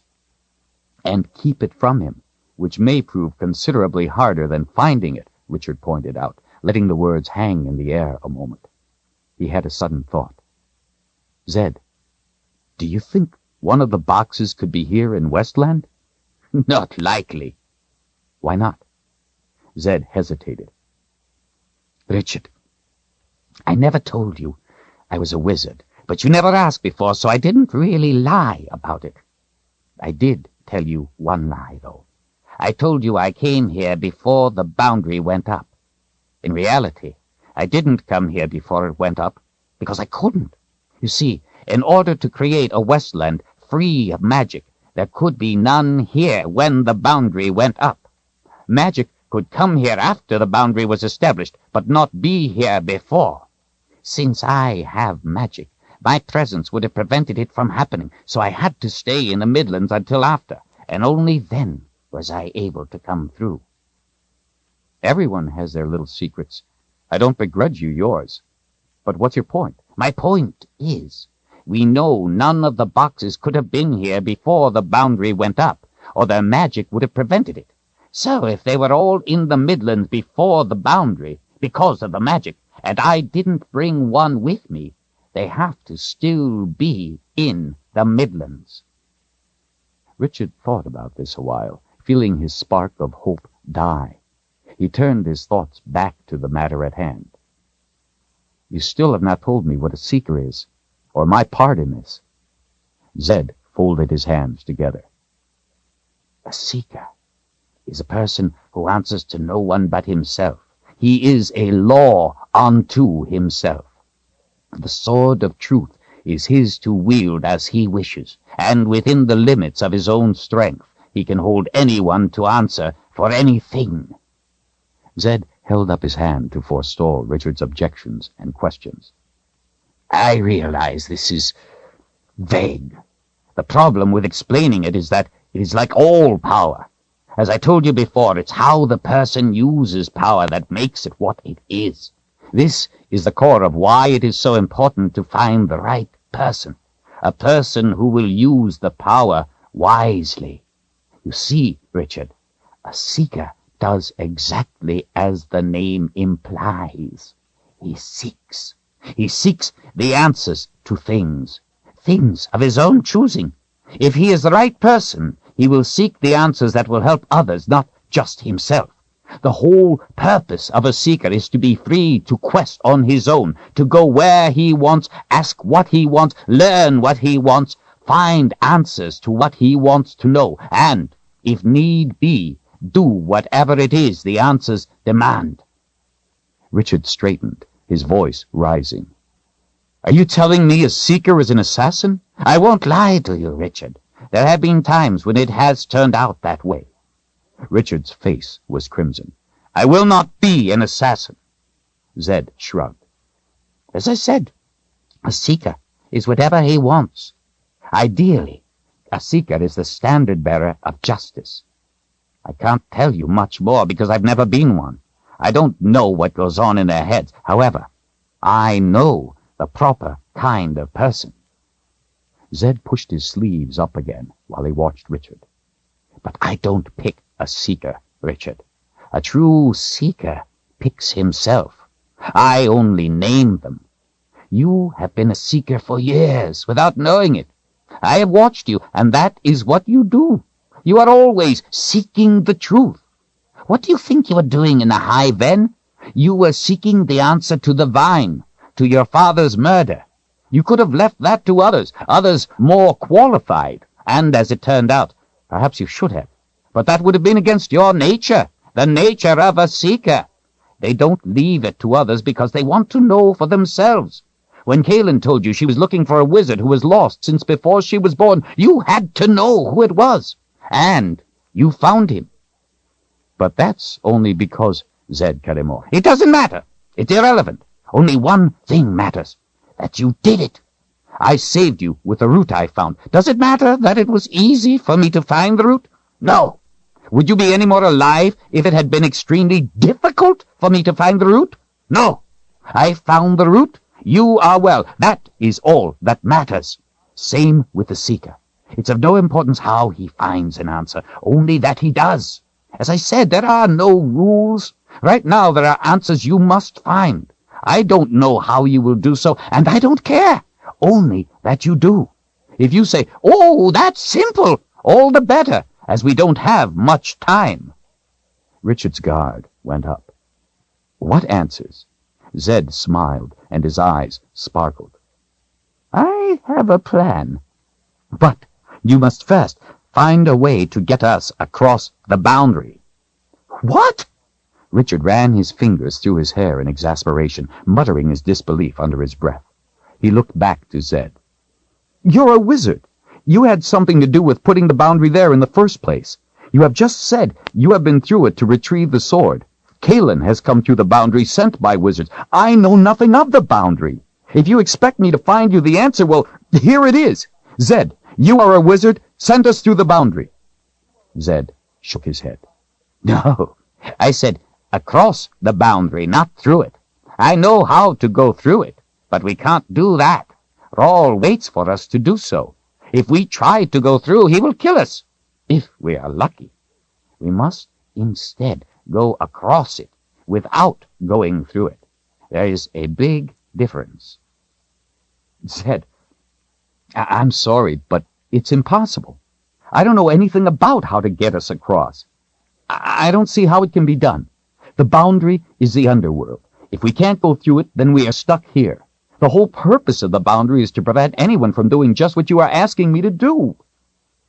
And keep it from him, which may prove considerably harder than finding it, Richard pointed out, letting the words hang in the air a moment. He had a sudden thought. Zedd, do you think one of the boxes could be here in Westland? Not likely. Why not? Zedd hesitated. Richard, I never told you I was a wizard, but you never asked before, so I didn't really lie about it. I did tell you one lie, though. I told you I came here before the boundary went up. In reality, I didn't come here before it went up, because I couldn't. You see, in order to create a Westland free of magic, there could be none here when the boundary went up. Magic could come here after the boundary was established, but not be here before. Since I have magic, my presence would have prevented it from happening, so I had to stay in the Midlands until after, and only then was I able to come through. Everyone has their little secrets. I don't begrudge you yours. But what's your point? My point is, we know none of the boxes could have been here before the boundary went up, or their magic would have prevented it. So if they were all in the Midlands before the boundary, because of the magic, and I didn't bring one with me, they have to still be in the Midlands. Richard thought about this a while, feeling his spark of hope die. He turned his thoughts back to the matter at hand. You still have not told me what a seeker is, or my part in this. Zedd folded his hands together. A seeker is a person who answers to no one but himself. He is a law unto himself. The sword of truth is his to wield as he wishes, and within the limits of his own strength he can hold anyone to answer for anything. Zedd held up his hand to forestall Richard's objections and questions. I realize this is vague. The problem with explaining it is that it is like all power. As I told you before, it's how the person uses power that makes it what it is. This is the core of why it is so important to find the right person, a person who will use the power wisely. You see, Richard, a seeker does exactly as the name implies. He seeks. He seeks the answers to things of his own choosing. If he is the right person, he will seek the answers that will help others, not just himself. The whole purpose of a seeker is to be free to quest on his own, to go where he wants, ask what he wants, learn what he wants, find answers to what he wants to know, and, if need be, do whatever it is the answers demand. Richard straightened, his voice rising. Are you telling me a seeker is an assassin? I won't lie to you, Richard. There have been times when it has turned out that way. Richard's face was crimson. I will not be an assassin. Zedd shrugged. As I said, a seeker is whatever he wants. Ideally, a seeker is the standard-bearer of justice. I can't tell you much more because I've never been one. I don't know what goes on in their heads. However, I know the proper kind of person. Zedd pushed his sleeves up again while he watched Richard. But I don't pick a seeker, Richard. A true seeker picks himself. I only name them. You have been a seeker for years without knowing it. I have watched you, and that is what you do. You are always seeking the truth. What do you think you were doing in the hive then? You were seeking the answer to the vine, to your father's murder. You could have left that to others more qualified, and as it turned out, perhaps you should have. But that would have been against your nature, the nature of a seeker. They don't leave it to others because they want to know for themselves. When Kahlan told you she was looking for a wizard who was lost since before she was born, you had to know who it was. And you found him. But that's only because Zedd cut him off. It doesn't matter. It's irrelevant. Only one thing matters. That you did it. I saved you with the root I found. Does it matter that it was easy for me to find the root? No. Would you be any more alive if it had been extremely difficult for me to find the root? No. I found the root. You are well. That is all that matters. Same with the seeker. It's of no importance how he finds an answer, only that he does. As I said, there are no rules. Right now there are answers you must find. I don't know how you will do so, and I don't care. Only that you do. If you say, "Oh, that's simple," all the better, as we don't have much time. Richard's guard went up. What answers? Zedd smiled, and his eyes sparkled. I have a plan. But you must first find a way to get us across the boundary. What? Richard ran his fingers through his hair in exasperation, muttering his disbelief under his breath. He looked back to Zedd. You're a wizard. You had something to do with putting the boundary there in the first place. You have just said you have been through it to retrieve the sword. Kahlan has come through the boundary sent by wizards. I know nothing of the boundary. If you expect me to find you the answer, well, here it is. Zedd, you are a wizard. Send us through the boundary. Zedd shook his head. No, I said across the boundary, not through it. I know how to go through it, but we can't do that. Rawl waits for us to do so. If we try to go through, he will kill us, if we are lucky. We must instead go across it without going through it. There is a big difference. Zedd, I'm sorry, but it's impossible. I don't know anything about how to get us across. I don't see how it can be done. The boundary is the underworld. If we can't go through it, then we are stuck here. The whole purpose of the boundary is to prevent anyone from doing just what you are asking me to do.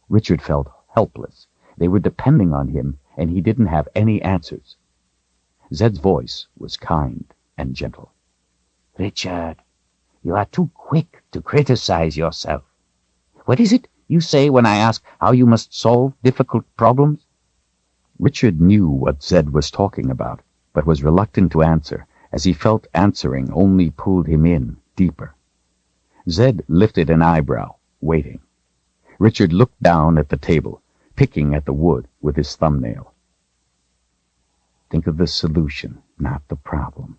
Richard felt helpless. They were depending on him, and he didn't have any answers. Zedd's voice was kind and gentle. Richard, you are too quick to criticize yourself. What is it you say when I ask how you must solve difficult problems? Richard knew what Zedd was talking about, but was reluctant to answer, as he felt answering only pulled him in deeper. Zedd lifted an eyebrow, waiting. Richard looked down at the table, picking at the wood with his thumbnail. Think of the solution, not the problem.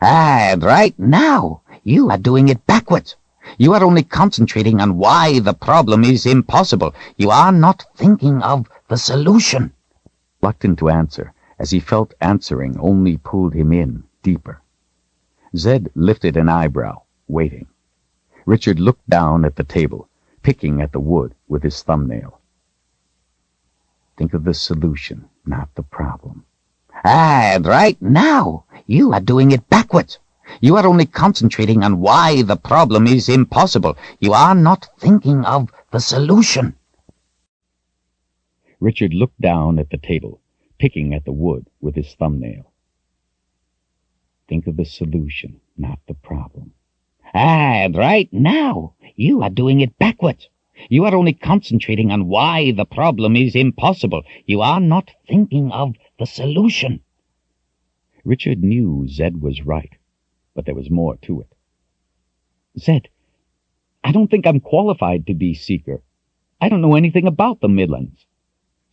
And right now, you are doing it backwards. You are only concentrating on why the problem is impossible. You are not thinking of the solution. Reluctant to answer, as he felt answering only pulled him in deeper. Zedd lifted an eyebrow, waiting. Richard looked down at the table, picking at the wood with his thumbnail. Think of the solution, not the problem. And right now, you are doing it backwards. You are only concentrating on why the problem is impossible. You are not thinking of the solution. Richard looked down at the table, picking at the wood with his thumbnail. Think of the solution, not the problem. And right now, you are doing it backwards. You are only concentrating on why the problem is impossible. You are not thinking of the solution. Richard knew Zedd was right, but there was more to it. Zedd, I don't think I'm qualified to be Seeker. I don't know anything about the Midlands.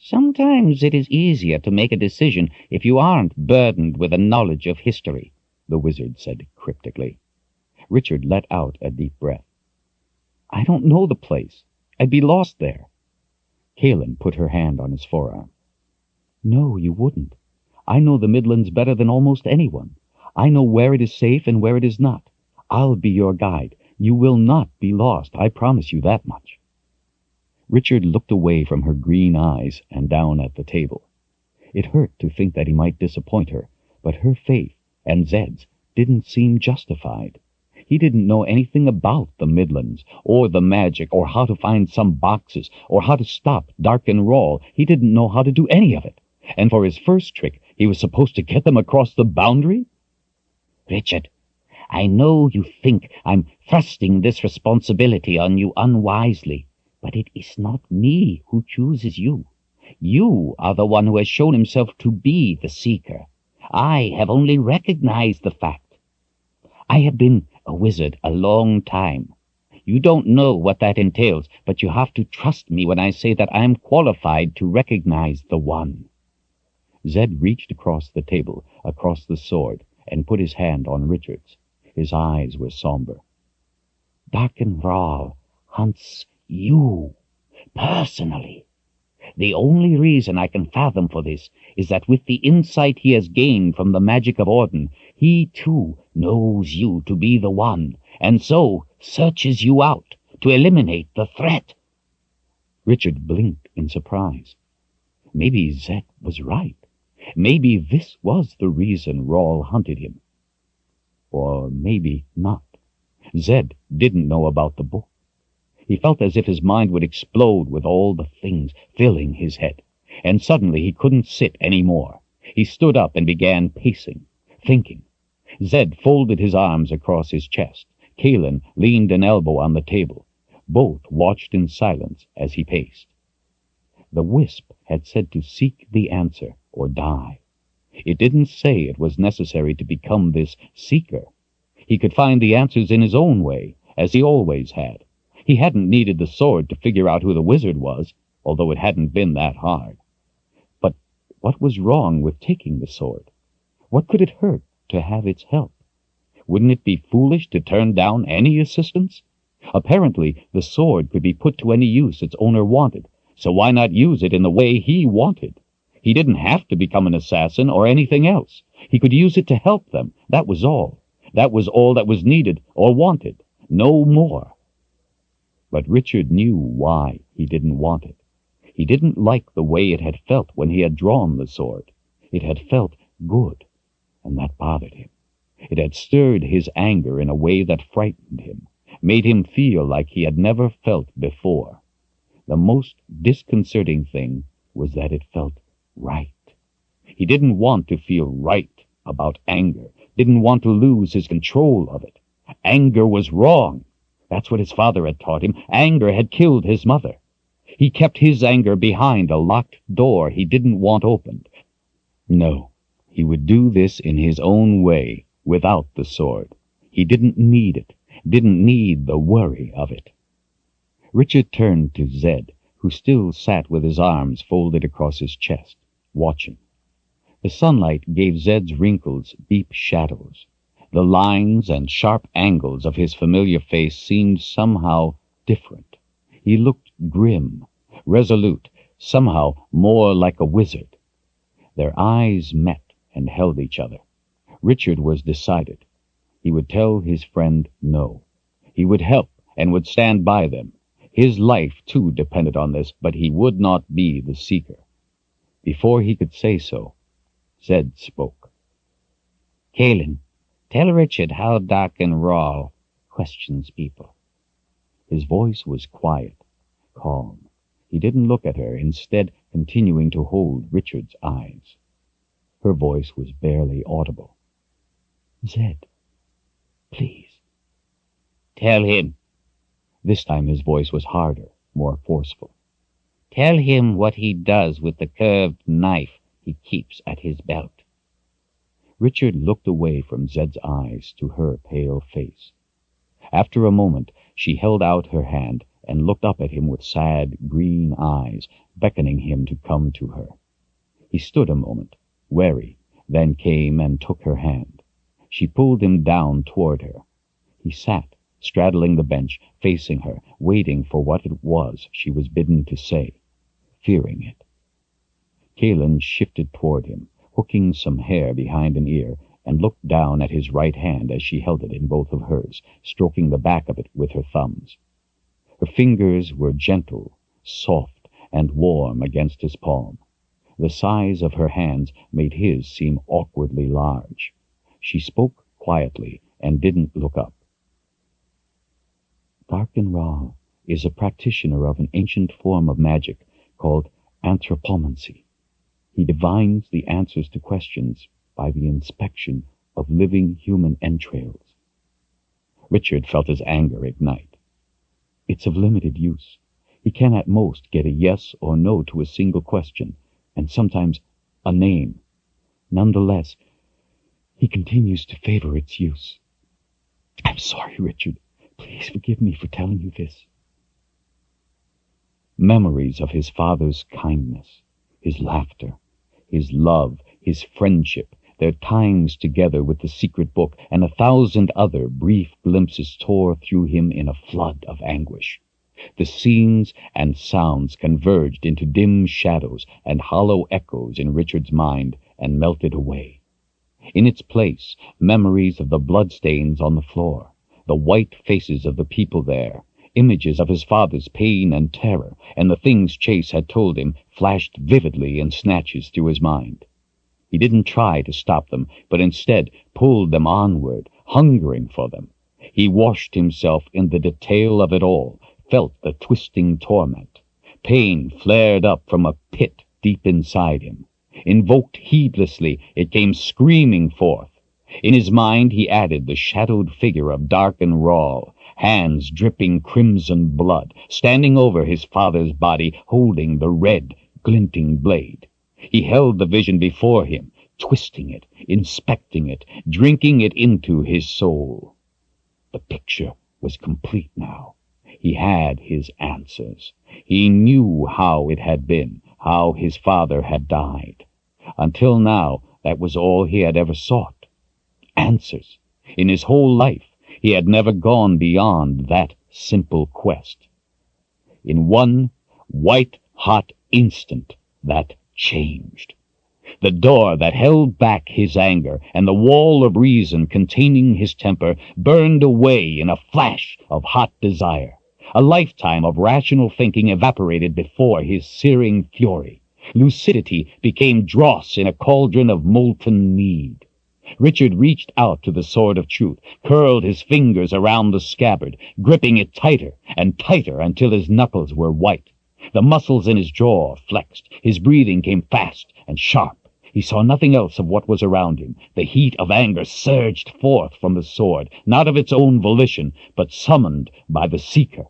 Sometimes it is easier to make a decision if you aren't burdened with a knowledge of history, the wizard said cryptically. Richard let out a deep breath. I don't know the place. I'd be lost there. Kahlan put her hand on his forearm. No, you wouldn't. I know the Midlands better than almost anyone. I know where it is safe and where it is not. I'll be your guide. You will not be lost, I promise you that much." Richard looked away from her green eyes and down at the table. It hurt to think that he might disappoint her, but her faith and Zedd's didn't seem justified. He didn't know anything about the Midlands, or the magic, or how to find some boxes, or how to stop Dark and Rawl. He didn't know how to do any of it. And for his first trick, he was supposed to get them across the boundary? "Richard, I know you think I'm thrusting this responsibility on you unwisely, but it is not me who chooses you. You are the one who has shown himself to be the seeker. I have only recognized the fact. I have been a wizard a long time. You don't know what that entails, but you have to trust me when I say that I am qualified to recognize the one." Zedd reached across the table, across the sword, and put his hand on Richard's. His eyes were somber. "Dark and Rawl hunts you, personally. The only reason I can fathom for this is that with the insight he has gained from the magic of Orden, he too knows you to be the one, and so searches you out to eliminate the threat." Richard blinked in surprise. Maybe Zedd was right. Maybe this was the reason Rawl hunted him. Or maybe not. Zedd didn't know about the book. He felt as if his mind would explode with all the things filling his head, and suddenly he couldn't sit any more. He stood up and began pacing, thinking. Zedd folded his arms across his chest. Kahlan leaned an elbow on the table. Both watched in silence as he paced. The wisp had said to seek the answer or die. It didn't say it was necessary to become this seeker. He could find the answers in his own way, as he always had. He hadn't needed the sword to figure out who the wizard was, although it hadn't been that hard. But what was wrong with taking the sword? What could it hurt to have its help? Wouldn't it be foolish to turn down any assistance? Apparently, the sword could be put to any use its owner wanted, so why not use it in the way he wanted? He didn't have to become an assassin or anything else. He could use it to help them. That was all. That was all that was needed or wanted. No more. But Richard knew why he didn't want it. He didn't like the way it had felt when he had drawn the sword. It had felt good, and that bothered him. It had stirred his anger in a way that frightened him, made him feel like he had never felt before. The most disconcerting thing was that it felt right. He didn't want to feel right about anger, didn't want to lose his control of it. Anger was wrong. That's what his father had taught him. Anger had killed his mother. He kept his anger behind a locked door he didn't want opened. No, he would do this in his own way, without the sword. He didn't need it, didn't need the worry of it. Richard turned to Zedd, who still sat with his arms folded across his chest, watching. The sunlight gave Zedd's wrinkles deep shadows. The lines and sharp angles of his familiar face seemed somehow different. He looked grim, resolute, somehow more like a wizard. Their eyes met and held each other. Richard was decided. He would tell his friend no. He would help and would stand by them. His life, too, depended on this, but he would not be the seeker. Before he could say so, Zedd spoke. "Kahlan, tell Richard how Dark and Rawl questions people." His voice was quiet, calm. He didn't look at her, instead continuing to hold Richard's eyes. Her voice was barely audible. "Zedd, please." "Tell him." This time his voice was harder, more forceful. "Tell him what he does with the curved knife he keeps at his belt." Richard looked away from Zedd's eyes to her pale face. After a moment, she held out her hand and looked up at him with sad, green eyes, beckoning him to come to her. He stood a moment, wary, then came and took her hand. She pulled him down toward her. He sat, straddling the bench, facing her, waiting for what it was she was bidden to say, fearing it. Kahlan shifted toward him, hooking some hair behind an ear, and looked down at his right hand as she held it in both of hers, stroking the back of it with her thumbs. Her fingers were gentle, soft, and warm against his palm. The size of her hands made his seem awkwardly large. She spoke quietly and didn't look up. Darken Ra is a practitioner of an ancient form of magic called anthropomancy. He divines the answers to questions by the inspection of living human entrails. Richard felt his anger ignite. It's of limited use. He can at most get a yes or no to a single question, and sometimes a name. Nonetheless, he continues to favor its use. I'm sorry, Richard. Please forgive me for telling you this. Memories of his father's kindness, his laughter, his love, his friendship, their times together with the secret book, and 1,000 other brief glimpses tore through him in a flood of anguish. The scenes and sounds converged into dim shadows and hollow echoes in Richard's mind and melted away. In its place, memories of the bloodstains on the floor, the white faces of the people there, images of his father's pain and terror, and the things Chase had told him flashed vividly in snatches through his mind. He didn't try to stop them, but instead pulled them onward, hungering for them. He washed himself in the detail of it all, felt the twisting torment. Pain flared up from a pit deep inside him. Invoked heedlessly, it came screaming forth. In his mind he added the shadowed figure of Darken Ra, hands dripping crimson blood, standing over his father's body, holding the red, glinting blade. He held the vision before him, twisting it, inspecting it, drinking it into his soul. The picture was complete now. He had his answers. He knew how it had been, how his father had died. Until now, that was all he had ever sought. Answers. In his whole life, he had never gone beyond that simple quest. In one white-hot instant, that changed. The door that held back his anger and the wall of reason containing his temper burned away in a flash of hot desire. A lifetime of rational thinking evaporated before his searing fury. Lucidity became dross in a cauldron of molten need. Richard reached out to the sword of truth, curled his fingers around the scabbard, gripping it tighter and tighter until his knuckles were white. The muscles in his jaw flexed. His breathing came fast and sharp. He saw nothing else of what was around him. The heat of anger surged forth from the sword, not of its own volition, but summoned by the seeker.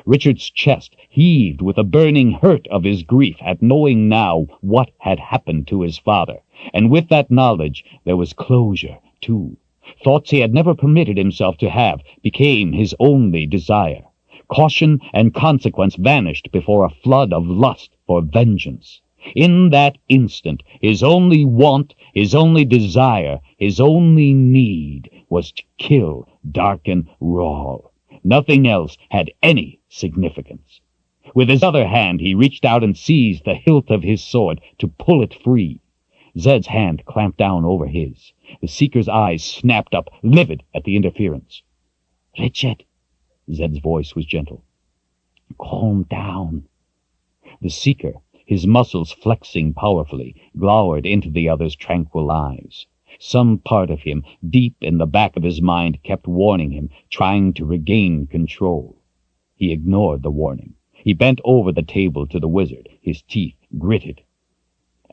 Richard's chest heaved with the burning hurt of his grief at knowing now what had happened to his father. And with that knowledge there was closure, too. Thoughts he had never permitted himself to have became his only desire. Caution and consequence vanished before a flood of lust for vengeance. In that instant, his only want, his only desire, his only need was to kill Darken Ra. Nothing else had any significance. With his other hand, he reached out and seized the hilt of his sword to pull it free. Zedd's hand clamped down over his. The Seeker's eyes snapped up, livid at the interference. "Richard," Zedd's voice was gentle. "Calm down." The Seeker, his muscles flexing powerfully, glowered into the other's tranquil eyes. Some part of him, deep in the back of his mind, kept warning him, trying to regain control. He ignored the warning. He bent over the table to the wizard, his teeth gritted.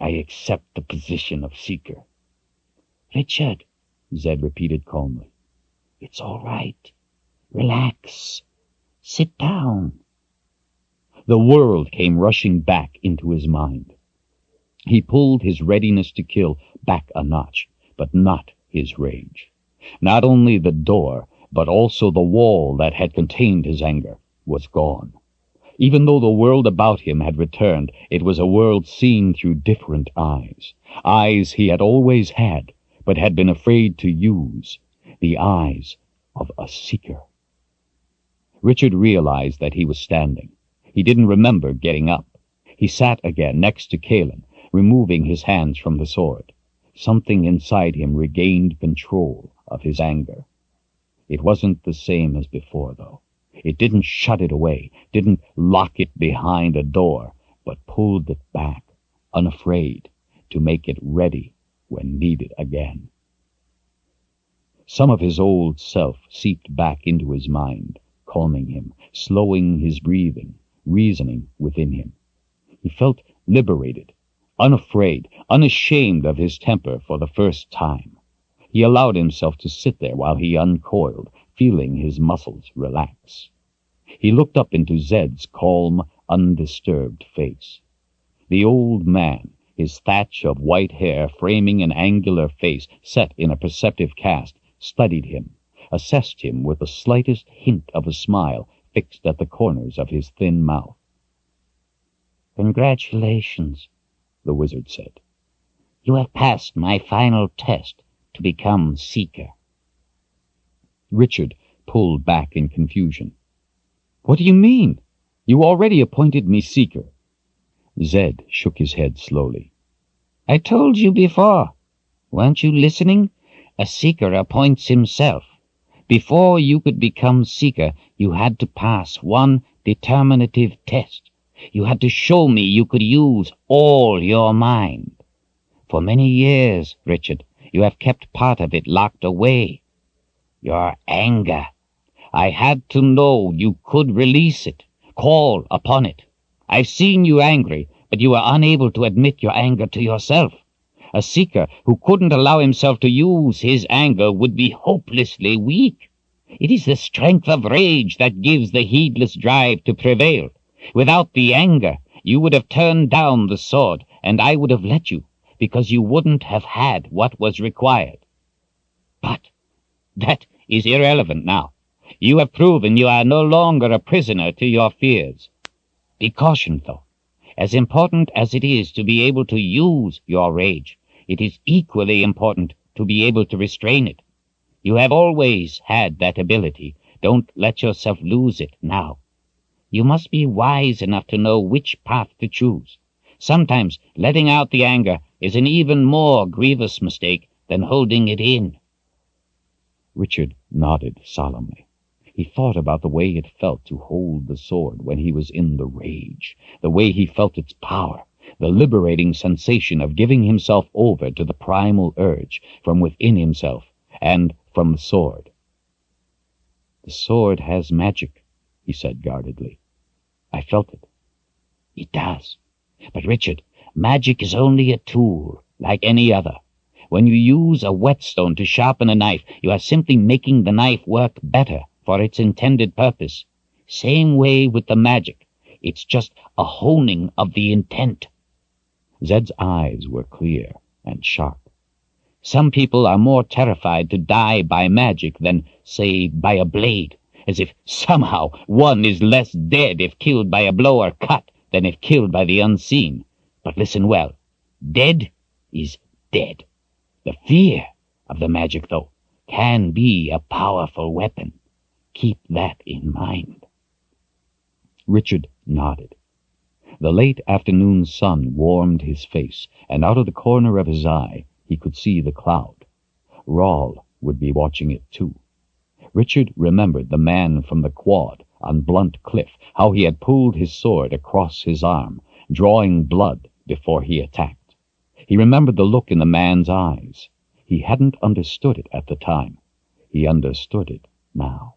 "I accept the position of Seeker." "Richard," Zedd repeated calmly. "It's all right. Relax. Sit down." The world came rushing back into his mind. He pulled his readiness to kill back a notch, but not his rage. Not only the door, but also the wall that had contained his anger, was gone. Even though the world about him had returned, it was a world seen through different eyes. Eyes he had always had, but had been afraid to use. The eyes of a seeker. Richard realized that he was standing. He didn't remember getting up. He sat again next to Kahlan, removing his hands from the sword. Something inside him regained control of his anger. It wasn't the same as before, though. It didn't shut it away, didn't lock it behind a door, but pulled it back, unafraid, to make it ready when needed again. Some of his old self seeped back into his mind, calming him, slowing his breathing, reasoning within him. He felt liberated, unafraid, unashamed of his temper for the first time. He allowed himself to sit there while he uncoiled, feeling his muscles relax. He looked up into Zedd's calm, undisturbed face. The old man, his thatch of white hair framing an angular face set in a perceptive cast, studied him, assessed him with the slightest hint of a smile fixed at the corners of his thin mouth. "Congratulations," the wizard said. "You have passed my final test to become Seeker." Richard pulled back in confusion. "What do you mean? You already appointed me Seeker." Zedd shook his head slowly. "I told you before. Weren't you listening? A Seeker appoints himself. Before you could become Seeker, you had to pass one determinative test. You had to show me you could use all your mind. For many years, Richard, you have kept part of it locked away. Your anger. I had to know you could release it, call upon it. I've seen you angry, but you were unable to admit your anger to yourself. A Seeker who couldn't allow himself to use his anger would be hopelessly weak. It is the strength of rage that gives the heedless drive to prevail. Without the anger, you would have turned down the sword, and I would have let you, because you wouldn't have had what was required. But that is irrelevant now. You have proven you are no longer a prisoner to your fears. Be cautioned, though. As important as it is to be able to use your rage, it is equally important to be able to restrain it. You have always had that ability. Don't let yourself lose it now. You must be wise enough to know which path to choose. Sometimes letting out the anger is an even more grievous mistake than holding it in." Richard nodded solemnly. He thought about the way it felt to hold the sword when he was in the rage, the way he felt its power, the liberating sensation of giving himself over to the primal urge from within himself and from the sword. "The sword has magic," he said guardedly. "I felt it." "It does. But, Richard, magic is only a tool, like any other. When you use a whetstone to sharpen a knife, you are simply making the knife work better for its intended purpose. Same way with the magic. It's just a honing of the intent." Zedd's eyes were clear and sharp. "Some people are more terrified to die by magic than, say, by a blade, as if somehow one is less dead if killed by a blow or cut than if killed by the unseen. But listen well. Dead is dead. The fear of the magic, though, can be a powerful weapon. Keep that in mind." Richard nodded. The late afternoon sun warmed his face, and out of the corner of his eye he could see the cloud. Rahl would be watching it too. Richard remembered the man from the quad on Blunt Cliff, how he had pulled his sword across his arm, drawing blood before he attacked. He remembered the look in the man's eyes. He hadn't understood it at the time. He understood it now.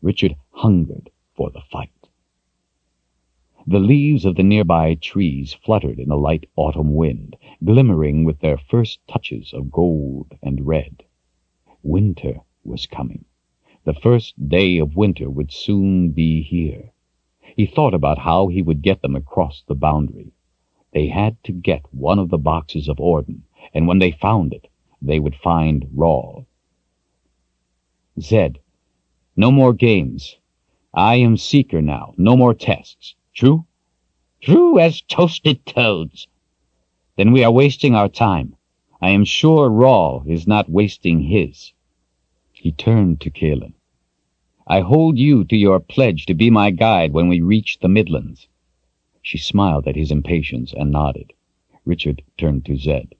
Richard hungered for the fight. The leaves of the nearby trees fluttered in the light autumn wind, glimmering with their first touches of gold and red. Winter was coming. The first day of winter would soon be here. He thought about how he would get them across the boundary. They had to get one of the boxes of Orden, and when they found it, they would find Rahl. "Zedd, no more games. I am Seeker now. No more tests. True?" "True as toasted toads." "Then we are wasting our time. I am sure Rahl is not wasting his." He turned to Kahlan. "I hold you to your pledge to be my guide when we reach the Midlands." She smiled at his impatience and nodded. Richard turned to Zedd.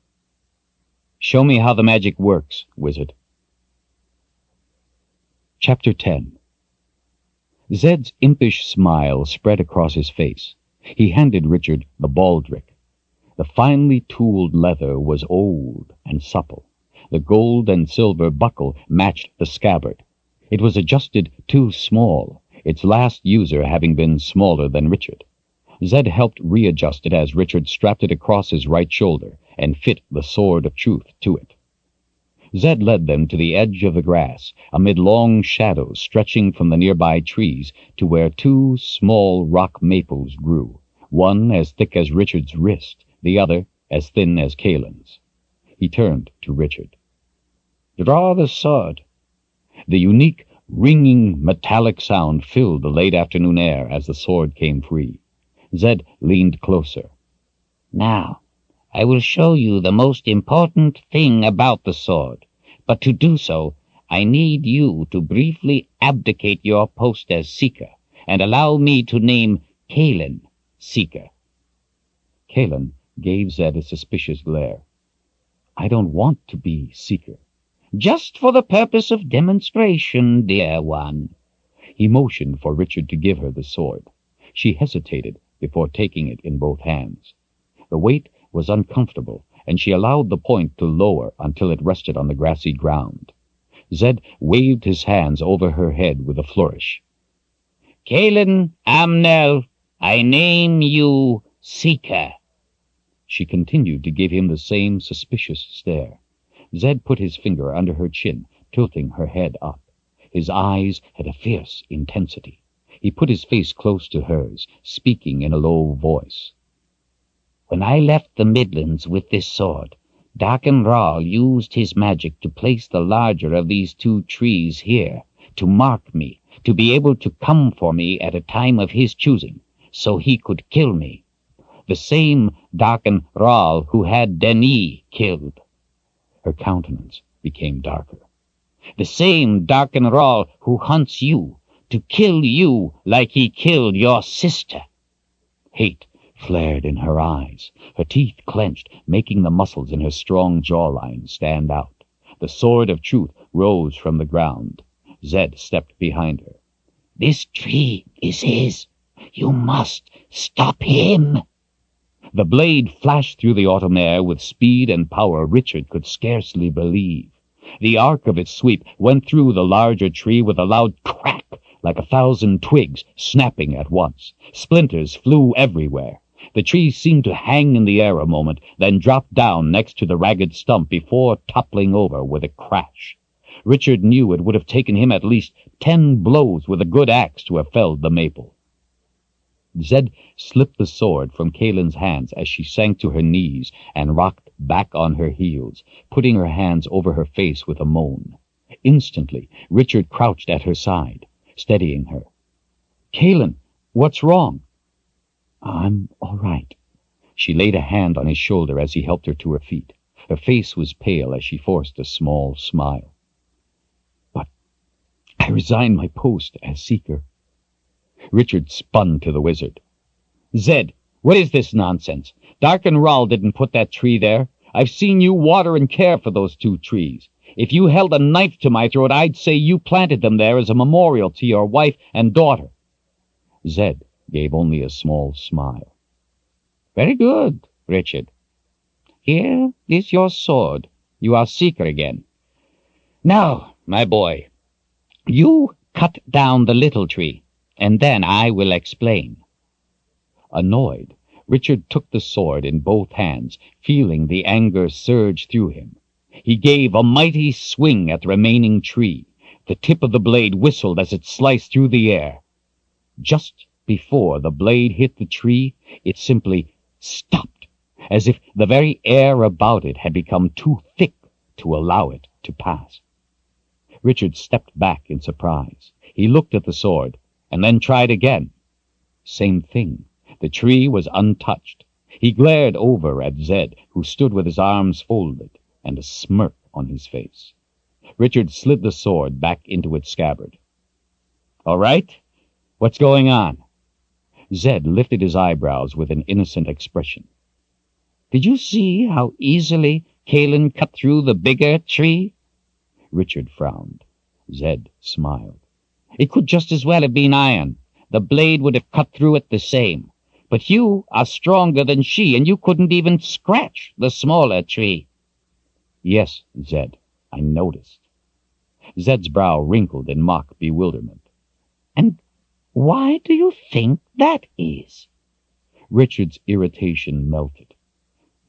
Show me how the magic works, wizard. Chapter 10. Zedd's impish smile spread across his face. He handed Richard the baldric. The finely tooled leather was old and supple. The gold and silver buckle matched the scabbard. It was adjusted too small, its last user having been smaller than Richard. Zedd helped readjust it as Richard strapped it across his right shoulder and fit the sword of truth to it. Zedd led them to the edge of the grass, amid long shadows stretching from the nearby trees to where two small rock maples grew, one as thick as Richard's wrist, the other as thin as Kahlan's. He turned to Richard. "Draw the sword." The unique, ringing, metallic sound filled the late afternoon air as the sword came free. Zedd leaned closer. "Now, I will show you the most important thing about the sword, but to do so, I need you to briefly abdicate your post as Seeker and allow me to name Kahlan Seeker." Kahlan gave Zedd a suspicious glare. "I don't want to be Seeker." "Just for the purpose of demonstration, dear one." He motioned for Richard to give her the sword. She hesitated before taking it in both hands. The weight was uncomfortable, and she allowed the point to lower until it rested on the grassy ground. Zedd waved his hands over her head with a flourish. "Kahlan Amnell, I name you Seeker." She continued to give him the same suspicious stare. Zedd put his finger under her chin, tilting her head up. His eyes had a fierce intensity. He put his face close to hers, speaking in a low voice. "When I left the Midlands with this sword, Darken Ral used his magic to place the larger of these two trees here, to mark me, to be able to come for me at a time of his choosing, so he could kill me. The same Darken Ral who had Denis killed." Her countenance became darker. "The same Darken Ral who hunts you, to kill you like he killed your sister." Hate flared in her eyes. Her teeth clenched, making the muscles in her strong jawline stand out. The sword of truth rose from the ground. Zedd stepped behind her. "This tree is his. You must stop him." The blade flashed through the autumn air with speed and power Richard could scarcely believe. The arc of its sweep went through the larger tree with a loud crack, like 1,000 twigs snapping at once. Splinters flew everywhere. The tree seemed to hang in the air a moment, then dropped down next to the ragged stump before toppling over with a crash. Richard knew it would have taken him at least 10 blows with a good axe to have felled the maple. Zedd slipped the sword from Kahlan's hands as she sank to her knees and rocked back on her heels, putting her hands over her face with a moan. Instantly, Richard crouched at her side, steadying her. "Kahlan, what's wrong?" "I'm all right." She laid a hand on his shoulder as he helped her to her feet. Her face was pale as she forced a small smile. "But I resigned my post as Seeker." Richard spun to the wizard. "Zedd, what is this nonsense? Darken Ral didn't put that tree there. I've seen you water and care for those 2 trees. If you held a knife to my throat, I'd say you planted them there as a memorial to your wife and daughter." Zedd gave only a small smile. "Very good, Richard. Here is your sword. You are Seeker again. Now, my boy, you cut down the little tree, and then I will explain." Annoyed, Richard took the sword in both hands, feeling the anger surge through him. He gave a mighty swing at the remaining tree. The tip of the blade whistled as it sliced through the air. Just before the blade hit the tree, it simply stopped, as if the very air about it had become too thick to allow it to pass. Richard stepped back in surprise. He looked at the sword, and then tried again. Same thing. The tree was untouched. He glared over at Zedd, who stood with his arms folded and a smirk on his face. Richard slid the sword back into its scabbard. "All right? What's going on?" Zedd lifted his eyebrows with an innocent expression. "Did you see how easily Kahlan cut through the bigger tree?" Richard frowned. Zedd smiled. "It could just as well have been iron. The blade would have cut through it the same. But you are stronger than she, and you couldn't even scratch the smaller tree." "Yes, Zedd, I noticed." Zedd's brow wrinkled in mock bewilderment. "And why do you think that is?" Richard's irritation melted.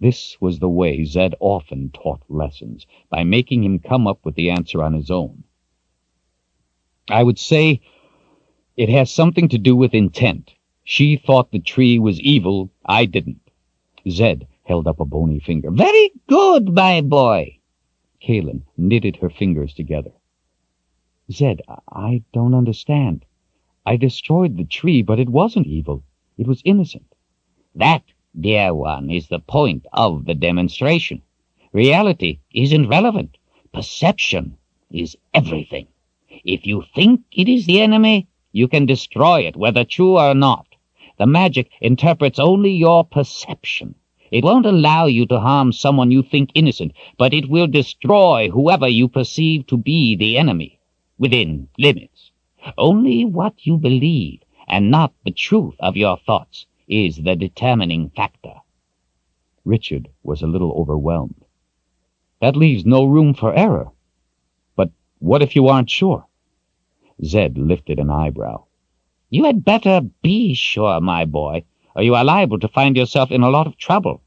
This was the way Zedd often taught lessons, by making him come up with the answer on his own. "I would say it has something to do with intent. She thought the tree was evil, I didn't." Zedd held up a bony finger. "Very good, my boy." Kahlan knitted her fingers together. "Zedd, I don't understand. I destroyed the tree, but it wasn't evil. It was innocent." "That, dear one, is the point of the demonstration. Reality isn't relevant. Perception is everything. If you think it is the enemy, you can destroy it, whether true or not. The magic interprets only your perception. It won't allow you to harm someone you think innocent, but it will destroy whoever you perceive to be the enemy, within limits. Only what you believe, and not the truth of your thoughts, is the determining factor." Richard was a little overwhelmed. "That leaves no room for error. But what if you aren't sure?" Zedd lifted an eyebrow. "You had better be sure, my boy, or you are liable to find yourself in a lot of trouble.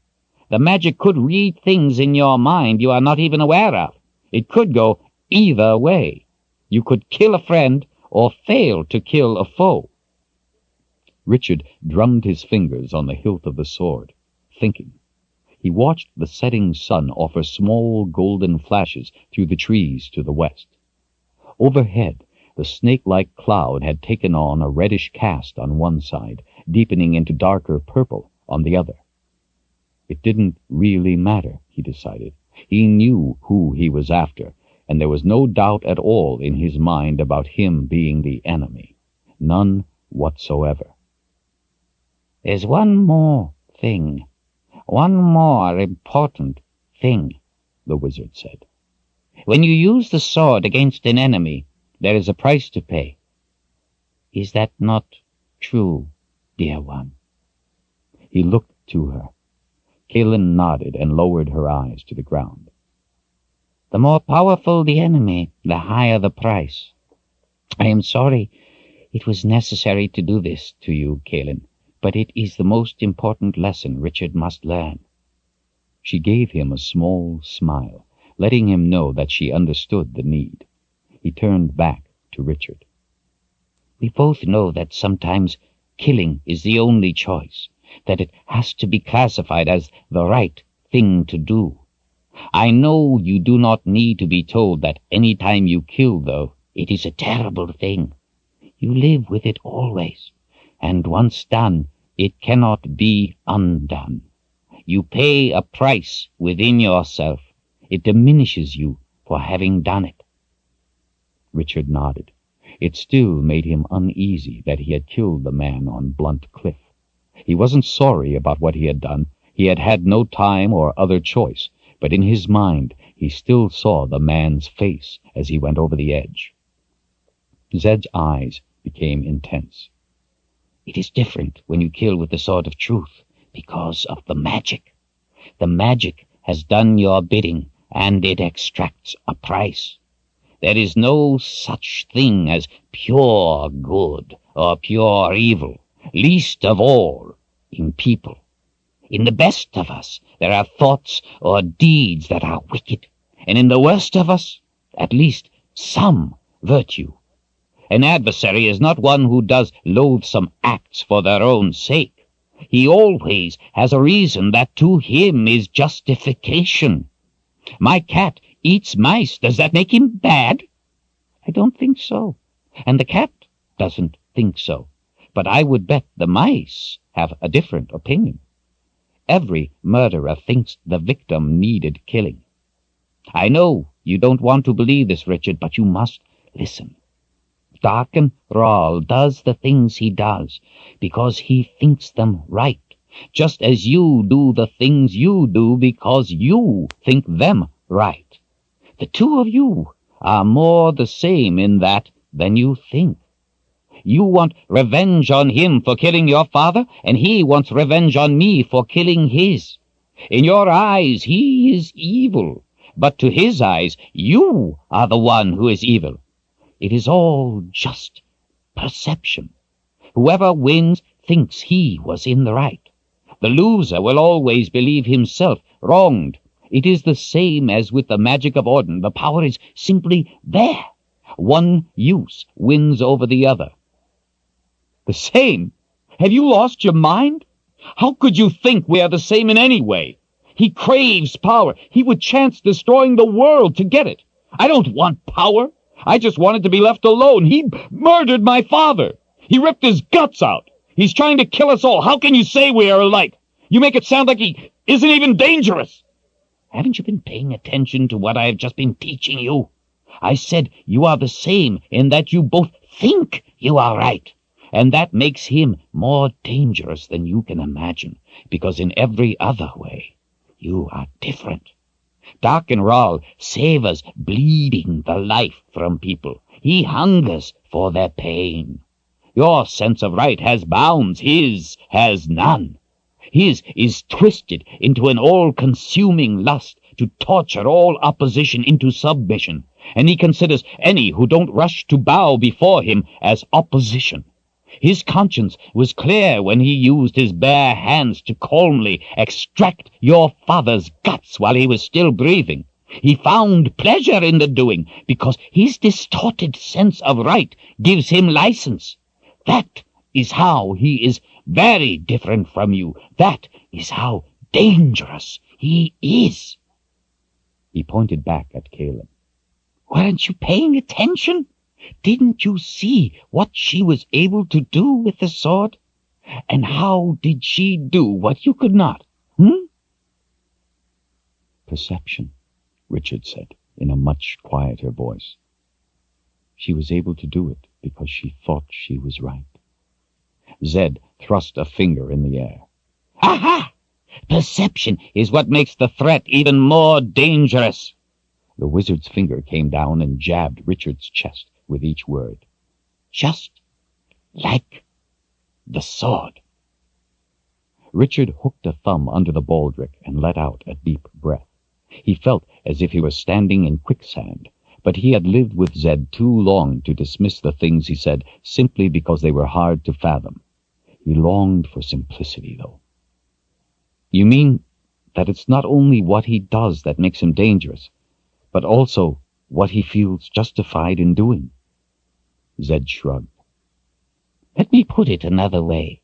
The magic could read things in your mind you are not even aware of. It could go either way. You could kill a friend or fail to kill a foe." Richard drummed his fingers on the hilt of the sword, thinking. He watched the setting sun offer small golden flashes through the trees to the west. Overhead, the snake-like cloud had taken on a reddish cast on one side, deepening into darker purple on the other. It didn't really matter, he decided. He knew who he was after, and there was no doubt at all in his mind about him being the enemy. None whatsoever. "There's one more thing. One more important thing," the wizard said. "When you use the sword against an enemy, there is a price to pay. Is that not true, dear one?" He looked to her. Kahlan nodded and lowered her eyes to the ground. "The more powerful the enemy, the higher the price. I am sorry it was necessary to do this to you, Kahlan, but it is the most important lesson Richard must learn." She gave him a small smile, letting him know that she understood the need. He turned back to Richard. "We both know that sometimes killing is the only choice, that it has to be classified as the right thing to do. I know you do not need to be told that any time you kill, though, it is a terrible thing. You live with it always, and once done, it cannot be undone. You pay a price within yourself. It diminishes you for having done it." Richard nodded. It still made him uneasy that he had killed the man on Blunt Cliff. He wasn't sorry about what he had done. He had had no time or other choice, but in his mind he still saw the man's face as he went over the edge. Zedd's eyes became intense. "It is different when you kill with the sword of truth, because of the magic. The magic has done your bidding, and it extracts a price. There is no such thing as pure good or pure evil, least of all in people. In the best of us, there are thoughts or deeds that are wicked, and in the worst of us, at least some virtue. An adversary is not one who does loathsome acts for their own sake. He always has a reason that to him is justification. My cat eats mice. Does that make him bad? I don't think so. And the cat doesn't think so. But I would bet the mice have a different opinion. Every murderer thinks the victim needed killing. I know you don't want to believe this, Richard, but you must listen. Darken Rahl does the things he does because he thinks them right, just as you do the things you do because you think them right. The two of you are more the same in that than you think. You want revenge on him for killing your father, and he wants revenge on me for killing his. In your eyes, he is evil, but to his eyes, you are the one who is evil. It is all just perception. Whoever wins thinks he was in the right. The loser will always believe himself wronged. It is the same as with the magic of Orden. The power is simply there. One use wins over the other. The same? Have you lost your mind? How could you think we are the same in any way? He craves power. He would chance destroying the world to get it. I don't want power. I just wanted to be left alone. He murdered my father. He ripped his guts out. He's trying to kill us all. How can you say we are alike? You make it sound like he isn't even dangerous. Haven't you been paying attention to what I have just been teaching you? I said you are the same in that you both think you are right. And that makes him more dangerous than you can imagine, because in every other way, you are different. Dark and Rahl savors bleeding the life from people. He hungers for their pain. Your sense of right has bounds. His has none. His is twisted into an all-consuming lust to torture all opposition into submission, and he considers any who don't rush to bow before him as opposition. His conscience was clear when he used his bare hands to calmly extract your father's guts while he was still breathing. He found pleasure in the doing because his distorted sense of right gives him license. That is how he is very different from you. That is how dangerous he is. He pointed back at Kahlan. Weren't you paying attention? Didn't you see what she was able to do with the sword? And how did she do what you could not? Perception, Richard said in a much quieter voice. She was able to do it because she thought she was right. Zedd thrust a finger in the air. Aha! Perception is what makes the threat even more dangerous. The wizard's finger came down and jabbed Richard's chest with each word. Just like the sword. Richard hooked a thumb under the baldric and let out a deep breath. He felt as if he was standing in quicksand, but he had lived with Zedd too long to dismiss the things he said simply because they were hard to fathom. He longed for simplicity, though. You mean that it's not only what he does that makes him dangerous, but also what he feels justified in doing? Zedd shrugged. Let me put it another way.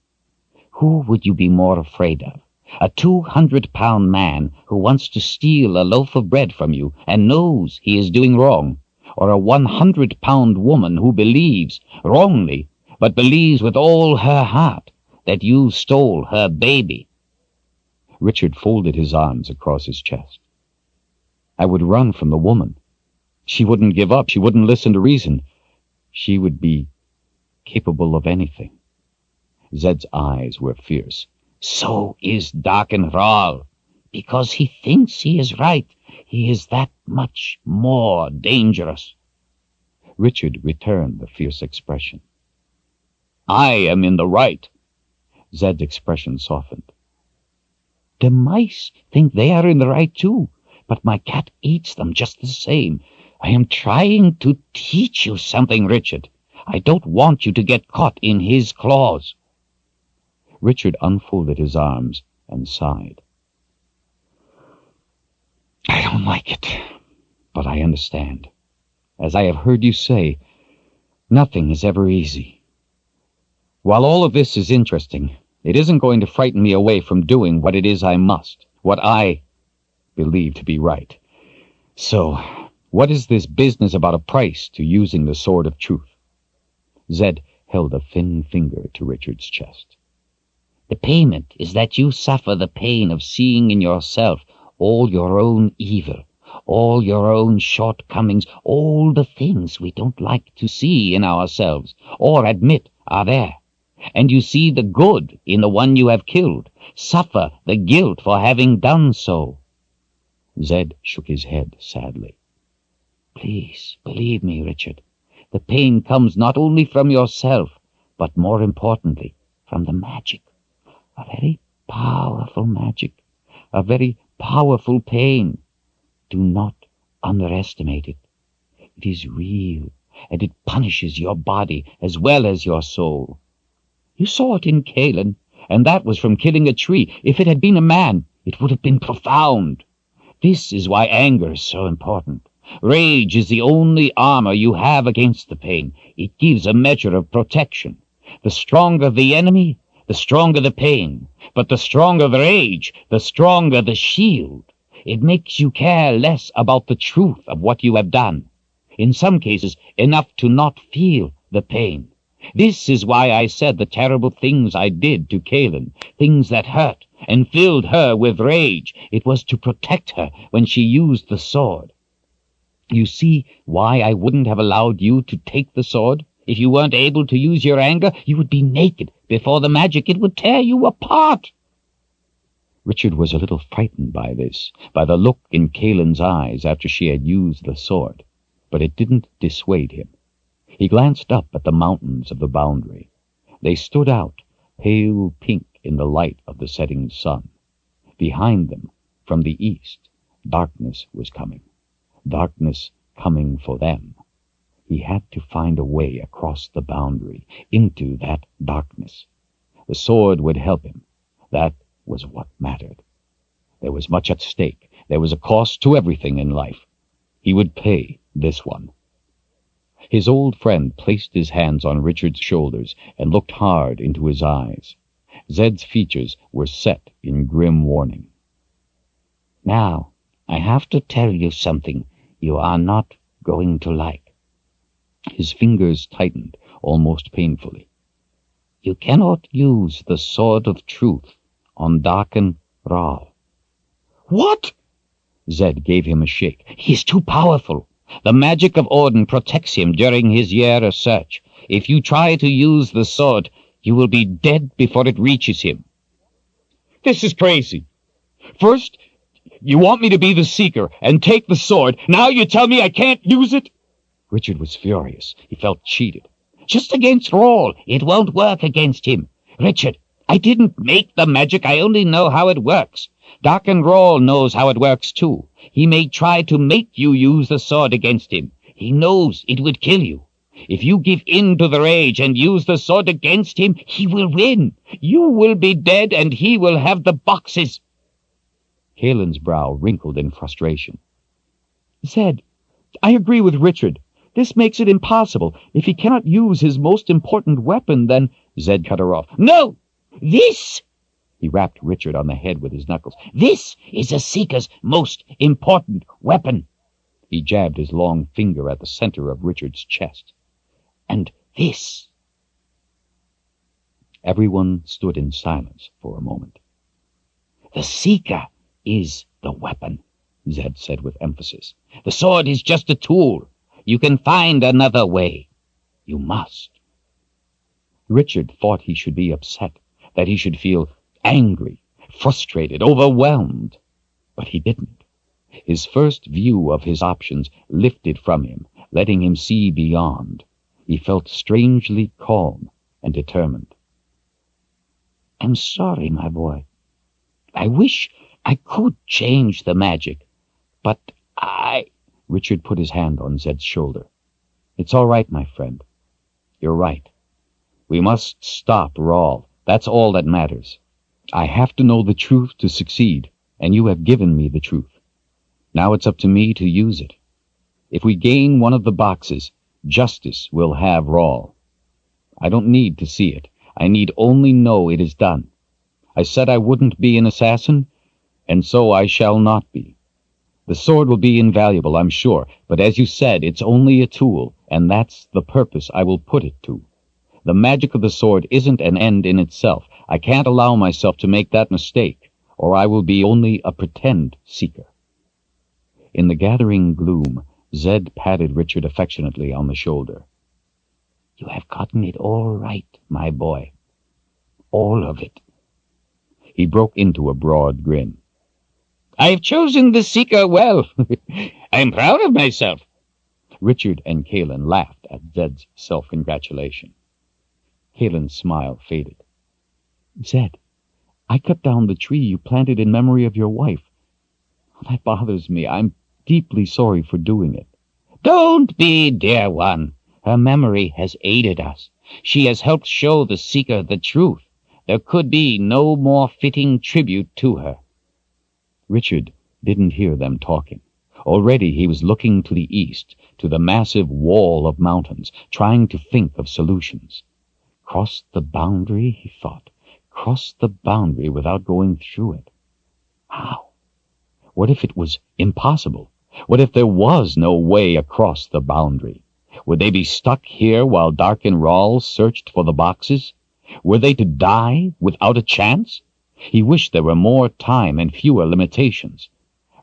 Who would you be more afraid of? A 200-pound man who wants to steal a loaf of bread from you and knows he is doing wrong, or a 100-pound woman who believes, wrongly, but believes with all her heart, that you stole her baby? Richard folded his arms across his chest. I would run from the woman. She wouldn't give up. She wouldn't listen to reason. She would be capable of anything. Zedd's eyes were fierce. So is Dark and Rahl. Because he thinks he is right, he is that much more dangerous. Richard returned the fierce expression. I am in the right. Zedd's expression softened. The mice think they are in the right too, but my cat eats them just the same. I am trying to teach you something, Richard. I don't want you to get caught in his claws. Richard unfolded his arms and sighed. I don't like it, but I understand. As I have heard you say, nothing is ever easy. While all of this is interesting, it isn't going to frighten me away from doing what it is I must, what I believe to be right. So, what is this business about a price to using the sword of truth? Zedd held a thin finger to Richard's chest. The payment is that you suffer the pain of seeing in yourself all your own evil, all your own shortcomings, all the things we don't like to see in ourselves or admit are there. And you see the good in the one you have killed, Suffer the guilt for having done so." Zedd shook his head sadly. "Please believe me, Richard. The pain comes not only from yourself, but more importantly, from the magic. A very powerful magic. A very powerful pain. Do not underestimate it. It is real, and it punishes your body as well as your soul. You saw it in Kahlan, and that was from killing a tree. If it had been a man, it would have been profound. This is why anger is so important. Rage is the only armor you have against the pain. It gives a measure of protection. The stronger the enemy, the stronger the pain. But the stronger the rage, the stronger the shield. It makes you care less about the truth of what you have done. In some cases, enough to not feel the pain. This is why I said the terrible things I did to Kahlan, things that hurt and filled her with rage. It was to protect her when she used the sword. You see why I wouldn't have allowed you to take the sword? If you weren't able to use your anger, you would be naked before the magic. It would tear you apart." Richard was a little frightened by this, by the look in Kahlan's eyes after she had used the sword, but it didn't dissuade him. He glanced up at the mountains of the boundary. They stood out, pale pink in the light of the setting sun. Behind them, from the east, darkness was coming. Darkness coming for them. He had to find a way across the boundary, into that darkness. The sword would help him. That was what mattered. There was much at stake. There was a cost to everything in life. He would pay this one. His old friend placed his hands on Richard's shoulders and looked hard into his eyes. Zedd's features were set in grim warning. "Now, I have to tell you something you are not going to like." His fingers tightened, almost painfully. "You cannot use the sword of truth on Darken Rahl." "What?" Zedd gave him a shake. "He is too powerful. The magic of Odin protects him during his year of search. If you try to use the sword, you will be dead before it reaches him." "This is crazy. First, you want me to be the Seeker and take the sword. Now you tell me I can't use it?" Richard was furious. He felt cheated. "Just against Rahl. It won't work against him. Richard, I didn't make the magic. I only know how it works. Darken Rahl knows how it works too. He may try to make you use the sword against him. He knows it would kill you. If you give in to the rage and use the sword against him, he will win. You will be dead and he will have the boxes." Kahlan's brow wrinkled in frustration. "Zedd, I agree with Richard. This makes it impossible. If he cannot use his most important weapon, then—" Zedd cut her off. "No! This!" He rapped Richard on the head with his knuckles. "This is a Seeker's most important weapon." He jabbed his long finger at the center of Richard's chest. "And this—" Everyone stood in silence for a moment. "The Seeker is the weapon," Zedd said with emphasis. "The sword is just a tool. You can find another way. You must." Richard thought he should be upset, that he should feel angry, frustrated, overwhelmed. But he didn't. His first view of his options lifted from him, letting him see beyond. He felt strangely calm and determined. "I'm sorry, my boy. I wish I could change the magic, but Richard put his hand on Zedd's shoulder. "It's all right, my friend. You're right. We must stop Rahl. That's all that matters. I have to know the truth to succeed, and you have given me the truth. Now it's up to me to use it. If we gain one of the boxes, justice will have Rahl. I don't need to see it. I need only know it is done. I said I wouldn't be an assassin, and so I shall not be. The sword will be invaluable, I'm sure, but as you said, it's only a tool, and that's the purpose I will put it to. The magic of the sword isn't an end in itself. I can't allow myself to make that mistake, or I will be only a pretend seeker." In the gathering gloom, Zedd patted Richard affectionately on the shoulder. "You have gotten it all right, my boy. All of it." He broke into a broad grin. I've chosen the seeker well. I'm proud of myself. Richard and Kahlan laughed at Zedd's self-congratulation. Kahlan's smile faded. Zedd, I cut down the tree you planted in memory of your wife. That bothers me. I'm deeply sorry for doing it. Don't be, dear one. Her memory has aided us. She has helped show the seeker the truth. There could be no more fitting tribute to her. Richard didn't hear them talking. Already he was looking to the east, to the massive wall of mountains, trying to think of solutions. Cross the boundary, he thought. Cross the boundary without going through it. How? What if it was impossible? What if there was no way across the boundary? Would they be stuck here while Dark and Rawl searched for the boxes? Were they to die without a chance? He wished there were more time and fewer limitations.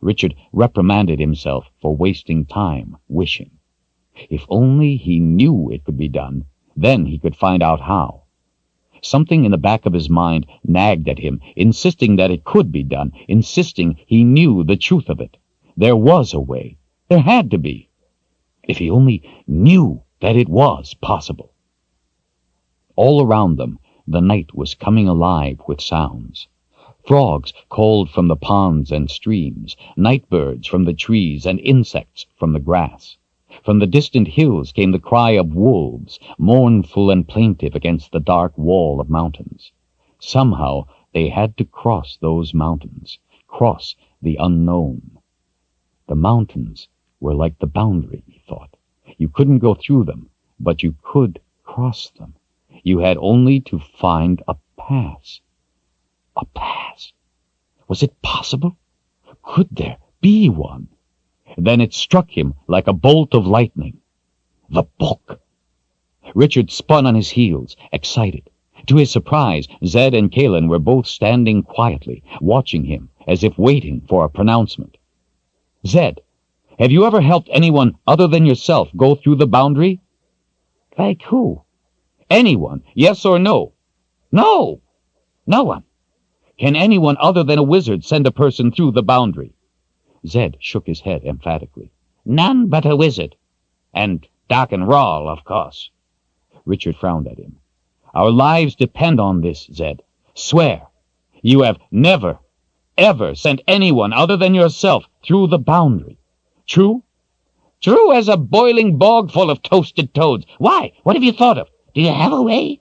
Richard reprimanded himself for wasting time wishing. If only he knew it could be done, then he could find out how. Something in the back of his mind nagged at him, insisting that it could be done, insisting he knew the truth of it. There was a way. There had to be. If he only knew that it was possible. All around them, the night was coming alive with sounds. Frogs called from the ponds and streams, night birds from the trees, and insects from the grass. From the distant hills came the cry of wolves, mournful and plaintive against the dark wall of mountains. Somehow they had to cross those mountains, cross the unknown. The mountains were like the boundary, he thought. You couldn't go through them, but you could cross them. You had only to find a pass. A pass? Was it possible? Could there be one? Then it struck him like a bolt of lightning. The book! Richard spun on his heels, excited. To his surprise, Zedd and Kahlan were both standing quietly, watching him, as if waiting for a pronouncement. Zedd, have you ever helped anyone other than yourself go through the boundary? Like who? Anyone, yes or no? No! No one. Can anyone other than a wizard send a person through the boundary? Zedd shook his head emphatically. None but a wizard. And Dark and Rawl, of course. Richard frowned at him. Our lives depend on this, Zedd. Swear. You have never, ever sent anyone other than yourself through the boundary. True? True as a boiling bog full of toasted toads. Why? What have you thought of? Do you have a way?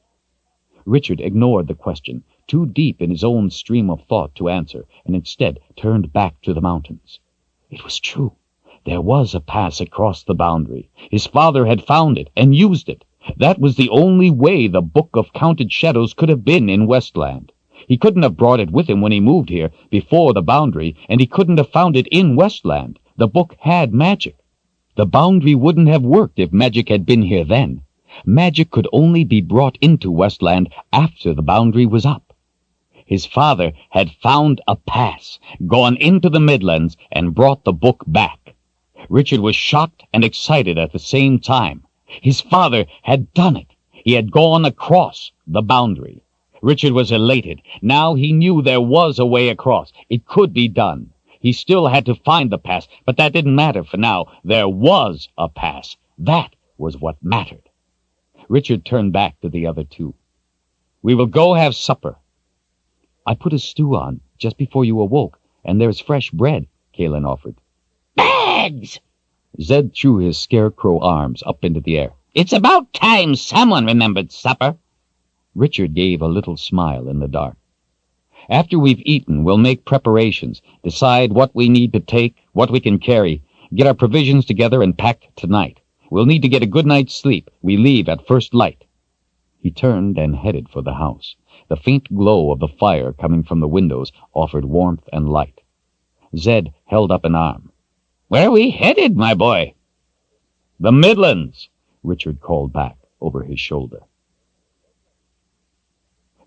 Richard ignored the question, too deep in his own stream of thought to answer, and instead turned back to the mountains. It was true. There was a pass across the boundary. His father had found it and used it. That was the only way the Book of Counted Shadows could have been in Westland. He couldn't have brought it with him when he moved here, before the boundary, and he couldn't have found it in Westland. The book had magic. The boundary wouldn't have worked if magic had been here then. Magic could only be brought into Westland after the boundary was up. His father had found a pass, gone into the Midlands, and brought the book back. Richard was shocked and excited at the same time. His father had done it. He had gone across the boundary. Richard was elated. Now he knew there was a way across. It could be done. He still had to find the pass, but that didn't matter for now. There was a pass. That was what mattered. Richard turned back to the other two. We will go have supper. I put a stew on just before you awoke, and there's fresh bread, Kahlan offered. Bags! Zedd threw his scarecrow arms up into the air. It's about time someone remembered supper. Richard gave a little smile in the dark. After we've eaten, we'll make preparations, decide what we need to take, what we can carry, get our provisions together and pack tonight. We'll need to get a good night's sleep. We leave at first light. He turned and headed for the house. The faint glow of the fire coming from the windows offered warmth and light. Zedd held up an arm. Where are we headed, my boy? The Midlands, Richard called back over his shoulder.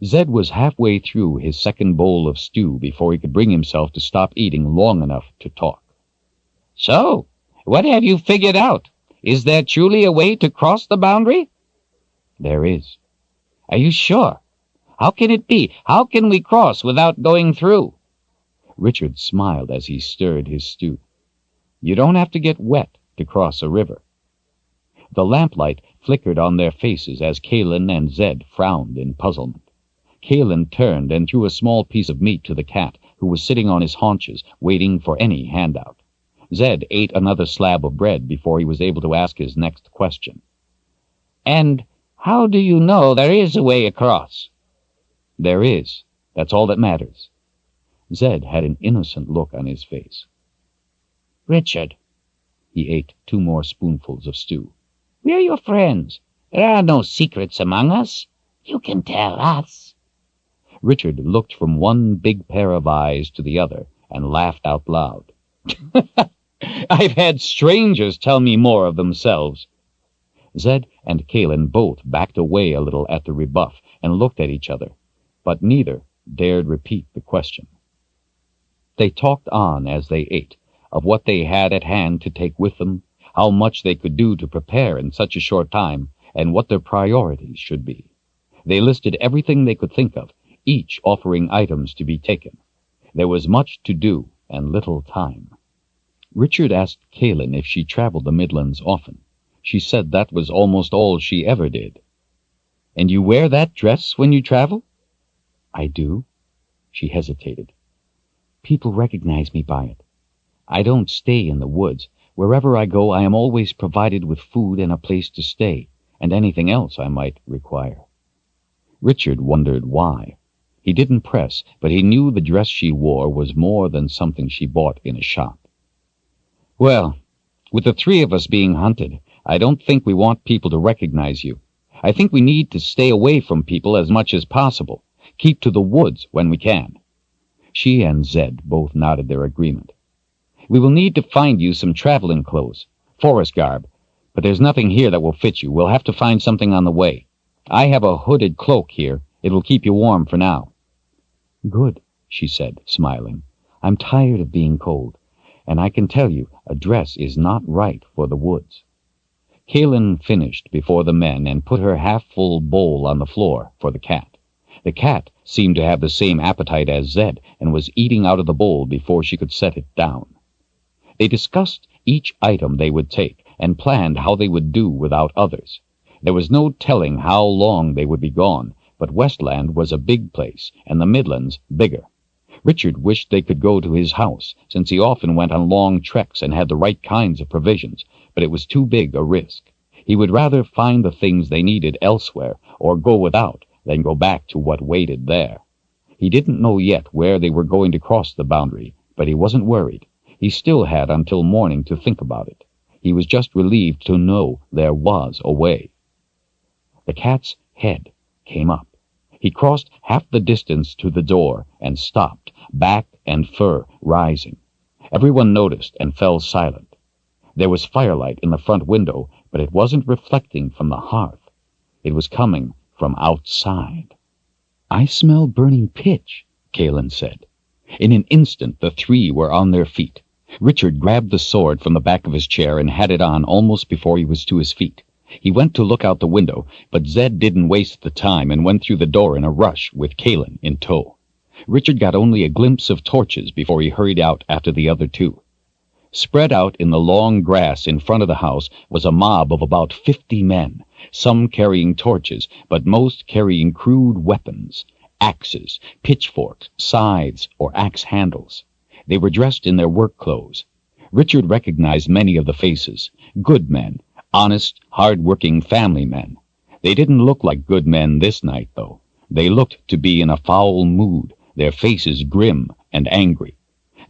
Zedd was halfway through his second bowl of stew before he could bring himself to stop eating long enough to talk. So, what have you figured out? Is there truly a way to cross the boundary? There is. Are you sure? How can it be? How can we cross without going through?" Richard smiled as he stirred his stew. "You don't have to get wet to cross a river." The lamplight flickered on their faces as Kahlan and Zedd frowned in puzzlement. Kahlan turned and threw a small piece of meat to the cat, who was sitting on his haunches, waiting for any handout. Zedd ate another slab of bread before he was able to ask his next question. "And how do you know there is a way across?" "There is. That's all that matters." Zedd had an innocent look on his face. "Richard," he ate 2 more spoonfuls of stew, "we're your friends. There are no secrets among us. You can tell us." Richard looked from one big pair of eyes to the other and laughed out loud. "I've had strangers tell me more of themselves." Zedd and Kahlan both backed away a little at the rebuff and looked at each other, but neither dared repeat the question. They talked on as they ate, of what they had at hand to take with them, how much they could do to prepare in such a short time, and what their priorities should be. They listed everything they could think of, each offering items to be taken. There was much to do and little time. Richard asked Kahlan if she traveled the Midlands often. She said that was almost all she ever did. "And you wear that dress when you travel?" "I do." She hesitated. "People recognize me by it. I don't stay in the woods. Wherever I go, I am always provided with food and a place to stay, and anything else I might require." Richard wondered why. He didn't press, but he knew the dress she wore was more than something she bought in a shop. "Well, with the 3 of us being hunted, I don't think we want people to recognize you. I think we need to stay away from people as much as possible. Keep to the woods when we can." She and Zedd both nodded their agreement. "We will need to find you some traveling clothes, forest garb, but there's nothing here that will fit you. We'll have to find something on the way. I have a hooded cloak here. It will keep you warm for now." "Good," she said, smiling. "I'm tired of being cold, and I can tell you a dress is not right for the woods." Kahlan finished before the men and put her half-full bowl on the floor for the cat. The cat seemed to have the same appetite as Zedd and was eating out of the bowl before she could set it down. They discussed each item they would take and planned how they would do without others. There was no telling how long they would be gone, but Westland was a big place, and the Midlands bigger. Richard wished they could go to his house, since he often went on long treks and had the right kinds of provisions, but it was too big a risk. He would rather find the things they needed elsewhere, or go without, than go back to what waited there. He didn't know yet where they were going to cross the boundary, but he wasn't worried. He still had until morning to think about it. He was just relieved to know there was a way. The cat's head came up. He crossed half the distance to the door and stopped, back and fur rising. Everyone noticed and fell silent. There was firelight in the front window, but it wasn't reflecting from the hearth. It was coming from outside. "I smell burning pitch," Kahlan said. In an instant the 3 were on their feet. Richard grabbed the sword from the back of his chair and had it on almost before he was to his feet. He went to look out the window, but Zedd didn't waste the time and went through the door in a rush with Kahlan in tow. Richard got only a glimpse of torches before he hurried out after the other 2. Spread out in the long grass in front of the house was a mob of about 50 men, some carrying torches, but most carrying crude weapons, axes, pitchforks, scythes, or axe handles. They were dressed in their work clothes. Richard recognized many of the faces, good men, honest, hard-working family men. They didn't look like good men this night, though. They looked to be in a foul mood, their faces grim and angry.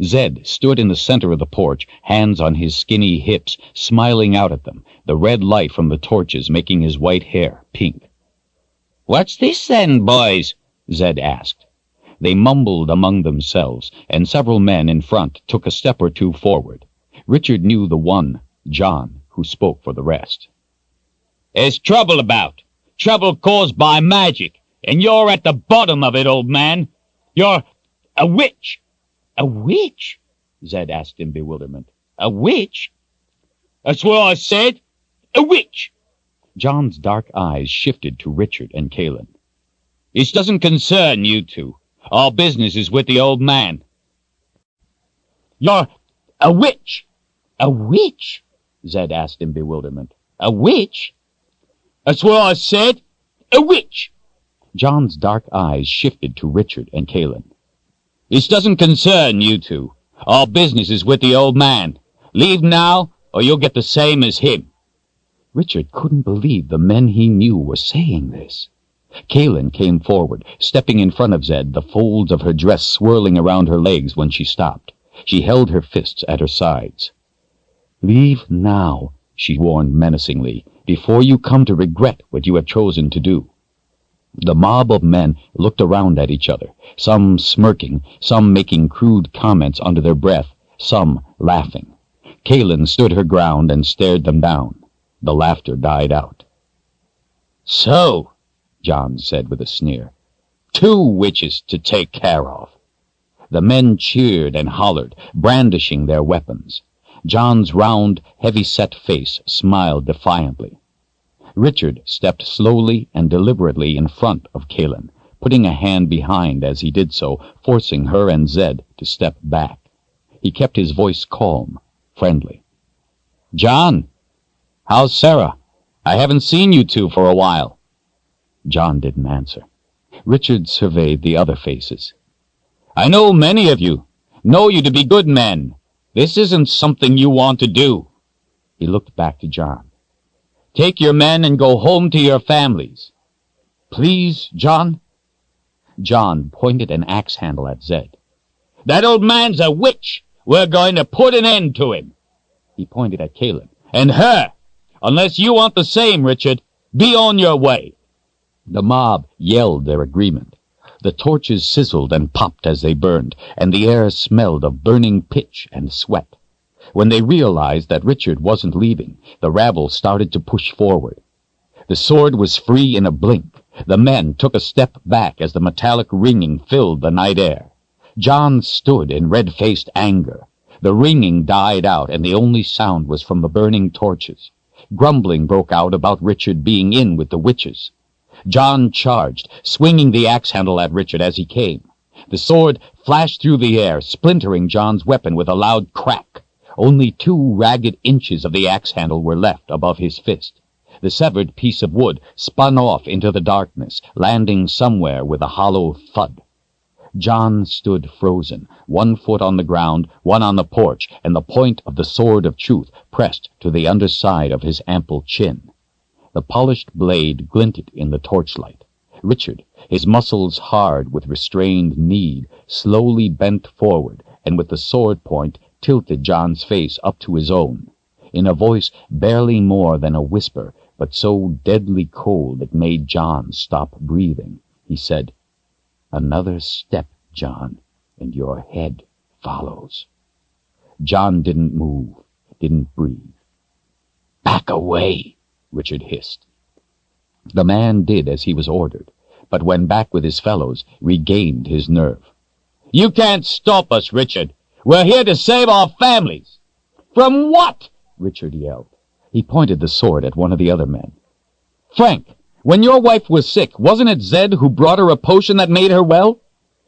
Zedd stood in the center of the porch, hands on his skinny hips, smiling out at them, the red light from the torches making his white hair pink. "What's this then, boys?" Zedd asked. They mumbled among themselves, and several men in front took a step or 2 forward. Richard knew the one, John, who spoke for the rest. "There's trouble about. Trouble caused by magic, and you're at the bottom of it, old man. You're a witch." "A witch?" Zedd asked in bewilderment. "A witch?" "That's what I said. A witch." John's dark eyes shifted to Richard and Kahlan. This doesn't concern you two. Our business is with the old man. You're a witch. A witch? Zedd asked in bewilderment. A witch? That's what I said. A witch. John's dark eyes shifted to Richard and Kahlan. This doesn't concern you two. Our business is with the old man. Leave now, or you'll get the same as him. Richard couldn't believe the men he knew were saying this. Kahlan came forward, stepping in front of Zedd, the folds of her dress swirling around her legs when she stopped. She held her fists at her sides. "Leave now," she warned menacingly, "before you come to regret what you have chosen to do." The mob of men looked around at each other, some smirking, some making crude comments under their breath, some laughing. Kahlan stood her ground and stared them down. The laughter died out. So, John said with a sneer, 2 witches to take care of. The men cheered and hollered, brandishing their weapons. John's round, heavy-set face smiled defiantly. Richard stepped slowly and deliberately in front of Kahlan, putting a hand behind as he did so, forcing her and Zedd to step back. He kept his voice calm, friendly. "John, how's Sarah? I haven't seen you two for a while." John didn't answer. Richard surveyed the other faces. "I know many of you. Know you to be good men. This isn't something you want to do." He looked back to John. "Take your men and go home to your families." "Please, John?" John pointed an axe handle at Zedd. "That old man's a witch. We're going to put an end to him." He pointed at Kahlan. "And her. Unless you want the same, Richard, be on your way." The mob yelled their agreement. The torches sizzled and popped as they burned, and the air smelled of burning pitch and sweat. When they realized that Richard wasn't leaving, the rabble started to push forward. The sword was free in a blink. The men took a step back as the metallic ringing filled the night air. John stood in red-faced anger. The ringing died out, and the only sound was from the burning torches. Grumbling broke out about Richard being in with the witches. John charged, swinging the axe handle at Richard as he came. The sword flashed through the air, splintering John's weapon with a loud crack. Only 2 ragged inches of the axe handle were left above his fist. The severed piece of wood spun off into the darkness, landing somewhere with a hollow thud. John stood frozen, 1 foot on the ground, 1 on the porch, and the point of the sword of truth pressed to the underside of his ample chin. The polished blade glinted in the torchlight. Richard, his muscles hard with restrained need, slowly bent forward, and with the sword point tilted John's face up to his own. In a voice barely more than a whisper, but so deadly cold it made John stop breathing, he said, "Another step, John, and your head follows." John didn't move, didn't breathe. "Back away," Richard hissed. The man did as he was ordered, but when back with his fellows, regained his nerve. "You can't stop us, Richard. We're here to save our families." "From what?" Richard yelled. He pointed the sword at one of the other men. "Frank, when your wife was sick, wasn't it Zedd who brought her a potion that made her well?"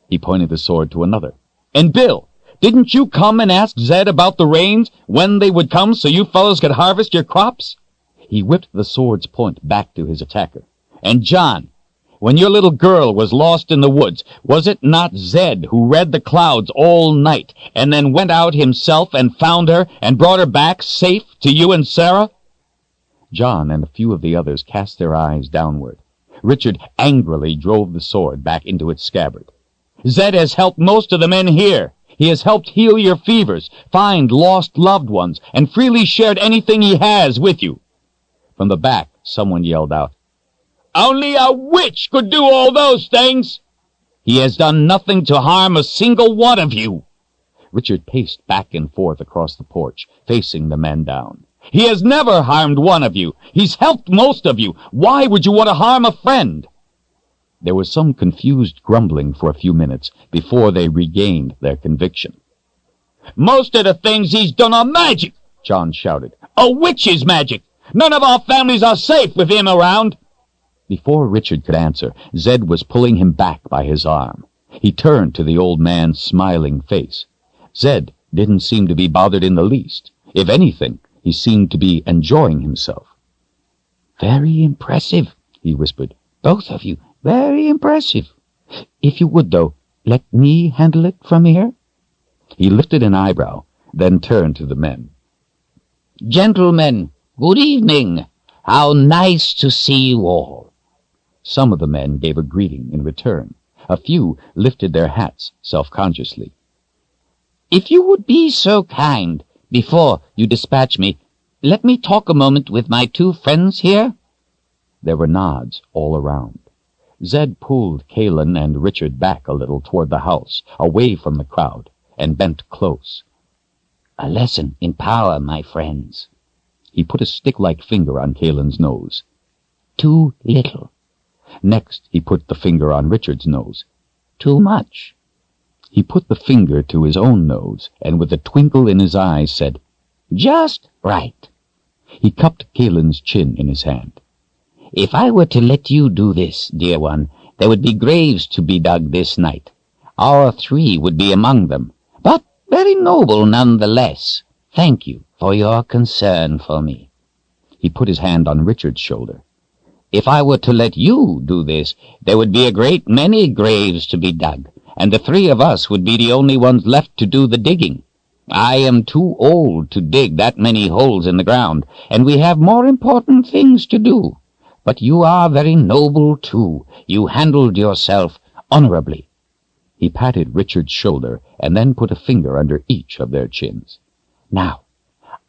He pointed the sword to another. "And Bill, didn't you come and ask Zedd about the rains, when they would come so you fellows could harvest your crops?" He whipped the sword's point back to his attacker. "And John, when your little girl was lost in the woods, was it not Zedd who read the clouds all night, and then went out himself and found her and brought her back safe to you and Sarah?" John and a few of the others cast their eyes downward. Richard angrily drove the sword back into its scabbard. "Zedd has helped most of the men here. He has helped heal your fevers, find lost loved ones, and freely shared anything he has with you." From the back, someone yelled out, "Only a witch could do all those things." "He has done nothing to harm a single one of you." Richard paced back and forth across the porch, facing the men down. "He has never harmed one of you. He's helped most of you. Why would you want to harm a friend?" There was some confused grumbling for a few minutes before they regained their conviction. "Most of the things he's done are magic," John shouted. "A witch's magic. None of our families are safe with him around." Before Richard could answer, Zedd was pulling him back by his arm. He turned to the old man's smiling face. Zedd didn't seem to be bothered in the least. If anything, he seemed to be enjoying himself. "Very impressive," he whispered. "Both of you, very impressive. If you would, though, let me handle it from here." He lifted an eyebrow, then turned to the men. "Gentlemen, good evening. How nice to see you all." Some of the men gave a greeting in return. A few lifted their hats self-consciously. "If you would be so kind, before you dispatch me, let me talk a moment with my two friends here." There were nods all around. Zedd pulled Kahlan and Richard back a little toward the house, away from the crowd, and bent close. "A lesson in power, my friends." He put a stick-like finger on Kahlan's nose. "Too little." Next, he put the finger on Richard's nose. "Too much." He put the finger to his own nose, and with a twinkle in his eyes said, "Just right." He cupped Kahlan's chin in his hand. "If I were to let you do this, dear one, there would be graves to be dug this night. Our three would be among them, but very noble nonetheless. Thank you for your concern for me." He put his hand on Richard's shoulder. "If I were to let you do this, there would be a great many graves to be dug, and the three of us would be the only ones left to do the digging. I am too old to dig that many holes in the ground, and we have more important things to do. But you are very noble, too. You handled yourself honorably." He patted Richard's shoulder and then put a finger under each of their chins. "Now,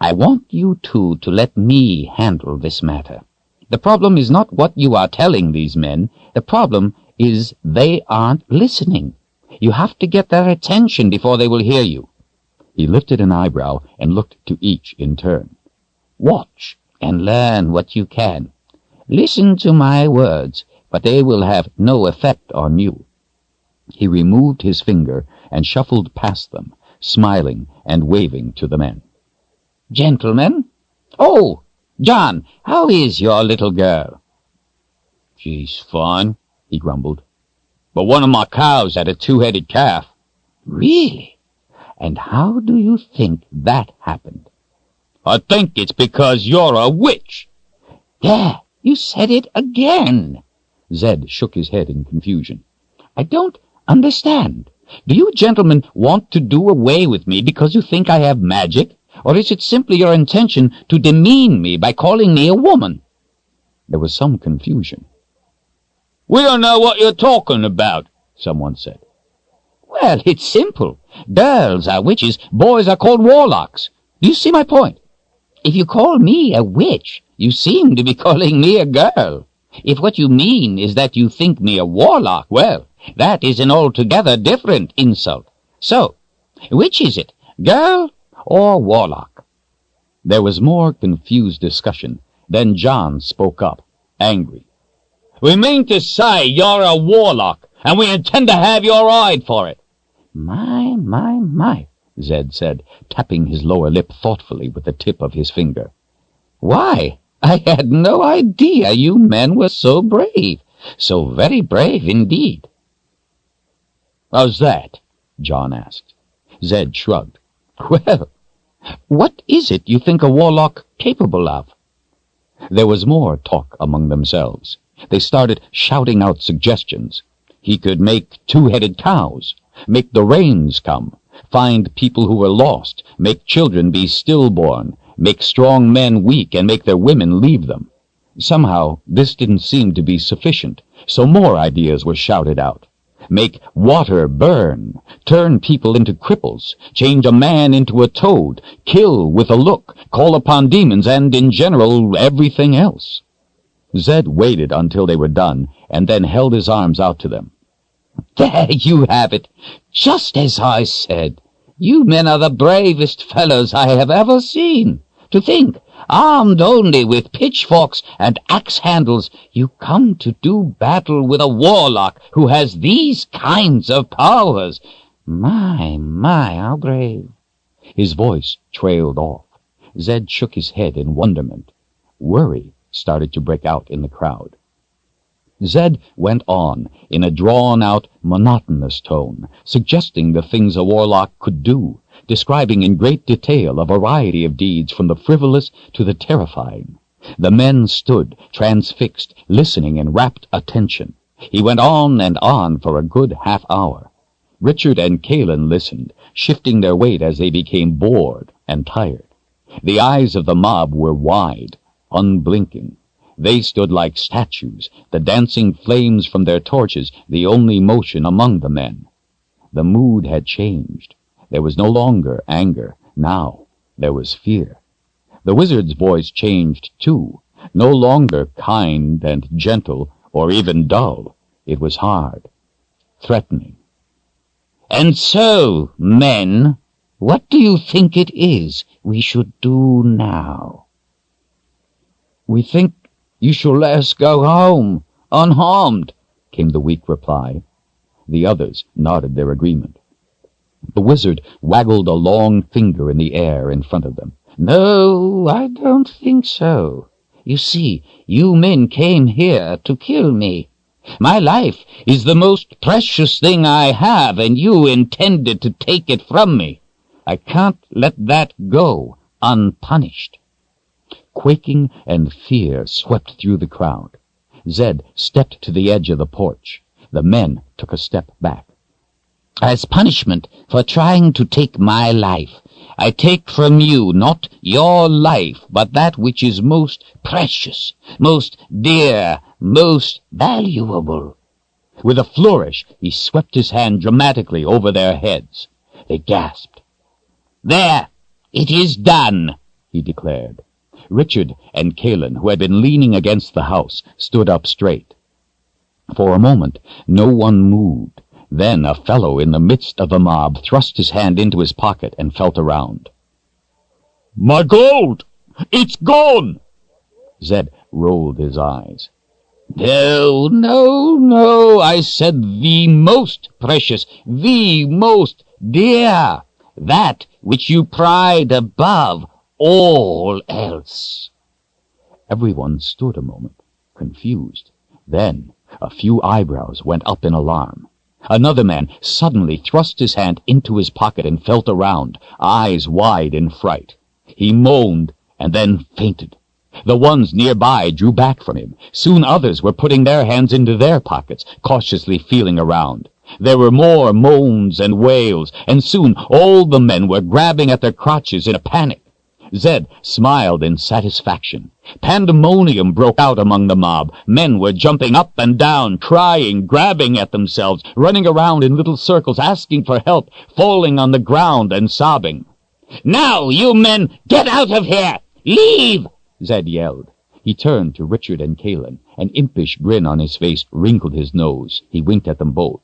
I want you two to let me handle this matter. The problem is not what you are telling these men. The problem is they aren't listening. You have to get their attention before they will hear you." He lifted an eyebrow and looked to each in turn. "Watch and learn what you can. Listen to my words, but they will have no effect on you." He removed his finger and shuffled past them, smiling and waving to the men. "Gentlemen? Oh, John, how is your little girl?" "She's fine," he grumbled. "But one of my cows had a two-headed calf." "Really? And how do you think that happened?" "I think it's because you're a witch." "There, you said it again." Zedd shook his head in confusion. "I don't understand. Do you gentlemen want to do away with me because you think I have magic? Or is it simply your intention to demean me by calling me a woman?" There was some confusion. "We don't know what you're talking about," someone said. "Well, it's simple. Girls are witches, boys are called warlocks. Do you see my point? If you call me a witch, you seem to be calling me a girl. If what you mean is that you think me a warlock, well, that is an altogether different insult. So, which is it, girl or warlock?" There was more confused discussion. Then John spoke up, angry. "We mean to say you're a warlock, and we intend to have your hide for it." My, Zedd said, tapping his lower lip thoughtfully with the tip of his finger. "Why, I had no idea you men were so brave. So very brave indeed." "How's that?" John asked. Zedd shrugged. "Well, what is it you think a warlock capable of?" There was more talk among themselves. They started shouting out suggestions. He could make two-headed cows, make the rains come, find people who were lost, make children be stillborn, make strong men weak, and make their women leave them. Somehow, this didn't seem to be sufficient, so more ideas were shouted out. Make water burn, turn people into cripples, change a man into a toad, kill with a look, call upon demons, and, in general, everything else. Zedd waited until they were done, and then held his arms out to them. "There you have it, just as I said. You men are the bravest fellows I have ever seen. To think, armed only with pitchforks and axe handles, you come to do battle with a warlock who has these kinds of powers. My, how brave." His voice trailed off. Zedd shook his head in wonderment. Worry started to break out in the crowd. Zedd went on in a drawn-out, monotonous tone, suggesting the things a warlock could do, describing in great detail a variety of deeds from the frivolous to the terrifying. The men stood, transfixed, listening in rapt attention. He went on and on for a good half-hour. Richard and Kahlan listened, shifting their weight as they became bored and tired. The eyes of the mob were wide, unblinking. They stood like statues, the dancing flames from their torches the only motion among the men. The mood had changed. There was no longer anger. Now there was fear. The wizard's voice changed, too. No longer kind and gentle, or even dull. It was hard, threatening. "And so, men, what do you think it is we should do now?" "We think you shall let us go home, unharmed," came the weak reply. The others nodded their agreement. The wizard waggled a long finger in the air in front of them. "No, I don't think so. You see, you men came here to kill me. My life is the most precious thing I have, and you intended to take it from me. I can't let that go unpunished." Quaking and fear swept through the crowd. Zedd stepped to the edge of the porch. The men took a step back. "As punishment for trying to take my life, I take from you not your life, but that which is most precious, most dear, most valuable." With a flourish, he swept his hand dramatically over their heads. They gasped. "There, it is done," he declared. Richard and Kahlan, who had been leaning against the house, stood up straight. For a moment, no one moved. Then a fellow in the midst of the mob thrust his hand into his pocket and felt around. My gold! It's gone! Zedd rolled his eyes. "No, no, no, I said the most precious, the most dear, that which you pride above all else." Everyone stood a moment, confused. Then a few eyebrows went up in alarm. Another man suddenly thrust his hand into his pocket and felt around, eyes wide in fright. He moaned and then fainted. The ones nearby drew back from him. Soon others were putting their hands into their pockets, cautiously feeling around. There were more moans and wails, and soon all the men were grabbing at their crotches in a panic. Zedd smiled in satisfaction. Pandemonium broke out among the mob. Men were jumping up and down, crying, grabbing at themselves, running around in little circles, asking for help, falling on the ground and sobbing. "Now, you men, get out of here! Leave!" Zedd yelled. He turned to Richard and Kahlan. An impish grin on his face wrinkled his nose. He winked at them both.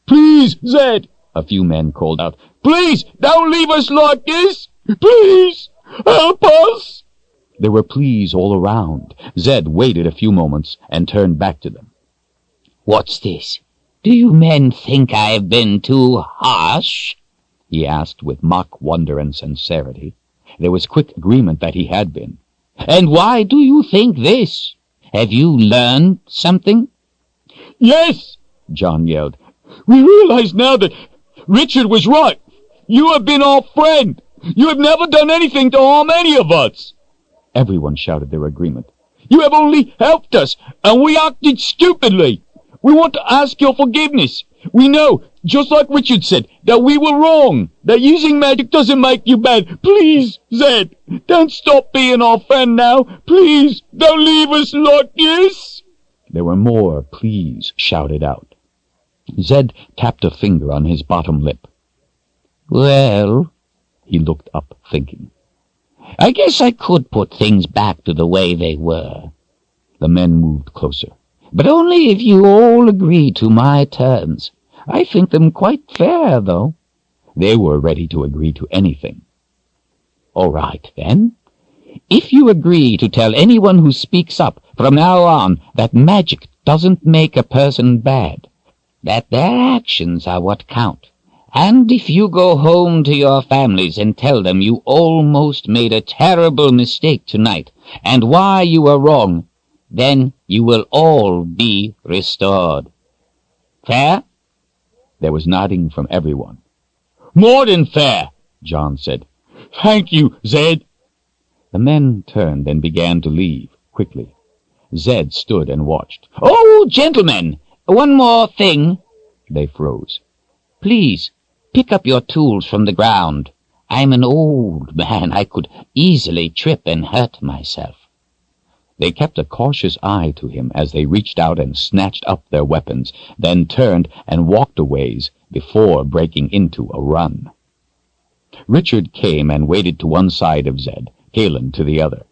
Please, Zedd! A few men called out. Please, don't leave us like this! Please, help us! There were pleas all around. Zedd waited a few moments and turned back to them. "What's this? Do you men think I've been too harsh?" he asked with mock wonder and sincerity. There was quick agreement that he had been. "And why do you think this? Have you learned something?" Yes, John yelled. We realize now that Richard was right. You have been our friend. You have never done anything to harm any of us. Everyone shouted their agreement. You have only helped us, and we acted stupidly. We want to ask your forgiveness. We know, just like Richard said, that we were wrong, that using magic doesn't make you bad. Please, Zedd, don't stop being our friend now. Please, don't leave us like this. There were more pleas shouted out. Zedd tapped a finger on his bottom lip. "Well," he looked up, thinking. "I guess I could put things back to the way they were." The men moved closer. "But only if you all agree to my terms. I think them quite fair, though." They were ready to agree to anything. "All right, then. If you agree to tell anyone who speaks up from now on that magic doesn't make a person bad, that their actions are what count, and if you go home to your families and tell them you almost made a terrible mistake tonight, and why you were wrong, Then you will all be restored. Fair?" There was nodding from everyone. "More than fair," John said. "Thank you, Zedd." The men turned and began to leave, quickly. Zedd stood and watched. "Oh, gentlemen, one more thing." They froze. "Please, pick up your tools from the ground. I'm an old man. I could easily trip and hurt myself." They kept a cautious eye to him as they reached out and snatched up their weapons, then turned and walked a ways before breaking into a run. Richard came and waited to one side of Zedd, Kahlan to the other.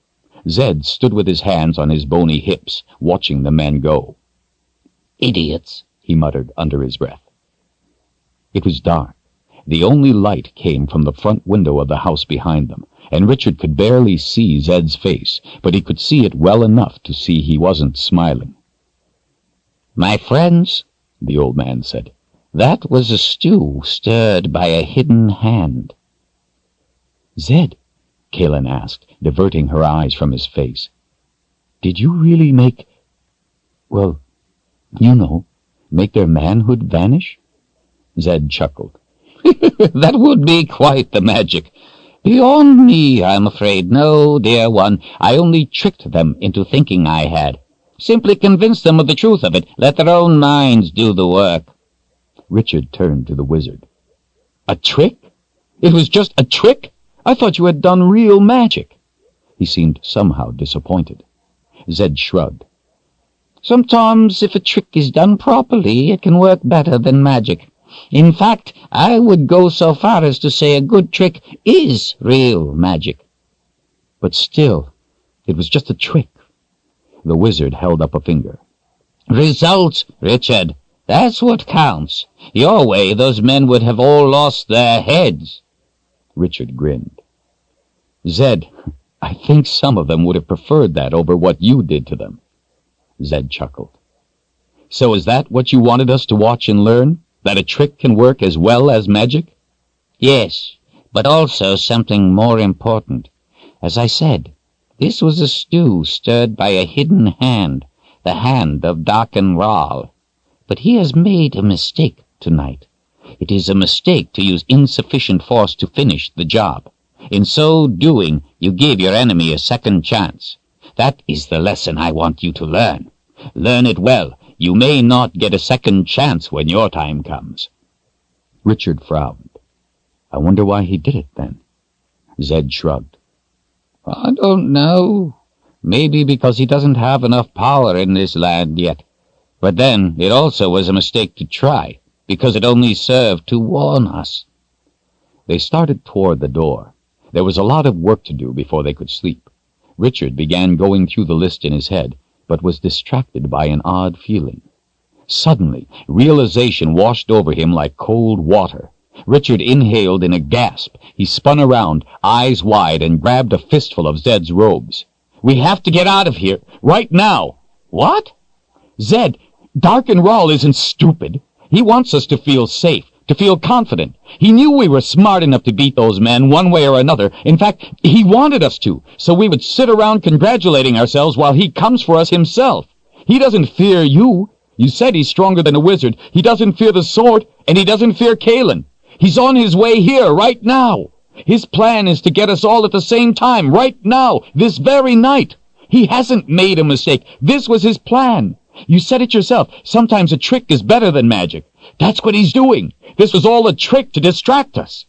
Zedd stood with his hands on his bony hips, watching the men go. "Idiots," he muttered under his breath. It was dark. The only light came from the front window of the house behind them, and Richard could barely see Zedd's face, but he could see it well enough to see he wasn't smiling. "My friends," the old man said, "that was a stew stirred by a hidden hand." "Zedd," Kahlan asked, diverting her eyes from his face, "did you really make their manhood vanish?" Zedd chuckled. "That would be quite the magic. Beyond me, I'm afraid. No, dear one, I only tricked them into thinking I had. Simply convinced them of the truth of it. Let their own minds do the work." Richard turned to the wizard. "A trick? It was just a trick? I thought you had done real magic." He seemed somehow disappointed. Zedd shrugged. "Sometimes, if a trick is done properly, it can work better than magic. In fact, I would go so far as to say a good trick is real magic." "But still, it was just a trick." The wizard held up a finger. "Results, Richard. That's what counts. Your way, those men would have all lost their heads." Richard grinned. "Zedd, I think some of them would have preferred that over what you did to them." Zedd chuckled. "So is that what you wanted us to watch and learn? That a trick can work as well as magic?" "Yes, but also something more important. As I said, this was a stew stirred by a hidden hand, the hand of Darken Ral. But he has made a mistake tonight. It is a mistake to use insufficient force to finish the job. In so doing, you give your enemy a second chance. That is the lesson I want you to learn. Learn it well. You may not get a second chance when your time comes." Richard frowned. "I wonder why he did it, then?" Zedd shrugged. "I don't know. Maybe because he doesn't have enough power in this land yet. But then it also was a mistake to try, because it only served to warn us." They started toward the door. There was a lot of work to do before they could sleep. Richard began going through the list in his head, but was distracted by an odd feeling. Suddenly, realization washed over him like cold water. Richard inhaled in a gasp. He spun around, eyes wide, and grabbed a fistful of Zedd's robes. "We have to get out of here, right now." "What?" "Zedd, Darken Ral isn't stupid. He wants us to feel safe, to feel confident. He knew we were smart enough to beat those men one way or another. In fact, he wanted us to, so we would sit around congratulating ourselves while he comes for us himself. He doesn't fear you. You said he's stronger than a wizard. He doesn't fear the sword, and he doesn't fear Kahlan. He's on his way here right now. His plan is to get us all at the same time, right now, this very night. He hasn't made a mistake. This was his plan. You said it yourself. Sometimes a trick is better than magic. That's what he's doing. This was all a trick to distract us."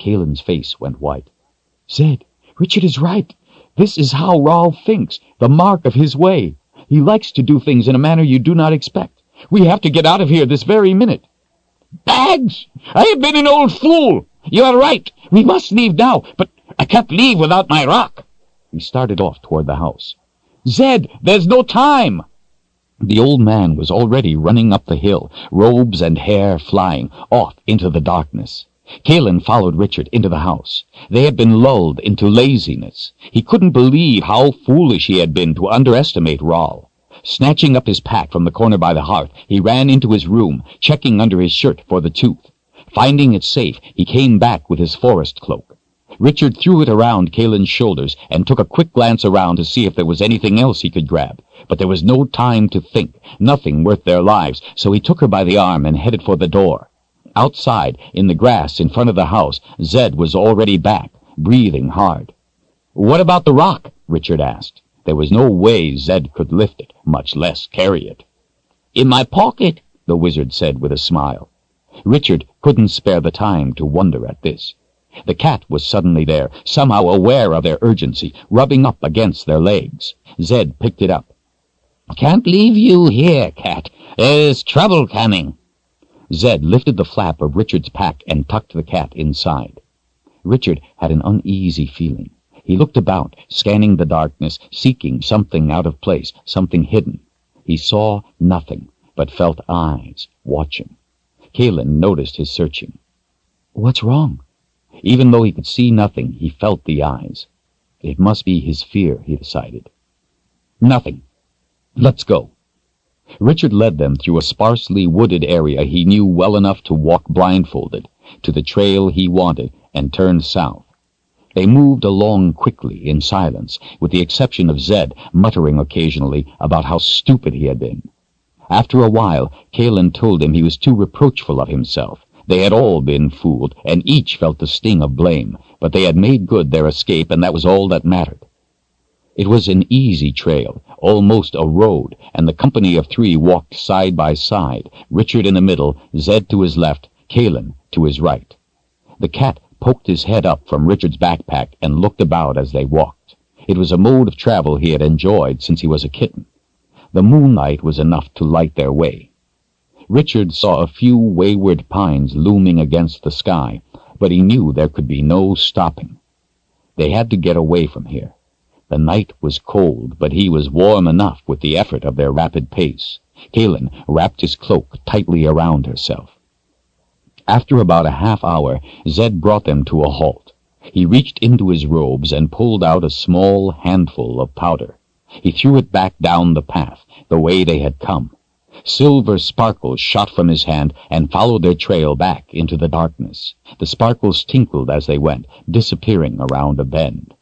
Kahlan's face went white. "Zedd, Richard is right. This is how Ral thinks, the mark of his way. He likes to do things in a manner you do not expect. We have to get out of here this very minute." "Bags! I have been an old fool. "You are right. We must leave now, but I can't leave without my rock." He started off toward the house. "Zedd, there's no time." The old man was already running up the hill, robes and hair flying, off into the darkness. Kahlan followed Richard into the house. They had been lulled into laziness. He couldn't believe how foolish he had been to underestimate Ral. Snatching up his pack from the corner by the hearth, he ran into his room, checking under his shirt for the tooth. Finding it safe, he came back with his forest cloak. Richard threw it around Kahlan's shoulders and took a quick glance around to see if there was anything else he could grab. But there was no time to think, nothing worth their lives, so he took her by the arm and headed for the door. Outside, in the grass in front of the house, Zedd was already back, breathing hard. "What about the rock?" Richard asked. There was no way Zedd could lift it, much less carry it. "In my pocket," the wizard said with a smile. Richard couldn't spare the time to wonder at this. The cat was suddenly there, somehow aware of their urgency, rubbing up against their legs. Zedd picked it up. "Can't leave you here, cat. There's trouble coming." Zedd lifted the flap of Richard's pack and tucked the cat inside. Richard had an uneasy feeling. He looked about, scanning the darkness, seeking something out of place, something hidden. He saw nothing, but felt eyes watching. Kahlan noticed his searching. "What's wrong?" Even though he could see nothing, he felt the eyes. It must be his fear, he decided. "Nothing. Let's go." Richard led them through a sparsely wooded area he knew well enough to walk blindfolded, to the trail he wanted, and turned south. They moved along quickly in silence, with the exception of Zedd muttering occasionally about how stupid he had been. After a while, Kahlan told him he was too reproachful of himself. They had all been fooled, and each felt the sting of blame, but they had made good their escape, and that was all that mattered. It was an easy trail, almost a road, and the company of three walked side by side, Richard in the middle, Zedd to his left, Kahlan to his right. The cat poked his head up from Richard's backpack and looked about as they walked. It was a mode of travel he had enjoyed since he was a kitten. The moonlight was enough to light their way. Richard saw a few wayward pines looming against the sky, but he knew there could be no stopping. They had to get away from here. The night was cold, but he was warm enough with the effort of their rapid pace. Kahlan wrapped his cloak tightly around herself. After about a half hour, Zedd brought them to a halt. He reached into his robes and pulled out a small handful of powder. He threw it back down the path, the way they had come. Silver sparkles shot from his hand and followed their trail back into the darkness. The sparkles tinkled as they went, disappearing around a bend.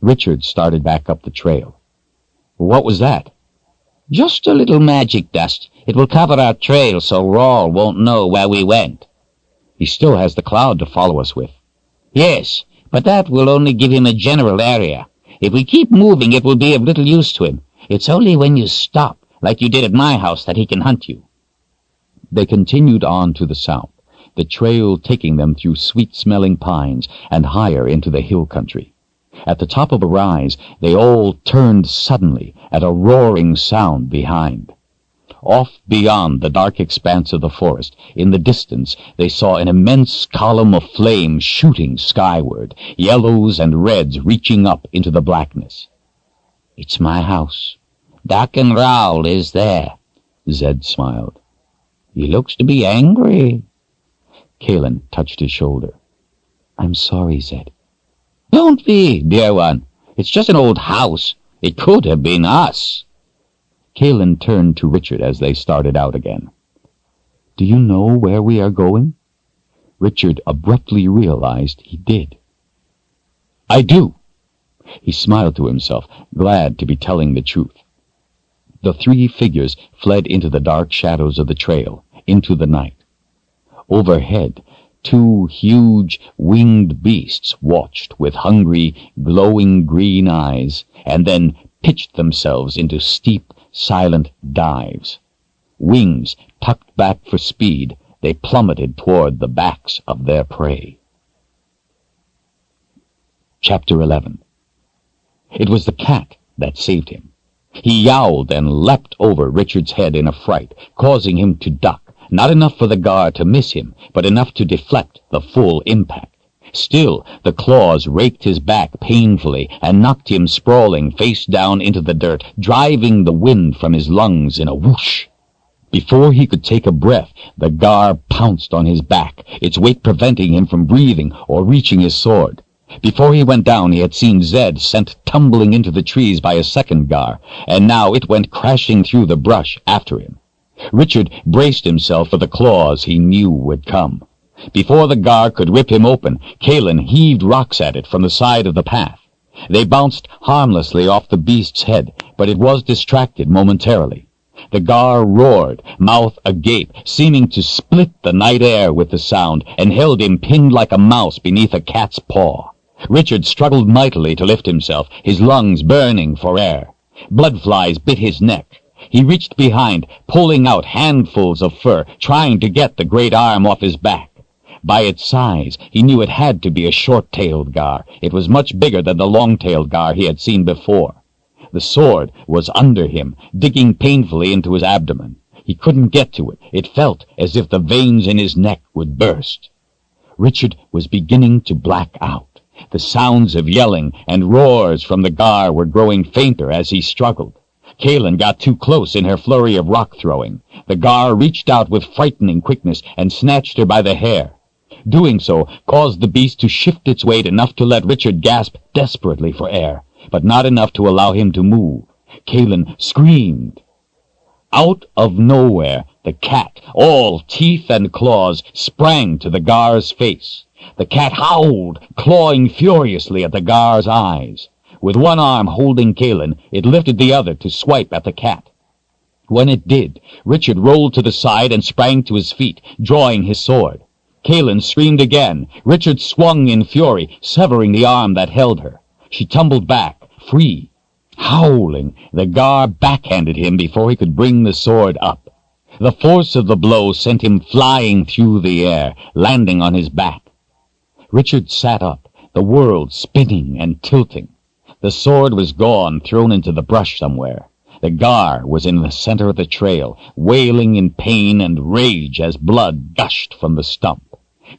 Richard started back up the trail. "What was that?" "Just a little magic dust. It will cover our trail so Rawl won't know where we went." "He still has the cloud to follow us with." "Yes, but that will only give him a general area. If we keep moving, it will be of little use to him. It's only when you stop, like you did at my house, that he can hunt you." They continued on to the south, the trail taking them through sweet-smelling pines and higher into the hill country. At the top of a rise, they all turned suddenly at a roaring sound behind. Off beyond the dark expanse of the forest, in the distance, they saw an immense column of flame shooting skyward, yellows and reds reaching up into the blackness. "It's my house. Doc and Rawl is there." Zedd smiled. "He looks to be angry." Kahlan touched his shoulder. "I'm sorry, Zedd." "Don't be, dear one. It's just an old house. It could have been us." Kahlan turned to Richard as they started out again. "Do you know where we are going?" Richard abruptly realized he did. "I do." He smiled to himself, glad to be telling the truth. The three figures fled into the dark shadows of the trail, into the night. Overhead, two huge, winged beasts watched with hungry, glowing green eyes, and then pitched themselves into steep, silent dives. Wings tucked back for speed, they plummeted toward the backs of their prey. Chapter 11. It was the cat that saved him. He yowled and leapt over Richard's head in a fright, causing him to duck, not enough for the guard to miss him, but enough to deflect the full impact. Still, the claws raked his back painfully and knocked him sprawling face down into the dirt, driving the wind from his lungs in a whoosh. Before he could take a breath, the gar pounced on his back, its weight preventing him from breathing or reaching his sword. Before he went down, he had seen Zedd sent tumbling into the trees by a second gar, and now it went crashing through the brush after him. Richard braced himself for the claws he knew would come. Before the gar could rip him open, Kahlan heaved rocks at it from the side of the path. They bounced harmlessly off the beast's head, but it was distracted momentarily. The gar roared, mouth agape, seeming to split the night air with the sound, and held him pinned like a mouse beneath a cat's paw. Richard struggled mightily to lift himself, his lungs burning for air. Blood flies bit his neck. He reached behind, pulling out handfuls of fur, trying to get the great arm off his back. By its size, he knew it had to be a short-tailed gar. It was much bigger than the long-tailed gar he had seen before. The sword was under him, digging painfully into his abdomen. He couldn't get to it. It felt as if the veins in his neck would burst. Richard was beginning to black out. The sounds of yelling and roars from the gar were growing fainter as he struggled. Kahlan got too close in her flurry of rock-throwing. The gar reached out with frightening quickness and snatched her by the hair. Doing so caused the beast to shift its weight enough to let Richard gasp desperately for air, but not enough to allow him to move. Kahlan screamed. Out of nowhere, the cat, all teeth and claws, sprang to the gar's face. The cat howled, clawing furiously at the gar's eyes. With one arm holding Kahlan, it lifted the other to swipe at the cat. When it did, Richard rolled to the side and sprang to his feet, drawing his sword. Kahlan screamed again. Richard swung in fury, severing the arm that held her. She tumbled back, free. Howling, the gar backhanded him before he could bring the sword up. The force of the blow sent him flying through the air, landing on his back. Richard sat up, the world spinning and tilting. The sword was gone, thrown into the brush somewhere. The gar was in the center of the trail, wailing in pain and rage as blood gushed from the stump.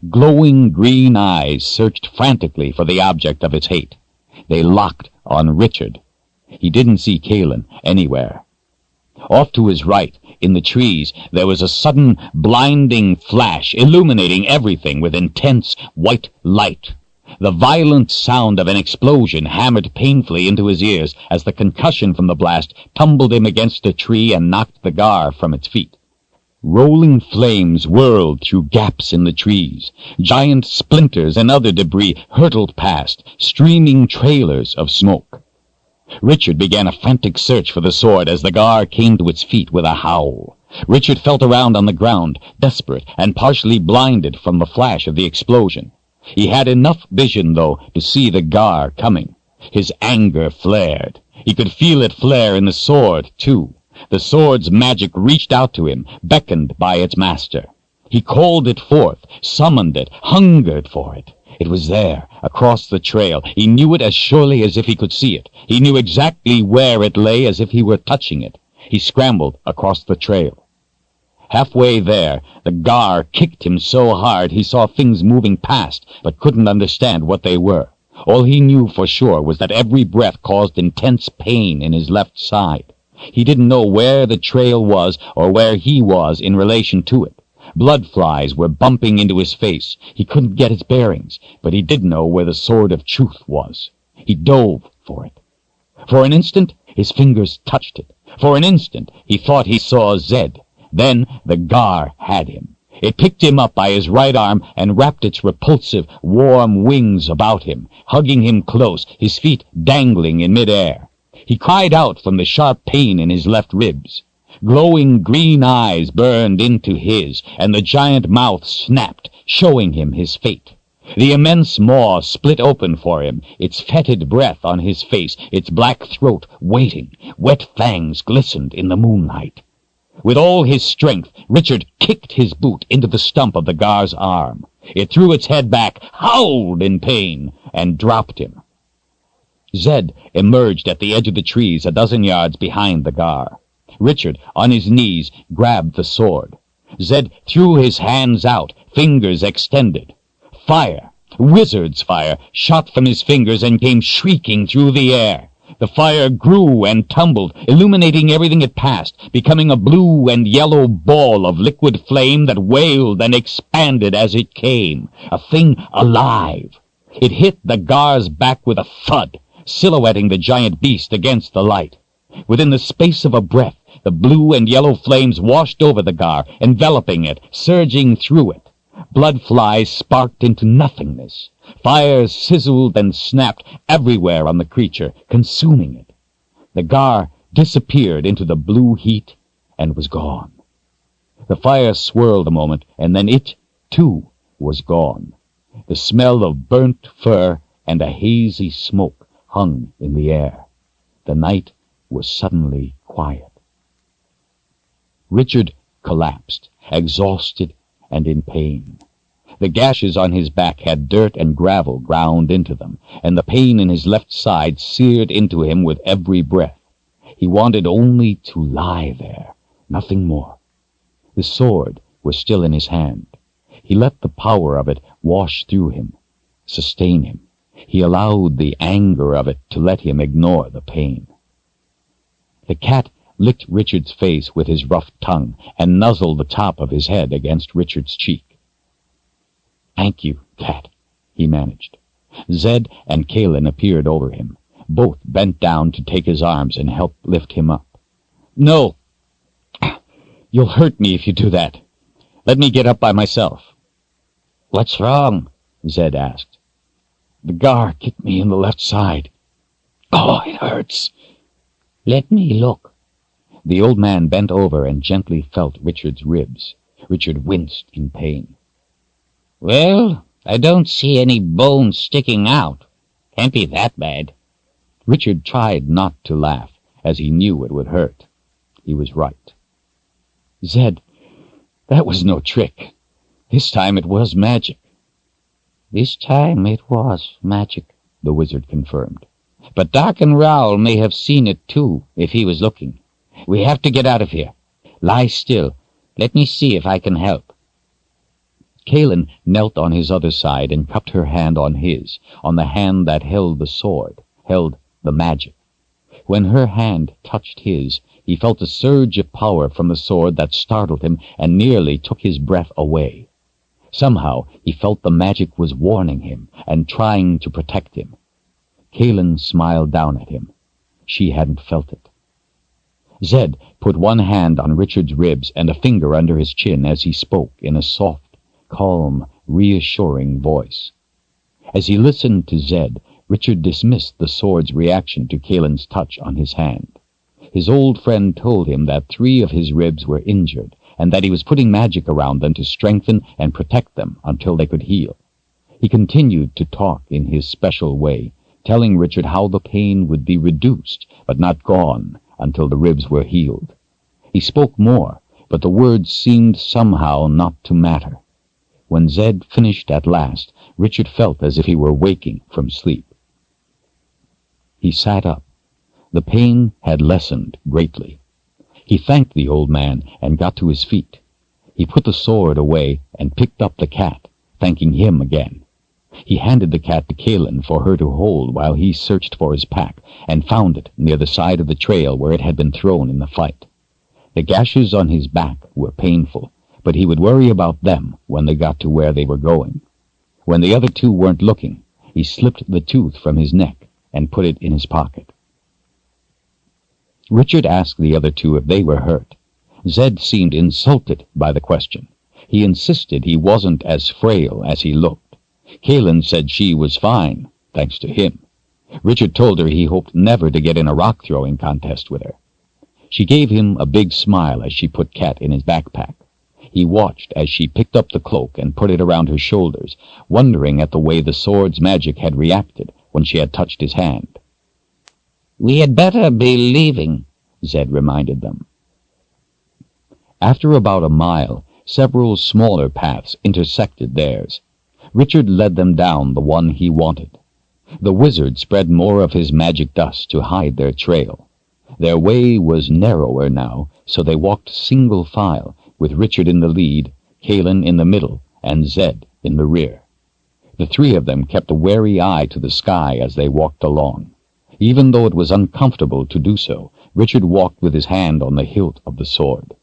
Glowing green eyes searched frantically for the object of its hate. They locked on Richard. He didn't see Kahlan anywhere. Off to his right, in the trees, there was a sudden blinding flash, illuminating everything with intense white light. The violent sound of an explosion hammered painfully into his ears as the concussion from the blast tumbled him against a tree and knocked the gar from its feet. Rolling flames whirled through gaps in the trees. Giant splinters and other debris hurtled past, streaming trailers of smoke. Richard began a frantic search for the sword as the gar came to its feet with a howl. Richard felt around on the ground, desperate and partially blinded from the flash of the explosion. He had enough vision, though, to see the gar coming. His anger flared. He could feel it flare in the sword, too. The sword's magic reached out to him, beckoned by its master. He called it forth, summoned it, hungered for it. It was there, across the trail. He knew it as surely as if he could see it. He knew exactly where it lay as if he were touching it. He scrambled across the trail. Halfway there, the gar kicked him so hard he saw things moving past, but couldn't understand what they were. All he knew for sure was that every breath caused intense pain in his left side. He didn't know where the trail was or where he was in relation to it. Blood flies were bumping into his face. He couldn't get his bearings, but he did know where the sword of truth was. He dove for it. For an instant, his fingers touched it. For an instant, he thought he saw Zedd. Then the gar had him. It picked him up by his right arm and wrapped its repulsive, warm wings about him, hugging him close, his feet dangling in midair. He cried out from the sharp pain in his left ribs. Glowing green eyes burned into his, and the giant mouth snapped, showing him his fate. The immense maw split open for him, its fetid breath on his face, its black throat waiting. Wet fangs glistened in the moonlight. With all his strength, Richard kicked his boot into the stump of the gar's arm. It threw its head back, howled in pain, and dropped him. Zedd emerged at the edge of the trees a dozen yards behind the gar. Richard, on his knees, grabbed the sword. Zedd threw his hands out, fingers extended. Fire, wizard's fire, shot from his fingers and came shrieking through the air. The fire grew and tumbled, illuminating everything it passed, becoming a blue and yellow ball of liquid flame that wailed and expanded as it came, a thing alive. It hit the gar's back with a thud, silhouetting the giant beast against the light. Within the space of a breath, the blue and yellow flames washed over the gar, enveloping it, surging through it. Blood flies sparked into nothingness. Fire sizzled and snapped everywhere on the creature, consuming it. The gar disappeared into the blue heat and was gone. The fire swirled a moment, and then it, too, was gone. The smell of burnt fur and a hazy smoke hung in the air. The night was suddenly quiet. Richard collapsed, exhausted and in pain. The gashes on his back had dirt and gravel ground into them, and the pain in his left side seared into him with every breath. He wanted only to lie there, nothing more. The sword was still in his hand. He let the power of it wash through him, sustain him. He allowed the anger of it to let him ignore the pain. The cat licked Richard's face with his rough tongue and nuzzled the top of his head against Richard's cheek. "Thank you, cat," he managed. Zedd and Kahlan appeared over him. Both bent down to take his arms and help lift him up. "No! You'll hurt me if you do that. Let me get up by myself." What's wrong? Zedd asked. "The gar kicked me in the left side. Oh, it hurts." Let me look. The old man bent over and gently felt Richard's ribs. Richard winced in pain. Well, I don't see any bones sticking out. Can't be that bad. Richard tried not to laugh, as he knew it would hurt. He was right. "Zedd, that was no trick. This time it was magic." This time it was magic, the wizard confirmed. But Doc and Raoul may have seen it too, if he was looking. We have to get out of here. Lie still. Let me see if I can help. Kahlan knelt on his other side and cupped her hand on his, on the hand that held the sword, held the magic. When her hand touched his, he felt a surge of power from the sword that startled him and nearly took his breath away. Somehow he felt the magic was warning him and trying to protect him. Kahlan smiled down at him. She hadn't felt it. Zedd put one hand on Richard's ribs and a finger under his chin as he spoke in a soft, calm, reassuring voice. As he listened to Zedd, Richard dismissed the sword's reaction to Kahlan's touch on his hand. His old friend told him that 3 of his ribs were injured, and that he was putting magic around them to strengthen and protect them until they could heal. He continued to talk in his special way, telling Richard how the pain would be reduced, but not gone, until the ribs were healed. He spoke more, but the words seemed somehow not to matter. When Zedd finished at last, Richard felt as if he were waking from sleep. He sat up. The pain had lessened greatly. He thanked the old man and got to his feet. He put the sword away and picked up the cat, thanking him again. He handed the cat to Kahlan for her to hold while he searched for his pack and found it near the side of the trail where it had been thrown in the fight. The gashes on his back were painful, but he would worry about them when they got to where they were going. When the other 2 weren't looking, he slipped the tooth from his neck and put it in his pocket. Richard asked the other 2 if they were hurt. Zedd seemed insulted by the question. He insisted he wasn't as frail as he looked. Kahlan said she was fine, thanks to him. Richard told her he hoped never to get in a rock-throwing contest with her. She gave him a big smile as she put Cat in his backpack. He watched as she picked up the cloak and put it around her shoulders, wondering at the way the sword's magic had reacted when she had touched his hand. We had better be leaving, Zedd reminded them. After about a mile, several smaller paths intersected theirs. Richard led them down the one he wanted. The wizard spread more of his magic dust to hide their trail. Their way was narrower now, so they walked single file, with Richard in the lead, Kahlan in the middle, and Zedd in the rear. The 3 of them kept a wary eye to the sky as they walked along. Even though it was uncomfortable to do so, Richard walked with his hand on the hilt of the sword.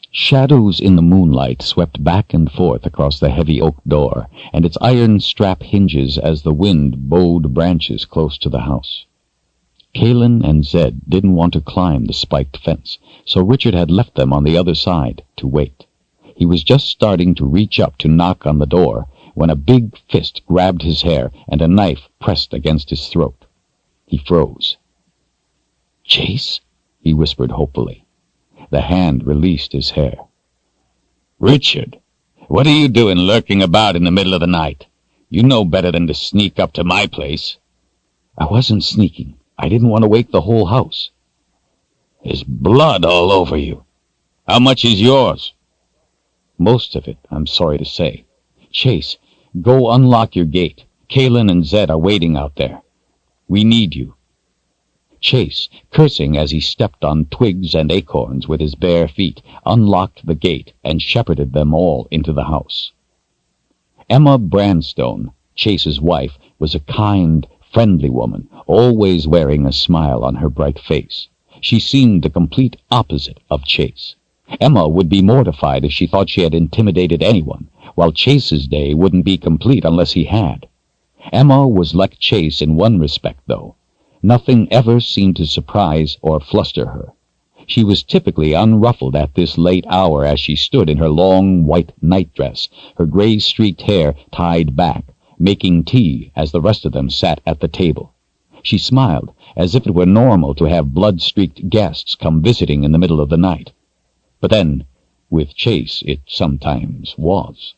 Shadows in the moonlight swept back and forth across the heavy oak door, and its iron strap hinges as the wind bowed branches close to the house. Kahlan and Zedd didn't want to climb the spiked fence, so Richard had left them on the other side to wait. He was just starting to reach up to knock on the door when a big fist grabbed his hair and a knife pressed against his throat. He froze. "Chase?" he whispered hopefully. The hand released his hair. "Richard, what are you doing lurking about in the middle of the night? You know better than to sneak up to my place." "I wasn't sneaking. I didn't want to wake the whole house." "There's blood all over you. How much is yours?" "Most of it, I'm sorry to say. Chase, go unlock your gate. Kahlan and Zedd are waiting out there. We need you." Chase, cursing as he stepped on twigs and acorns with his bare feet, unlocked the gate and shepherded them all into the house. Emma Branstone, Chase's wife, was a kind, friendly woman, always wearing a smile on her bright face. She seemed the complete opposite of Chase. Emma would be mortified if she thought she had intimidated anyone, while Chase's day wouldn't be complete unless he had. Emma was like Chase in one respect, though. Nothing ever seemed to surprise or fluster her. She was typically unruffled at this late hour as she stood in her long white nightdress, her gray-streaked hair tied back, making tea as the rest of them sat at the table. She smiled, as if it were normal to have blood-streaked guests come visiting in the middle of the night. But then, with Chase, it sometimes was.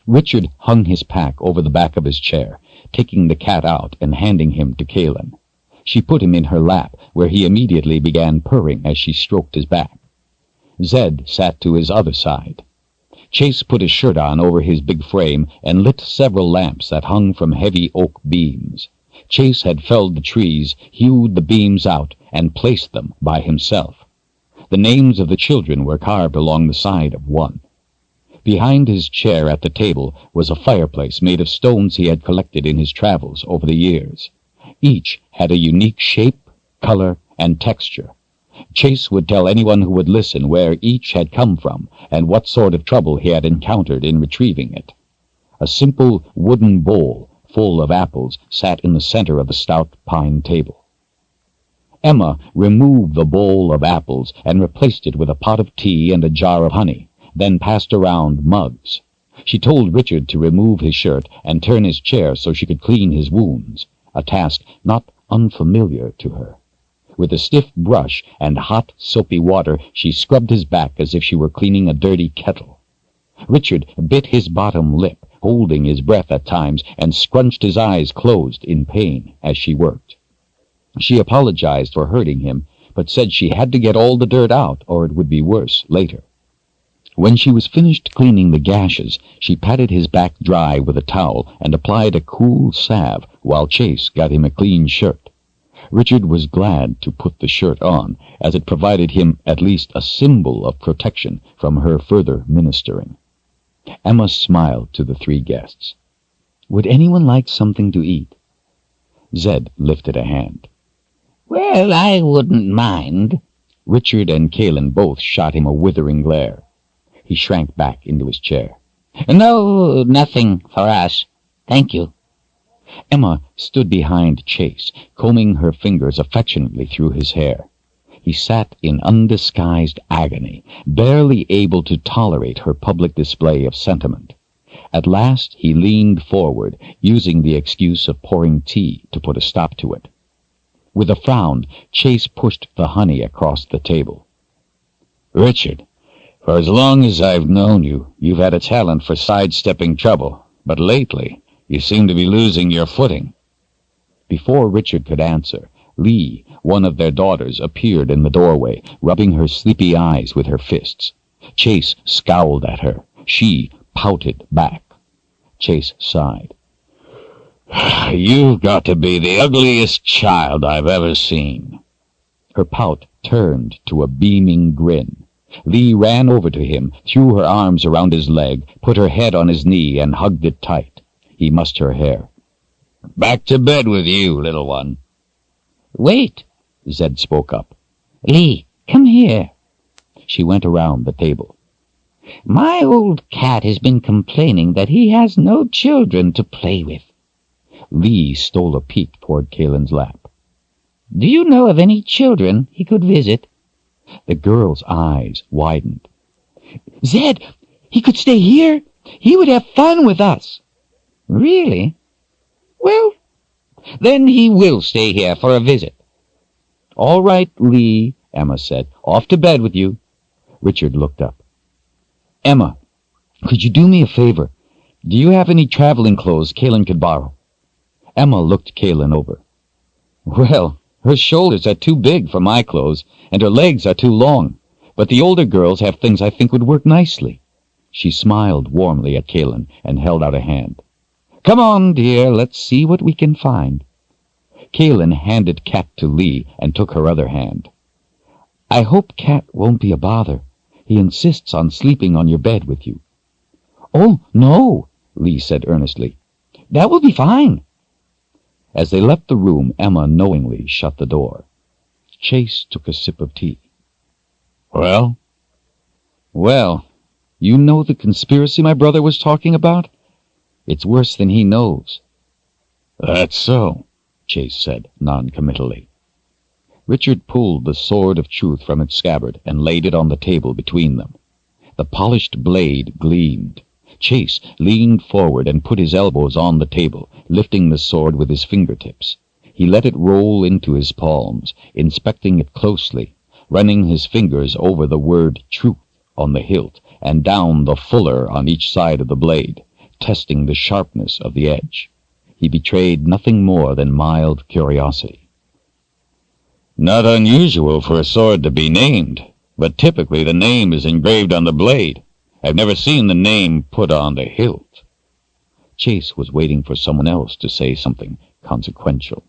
Richard hung his pack over the back of his chair, taking the cat out and handing him to Kahlan. She put him in her lap, where he immediately began purring as she stroked his back. Zedd sat to his other side. Chase put his shirt on over his big frame and lit several lamps that hung from heavy oak beams. Chase had felled the trees, hewed the beams out, and placed them by himself. The names of the children were carved along the side of one. Behind his chair at the table was a fireplace made of stones he had collected in his travels over the years. Each had a unique shape, color, and texture. Chase would tell anyone who would listen where each had come from and what sort of trouble he had encountered in retrieving it. A simple wooden bowl full of apples sat in the center of the stout pine table. Emma removed the bowl of apples and replaced it with a pot of tea and a jar of honey, then passed around mugs. She told Richard to remove his shirt and turn his chair so she could clean his wounds, a task not unfamiliar to her. With a stiff brush and hot, soapy water, she scrubbed his back as if she were cleaning a dirty kettle. Richard bit his bottom lip, holding his breath at times, and scrunched his eyes closed in pain as she worked. She apologized for hurting him, but said she had to get all the dirt out or it would be worse later. When she was finished cleaning the gashes, she patted his back dry with a towel and applied a cool salve while Chase got him a clean shirt. Richard was glad to put the shirt on, as it provided him at least a symbol of protection from her further ministering. Emma smiled to the three guests. "Would anyone like something to eat?" Zedd lifted a hand. "Well, I wouldn't mind." Richard and Kahlan both shot him a withering glare. He shrank back into his chair. "No, nothing for us. Thank you." Emma stood behind Chase, combing her fingers affectionately through his hair. He sat in undisguised agony, barely able to tolerate her public display of sentiment. At last he leaned forward, using the excuse of pouring tea to put a stop to it. With a frown, Chase pushed the honey across the table. "Richard, for as long as I've known you, you've had a talent for sidestepping trouble, but lately you seem to be losing your footing." Before Richard could answer, Lee, one of their daughters, appeared in the doorway, rubbing her sleepy eyes with her fists. Chase scowled at her. She pouted back. Chase sighed. "You've got to be the ugliest child I've ever seen." Her pout turned to a beaming grin. Lee ran over to him, threw her arms around his leg, put her head on his knee, and hugged it tight. He mussed her hair. "Back to bed with you, little one." "Wait," Zedd spoke up. "Lee, come here. She went around the table. My old cat has been complaining that he has no children to play with." Lee stole a peek toward Kahlan's lap. "Do you know of any children he could visit?" The girl's eyes widened. "Zedd, he could stay here? He would have fun with us. Really? Well, then he will stay here for a visit. All right, Lee, Emma said. Off to bed with you. Richard looked up. Emma, could you do me a favor? Do you have any traveling clothes Kahlan could borrow? Emma looked Kahlan over. Well, her shoulders are too big for my clothes, and her legs are too long, but the older girls have things I think would work nicely. She smiled warmly at Kahlan and held out a hand. Come on, dear, let's see what we can find. Kahlan handed Cat to Lee and took her other hand. I hope Cat won't be a bother. He insists on sleeping on your bed with you. Oh, no, Lee said earnestly. That will be fine. As they left the room, Emma knowingly shut the door. Chase took a sip of tea. Well? Well, you know the conspiracy my brother was talking about? It's worse than he knows. That's so, Chase said non-committally. Richard pulled the sword of truth from its scabbard and laid it on the table between them. The polished blade gleamed. Chase leaned forward and put his elbows on the table, lifting the sword with his fingertips. He let it roll into his palms, inspecting it closely, running his fingers over the word truth on the hilt and down the fuller on each side of the blade, testing the sharpness of the edge. He betrayed nothing more than mild curiosity. Not unusual for a sword to be named, but typically the name is engraved on the blade. I've never seen the name put on the hilt. Chase was waiting for someone else to say something consequential.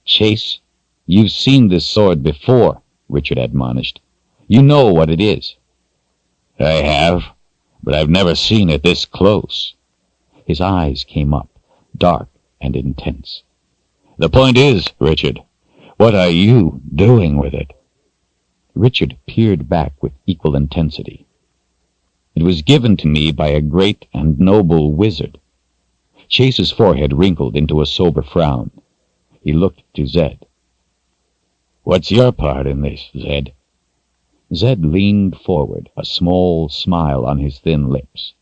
Chase, you've seen this sword before, Richard admonished. You know what it is. I have, but I've never seen it this close. His eyes came up, dark and intense. The point is, Richard, what are you doing with it? Richard peered back with equal intensity. It was given to me by a great and noble wizard. Chase's forehead wrinkled into a sober frown. He looked to Zedd. What's your part in this, Zedd? Zedd leaned forward, a small smile on his thin lips.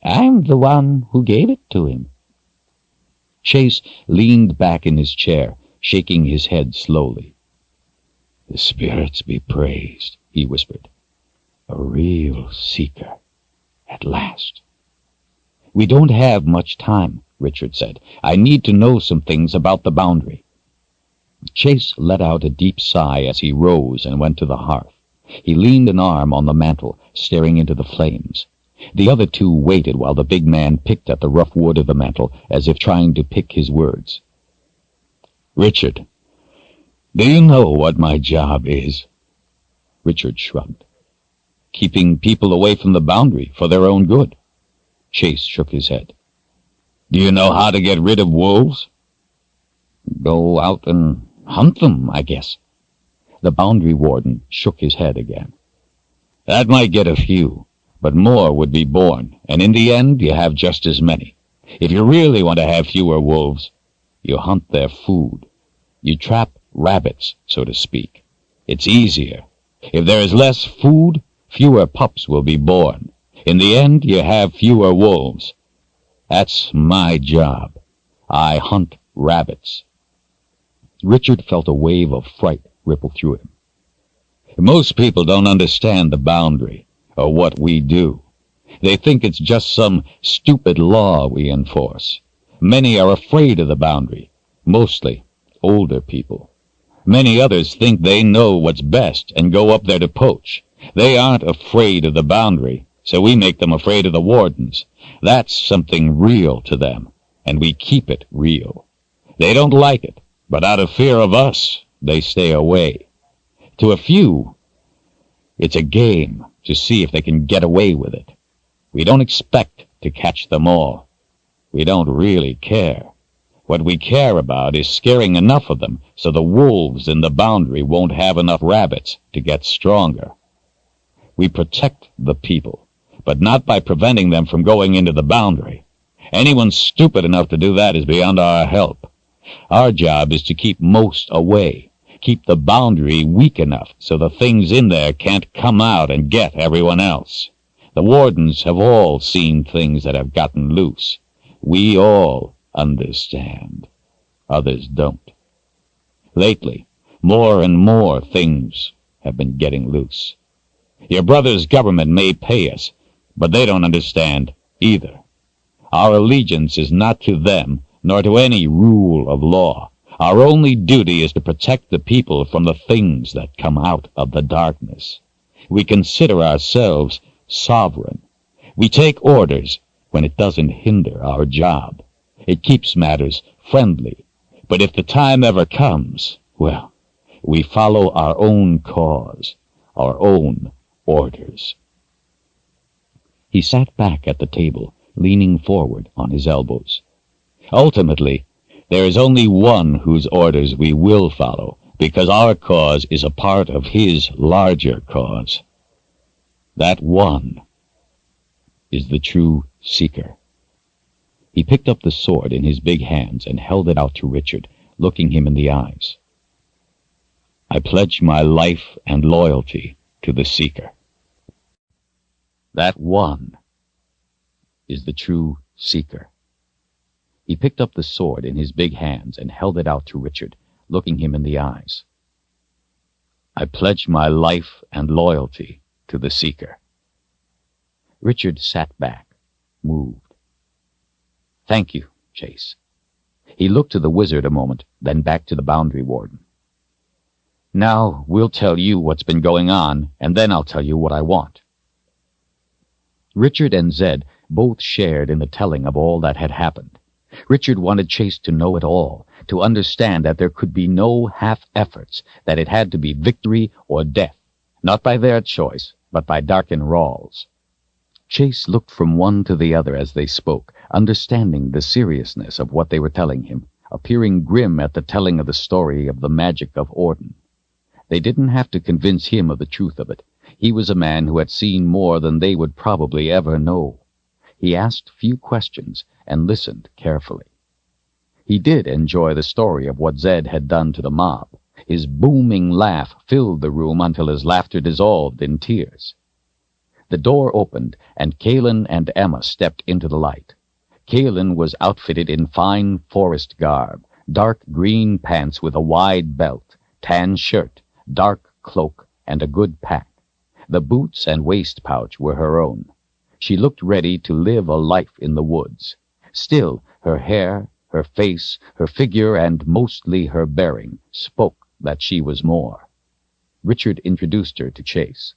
I'm the one who gave it to him. Chase leaned back in his chair, shaking his head slowly. The spirits be praised, he whispered. A real seeker, at last. We don't have much time, Richard said. I need to know some things about the boundary. Chase let out a deep sigh as he rose and went to the hearth. He leaned an arm on the mantel, staring into the flames. The other two waited while the big man picked at the rough wood of the mantel, as if trying to pick his words. Richard, do you know what my job is? Richard shrugged. Keeping people away from the boundary for their own good. Chase shook his head. Do you know how to get rid of wolves? Go out and hunt them, I guess. The boundary warden shook his head again. That might get a few, but more would be born, and in the end you have just as many. If you really want to have fewer wolves, you hunt their food. You trap rabbits, so to speak. It's easier. If there is less food, fewer pups will be born. In the end, you have fewer wolves. That's my job. I hunt rabbits. Richard felt a wave of fright ripple through him. Most people don't understand the boundary, or what we do. They think it's just some stupid law we enforce. Many are afraid of the boundary, mostly older people. Many others think they know what's best and go up there to poach. They aren't afraid of the boundary, so we make them afraid of the wardens. That's something real to them, and we keep it real. They don't like it, but out of fear of us, they stay away. To a few, it's a game to see if they can get away with it. We don't expect to catch them all. We don't really care. What we care about is scaring enough of them so the wolves in the boundary won't have enough rabbits to get stronger. We protect the people, but not by preventing them from going into the boundary. Anyone stupid enough to do that is beyond our help. Our job is to keep most away, keep the boundary weak enough so the things in there can't come out and get everyone else. The wardens have all seen things that have gotten loose. We all understand. Others don't. Lately, more and more things have been getting loose. Your brother's government may pay us, but they don't understand either. Our allegiance is not to them, nor to any rule of law. Our only duty is to protect the people from the things that come out of the darkness. We consider ourselves sovereign. We take orders when it doesn't hinder our job. It keeps matters friendly. But if the time ever comes, well, we follow our own cause, our own orders. He sat back at the table, leaning forward on his elbows. Ultimately, there is only one whose orders we will follow, because our cause is a part of his larger cause. That one is the true seeker. He picked up the sword in his big hands and held it out to Richard, looking him in the eyes. I pledge my life and loyalty to the seeker. That one is the true seeker. He picked up the sword in his big hands and held it out to Richard, looking him in the eyes. I pledge my life and loyalty to the seeker. Richard sat back, moved. Thank you, Chase. He looked to the wizard a moment, then back to the boundary warden. Now we'll tell you what's been going on, and then I'll tell you what I want. Richard and Zedd both shared in the telling of all that had happened. Richard wanted Chase to know it all, to understand that there could be no half-efforts, that it had to be victory or death, not by their choice, but by Darkin Rawls. Chase looked from one to the other as they spoke, understanding the seriousness of what they were telling him, appearing grim at the telling of the story of the magic of Orden. They didn't have to convince him of the truth of it. He was a man who had seen more than they would probably ever know. He asked few questions and listened carefully. He did enjoy the story of what Zedd had done to the mob. His booming laugh filled the room until his laughter dissolved in tears. The door opened, and Kahlan and Emma stepped into the light. Kahlan was outfitted in fine forest garb, dark green pants with a wide belt, tan shirt, dark cloak, and a good pack. The boots and waist pouch were her own. She looked ready to live a life in the woods. Still, her hair, her face, her figure, and mostly her bearing spoke that she was more. Richard introduced her to Chase.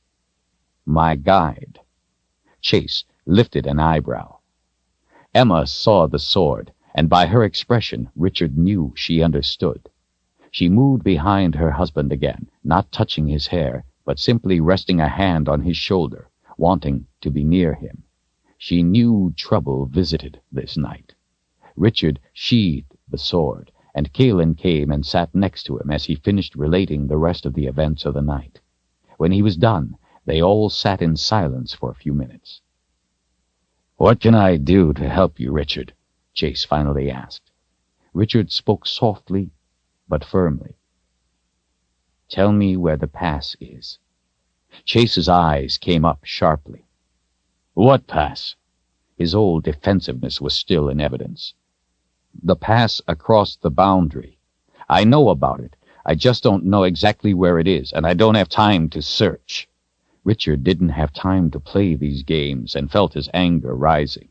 My guide. Chase lifted an eyebrow. Emma saw the sword, and by her expression Richard knew she understood. She moved behind her husband again, not touching his hair, but simply resting a hand on his shoulder, wanting to be near him. She knew trouble visited this night. Richard sheathed the sword, and Kahlan came and sat next to him as he finished relating the rest of the events of the night. When he was done, they all sat in silence for a few minutes. What can I do to help you, Richard? Chase finally asked. Richard spoke softly but firmly. Tell me where the pass is. Chase's eyes came up sharply. What pass? His old defensiveness was still in evidence. The pass across the boundary. I know about it. I just don't know exactly where it is, and I don't have time to search. Richard didn't have time to play these games and felt his anger rising.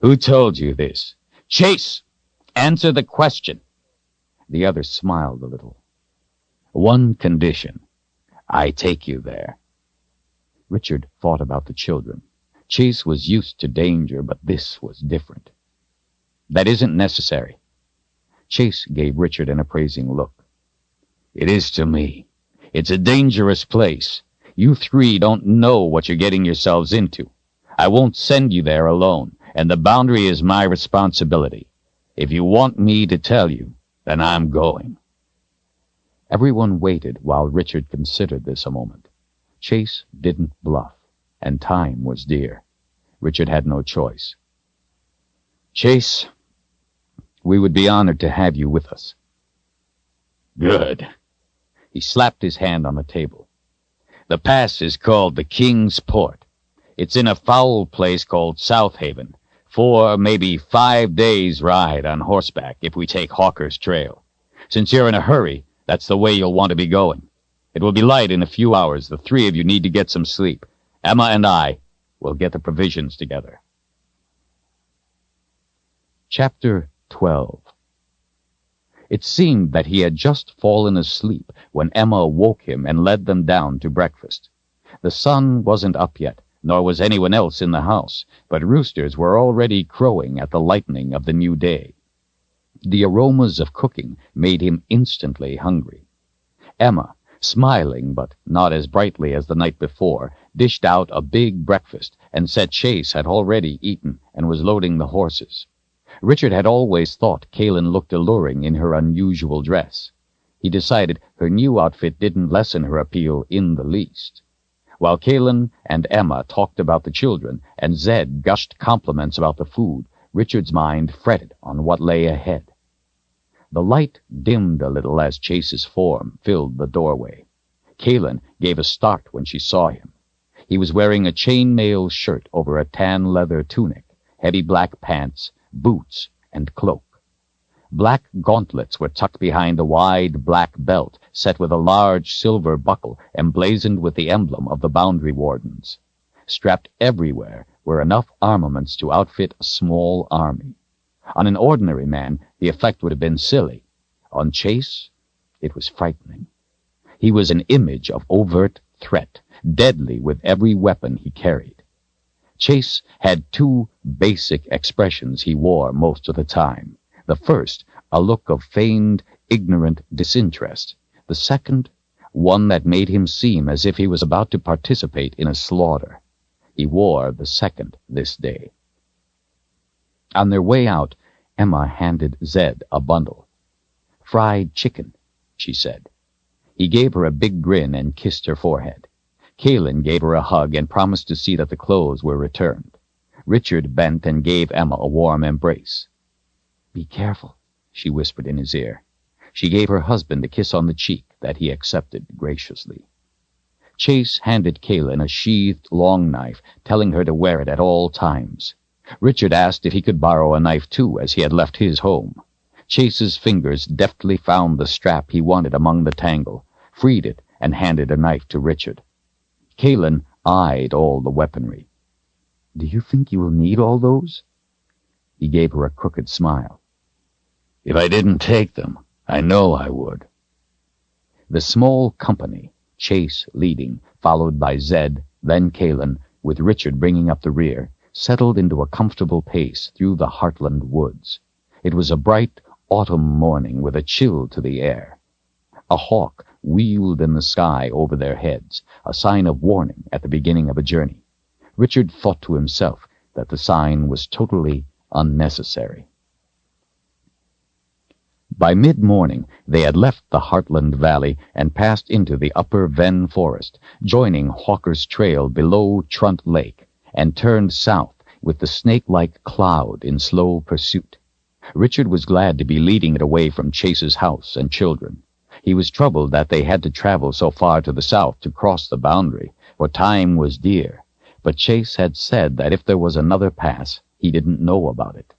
Who told you this? Chase! Answer the question. The other smiled a little. One condition. I take you there. Richard thought about the children. Chase was used to danger, but this was different. That isn't necessary. Chase gave Richard an appraising look. It is to me. It's a dangerous place. You three don't know what you're getting yourselves into. I won't send you there alone, and the boundary is my responsibility. If you want me to tell you, then I'm going. Everyone waited while Richard considered this a moment. Chase didn't bluff, and time was dear. Richard had no choice. Chase, we would be honored to have you with us. Good. He slapped his hand on the table. The pass is called the King's Port. It's in a foul place called South Haven. 4, maybe 5 days' ride on horseback if we take Hawker's trail. Since you're in a hurry, that's the way you'll want to be going. It will be light in a few hours. The 3 of you need to get some sleep. Emma and I will get the provisions together. Chapter 12. It seemed that he had just fallen asleep when Emma woke him and led them down to breakfast. The sun wasn't up yet, nor was anyone else in the house, but roosters were already crowing at the lightening of the new day. The aromas of cooking made him instantly hungry. Emma, smiling but not as brightly as the night before, dished out a big breakfast and said Chase had already eaten and was loading the horses. Richard had always thought Kahlan looked alluring in her unusual dress. He decided her new outfit didn't lessen her appeal in the least. While Kahlan and Emma talked about the children and Zedd gushed compliments about the food, Richard's mind fretted on what lay ahead. The light dimmed a little as Chase's form filled the doorway. Kahlan gave a start when she saw him. He was wearing a chainmail shirt over a tan leather tunic, heavy black pants, boots, and cloak. Black gauntlets were tucked behind a wide black belt set with a large silver buckle emblazoned with the emblem of the boundary wardens. Strapped everywhere were enough armaments to outfit a small army. On an ordinary man, the effect would have been silly. On Chase, it was frightening. He was an image of overt threat, deadly with every weapon he carried. Chase had 2 basic expressions he wore most of the time. The first, a look of feigned, ignorant disinterest. The second, one that made him seem as if he was about to participate in a slaughter. He wore the second this day. On their way out, Emma handed Zedd a bundle. "Fried chicken," she said. He gave her a big grin and kissed her forehead. Kahlan gave her a hug and promised to see that the clothes were returned. Richard bent and gave Emma a warm embrace. "Be careful," she whispered in his ear. She gave her husband a kiss on the cheek that he accepted graciously. Chase handed Kahlan a sheathed long knife, telling her to wear it at all times. Richard asked if he could borrow a knife too, as he had left his home. Chase's fingers deftly found the strap he wanted among the tangle, freed it, and handed a knife to Richard. Kahlan eyed all the weaponry. "Do you think you will need all those?" He gave her a crooked smile. "If I didn't take them, I know I would." The small company, Chase leading, followed by Zedd, then Kahlan, with Richard bringing up the rear, settled into a comfortable pace through the Heartland woods. It was a bright autumn morning with a chill to the air. A hawk wheeled in the sky over their heads, a sign of warning at the beginning of a journey. Richard thought to himself that the sign was totally unnecessary. By mid-morning, they had left the Heartland Valley and passed into the upper Ven Forest, joining Hawker's Trail below Trunt Lake, and turned south with the snake-like cloud in slow pursuit. Richard was glad to be leading it away from Chase's house and children. He was troubled that they had to travel so far to the south to cross the boundary, for time was dear, but Chase had said that if there was another pass, he didn't know about it.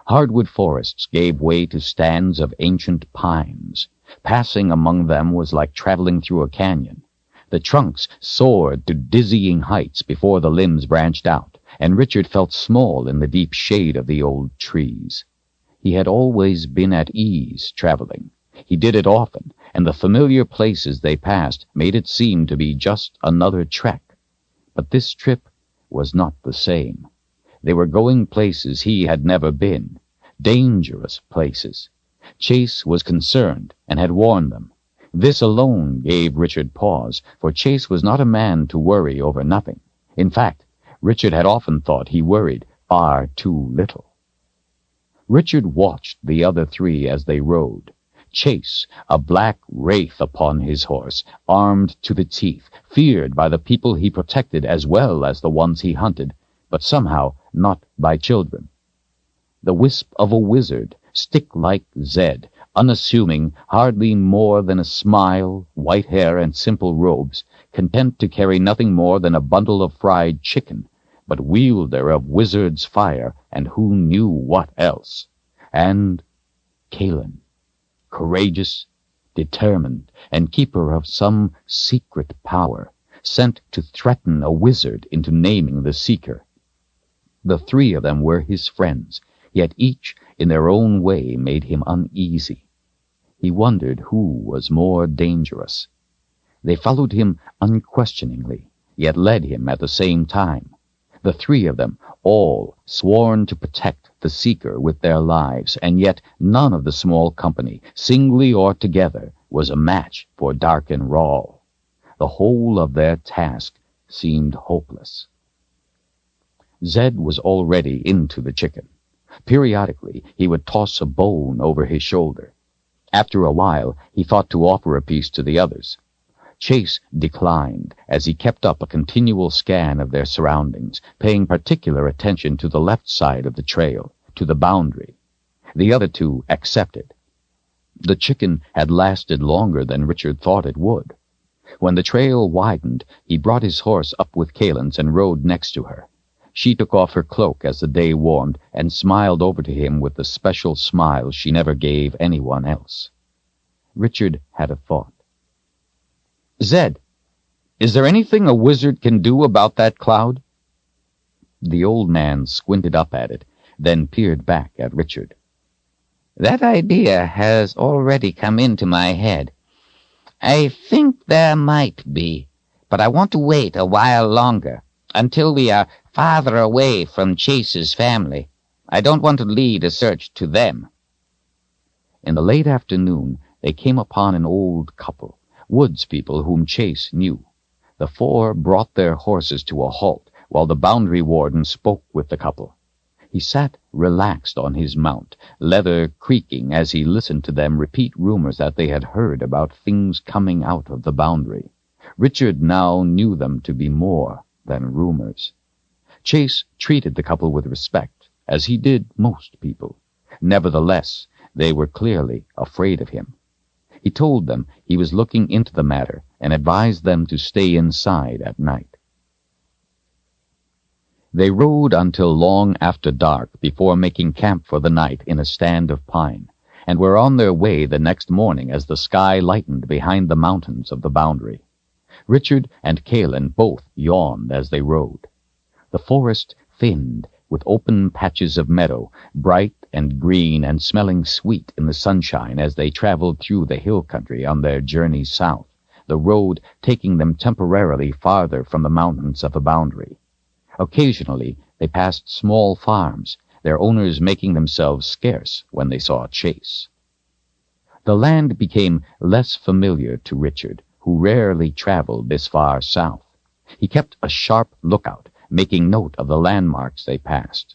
Hardwood forests gave way to stands of ancient pines. Passing among them was like traveling through a canyon. The trunks soared to dizzying heights before the limbs branched out, and Richard felt small in the deep shade of the old trees. He had always been at ease traveling. He did it often, and the familiar places they passed made it seem to be just another trek. But this trip was not the same. They were going places he had never been, dangerous places. Chase was concerned and had warned them. This alone gave Richard pause, for Chase was not a man to worry over nothing. In fact, Richard had often thought he worried far too little. Richard watched the other 3 as they rode. Chase, a black wraith upon his horse, armed to the teeth, feared by the people he protected as well as the ones he hunted, but somehow not by children. The wisp of a wizard, stick-like Zedd, unassuming, hardly more than a smile, white hair, and simple robes, content to carry nothing more than a bundle of fried chicken, but wielder of wizard's fire and who knew what else. And Kahlan, courageous, determined, and keeper of some secret power, sent to threaten a wizard into naming the seeker. The three of them were his friends, yet each in their own way made him uneasy. He wondered who was more dangerous. They followed him unquestioningly, yet led him at the same time. The three of them, all sworn to protect the seeker with their lives, and yet none of the small company, singly or together, was a match for Dark and Rawl. The whole of their task seemed hopeless. Zedd was already into the chicken. Periodically, he would toss a bone over his shoulder. After a while, he thought to offer a piece to the others. Chase declined as he kept up a continual scan of their surroundings, paying particular attention to the left side of the trail, to the boundary. The other two accepted. The chicken had lasted longer than Richard thought it would. When the trail widened, he brought his horse up with Kahlan's and rode next to her. She took off her cloak as the day warmed and smiled over to him with the special smile she never gave anyone else. Richard had a thought. "Zedd, is there anything a wizard can do about that cloud?" The old man squinted up at it, then peered back at Richard. That idea has already come into my head. I think there might be, but I want to wait a while longer, until we are farther away from Chase's family. I don't want to lead a search to them. In the late afternoon, they came upon an old couple, woods people whom Chase knew. The four brought their horses to a halt, while the boundary warden spoke with the couple. He sat relaxed on his mount, leather creaking as he listened to them repeat rumors that they had heard about things coming out of the boundary. Richard now knew them to be more than rumors. Chase treated the couple with respect, as he did most people. Nevertheless, they were clearly afraid of him. He told them he was looking into the matter and advised them to stay inside at night. They rode until long after dark before making camp for the night in a stand of pine, and were on their way the next morning as the sky lightened behind the mountains of the boundary. Richard and Kahlan both yawned as they rode. The forest thinned with open patches of meadow, bright and green and smelling sweet in the sunshine as they traveled through the hill country on their journey south, the road taking them temporarily farther from the mountains of the boundary. Occasionally they passed small farms, their owners making themselves scarce when they saw Chase. The land became less familiar to Richard, who rarely traveled this far south. He kept a sharp lookout, making note of the landmarks they passed.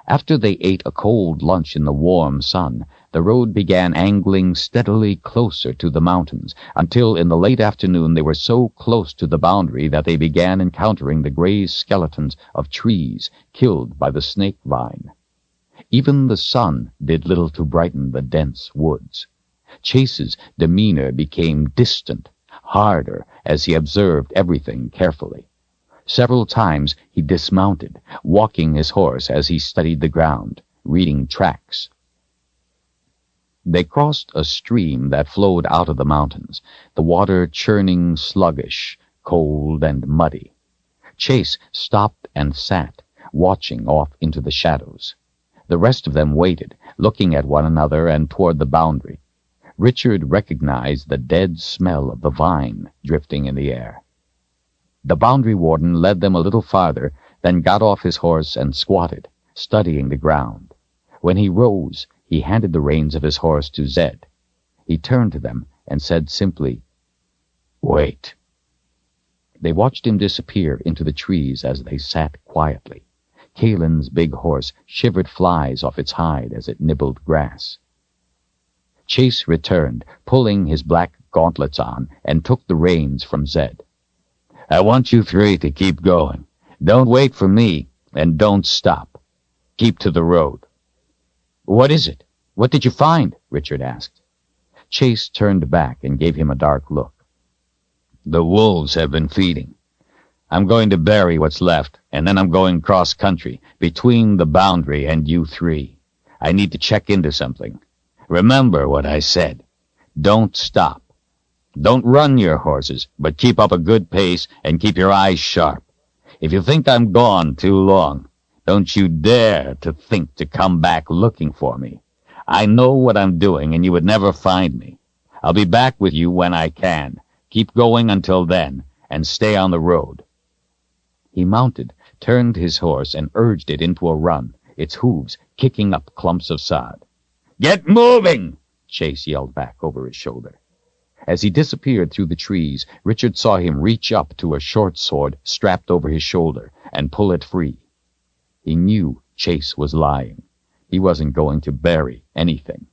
After they ate a cold lunch in the warm sun, the road began angling steadily closer to the mountains, until in the late afternoon they were so close to the boundary that they began encountering the gray skeletons of trees killed by the snake vine. Even the sun did little to brighten the dense woods. Chase's demeanor became distant, harder, as he observed everything carefully. Several times he dismounted, walking his horse as he studied the ground, reading tracks. They crossed a stream that flowed out of the mountains, the water churning sluggish, cold and muddy. Chase stopped and sat, watching off into the shadows. The rest of them waited, looking at one another and toward the boundary. Richard recognized the dead smell of the vine drifting in the air. The boundary warden led them a little farther, then got off his horse and squatted, studying the ground. When he rose, he handed the reins of his horse to Zedd. He turned to them and said simply, "Wait." They watched him disappear into the trees as they sat quietly. Kahlan's big horse shivered flies off its hide as it nibbled grass. Chase returned, pulling his black gauntlets on, and took the reins from Zedd. "I want you three to keep going. Don't wait for me, and don't stop. Keep to the road." "What is it? What did you find?" Richard asked. Chase turned back and gave him a dark look. The wolves have been feeding. I'm going to bury what's left, and then I'm going cross-country, between the boundary and you three. I need to check into something. Remember what I said. Don't stop. Don't run your horses, but keep up a good pace and keep your eyes sharp. If you think I'm gone too long, don't you dare to think to come back looking for me. I know what I'm doing, and you would never find me. I'll be back with you when I can. Keep going until then, and stay on the road. He mounted, turned his horse, and urged it into a run, its hooves kicking up clumps of sod. "Get moving!" Chase yelled back over his shoulder. As he disappeared through the trees, Richard saw him reach up to a short sword strapped over his shoulder and pull it free. He knew Chase was lying. He wasn't going to bury anything.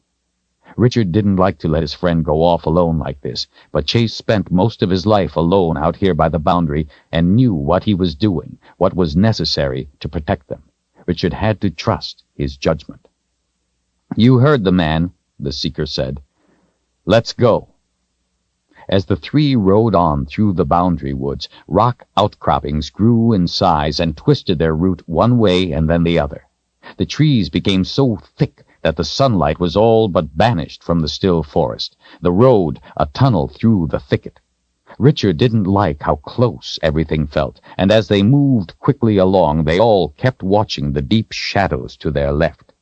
Richard didn't like to let his friend go off alone like this, but Chase spent most of his life alone out here by the boundary and knew what he was doing, what was necessary to protect them. Richard had to trust his judgment. "You heard the man," the seeker said. "Let's go." As the three rode on through the boundary woods, rock outcroppings grew in size and twisted their route one way and then the other. The trees became so thick that the sunlight was all but banished from the still forest, the road a tunnel through the thicket. Richard didn't like how close everything felt, and as they moved quickly along, they all kept watching the deep shadows to their left.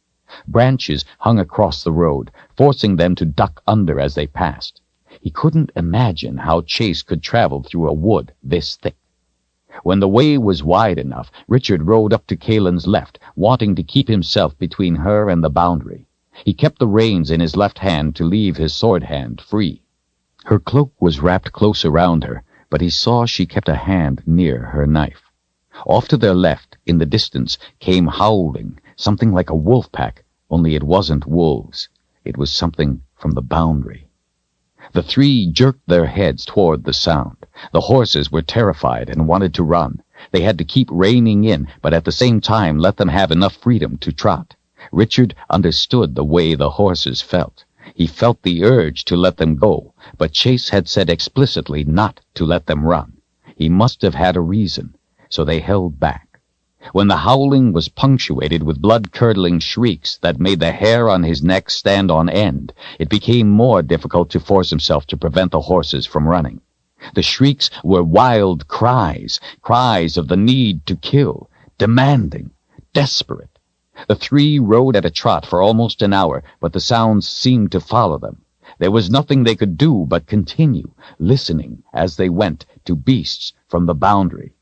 Branches hung across the road, forcing them to duck under as they passed. He couldn't imagine how Chase could travel through a wood this thick. When the way was wide enough, Richard rode up to Kahlan's left, wanting to keep himself between her and the boundary. He kept the reins in his left hand to leave his sword hand free. Her cloak was wrapped close around her, but he saw she kept a hand near her knife. Off to their left, in the distance, came howling, something like a wolf pack, only it wasn't wolves. It was something from the boundary. The three jerked their heads toward the sound. The horses were terrified and wanted to run. They had to keep reining in, but at the same time let them have enough freedom to trot. Richard understood the way the horses felt. He felt the urge to let them go, but Chase had said explicitly not to let them run. He must have had a reason, so they held back. When the howling was punctuated with blood-curdling shrieks that made the hair on his neck stand on end, it became more difficult to force himself to prevent the horses from running. The shrieks were wild cries, cries of the need to kill, demanding, desperate. The three rode at a trot for almost an hour, but the sounds seemed to follow them. There was nothing they could do but continue, listening as they went to beasts from the boundary.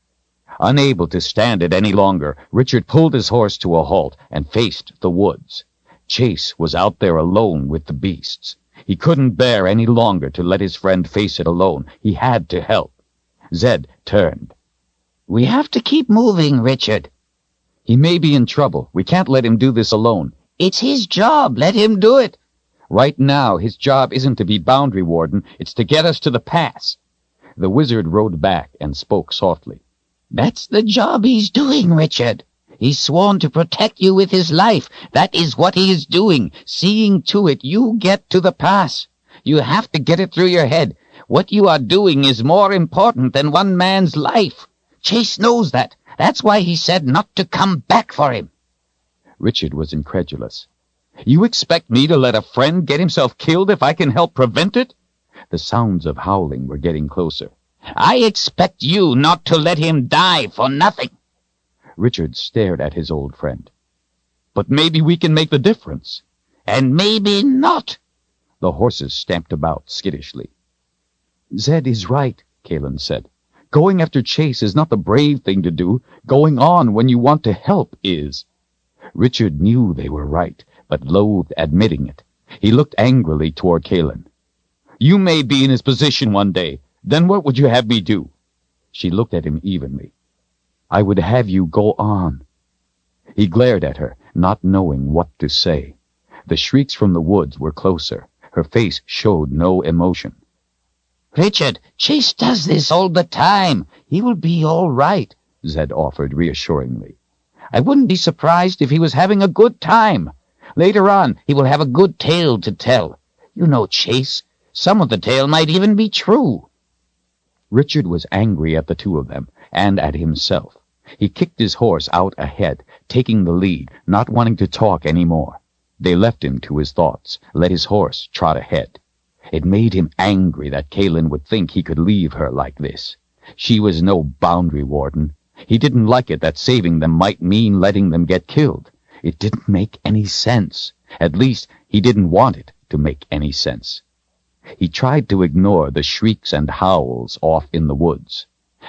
Unable to stand it any longer, Richard pulled his horse to a halt and faced the woods. Chase was out there alone with the beasts. He couldn't bear any longer to let his friend face it alone. He had to help. Zedd turned. "We have to keep moving, Richard." "He may be in trouble. We can't let him do this alone." "It's his job. Let him do it." "Right now, his job isn't to be boundary warden. It's to get us to the pass." The wizard rode back and spoke softly. "That's the job he's doing, Richard. He's sworn to protect you with his life. That is what he is doing, seeing to it you get to the pass. You have to get it through your head. What you are doing is more important than one man's life. Chase knows that. That's why he said not to come back for him." Richard was incredulous. "You expect me to let a friend get himself killed if I can help prevent it?" The sounds of howling were getting closer. "I expect you not to let him die for nothing." Richard stared at his old friend. "But maybe we can make the difference." "And maybe not." The horses stamped about skittishly. "Zedd is right," Kahlan said. "Going after Chase is not the brave thing to do. Going on when you want to help is." Richard knew they were right, but loathed admitting it. He looked angrily toward Kahlan. "You may be in his position one day. Then what would you have me do?" She looked at him evenly. "I would have you go on." He glared at her, not knowing what to say. The shrieks from the woods were closer. Her face showed no emotion. "Richard, Chase does this all the time. He will be all right," Zedd offered reassuringly. "I wouldn't be surprised if he was having a good time. Later on, he will have a good tale to tell. You know Chase. Some of the tale might even be true." Richard was angry at the two of them, and at himself. He kicked his horse out ahead, taking the lead, not wanting to talk any more. They left him to his thoughts, let his horse trot ahead. It made him angry that Kahlan would think he could leave her like this. She was no boundary warden. He didn't like it that saving them might mean letting them get killed. It didn't make any sense. At least, he didn't want it to make any sense. He tried to ignore the shrieks and howls off in the woods.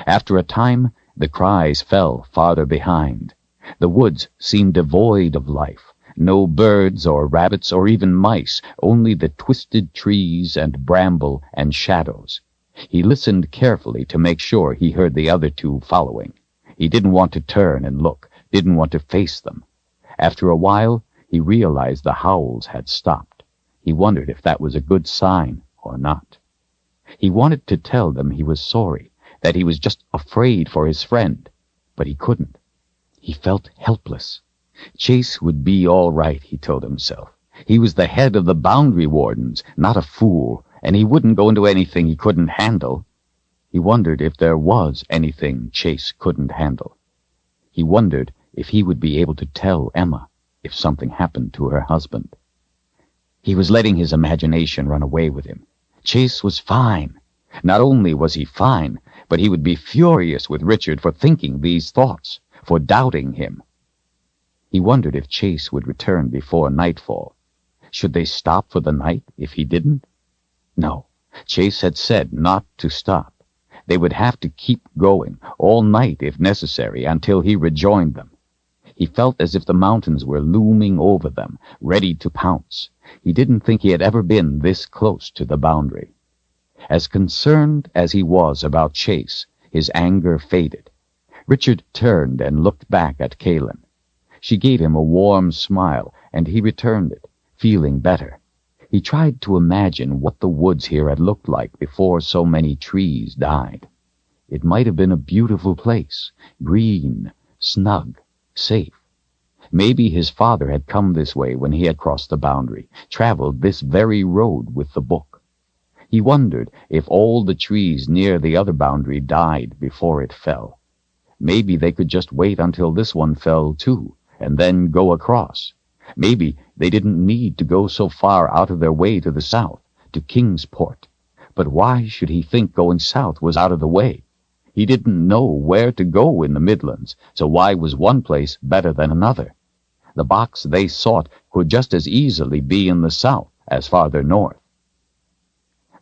After a time, the cries fell farther behind. The woods seemed devoid of life. No birds or rabbits or even mice, only the twisted trees and bramble and shadows. He listened carefully to make sure he heard the other two following. He didn't want to turn and look, didn't want to face them. After a while, he realized the howls had stopped. He wondered if that was a good sign or not. He wanted to tell them he was sorry, that he was just afraid for his friend, but he couldn't. He felt helpless. Chase would be all right, he told himself. He was the head of the boundary wardens, not a fool, and he wouldn't go into anything he couldn't handle. He wondered if there was anything Chase couldn't handle. He wondered if he would be able to tell Emma if something happened to her husband. He was letting his imagination run away with him. Chase was fine. Not only was he fine, but he would be furious with Richard for thinking these thoughts, for doubting him. He wondered if Chase would return before nightfall. Should they stop for the night if he didn't? No, Chase had said not to stop. They would have to keep going, all night if necessary, until he rejoined them. He felt as if the mountains were looming over them, ready to pounce. He didn't think he had ever been this close to the boundary. As concerned as he was about Chase, his anger faded. Richard turned and looked back at Kahlan. She gave him a warm smile, and he returned it, feeling better. He tried to imagine what the woods here had looked like before so many trees died. It might have been a beautiful place, green, snug, safe. Maybe his father had come this way when he had crossed the boundary, traveled this very road with the book. He wondered if all the trees near the other boundary died before it fell. Maybe they could just wait until this one fell too, and then go across. Maybe they didn't need to go so far out of their way to the south, to Kingsport. But why should he think going south was out of the way? He didn't know where to go in the Midlands, so why was one place better than another? The box they sought could just as easily be in the south as farther north.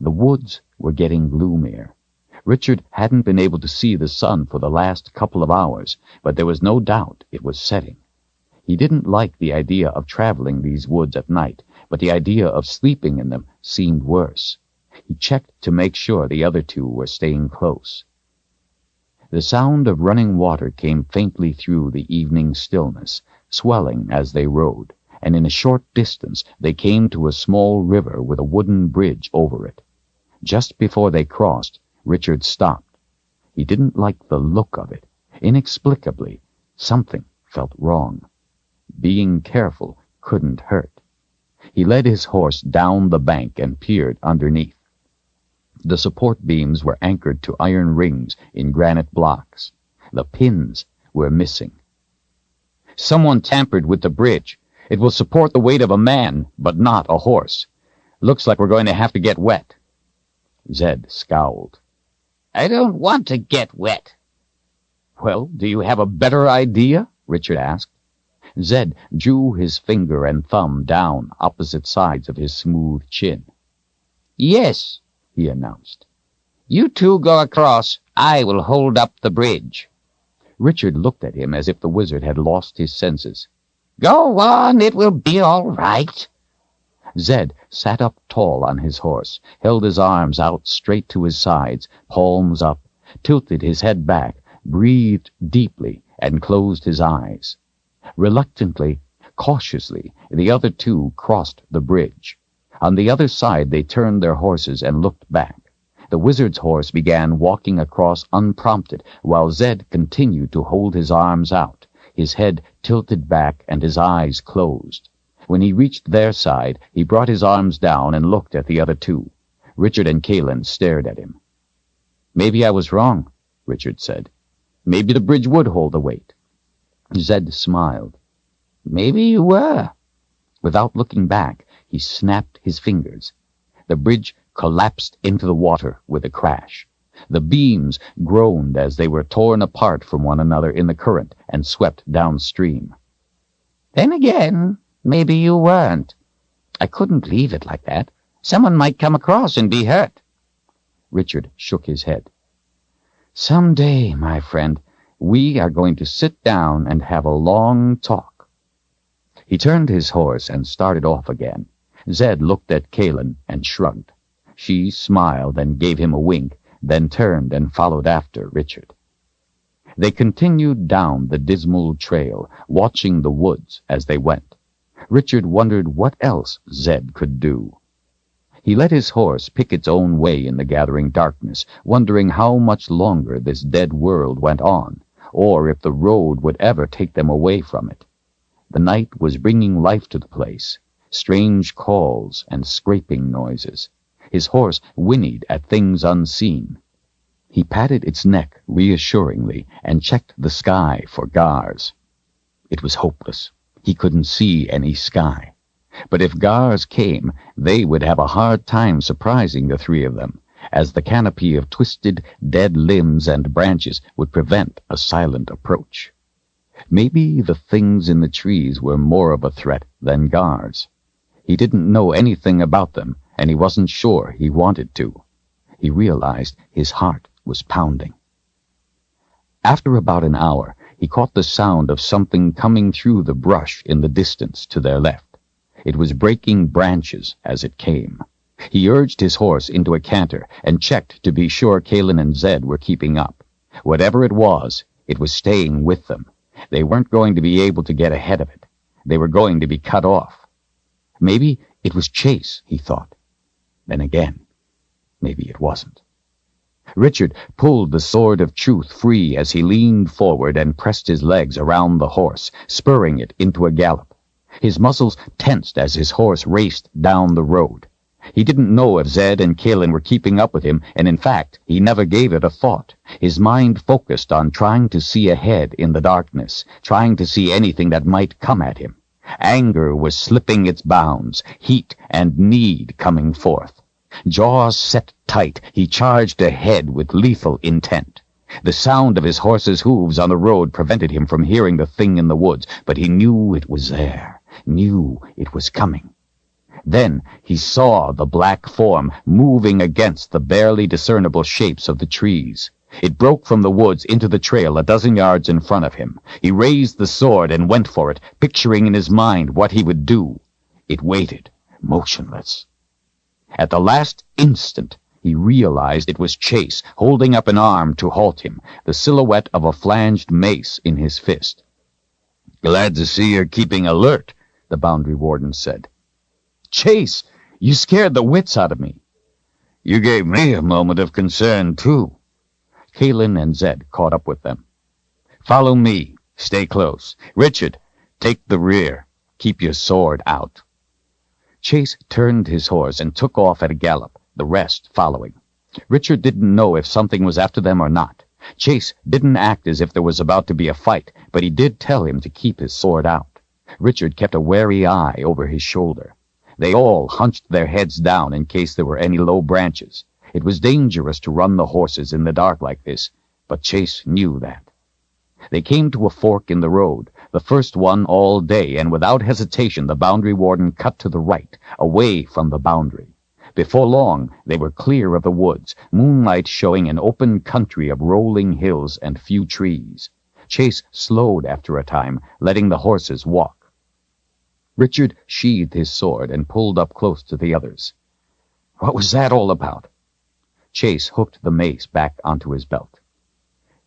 The woods were getting gloomier. Richard hadn't been able to see the sun for the last couple of hours, but there was no doubt it was setting. He didn't like the idea of traveling these woods at night, but the idea of sleeping in them seemed worse. He checked to make sure the other two were staying close. The sound of running water came faintly through the evening stillness, swelling as they rode, and in a short distance they came to a small river with a wooden bridge over it. Just before they crossed, Richard stopped. He didn't like the look of it. Inexplicably, something felt wrong. Being careful couldn't hurt. He led his horse down the bank and peered underneath. The support beams were anchored to iron rings in granite blocks. The pins were missing. Someone tampered with the bridge. It will support the weight of a man, but not a horse. Looks like we're going to have to get wet. Zedd scowled. I don't want to get wet. Well, do you have a better idea? Richard asked. Zedd drew his finger and thumb down opposite sides of his smooth chin. Yes, he announced. You two go across. I will hold up the bridge. Richard looked at him as if the wizard had lost his senses. Go on, it will be all right. Zedd sat up tall on his horse, held his arms out straight to his sides, palms up, tilted his head back, breathed deeply, and closed his eyes. Reluctantly, cautiously, the other two crossed the bridge. On the other side they turned their horses and looked back. The wizard's horse began walking across unprompted, while Zedd continued to hold his arms out, his head tilted back and his eyes closed. When he reached their side, he brought his arms down and looked at the other two. Richard and Kahlan stared at him. Maybe I was wrong, Richard said. Maybe the bridge would hold the weight. Zedd smiled. Maybe you were. Without looking back, he snapped his fingers. The bridge collapsed into the water with a crash. The beams groaned as they were torn apart from one another in the current and swept downstream. Then again, maybe you weren't. I couldn't leave it like that. Someone might come across and be hurt. Richard shook his head. Someday, my friend, we are going to sit down and have a long talk. He turned his horse and started off again. Zedd looked at Kahlan and shrugged. She smiled and gave him a wink, then turned and followed after Richard. They continued down the dismal trail, watching the woods as they went. Richard wondered what else Zedd could do. He let his horse pick its own way in the gathering darkness, wondering how much longer this dead world went on, or if the road would ever take them away from it. The night was bringing life to the place, strange calls and scraping noises. His horse whinnied at things unseen. He patted its neck reassuringly and checked the sky for gars. It was hopeless. He couldn't see any sky. But if gars came, they would have a hard time surprising the three of them, as the canopy of twisted, dead limbs and branches would prevent a silent approach. Maybe the things in the trees were more of a threat than gars. He didn't know anything about them, and he wasn't sure he wanted to. He realized his heart was pounding. After about an hour, he caught the sound of something coming through the brush in the distance to their left. It was breaking branches as it came. He urged his horse into a canter and checked to be sure Kahlan and Zedd were keeping up. Whatever it was staying with them. They weren't going to be able to get ahead of it. They were going to be cut off. Maybe it was chase, he thought. Then again, maybe it wasn't. Richard pulled the sword of truth free as he leaned forward and pressed his legs around the horse, spurring it into a gallop. His muscles tensed as his horse raced down the road. He didn't know if Zedd and Kahlan were keeping up with him, and in fact, he never gave it a thought. His mind focused on trying to see ahead in the darkness, trying to see anything that might come at him. Anger was slipping its bounds, heat and need coming forth. Jaws set tight, he charged ahead with lethal intent. The sound of his horse's hooves on the road prevented him from hearing the thing in the woods, but he knew it was there, knew it was coming. Then he saw the black form moving against the barely discernible shapes of the trees. It broke from the woods into the trail a dozen yards in front of him. He raised the sword and went for it, picturing in his mind what he would do. It waited, motionless. At the last instant, he realized it was Chase, holding up an arm to halt him, the silhouette of a flanged mace in his fist. "Glad to see you're keeping alert," the boundary warden said. "Chase, you scared the wits out of me." "You gave me a moment of concern, too." Kahlan and Zedd caught up with them. "Follow me. Stay close. Richard, take the rear. Keep your sword out." Chase turned his horse and took off at a gallop, the rest following. Richard didn't know if something was after them or not. Chase didn't act as if there was about to be a fight, but he did tell him to keep his sword out. Richard kept a wary eye over his shoulder. They all hunched their heads down in case there were any low branches. It was dangerous to run the horses in the dark like this, but Chase knew that. They came to a fork in the road, the first one all day, and without hesitation the boundary warden cut to the right, away from the boundary. Before long, they were clear of the woods, moonlight showing an open country of rolling hills and few trees. Chase slowed after a time, letting the horses walk. Richard sheathed his sword and pulled up close to the others. "What was that all about?" Chase hooked the mace back onto his belt.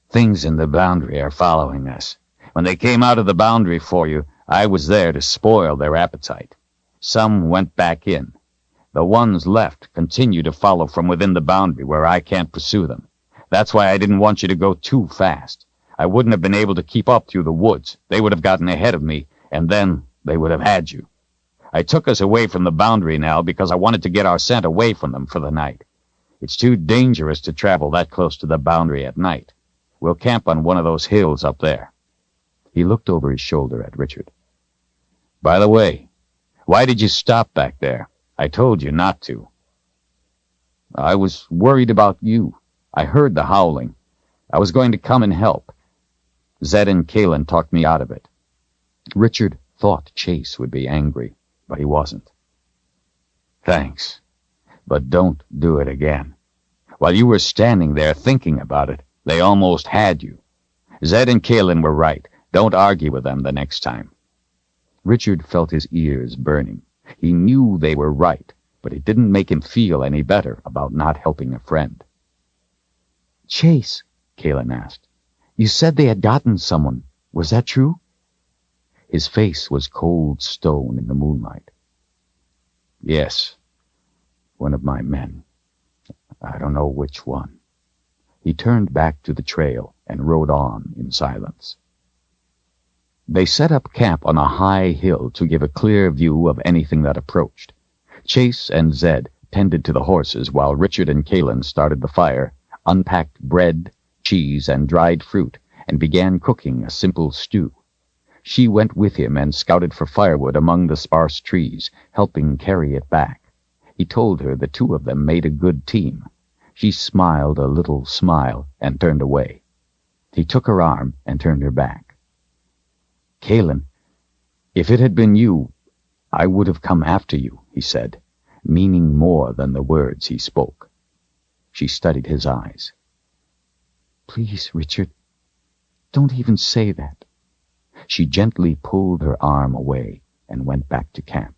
"Things in the boundary are following us. When they came out of the boundary for you, I was there to spoil their appetite. Some went back in. The ones left continue to follow from within the boundary where I can't pursue them. That's why I didn't want you to go too fast. I wouldn't have been able to keep up through the woods. They would have gotten ahead of me, and then they would have had you. I took us away from the boundary now because I wanted to get our scent away from them for the night. It's too dangerous to travel that close to the boundary at night. We'll camp on one of those hills up there." He looked over his shoulder at Richard. "By the way, why did you stop back there? I told you not to." "I was worried about you. I heard the howling. I was going to come and help. Zedd and Kahlan talked me out of it." Richard thought Chase would be angry, but he wasn't. "Thanks, but don't do it again. While you were standing there thinking about it, they almost had you. Zedd and Kahlan were right. Don't argue with them the next time." Richard felt his ears burning. He knew they were right, but it didn't make him feel any better about not helping a friend. "Chase," Kahlan asked, "you said they had gotten someone. Was that true?" His face was cold stone in the moonlight. "Yes, one of my men. I don't know which one." He turned back to the trail and rode on in silence. They set up camp on a high hill to give a clear view of anything that approached. Chase and Zedd tended to the horses while Richard and Kahlan started the fire, unpacked bread, cheese, and dried fruit, and began cooking a simple stew. She went with him and scouted for firewood among the sparse trees, helping carry it back. He told her the two of them made a good team. She smiled a little smile and turned away. He took her arm and turned her back. "Kahlan, if it had been you, I would have come after you," he said, meaning more than the words he spoke. She studied his eyes. "Please, Richard, don't even say that." She gently pulled her arm away and went back to camp.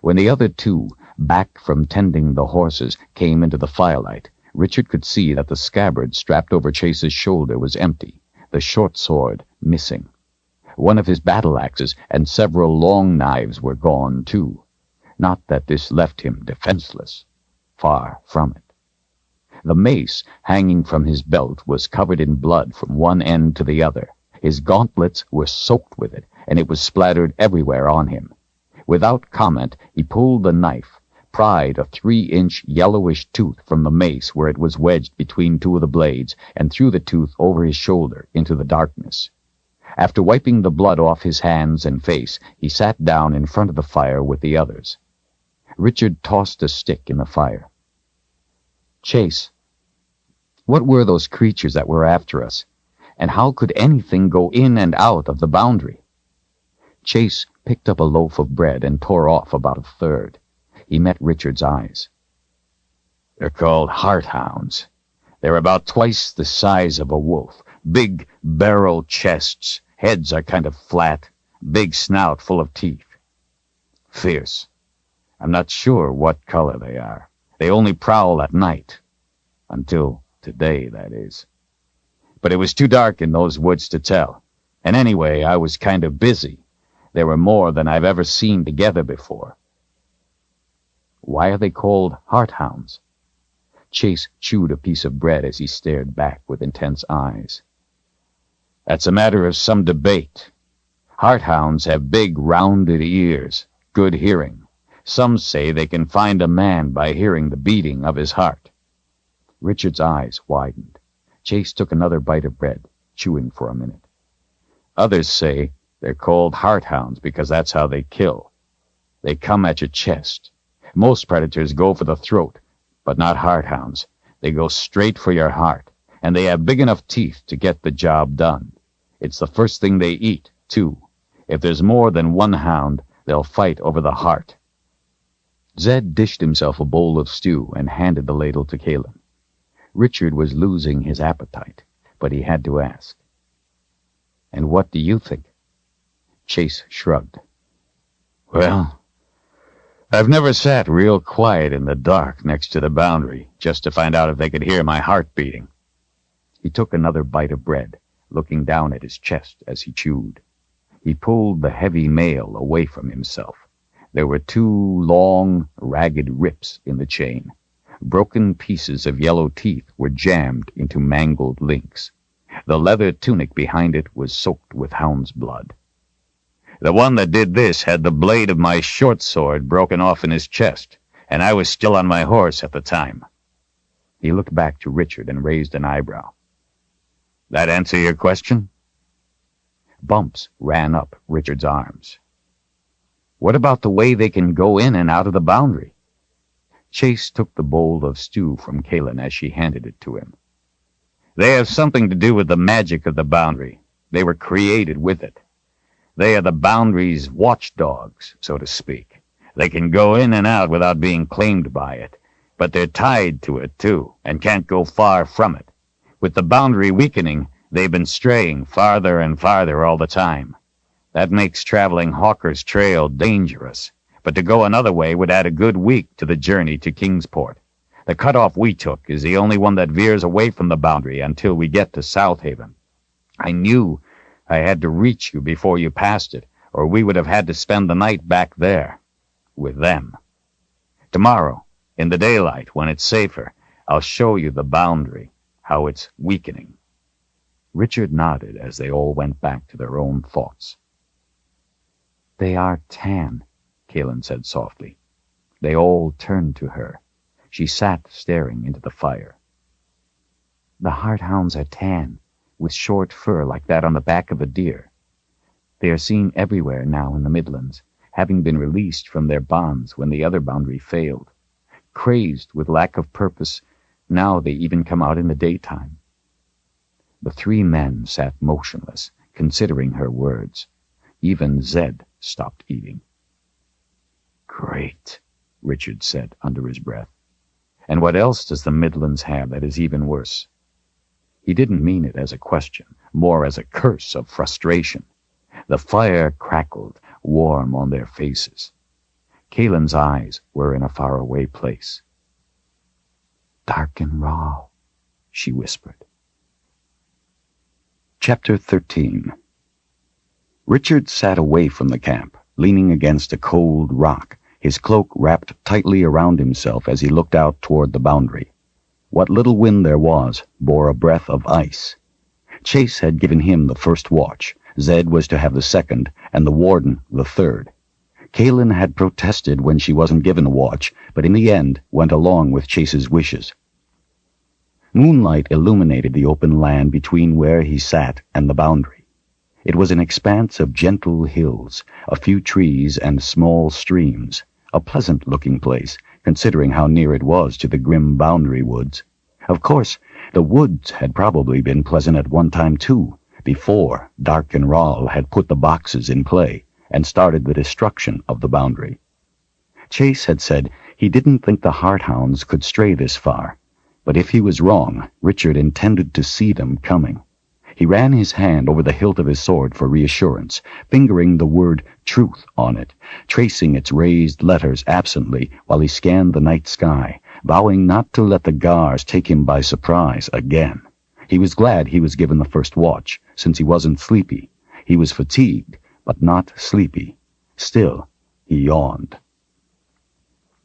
When the other two, back from tending the horses, came into the firelight, Richard could see that the scabbard strapped over Chase's shoulder was empty, the short sword missing. One of his battle axes and several long knives were gone, too. Not that this left him defenseless. Far from it. The mace, hanging from his belt, was covered in blood from one end to the other. His gauntlets were soaked with it, and it was splattered everywhere on him. Without comment, he pulled the knife, pried a 3-inch yellowish tooth from the mace where it was wedged between two of the blades, and threw the tooth over his shoulder into the darkness. After wiping the blood off his hands and face, he sat down in front of the fire with the others. Richard tossed a stick in the fire. "Chase, what were those creatures that were after us? And how could anything go in and out of the boundary?" Chase picked up a loaf of bread and tore off about a third. He met Richard's eyes. "They're called heart-hounds. They're about twice the size of a wolf. Big barrel chests. Heads are kind of flat. Big snout full of teeth. Fierce. I'm not sure what color they are. They only prowl at night. Until today, that is. But it was too dark in those woods to tell. And anyway, I was kind of busy. There were more than I've ever seen together before." "Why are they called heart-hounds?" Chase chewed a piece of bread as he stared back with intense eyes. "That's a matter of some debate. Heart-hounds have big, rounded ears, good hearing. Some say they can find a man by hearing the beating of his heart." Richard's eyes widened. Chase took another bite of bread, chewing for a minute. "Others say they're called heart-hounds because that's how they kill. They come at your chest. Most predators go for the throat, but not heart-hounds. They go straight for your heart, and they have big enough teeth to get the job done. It's the first thing they eat, too. If there's more than one hound, they'll fight over the heart." Zedd dished himself a bowl of stew and handed the ladle to Kahlan. Richard was losing his appetite, but he had to ask. "And what do you think?" Chase shrugged. "Well, I've never sat real quiet in the dark next to the boundary just to find out if they could hear my heart beating." He took another bite of bread, looking down at his chest as he chewed. He pulled the heavy mail away from himself. There were 2 long, ragged rips in the chain. Broken pieces of yellow teeth were jammed into mangled links. The leather tunic behind it was soaked with hound's blood. "The one that did this had the blade of my short sword broken off in his chest, and I was still on my horse at the time. He looked back to Richard and raised an eyebrow. "That answer your question?" Bumps ran up Richard's arms. "What about the way they can go in and out of the boundary?" Chase took the bowl of stew from Kahlan as she handed it to him. "They have something to do with the magic of the boundary. They were created with it. They are the boundary's watchdogs, so to speak. They can go in and out without being claimed by it, but they're tied to it, too, and can't go far from it. With the boundary weakening, they've been straying farther and farther all the time. That makes traveling Hawker's Trail dangerous, but to go another way would add a good week to the journey to Kingsport. The cutoff we took is the only one that veers away from the boundary until we get to South Haven. I knew I had to reach you before you passed it, or we would have had to spend the night back there, with them. Tomorrow, in the daylight, when it's safer, I'll show you the boundary, how it's weakening." Richard nodded as they all went back to their own thoughts. "They are tan," Kahlan said softly. They all turned to her. She sat staring into the fire. "The hardhounds are tan, with short fur like that on the back of a deer. They are seen everywhere now in the Midlands, having been released from their bonds when the other boundary failed. Crazed with lack of purpose, now they even come out in the daytime." The three men sat motionless, considering her words. Even Zedd stopped eating. "Great," Richard said under his breath. "And what else does the Midlands have that is even worse?" He didn't mean it as a question, more as a curse of frustration. The fire crackled, warm on their faces. Kahlan's eyes were in a faraway place. "Dark and raw," she whispered. Chapter 13. Richard sat away from the camp, leaning against a cold rock, his cloak wrapped tightly around himself as he looked out toward the boundary. What little wind there was bore a breath of ice. Chase had given him the first watch, Zedd was to have the second, and the warden the third. Kahlan had protested when she wasn't given a watch, but in the end went along with Chase's wishes. Moonlight illuminated the open land between where he sat and the boundary. It was an expanse of gentle hills, a few trees and small streams, a pleasant-looking place, considering how near it was to the grim boundary woods. Of course, the woods had probably been pleasant at one time, too, before Dark and Rahl had put the boxes in play and started the destruction of the boundary. Chase had said he didn't think the Hearthounds could stray this far, but if he was wrong, Richard intended to see them coming. He ran his hand over the hilt of his sword for reassurance, fingering the word truth on it, tracing its raised letters absently while he scanned the night sky, vowing not to let the Gars take him by surprise again. He was glad he was given the first watch, since he wasn't sleepy. He was fatigued, but not sleepy. Still, he yawned.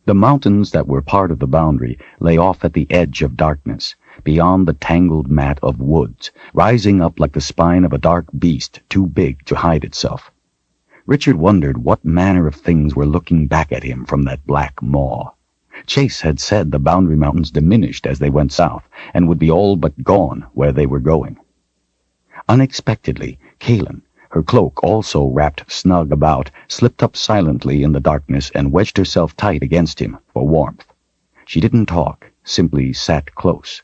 The mountains that were part of the boundary lay off at the edge of darkness, beyond the tangled mat of woods, rising up like the spine of a dark beast too big to hide itself. Richard wondered what manner of things were looking back at him from that black maw. Chase had said the boundary mountains diminished as they went south, and would be all but gone where they were going. Unexpectedly, Kahlan, her cloak also wrapped snug about, slipped up silently in the darkness and wedged herself tight against him for warmth. She didn't talk, simply sat close.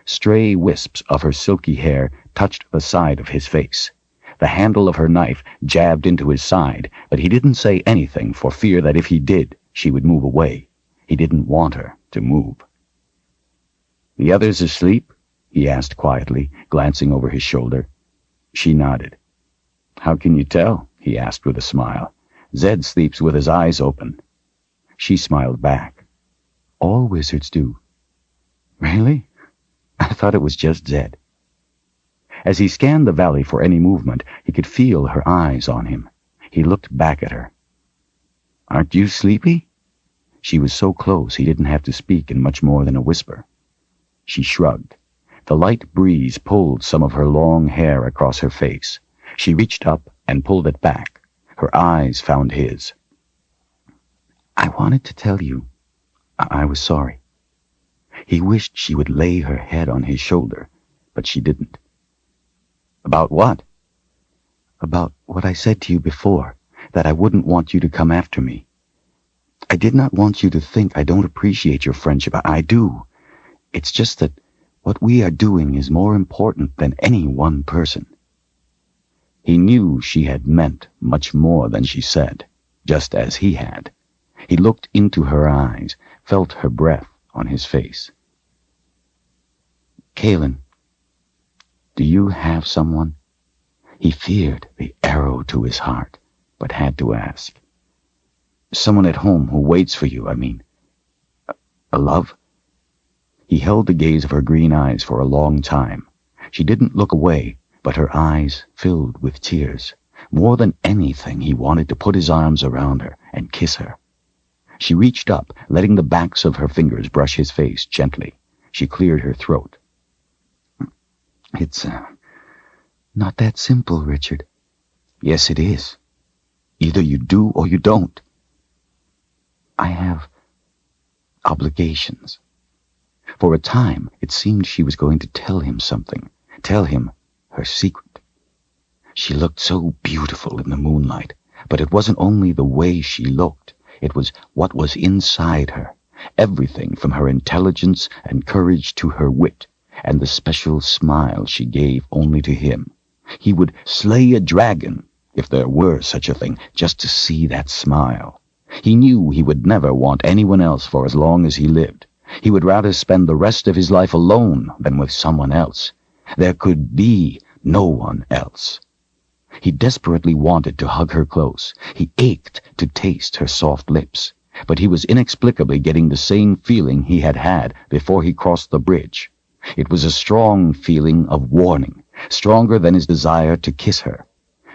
Stray wisps of her silky hair touched the side of his face. The handle of her knife jabbed into his side, but he didn't say anything for fear that if he did, she would move away. He didn't want her to move. "The others asleep?" he asked quietly, glancing over his shoulder. She nodded. "How can you tell?" he asked with a smile. "Zedd sleeps with his eyes open." She smiled back. "All wizards do." "Really? I thought it was just Zedd." As he scanned the valley for any movement, he could feel her eyes on him. He looked back at her. "Aren't you sleepy?" She was so close he didn't have to speak in much more than a whisper. She shrugged. The light breeze pulled some of her long hair across her face. She reached up and pulled it back. Her eyes found his. "I wanted to tell you I was sorry." He wished she would lay her head on his shoulder, but she didn't. "About what?" "About what I said to you before, that I wouldn't want you to come after me. I did not want you to think I don't appreciate your friendship. I do. It's just that what we are doing is more important than any one person." He knew she had meant much more than she said, just as he had. He looked into her eyes, felt her breath on his face. "Kahlan, do you have someone?" He feared the arrow to his heart, but had to ask. "Someone at home who waits for you, I mean. A love?" He held the gaze of her green eyes for a long time. She didn't look away, but her eyes filled with tears. More than anything, he wanted to put his arms around her and kiss her. She reached up, letting the backs of her fingers brush his face gently. She cleared her throat. "It's not that simple, Richard." "Yes, it is. Either you do or you don't." "I have obligations." For a time, it seemed she was going to tell him something, tell him her secret. She looked so beautiful in the moonlight, but it wasn't only the way she looked, it was what was inside her, everything from her intelligence and courage to her wit, and the special smile she gave only to him. He would slay a dragon, if there were such a thing, just to see that smile. He knew he would never want anyone else for as long as he lived. He would rather spend the rest of his life alone than with someone else. There could be no one else. He desperately wanted to hug her close. He ached to taste her soft lips, but he was inexplicably getting the same feeling he had had before he crossed the bridge. It was a strong feeling of warning, stronger than his desire to kiss her.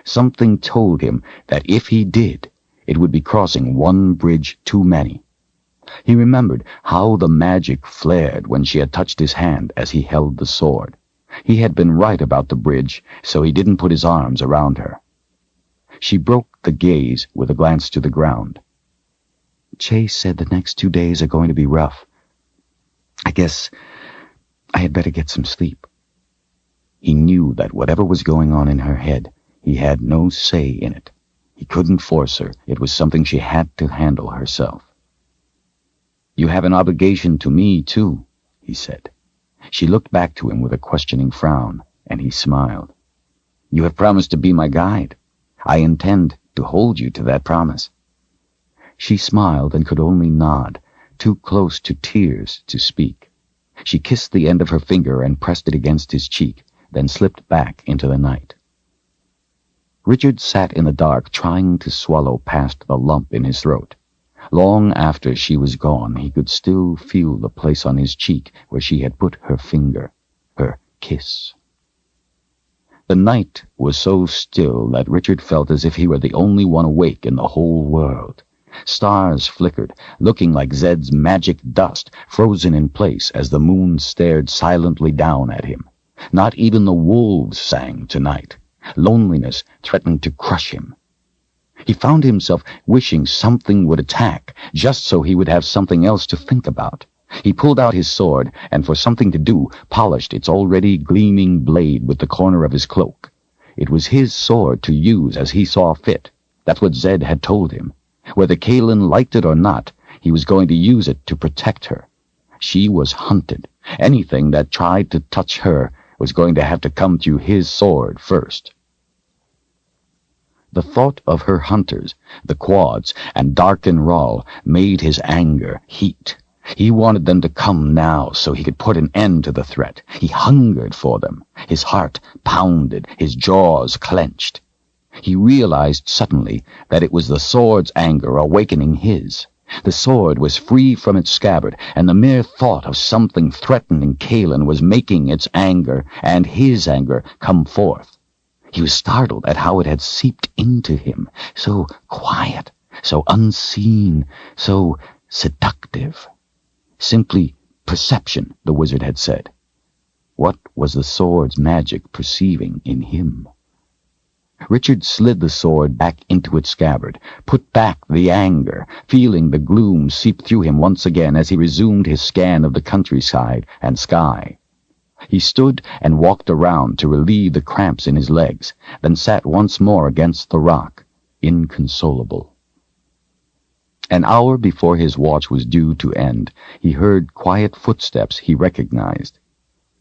Something told him that if he did, it would be crossing one bridge too many. He remembered how the magic flared when she had touched his hand as he held the sword. He had been right about the bridge, so he didn't put his arms around her. She broke the gaze with a glance to the ground. "Chase said the next 2 days are going to be rough. I guess I had better get some sleep." He knew that whatever was going on in her head, he had no say in it. He couldn't force her. It was something she had to handle herself. "You have an obligation to me, too," he said. She looked back to him with a questioning frown, and he smiled. "You have promised to be my guide. I intend to hold you to that promise." She smiled and could only nod, too close to tears to speak. She kissed the end of her finger and pressed it against his cheek, then slipped back into the night. Richard sat in the dark, trying to swallow past the lump in his throat. Long after she was gone, he could still feel the place on his cheek where she had put her finger, her kiss. The night was so still that Richard felt as if he were the only one awake in the whole world. Stars flickered, looking like Zedd's magic dust, frozen in place as the moon stared silently down at him. Not even the wolves sang tonight. Loneliness threatened to crush him. He found himself wishing something would attack, just so he would have something else to think about. He pulled out his sword, and for something to do, polished its already gleaming blade with the corner of his cloak. It was his sword to use as he saw fit. That's what Zedd had told him. Whether Kahlan liked it or not, he was going to use it to protect her. She was hunted. Anything that tried to touch her was going to have to come through his sword first. The thought of her hunters, the Quads, and Darken Rahl made his anger heat. He wanted them to come now so he could put an end to the threat. He hungered for them. His heart pounded, his jaws clenched. He realized suddenly that it was the sword's anger awakening his. The sword was free from its scabbard, and the mere thought of something threatening Kahlan was making its anger, and his anger, come forth. He was startled at how it had seeped into him, so quiet, so unseen, so seductive. Simply perception, the wizard had said. What was the sword's magic perceiving in him? Richard slid the sword back into its scabbard, put back the anger, feeling the gloom seep through him once again as he resumed his scan of the countryside and sky. He stood and walked around to relieve the cramps in his legs, then sat once more against the rock, inconsolable. An hour before his watch was due to end, he heard quiet footsteps he recognized.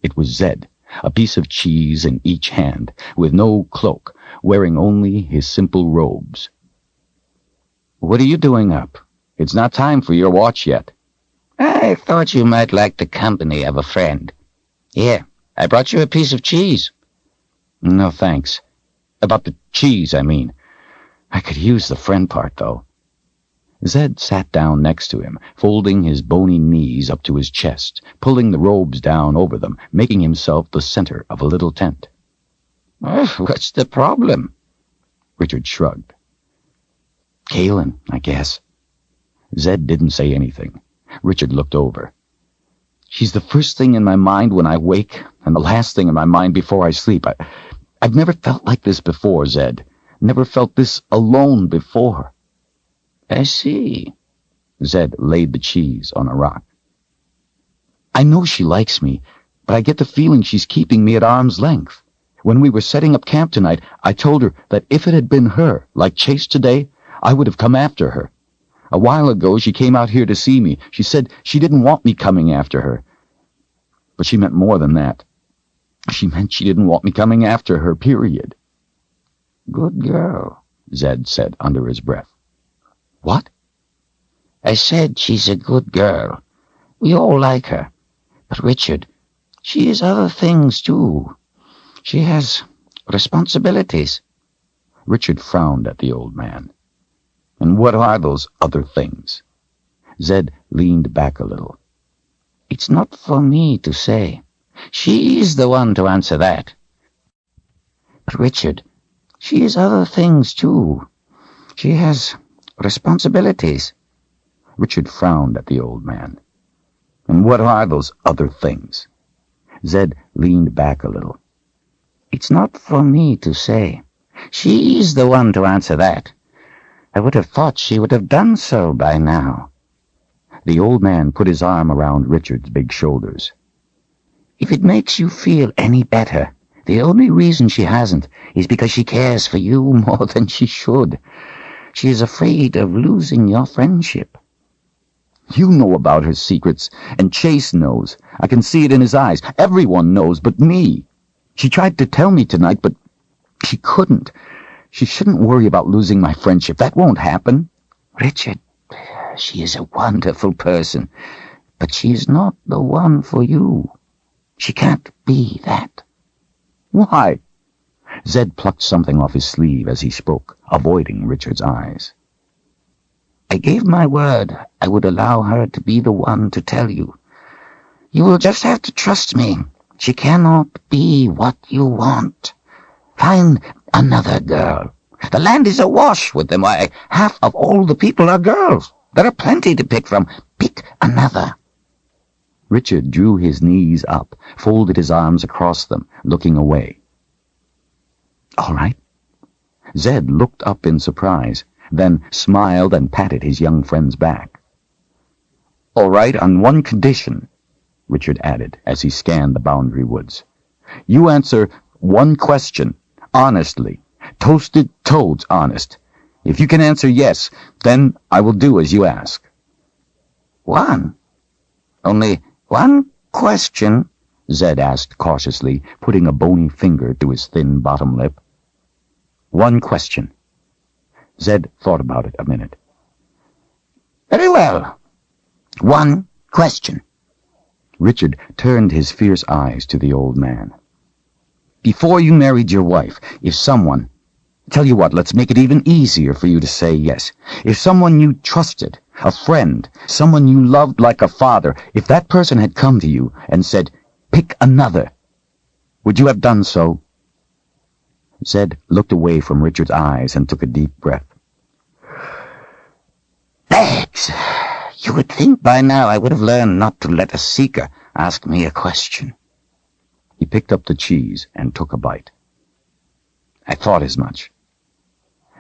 It was Zedd, a piece of cheese in each hand, with no cloak, wearing only his simple robes. "What are you doing up? It's not time for your watch yet." I thought you might like the company of a friend. Here, I brought you a piece of cheese. "No, thanks. About the cheese, I mean. I could use the friend part, though." Zedd sat down next to him, folding his bony knees up to his chest, pulling the robes down over them, making himself the center of a little tent. What's the problem? Richard shrugged. "Kahlan, I guess." Zedd didn't say anything. Richard looked over. "She's the first thing in my mind when I wake, and the last thing in my mind before I sleep. I've never felt like this before, Zedd. Never felt this alone before." I see. Zedd laid the cheese on a rock. "I know she likes me, but I get the feeling she's keeping me at arm's length. When we were setting up camp tonight, I told her that if it had been her, like Chase today, I would have come after her. A while ago, she came out here to see me. She said she didn't want me coming after her. But she meant more than that. She meant she didn't want me coming after her, period." Good girl, Zedd said under his breath. "What?" I said she's a good girl. We all like her. But Richard, she is other things too. She has responsibilities. Richard frowned at the old man. "And what are those other things?" Zedd leaned back a little. It's not for me to say. She's the one to answer that. But Richard, she is other things too. She has responsibilities. Richard frowned at the old man. "And what are those other things?" Zedd leaned back a little. It's not for me to say. She's the one to answer that. I would have thought she would have done so by now. The old man put his arm around Richard's big shoulders. If it makes you feel any better, the only reason she hasn't is because she cares for you more than she should. She is afraid of losing your friendship. "You know about her secrets, and Chase knows. I can see it in his eyes. Everyone knows but me. She tried to tell me tonight, but she couldn't. She shouldn't worry about losing my friendship. That won't happen." Richard, she is a wonderful person, but she is not the one for you. She can't be that. "Why?" Zedd plucked something off his sleeve as he spoke, avoiding Richard's eyes. I gave my word I would allow her to be the one to tell you. You will just have to trust me. She cannot be what you want. Find another girl. The land is awash with them. Why, half of all the people are girls. There are plenty to pick from. Pick another. Richard drew his knees up, folded his arms across them, looking away. "All right." Zedd looked up in surprise, then smiled and patted his young friend's back. "All right, on one condition," Richard added as he scanned the boundary woods. "You answer one question, honestly, toasted toads honest. If you can answer yes, then I will do as you ask." One? Only one question? Zedd asked cautiously, putting a bony finger to his thin bottom lip. "One question." Zedd thought about it a minute. Very well. One question. Richard turned his fierce eyes to the old man. "Before you married your wife, if someone... Tell you what, let's make it even easier for you to say yes. If someone you trusted, a friend, someone you loved like a father, if that person had come to you and said, 'Pick another,' would you have done so?" Zedd looked away from Richard's eyes and took a deep breath. Bags! You would think by now I would have learned not to let a seeker ask me a question. He picked up the cheese and took a bite. I thought as much.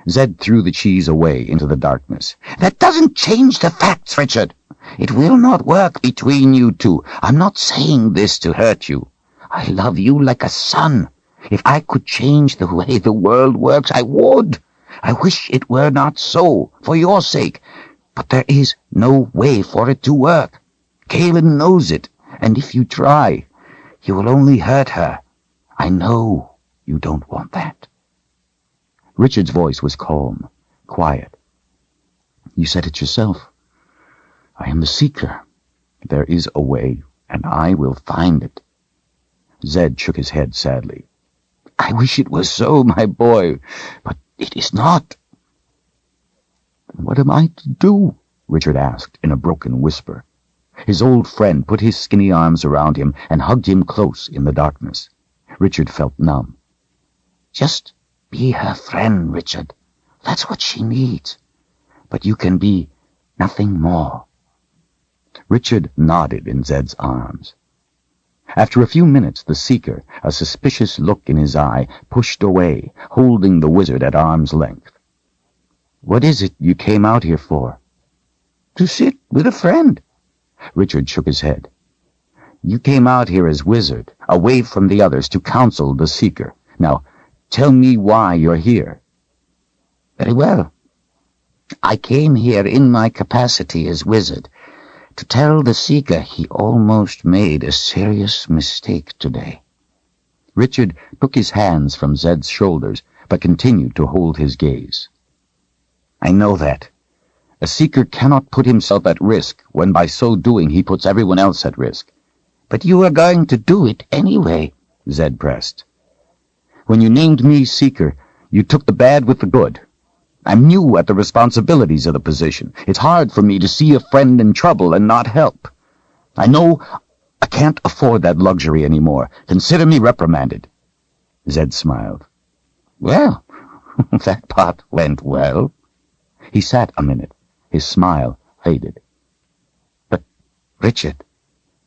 Zedd threw the cheese away into the darkness. That doesn't change the facts, Richard. It will not work between you two. I'm not saying this to hurt you. I love you like a son. If I could change the way the world works, I would. I wish it were not so, for your sake. But there is no way for it to work. Kahlan knows it, and if you try, you will only hurt her. I know you don't want that. Richard's voice was calm, quiet. You said it yourself. I am the seeker. There is a way, and I will find it. Zedd shook his head sadly. I wish it was so, my boy, but it is not. What am I to do? Richard asked in a broken whisper. His old friend put his skinny arms around him and hugged him close in the darkness. Richard felt numb. Just be her friend, Richard. That's what she needs. But you can be nothing more. Richard nodded in Zedd's arms. After a few minutes, the seeker, a suspicious look in his eye, pushed away, holding the wizard at arm's length. What is it you came out here for? To sit with a friend. Richard shook his head. You came out here as wizard, away from the others, to counsel the seeker. Now, tell me why you're here. Very well. I came here in my capacity as wizard to tell the seeker he almost made a serious mistake today. Richard took his hands from Zedd's shoulders, but continued to hold his gaze. I know that. A seeker cannot put himself at risk when by so doing he puts everyone else at risk. But you are going to do it anyway, Zedd pressed. When you named me seeker, you took the bad with the good. I'm new at the responsibilities of the position. It's hard for me to see a friend in trouble and not help. I know I can't afford that luxury anymore. Consider me reprimanded. Zedd smiled. Well, that part went well. He sat a minute. His smile faded. But, Richard,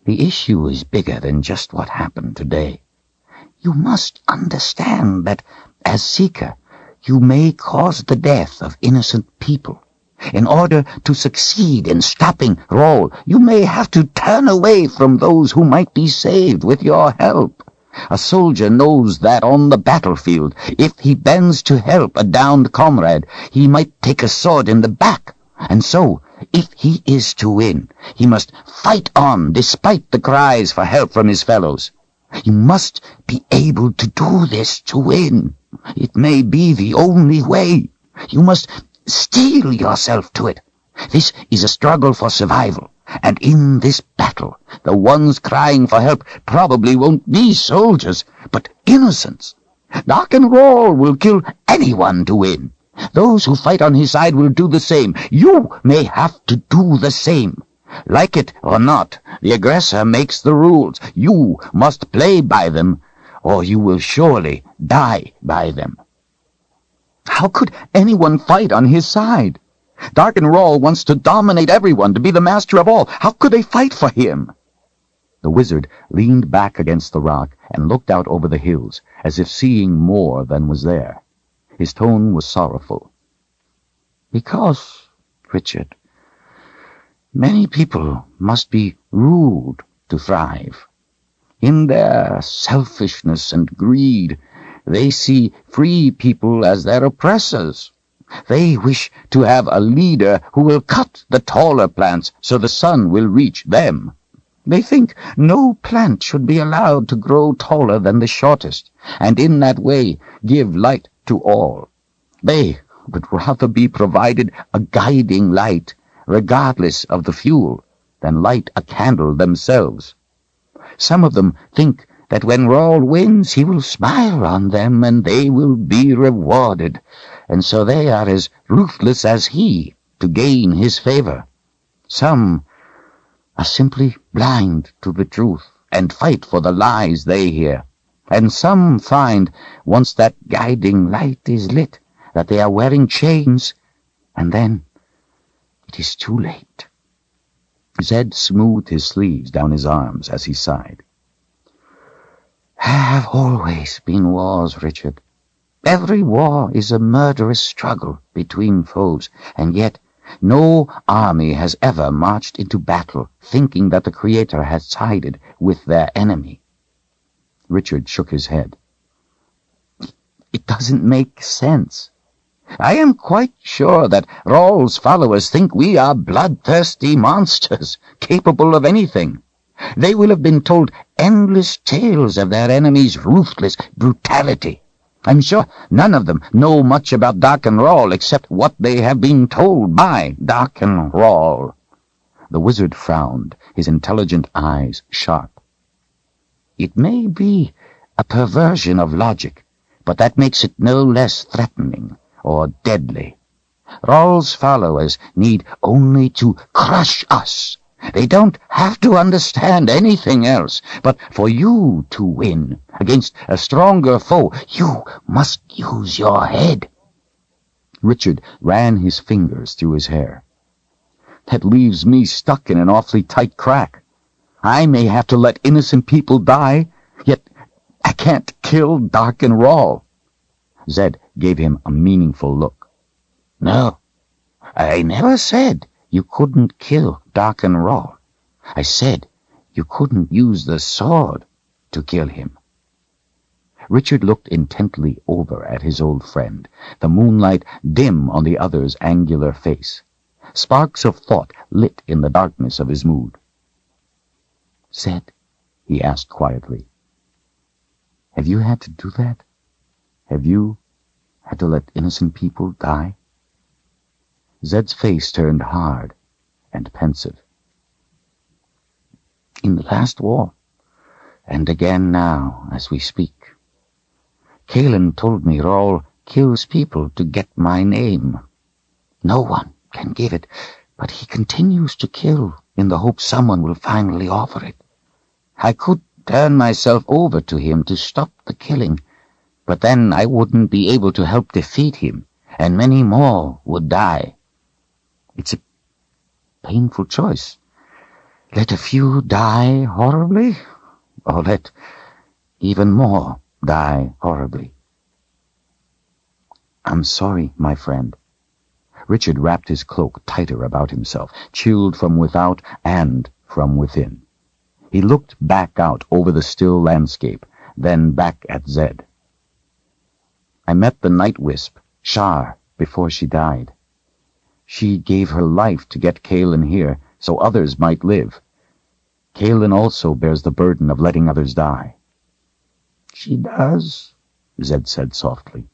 the issue is bigger than just what happened today. You must understand that, as seeker, you may cause the death of innocent people. In order to succeed in stopping Rawl, you may have to turn away from those who might be saved with your help. A soldier knows that on the battlefield, if he bends to help a downed comrade, he might take a sword in the back. And so, if he is to win, he must fight on despite the cries for help from his fellows. You must be able to do this to win. It may be the only way. You must steel yourself to it. This is a struggle for survival, and in this battle, the ones crying for help probably won't be soldiers, but innocents. Dark and Rawl will kill anyone to win. Those who fight on his side will do the same. You may have to do the same. Like it or not, the aggressor makes the rules. You must play by them, or you will surely die by them. How could anyone fight on his side? Dark and Rawl wants to dominate everyone, to be the master of all. How could they fight for him? The wizard leaned back against the rock and looked out over the hills, as if seeing more than was there. His tone was sorrowful. Because, Richard, many people must be ruled to thrive. In their selfishness and greed, they see free people as their oppressors. They wish to have a leader who will cut the taller plants so the sun will reach them. They think no plant should be allowed to grow taller than the shortest, and in that way give light to all. They would rather be provided a guiding light, regardless of the fuel, than light a candle themselves. Some of them think that when Rawl wins, he will smile on them and they will be rewarded, and so they are as ruthless as he to gain his favor. Some are simply blind to the truth and fight for the lies they hear, and some find, once that guiding light is lit, that they are wearing chains, and then it is too late. Zedd smoothed his sleeves down his arms as he sighed. There have always been wars, Richard. Every war is a murderous struggle between foes, and yet no army has ever marched into battle thinking that the Creator has sided with their enemy. Richard shook his head. It doesn't make sense. I am quite sure that Rawl's followers think we are bloodthirsty monsters, capable of anything. They will have been told endless tales of their enemy's ruthless brutality. I'm sure none of them know much about Dark and Rawl except what they have been told by Dark and Rawl. The wizard frowned, his intelligent eyes sharp. It may be a perversion of logic, but that makes it no less threatening or deadly. Rawl's followers need only to crush us. They don't have to understand anything else. But for you to win against a stronger foe, you must use your head. Richard ran his fingers through his hair. That leaves me stuck in an awfully tight crack. I may have to let innocent people die, yet I can't kill Dark and Rawl. Zedd gave him a meaningful look. No, I never said you couldn't kill Dark and Rawl. I said you couldn't use the sword to kill him. Richard looked intently over at his old friend, the moonlight dim on the other's angular face. Sparks of thought lit in the darkness of his mood. Zedd, he asked quietly, have you had to do that? Have you had to let innocent people die? Zedd's face turned hard and pensive. In the last war, and again now as we speak. Kahlan told me Rawl kills people to get my name. No one can give it, but he continues to kill in the hope someone will finally offer it. I could turn myself over to him to stop the killing, but then I wouldn't be able to help defeat him, and many more would die. It's a painful choice. Let a few die horribly, or let even more die horribly. I'm sorry, my friend. Richard wrapped his cloak tighter about himself, chilled from without and from within. He looked back out over the still landscape, then back at Zedd. I met the night wisp, Shar, before she died. She gave her life to get Kahlan here, so others might live. Kahlan also bears the burden of letting others die. She does, Zedd said softly.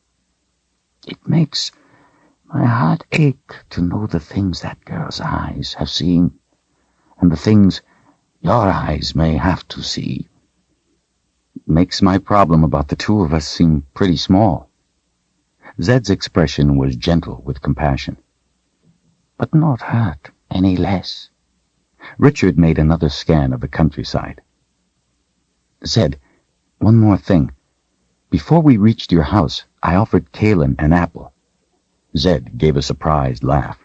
It makes my heart ache to know the things that girl's eyes have seen, and the things your eyes may have to see. It makes my problem about the two of us seem pretty small. Zedd's expression was gentle with compassion. But not hurt any less. Richard made another scan of the countryside. Zedd, one more thing. Before we reached your house, I offered Kahlan an apple. Zedd gave a surprised laugh.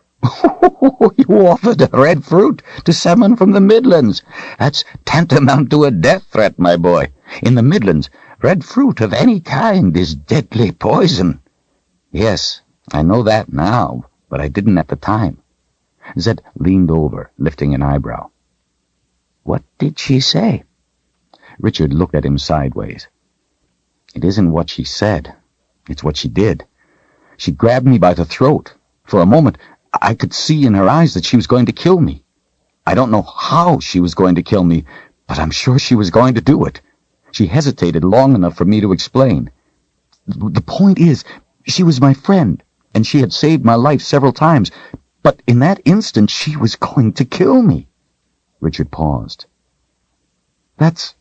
You offered a red fruit to someone from the Midlands. That's tantamount to a death threat, my boy. In the Midlands, red fruit of any kind is deadly poison. Yes, I know that now, but I didn't at the time. Zedd leaned over, lifting an eyebrow. What did she say? Richard looked at him sideways. It isn't what she said. It's what she did. She grabbed me by the throat. For a moment, I could see in her eyes that she was going to kill me. I don't know how she was going to kill me, but I'm sure she was going to do it. She hesitated long enough for me to explain. The point is, she was my friend, and she had saved my life several times, but in that instant she was going to kill me. Richard paused. That's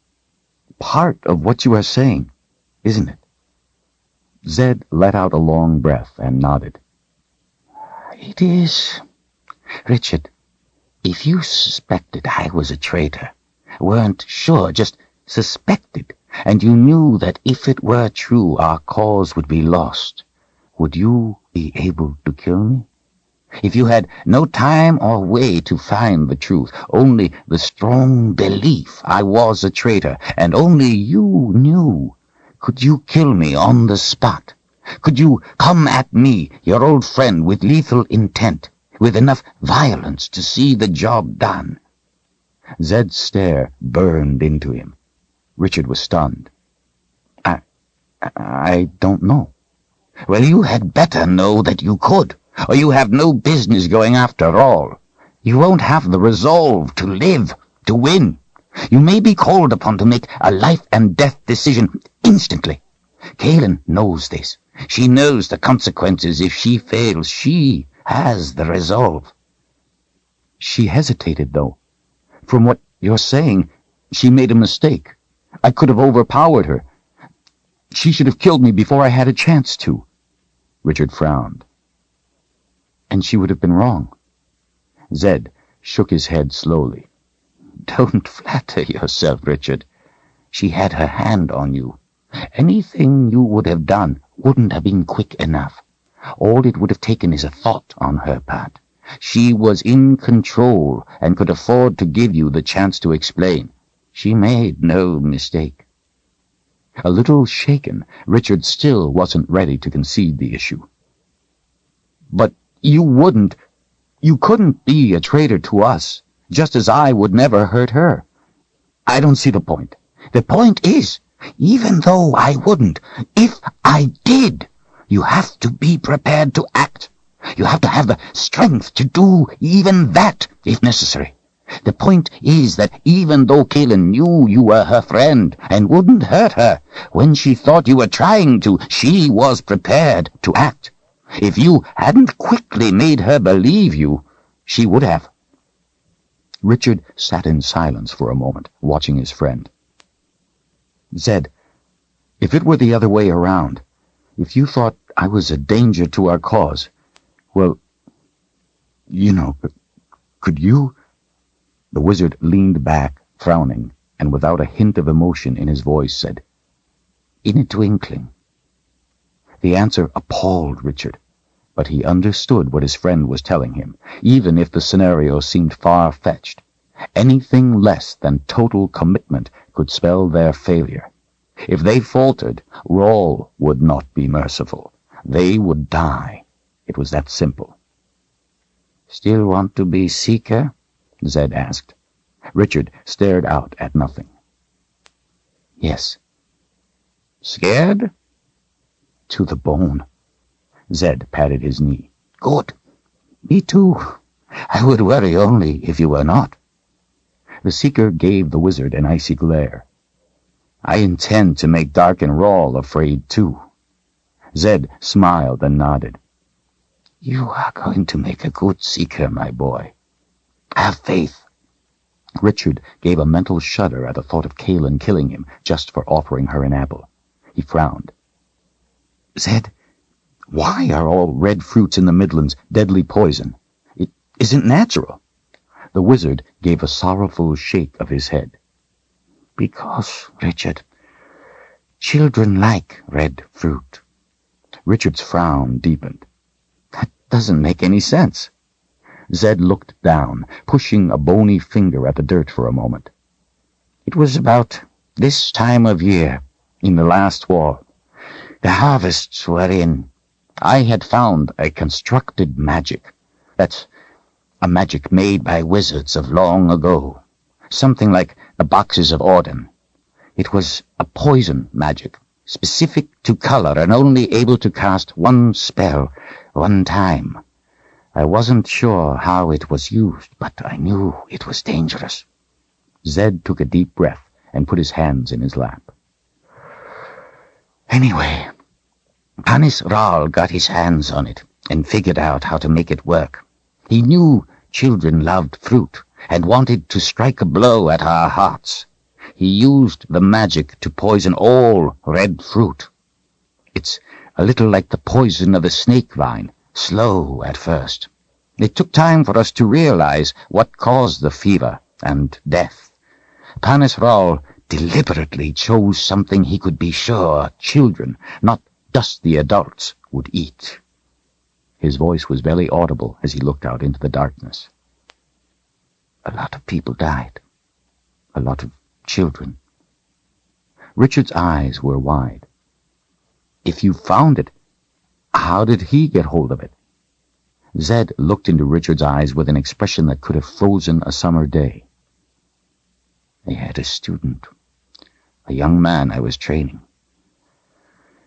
part of what you are saying, isn't it? Zedd let out a long breath and nodded. It is. Richard, if you suspected I was a traitor, weren't sure, just suspected, and you knew that if it were true our cause would be lost, would you be able to kill me? If you had no time or way to find the truth, only the strong belief I was a traitor, and only you knew, could you kill me on the spot, Could you come at me, your old friend, with lethal intent, with enough violence to see the job done?" Zedd's stare burned into him. Richard was stunned. I don't know. "Well, you had better know that you could, or you have no business going after all. You won't have the resolve to live, to win. You may be called upon to make a life-and-death decision instantly. Kahlan knows this. She knows the consequences if she fails. She has the resolve." She hesitated, though. From what you're saying, she made a mistake. I could have overpowered her. She should have killed me before I had a chance to. Richard frowned. And she would have been wrong. Zedd shook his head slowly. "Don't flatter yourself, Richard. She had her hand on you. Anything you would have done wouldn't have been quick enough. All it would have taken is a thought on her part. She was in control and could afford to give you the chance to explain. She made no mistake." A little shaken, Richard still wasn't ready to concede the issue. "But you couldn't be a traitor to us, just as I would never hurt her. I don't see the point." "The point is, even though I wouldn't, if I did, you have to be prepared to act. You have to have the strength to do even that, if necessary. The point is that even though Kahlan knew you were her friend and wouldn't hurt her, when she thought you were trying to, she was prepared to act. If you hadn't quickly made her believe you, she would have." Richard sat in silence for a moment, watching his friend. "Zedd, if it were the other way around, if you thought I was a danger to our cause, well, could you?" The wizard leaned back, frowning, and without a hint of emotion in his voice said, "In a twinkling." The answer appalled Richard, but he understood what his friend was telling him, even if the scenario seemed far-fetched. Anything less than total commitment could spell their failure. If they faltered, Rawl would not be merciful. They would die. It was that simple. "Still want to be Seeker?" Zedd asked. Richard stared out at nothing. "Yes." "Scared?" "To the bone." Zedd patted his knee. "Good. Me too. I would worry only if you were not." The Seeker gave the wizard an icy glare. "I intend to make Dark and Rawl afraid too." Zedd smiled and nodded. "You are going to make a good Seeker, my boy. Have faith." Richard gave a mental shudder at the thought of Kahlan killing him just for offering her an apple. He frowned. "Zedd, why are all red fruits in the Midlands deadly poison? It isn't natural." The wizard gave a sorrowful shake of his head. "Because, Richard, children like red fruit." Richard's frown deepened. "That doesn't make any sense." Zedd looked down, pushing a bony finger at the dirt for a moment. "It was about this time of year, in the last war. The harvests were in. I had found a constructed magic. That's a magic made by wizards of long ago. Something like the boxes of Orden. It was a poison magic, specific to color and only able to cast one spell, one time. I wasn't sure how it was used, but I knew it was dangerous." Zedd took a deep breath and put his hands in his lap. "Anyway, Panis Rawl got his hands on it and figured out how to make it work. He knew children loved fruit and wanted to strike a blow at our hearts. He used the magic to poison all red fruit. It's a little like the poison of the snake vine, slow at first. It took time for us to realize what caused the fever and death. Panis Rawl deliberately chose something he could be sure children, not dusty adults, would eat." His voice was barely audible as he looked out into the darkness. "A lot of people died. A lot of children." Richard's eyes were wide. "If you found it, How did he get hold of it? Zedd looked into Richard's eyes with an expression that could have frozen a summer day. I had a student, a young man I was training.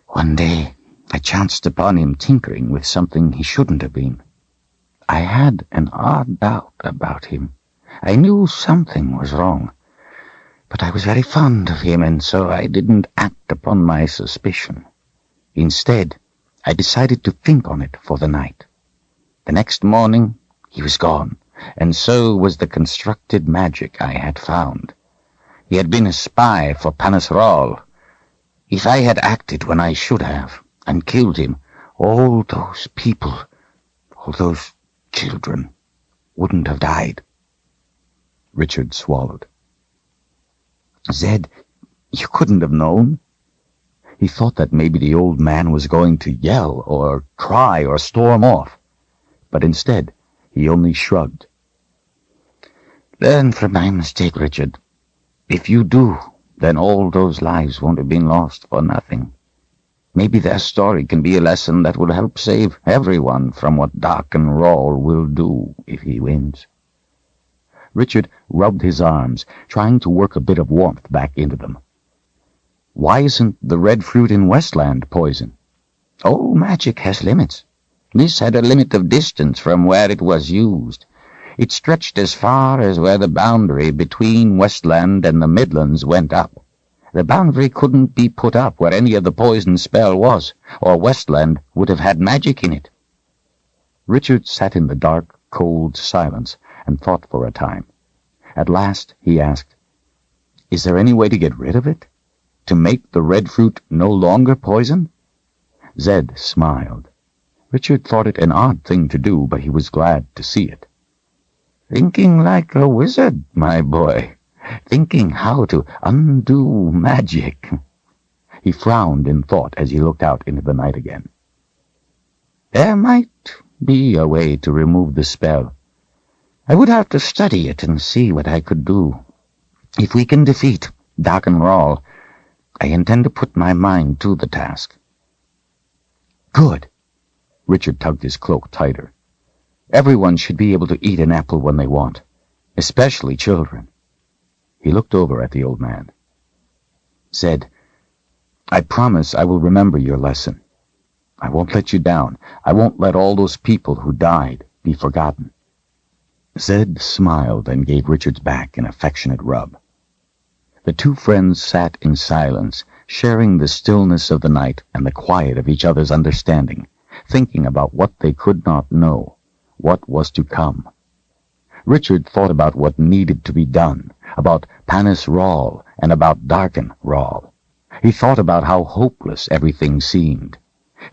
One day, I chanced upon him tinkering with something he shouldn't have been. I had an odd doubt about him. I knew something was wrong, but I was very fond of him, and so I didn't act upon my suspicion. Instead, I decided to think on it for the night. The next morning, he was gone, and so was the constructed magic I had found. He had been a spy for Panis Ral. If I had acted when I should have, and killed him, all those people, all those children, wouldn't have died. Richard swallowed. Zedd, you couldn't have known. He thought that maybe the old man was going to yell or cry or storm off, but instead he only shrugged. Learn from my mistake, Richard. If you do, then all those lives won't have been lost for nothing. Maybe their story can be a lesson that will help save everyone from what Darken Ral will do if he wins. Richard rubbed his arms, trying to work a bit of warmth back into them. Why isn't the red fruit in Westland poison? All magic has limits. This had a limit of distance from where it was used. It stretched as far as where the boundary between Westland and the Midlands went up. The boundary couldn't be put up where any of the poison spell was, or Westland would have had magic in it. Richard sat in the dark, cold silence and thought for a time. At last he asked, "Is there any way to get rid of it? To make the red fruit no longer poison?" Zedd smiled. Richard thought it an odd thing to do, but he was glad to see it. Thinking like a wizard, my boy. Thinking how to undo magic. He frowned in thought as he looked out into the night again. There might be a way to remove the spell. I would have to study it and see what I could do. If we can defeat Darken Ral, I intend to put my mind to the task. Good. Richard tugged his cloak tighter. Everyone should be able to eat an apple when they want, especially children. He looked over at the old man. Zedd, I promise I will remember your lesson. I won't let you down. I won't let all those people who died be forgotten. Zedd smiled and gave Richard's back an affectionate rub. The two friends sat in silence, sharing the stillness of the night and the quiet of each other's understanding, thinking about what they could not know, what was to come. Richard thought about what needed to be done, about Panis Ral and about Darken Ral. He thought about how hopeless everything seemed.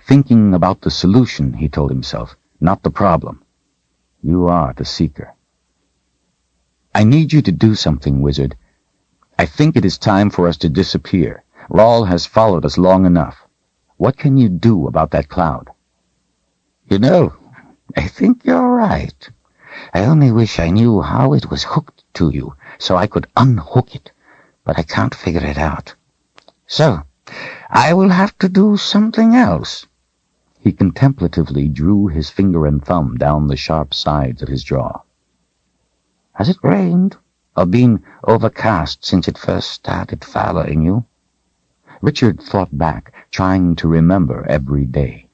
Thinking about the solution, he told himself, not the problem. You are the seeker. I need you to do something, wizard. I think it is time for us to disappear. Ral has followed us long enough. What can you do about that cloud? You know, I think you're right. I only wish I knew how it was hooked to you, so I could unhook it, but I can't figure it out. So, I will have to do something else. He contemplatively drew his finger and thumb down the sharp sides of his jaw. Has it rained, or been overcast since it first started following you? Richard thought back, trying to remember every day.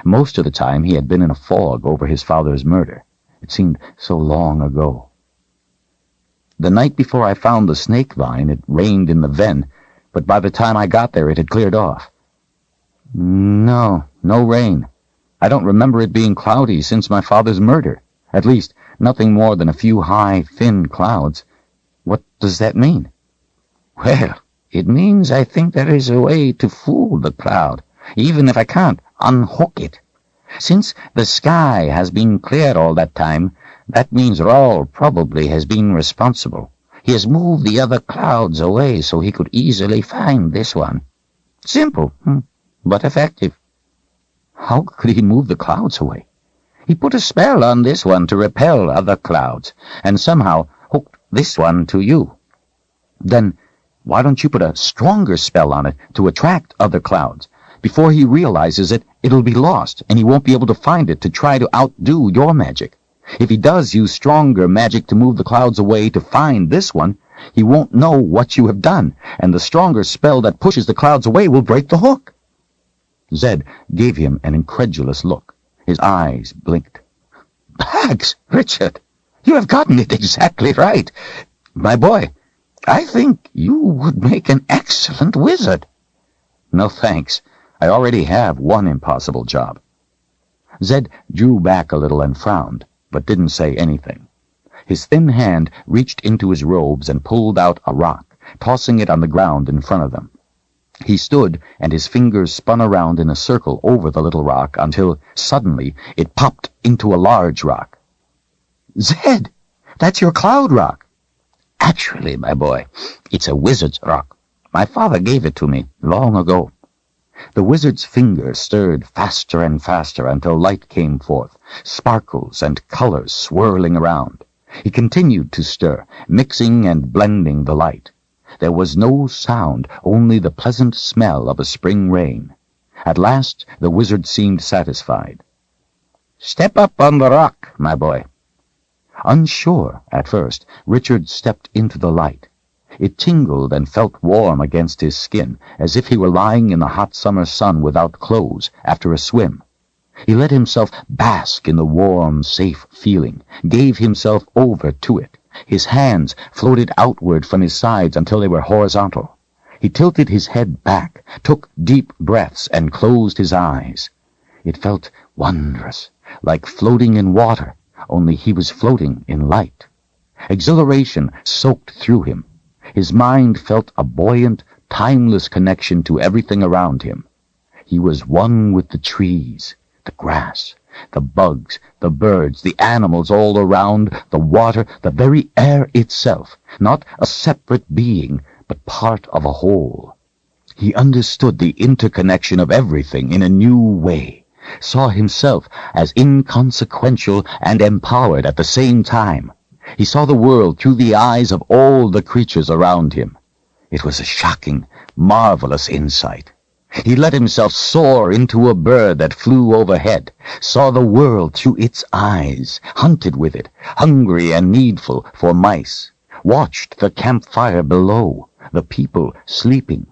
Most of the time he had been in a fog over his father's murder. It seemed so long ago. The night before I found the snake vine, it rained in the ven, but by the time I got there it had cleared off. No rain. I don't remember it being cloudy since my father's murder. At least, nothing more than a few high, thin clouds. What does that mean? Well, it means I think there is a way to fool the cloud, even if I can't unhook it. Since the sky has been clear all that time, that means Ral probably has been responsible. He has moved the other clouds away so he could easily find this one. Simple, but effective. How could he move the clouds away? He put a spell on this one to repel other clouds, and somehow hooked this one to you. Then why don't you put a stronger spell on it to attract other clouds? Before he realizes it, it'll be lost, and he won't be able to find it to try to outdo your magic. If he does use stronger magic to move the clouds away to find this one, he won't know what you have done, and the stronger spell that pushes the clouds away will break the hook." Zedd gave him an incredulous look. His eyes blinked. "Bags, Richard, you have gotten it exactly right. My boy, I think you would make an excellent wizard." "No thanks. I already have one impossible job." Zedd drew back a little and frowned, but didn't say anything. His thin hand reached into his robes and pulled out a rock, tossing it on the ground in front of them. He stood, and his fingers spun around in a circle over the little rock until, suddenly, it popped into a large rock. "Zedd, that's your cloud rock." "Actually, my boy, it's a wizard's rock. My father gave it to me long ago." The wizard's fingers stirred faster and faster until light came forth, sparkles and colors swirling around. He continued to stir, mixing and blending the light. There was no sound, only the pleasant smell of a spring rain. At last the wizard seemed satisfied. "Step up on the rock, my boy." Unsure at first, Richard stepped into the light. It tingled and felt warm against his skin, as if he were lying in the hot summer sun without clothes after a swim. He let himself bask in the warm, safe feeling, gave himself over to it. His hands floated outward from his sides until they were horizontal. He tilted his head back, took deep breaths, and closed his eyes. It felt wondrous, like floating in water, only he was floating in light. Exhilaration soaked through him. His mind felt a buoyant, timeless connection to everything around him. He was one with the trees, the grass, the bugs, the birds, the animals all around, the water, the very air itself, not a separate being, but part of a whole. He understood the interconnection of everything in a new way, saw himself as inconsequential and empowered at the same time. He saw the world through the eyes of all the creatures around him. It was a shocking, marvelous insight. He let himself soar into a bird that flew overhead, saw the world through its eyes, hunted with it, hungry and needful for mice, watched the campfire below, the people sleeping.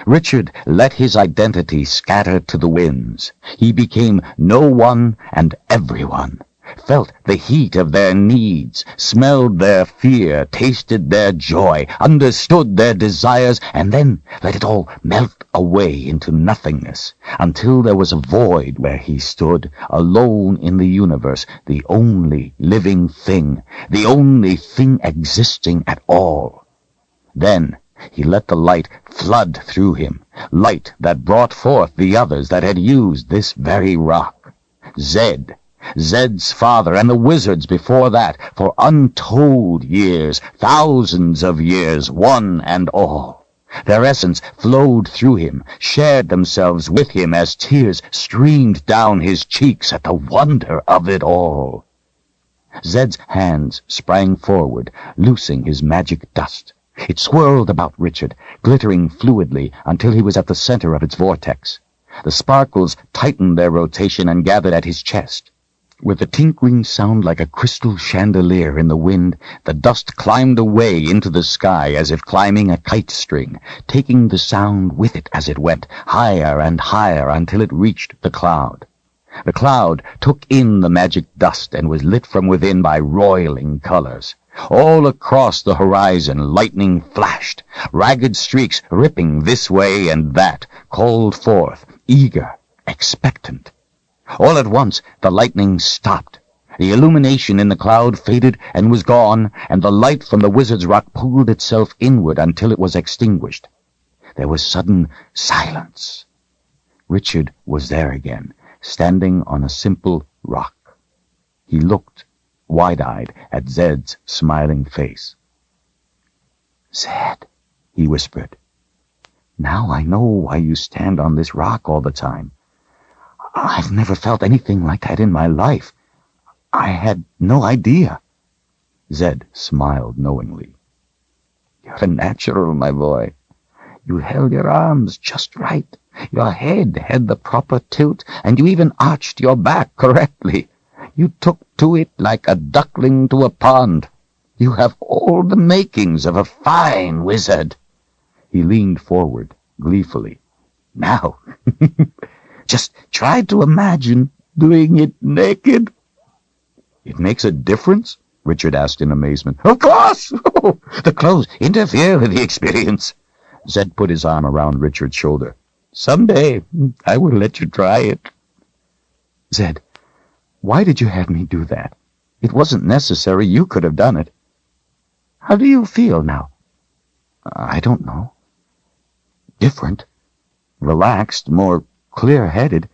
Richard let his identity scatter to the winds. He became no one and everyone, felt the heat of their needs, smelled their fear, tasted their joy, understood their desires, and then let it all melt away into nothingness, until there was a void where he stood, alone in the universe, the only living thing, the only thing existing at all. Then he let the light flood through him, light that brought forth the others that had used this very rock. Zedd, Zedd's father, and the wizards before that, for untold years, thousands of years, one and all. Their essence flowed through him, shared themselves with him as tears streamed down his cheeks at the wonder of it all. Zedd's hands sprang forward, loosing his magic dust. It swirled about Richard, glittering fluidly until he was at the center of its vortex. The sparkles tightened their rotation and gathered at his chest. With a tinkling sound like a crystal chandelier in the wind, the dust climbed away into the sky as if climbing a kite string, taking the sound with it as it went, higher and higher until it reached the cloud. The cloud took in the magic dust and was lit from within by roiling colors. All across the horizon lightning flashed, ragged streaks ripping this way and that, called forth, eager, expectant. All at once the lightning stopped. The illumination in the cloud faded and was gone, and the light from the wizard's rock pulled itself inward until it was extinguished. There was sudden silence. Richard was there again, standing on a simple rock. He looked, wide-eyed, at Zedd's smiling face. "Zedd," he whispered, "now I know why you stand on this rock all the time. I've never felt anything like that in my life. I had no idea." Zedd smiled knowingly. "You're a natural, my boy. You held your arms just right. Your head had the proper tilt, and you even arched your back correctly. You took to it like a duckling to a pond. You have all the makings of a fine wizard." He leaned forward, gleefully. "Now, just try to imagine doing it naked." "It makes a difference?" Richard asked in amazement. "Of course! The clothes interfere with the experience." Zedd put his arm around Richard's shoulder. "Someday I will let you try it." "Zedd, why did you have me do that? It wasn't necessary. You could have done it." "How do you feel now?" "I don't know. Different. Relaxed, more clear-headed.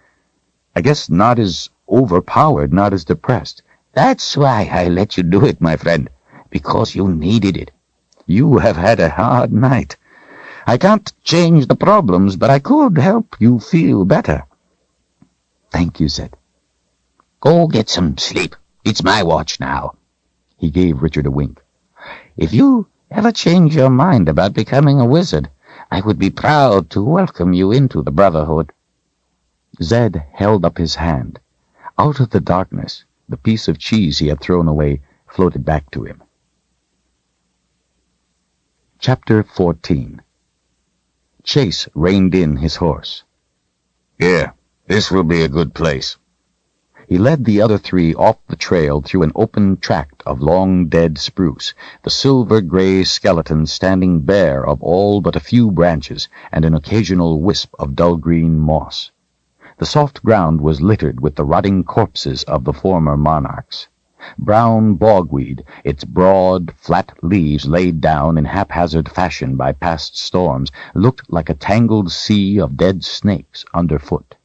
I guess not as overpowered, not as depressed." "That's why I let you do it, my friend, because you needed it. You have had a hard night. I can't change the problems, but I could help you feel better." "Thank you, Zedd." "Go get some sleep. It's my watch now." He gave Richard a wink. "If you ever change your mind about becoming a wizard, I would be proud to welcome you into the Brotherhood." Zedd held up his hand. Out of the darkness, the piece of cheese he had thrown away floated back to him. Chapter 14. Chase reined in his horse. "Here, this will be a good place." He led the other three off the trail through an open tract of long dead spruce, the silver-gray skeleton standing bare of all but a few branches and an occasional wisp of dull-green moss. The soft ground was littered with the rotting corpses of the former monarchs. Brown bogweed, its broad, flat leaves laid down in haphazard fashion by past storms, looked like a tangled sea of dead snakes underfoot.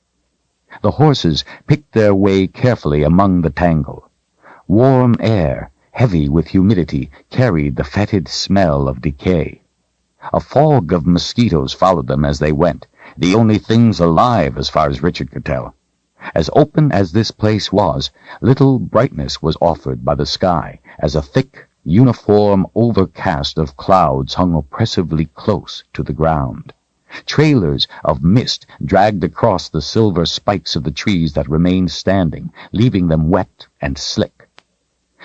The horses picked their way carefully among the tangle. Warm air, heavy with humidity, carried the fetid smell of decay. A fog of mosquitoes followed them as they went, the only things alive as far as Richard could tell. As open as this place was, little brightness was offered by the sky, as a thick, uniform overcast of clouds hung oppressively close to the ground. Trailers of mist dragged across the silver spikes of the trees that remained standing, leaving them wet and slick.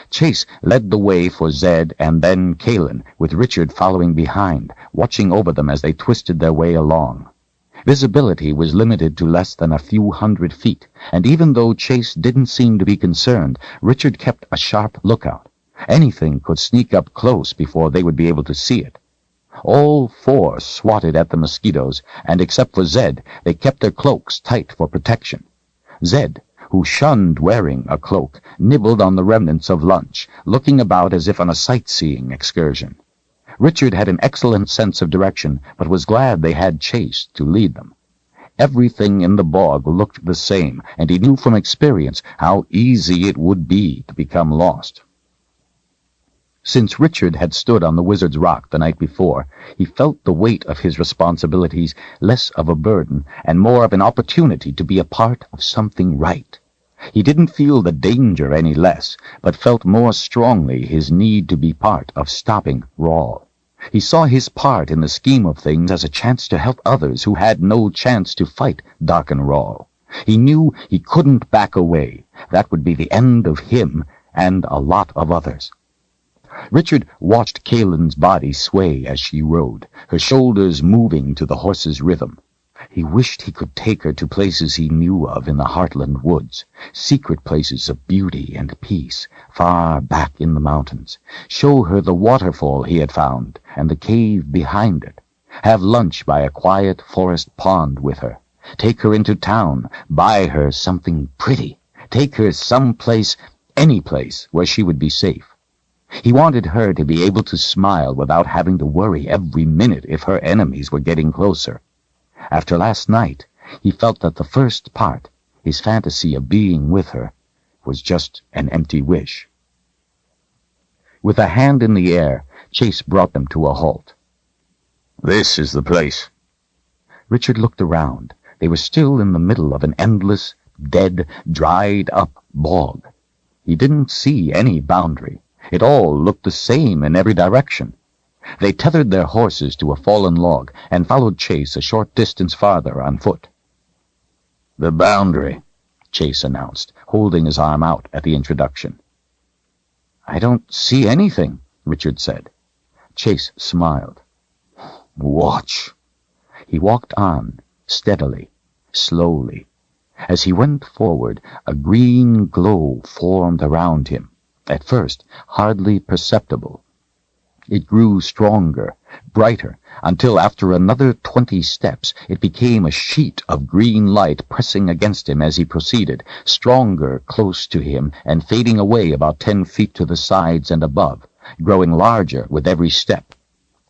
Chase led the way for Zedd and then Kahlan, with Richard following behind, watching over them as they twisted their way along. Visibility was limited to less than a few 100 feet, and even though Chase didn't seem to be concerned, Richard kept a sharp lookout. Anything could sneak up close before they would be able to see it. All four swatted at the mosquitoes, and except for Zedd, they kept their cloaks tight for protection. Zedd, who shunned wearing a cloak, nibbled on the remnants of lunch, looking about as if on a sightseeing excursion. Richard had an excellent sense of direction, but was glad they had Chase to lead them. Everything in the bog looked the same, and he knew from experience how easy it would be to become lost. Since Richard had stood on the Wizard's Rock the night before, he felt the weight of his responsibilities less of a burden and more of an opportunity to be a part of something right. He didn't feel the danger any less, but felt more strongly his need to be part of stopping Rawl. He saw his part in the scheme of things as a chance to help others who had no chance to fight Darken Rawl. He knew he couldn't back away. That would be the end of him and a lot of others. Richard watched Kahlan's body sway as she rode, her shoulders moving to the horse's rhythm. He wished he could take her to places he knew of in the Heartland woods, secret places of beauty and peace, far back in the mountains. Show her the waterfall he had found, and the cave behind it. Have lunch by a quiet forest pond with her. Take her into town, buy her something pretty. Take her someplace, any place, where she would be safe. He wanted her to be able to smile without having to worry every minute if her enemies were getting closer. After last night, he felt that the first part, his fantasy of being with her, was just an empty wish. With a hand in the air, Chase brought them to a halt. "This is the place." Richard looked around. They were still in the middle of an endless, dead, dried-up bog. He didn't see any boundary. It all looked the same in every direction. They tethered their horses to a fallen log and followed Chase a short distance farther on foot. "The boundary," Chase announced, holding his arm out at the introduction. "I don't see anything," Richard said. Chase smiled. "Watch." He walked on, steadily, slowly. As he went forward, a green glow formed around him, at first hardly perceptible. It grew stronger, brighter, until after another 20 steps it became a sheet of green light pressing against him as he proceeded, stronger close to him and fading away about 10 feet to the sides and above, growing larger with every step.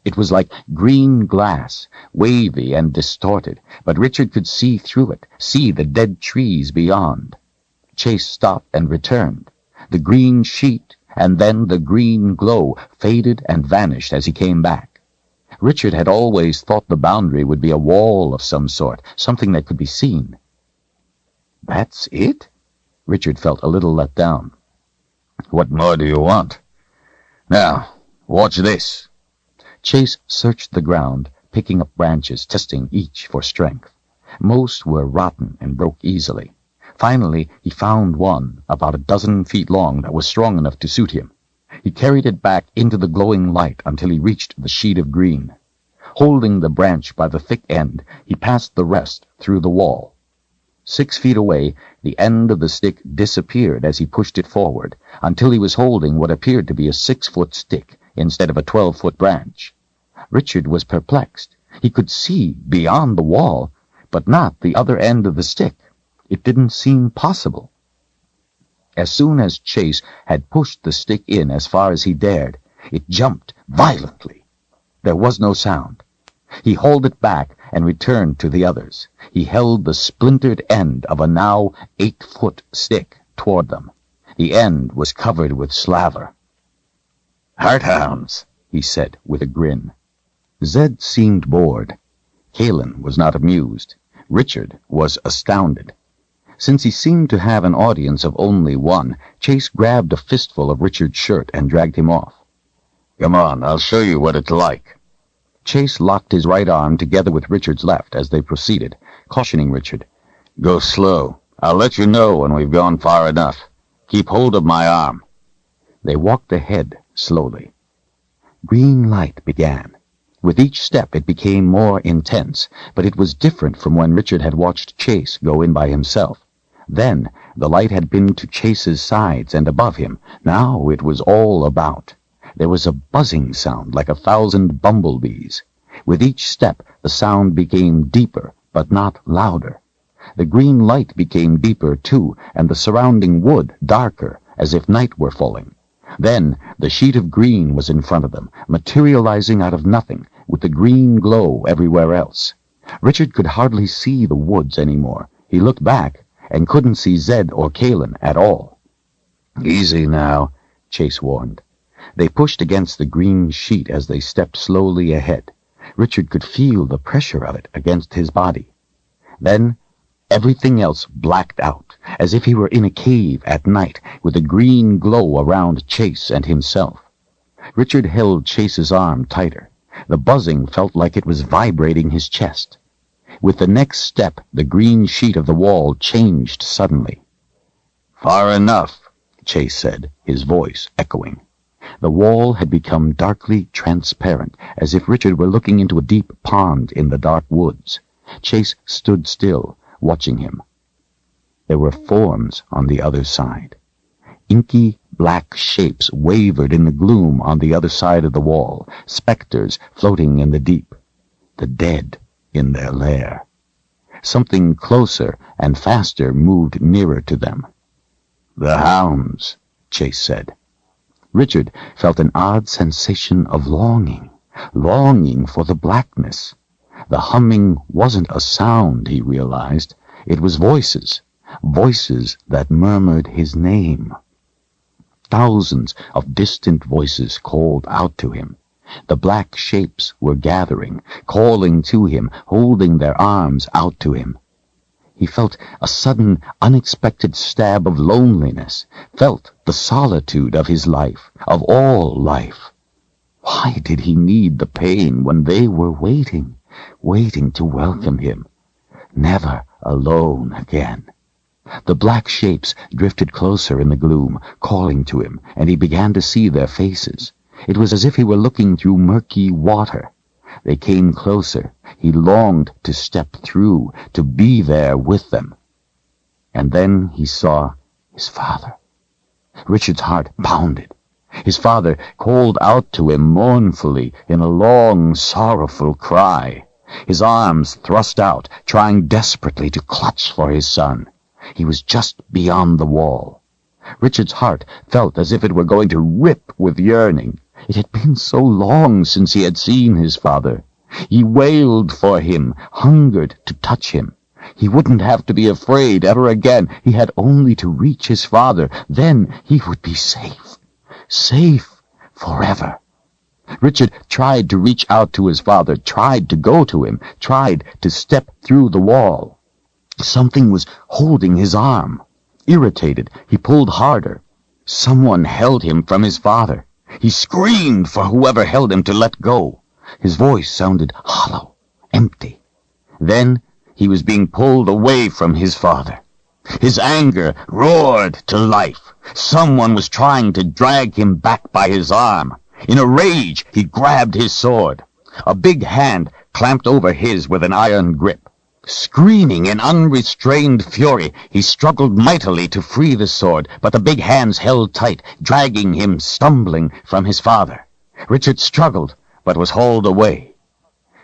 It was like green glass, wavy and distorted, but Richard could see through it, see the dead trees beyond. Chase stopped and returned. The green sheet and then the green glow faded and vanished as he came back. Richard had always thought the boundary would be a wall of some sort, something that could be seen. "That's it?" Richard felt a little let down. "What more do you want? Now, watch this." Chase searched the ground, picking up branches, testing each for strength. Most were rotten and broke easily. Finally, he found one, about 12 feet long, that was strong enough to suit him. He carried it back into the glowing light until he reached the sheet of green. Holding the branch by the thick end, he passed the rest through the wall. 6 feet away, the end of the stick disappeared as he pushed it forward, until he was holding what appeared to be a 6-foot stick instead of a 12-foot branch. Richard was perplexed. He could see beyond the wall, but not the other end of the stick. It didn't seem possible. As soon as Chase had pushed the stick in as far as he dared, it jumped violently. There was no sound. He hauled it back and returned to the others. He held the splintered end of a now 8-foot stick toward them. The end was covered with slaver. "Hardhounds," he said with a grin. Zedd seemed bored. Kahlan was not amused. Richard was astounded. Since he seemed to have an audience of only one, Chase grabbed a fistful of Richard's shirt and dragged him off. "Come on, I'll show you what it's like." Chase locked his right arm together with Richard's left as they proceeded, cautioning Richard, "Go slow. I'll let you know when we've gone far enough. Keep hold of my arm." They walked ahead slowly. Green light began. With each step it became more intense, but it was different from when Richard had watched Chase go in by himself. Then the light had been to Chase's sides and above him. Now it was all about. There was a buzzing sound like 1,000 bumblebees. With each step the sound became deeper, but not louder. The green light became deeper, too, and the surrounding wood darker, as if night were falling. Then the sheet of green was in front of them, materializing out of nothing, with the green glow everywhere else. Richard could hardly see the woods anymore. He looked back and couldn't see Zedd or Kahlan at all. "Easy now," Chase warned. They pushed against the green sheet as they stepped slowly ahead. Richard could feel the pressure of it against his body. Then everything else blacked out, as if he were in a cave at night, with a green glow around Chase and himself. Richard held Chase's arm tighter. The buzzing felt like it was vibrating his chest. With the next step, the green sheet of the wall changed suddenly. "Far enough," Chase said, his voice echoing. The wall had become darkly transparent, as if Richard were looking into a deep pond in the dark woods. Chase stood still, watching him. There were forms on the other side. Inky black shapes wavered in the gloom on the other side of the wall, specters floating in the deep, the dead in their lair. Something closer and faster moved nearer to them. "The hounds," Chase said. Richard felt an odd sensation of longing for the blackness. The humming wasn't a sound, he realized. It was voices that murmured his name. Thousands of distant voices called out to him. The black shapes were gathering, calling to him, holding their arms out to him. He felt a sudden, unexpected stab of loneliness, felt the solitude of his life, of all life. Why did he need the pain when they were waiting to welcome him? Never alone again. The black shapes drifted closer in the gloom, calling to him, and he began to see their faces. It was as if he were looking through murky water. They came closer. He longed to step through, to be there with them. And then he saw his father. Richard's heart pounded. His father called out to him mournfully in a long, sorrowful cry. His arms thrust out, trying desperately to clutch for his son. He was just beyond the wall. Richard's heart felt as if it were going to rip with yearning. It had been so long since he had seen his father. He wailed for him, hungered to touch him. He wouldn't have to be afraid ever again. He had only to reach his father. Then he would be safe. Safe forever. Richard tried to reach out to his father, tried to go to him, tried to step through the wall. Something was holding his arm. Irritated, he pulled harder. Someone held him from his father. He screamed for whoever held him to let go. His voice sounded hollow, empty. Then he was being pulled away from his father. His anger roared to life. Someone was trying to drag him back by his arm. In a rage, he grabbed his sword. A big hand clamped over his with an iron grip. Screaming in unrestrained fury, he struggled mightily to free the sword, but the big hands held tight, dragging him stumbling from his father. Richard struggled, but was hauled away.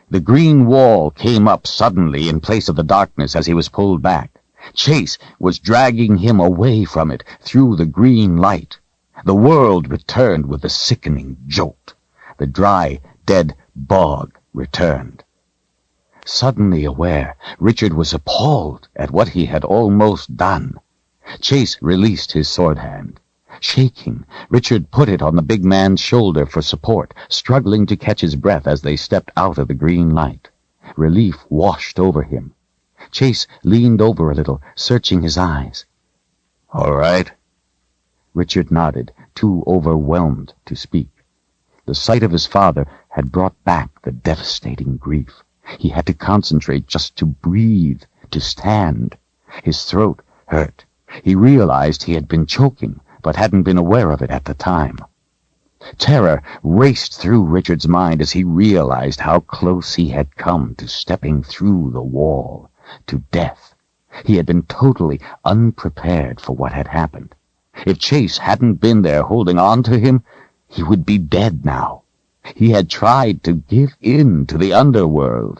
The green wall came up suddenly in place of the darkness as he was pulled back. Chase was dragging him away from it through the green light. The world returned with a sickening jolt. The dry, dead bog returned. Suddenly aware, Richard was appalled at what he had almost done. Chase released his sword hand. Shaking, Richard put it on the big man's shoulder for support, struggling to catch his breath as they stepped out of the green light. Relief washed over him. Chase leaned over a little, searching his eyes. "All right?" Richard nodded, too overwhelmed to speak. The sight of his father had brought back the devastating grief. He had to concentrate just to breathe, to stand. His throat hurt. He realized he had been choking, but hadn't been aware of it at the time. Terror raced through Richard's mind as he realized how close he had come to stepping through the wall, to death. He had been totally unprepared for what had happened. If Chase hadn't been there holding on to him, he would be dead now. He had tried to give in to the underworld.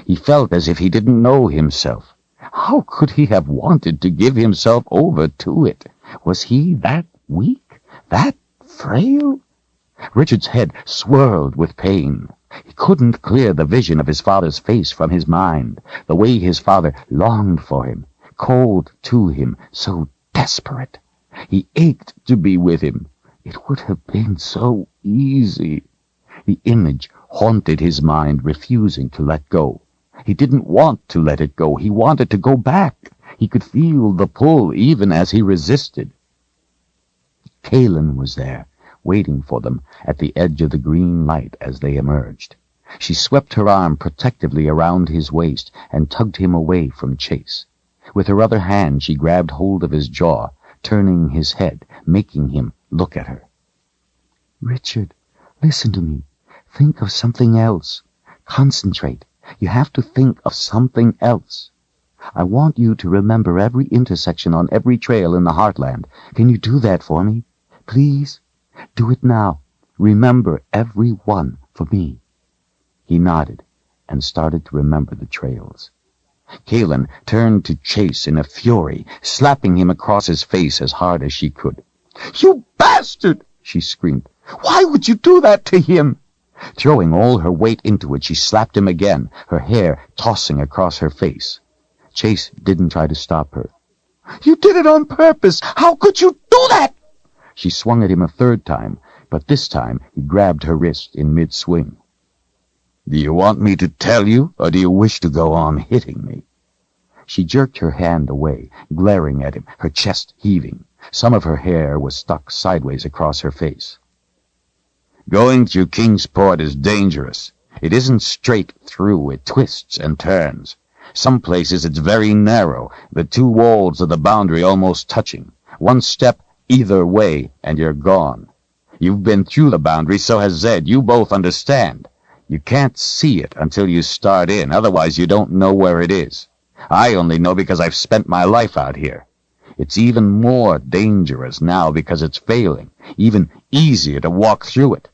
He felt as if he didn't know himself. How could he have wanted to give himself over to it? Was he that weak, that frail? Richard's head swirled with pain. He couldn't clear the vision of his father's face from his mind, the way his father longed for him, called to him, so desperate. He ached to be with him. It would have been so easy. The image haunted his mind, refusing to let go. He didn't want to let it go. He wanted to go back. He could feel the pull even as he resisted. Kahlan was there, waiting for them at the edge of the green light as they emerged. She swept her arm protectively around his waist and tugged him away from Chase. With her other hand she grabbed hold of his jaw, turning his head, making him look at her. "Richard, listen to me. Think of something else. Concentrate. You have to think of something else. I want you to remember every intersection on every trail in the Heartland. Can you do that for me? Please? Do it now. Remember every one for me." He nodded and started to remember the trails. Kahlan turned to Chase in a fury, slapping him across his face as hard as she could. "You bastard!" she screamed. "Why would you do that to him?" Throwing all her weight into it, she slapped him again, her hair tossing across her face. Chase didn't try to stop her. "You did it on purpose! How could you do that?" She swung at him a third time, but this time he grabbed her wrist in mid-swing. "Do you want me to tell you, or do you wish to go on hitting me?" She jerked her hand away, glaring at him, her chest heaving. Some of her hair was stuck sideways across her face. Going through Kingsport is dangerous. It isn't straight through, it twists and turns. Some places it's very narrow, the two walls of the boundary almost touching. One step either way, and you're gone. You've been through the boundary, so has Zedd. You both understand. You can't see it until you start in, otherwise you don't know where it is. I only know because I've spent my life out here. It's even more dangerous now because it's failing, even easier to walk through it.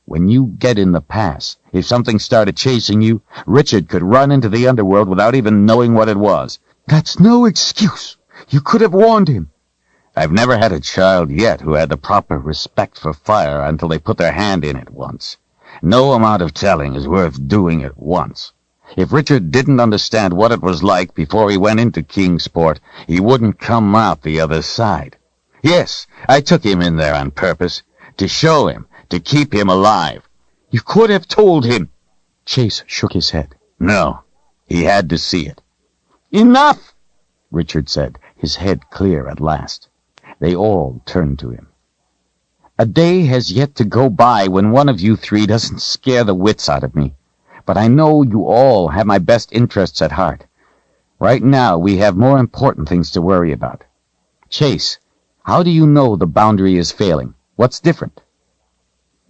When you get in the pass, if something started chasing you, Richard could run into the underworld without even knowing what it was. That's no excuse. You could have warned him. I've never had a child yet who had the proper respect for fire until they put their hand in it once. No amount of telling is worth doing it once. If Richard didn't understand what it was like before he went into Kingsport, he wouldn't come out the other side. Yes, I took him in there on purpose, to show him, to keep him alive. You could have told him. Chase shook his head. No, he had to see it. Enough, Richard said, his head clear at last. They all turned to him. A day has yet to go by when one of you three doesn't scare the wits out of me. But I know you all have my best interests at heart. Right now, we have more important things to worry about. Chase, how do you know the boundary is failing? What's different?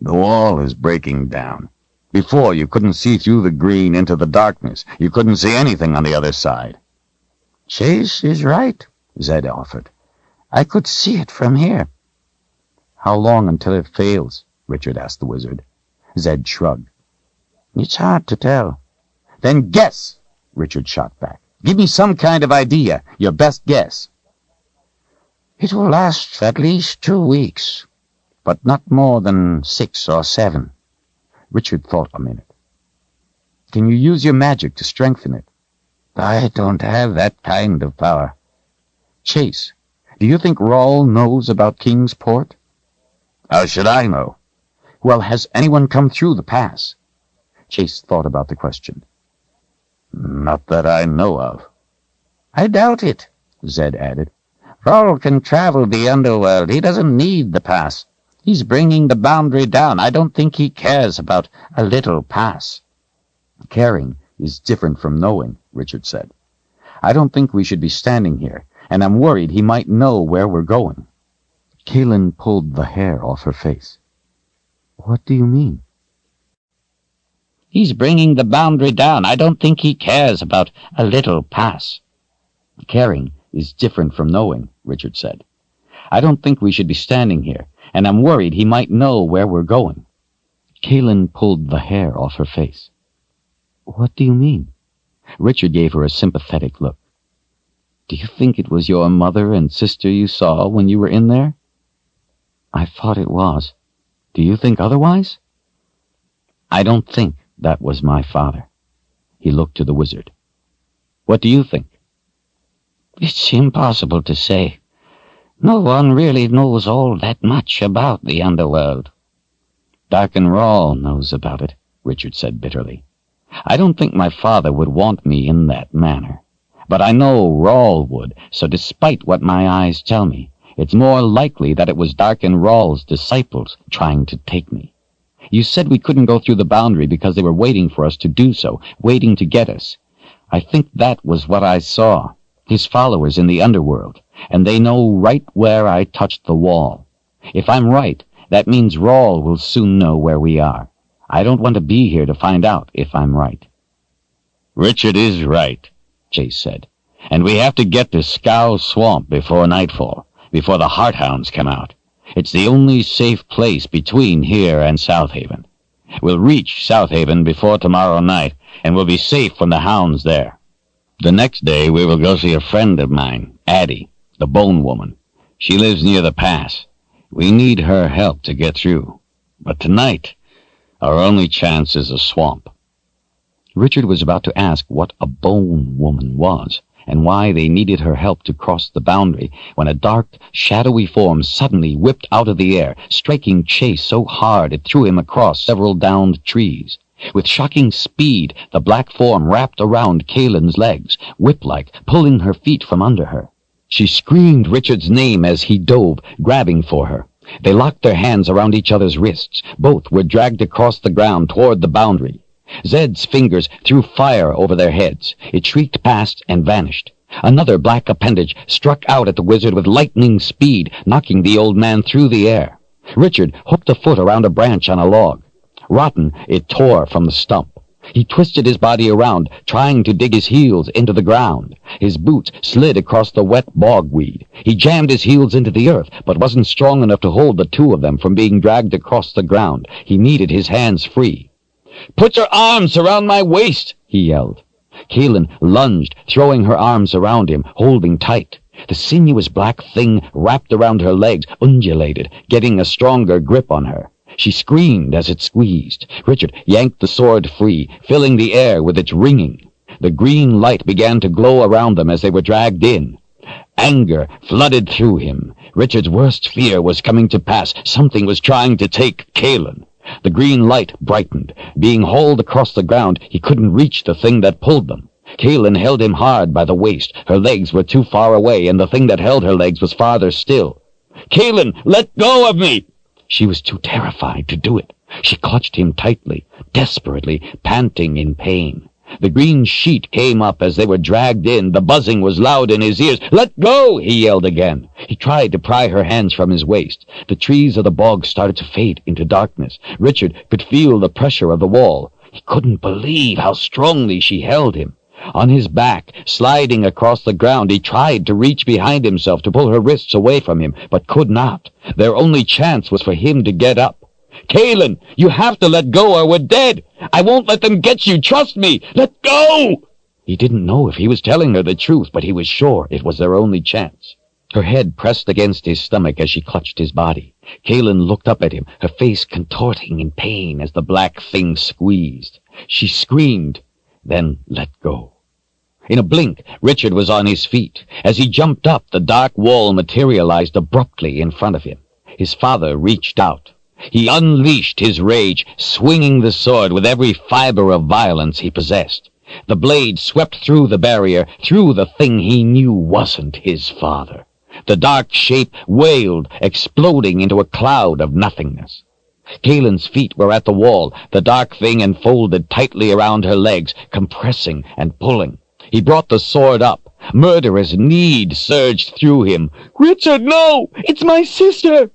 The wall is breaking down. Before, you couldn't see through the green into the darkness. You couldn't see anything on the other side. Chase is right, Zedd offered. I could see it from here. How long until it fails? Richard asked the wizard. Zedd shrugged. It's hard to tell. Then guess, Richard shot back. Give me some kind of idea, your best guess. It will last at least 2 weeks, but not more than 6 or 7. Richard thought a minute. Can you use your magic to strengthen it? I don't have that kind of power. Chase, do you think Rawl knows about Kingsport? How should I know? Well, has anyone come through the pass? Chase thought about the question. Not that I know of. I doubt it, Zedd added. Rawl can travel the underworld. He doesn't need the pass. He's bringing the boundary down. I don't think he cares about a little pass. Caring is different from knowing, Richard said. I don't think we should be standing here, and I'm worried he might know where we're going. Kahlan pulled the hair off her face. What do you mean? He's bringing the boundary down. I don't think he cares about a little pass. Caring is different from knowing, Richard said. I don't think we should be standing here, and I'm worried he might know where we're going. Kahlan pulled the hair off her face. What do you mean? Richard gave her a sympathetic look. Do you think it was your mother and sister you saw when you were in there? I thought it was. Do you think otherwise? I don't think that was my father. He looked to the wizard. What do you think? It's impossible to say. No one really knows all that much about the underworld. Darken Rawl knows about it, Richard said bitterly. I don't think my father would want me in that manner. But I know Rawl would, so despite what my eyes tell me, it's more likely that it was Darken Rawl's disciples trying to take me. You said we couldn't go through the boundary because they were waiting for us to do so, waiting to get us. I think that was what I saw. His followers in the underworld, and they know right where I touched the wall. If I'm right, that means Rawl will soon know where we are. I don't want to be here to find out if I'm right. Richard is right, Chase said. And we have to get to Scow Swamp before nightfall, before the Hearthounds come out. It's the only safe place between here and Southaven. We'll reach Southaven before tomorrow night, and we'll be safe from the hounds there. The next day we will go see a friend of mine, Addie, the Bone Woman. She lives near the pass. We need her help to get through. But tonight, our only chance is a swamp. Richard was about to ask what a Bone Woman was, and why they needed her help to cross the boundary, when a dark, shadowy form suddenly whipped out of the air, striking Chase so hard it threw him across several downed trees. With shocking speed, the black form wrapped around Kahlan's legs, whip-like, pulling her feet from under her. She screamed Richard's name as he dove, grabbing for her. They locked their hands around each other's wrists. Both were dragged across the ground toward the boundary. Zedd's fingers threw fire over their heads. It shrieked past and vanished. Another black appendage struck out at the wizard with lightning speed, knocking the old man through the air. Richard hooked a foot around a branch on a log. Rotten, it tore from the stump. He twisted his body around, trying to dig his heels into the ground. His boots slid across the wet bogweed. He jammed his heels into the earth, but wasn't strong enough to hold the two of them from being dragged across the ground. He needed his hands free. "Put your arms around my waist!" he yelled. Kahlan lunged, throwing her arms around him, holding tight. The sinuous black thing wrapped around her legs, undulated, getting a stronger grip on her. She screamed as it squeezed. Richard yanked the sword free, filling the air with its ringing. The green light began to glow around them as they were dragged in. Anger flooded through him. Richard's worst fear was coming to pass. Something was trying to take Kahlan. The green light brightened. Being hauled across the ground, he couldn't reach the thing that pulled them. Kahlan held him hard by the waist. Her legs were too far away, and the thing that held her legs was farther still. "Kahlan, let go of me!" She was too terrified to do it. She clutched him tightly, desperately, panting in pain. The green sheet came up as they were dragged in. The buzzing was loud in his ears. "Let go!" he yelled again. He tried to pry her hands from his waist. The trees of the bog started to fade into darkness. Richard could feel the pressure of the wall. He couldn't believe how strongly she held him. On his back, sliding across the ground, he tried to reach behind himself to pull her wrists away from him, but could not. Their only chance was for him to get up. "Kahlan, you have to let go or we're dead. I won't let them get you. Trust me. Let go!" He didn't know if he was telling her the truth, but he was sure it was their only chance. Her head pressed against his stomach as she clutched his body. Kahlan looked up at him, her face contorting in pain as the black thing squeezed. She screamed, then let go. In a blink, Richard was on his feet. As he jumped up, the dark wall materialized abruptly in front of him. His father reached out. He unleashed his rage, swinging the sword with every fiber of violence he possessed. The blade swept through the barrier, through the thing he knew wasn't his father. The dark shape wailed, exploding into a cloud of nothingness. Kahlan's feet were at the wall, the dark thing enfolded tightly around her legs, compressing and pulling. He brought the sword up. Murderous need surged through him. "Richard, no! It's my sister!"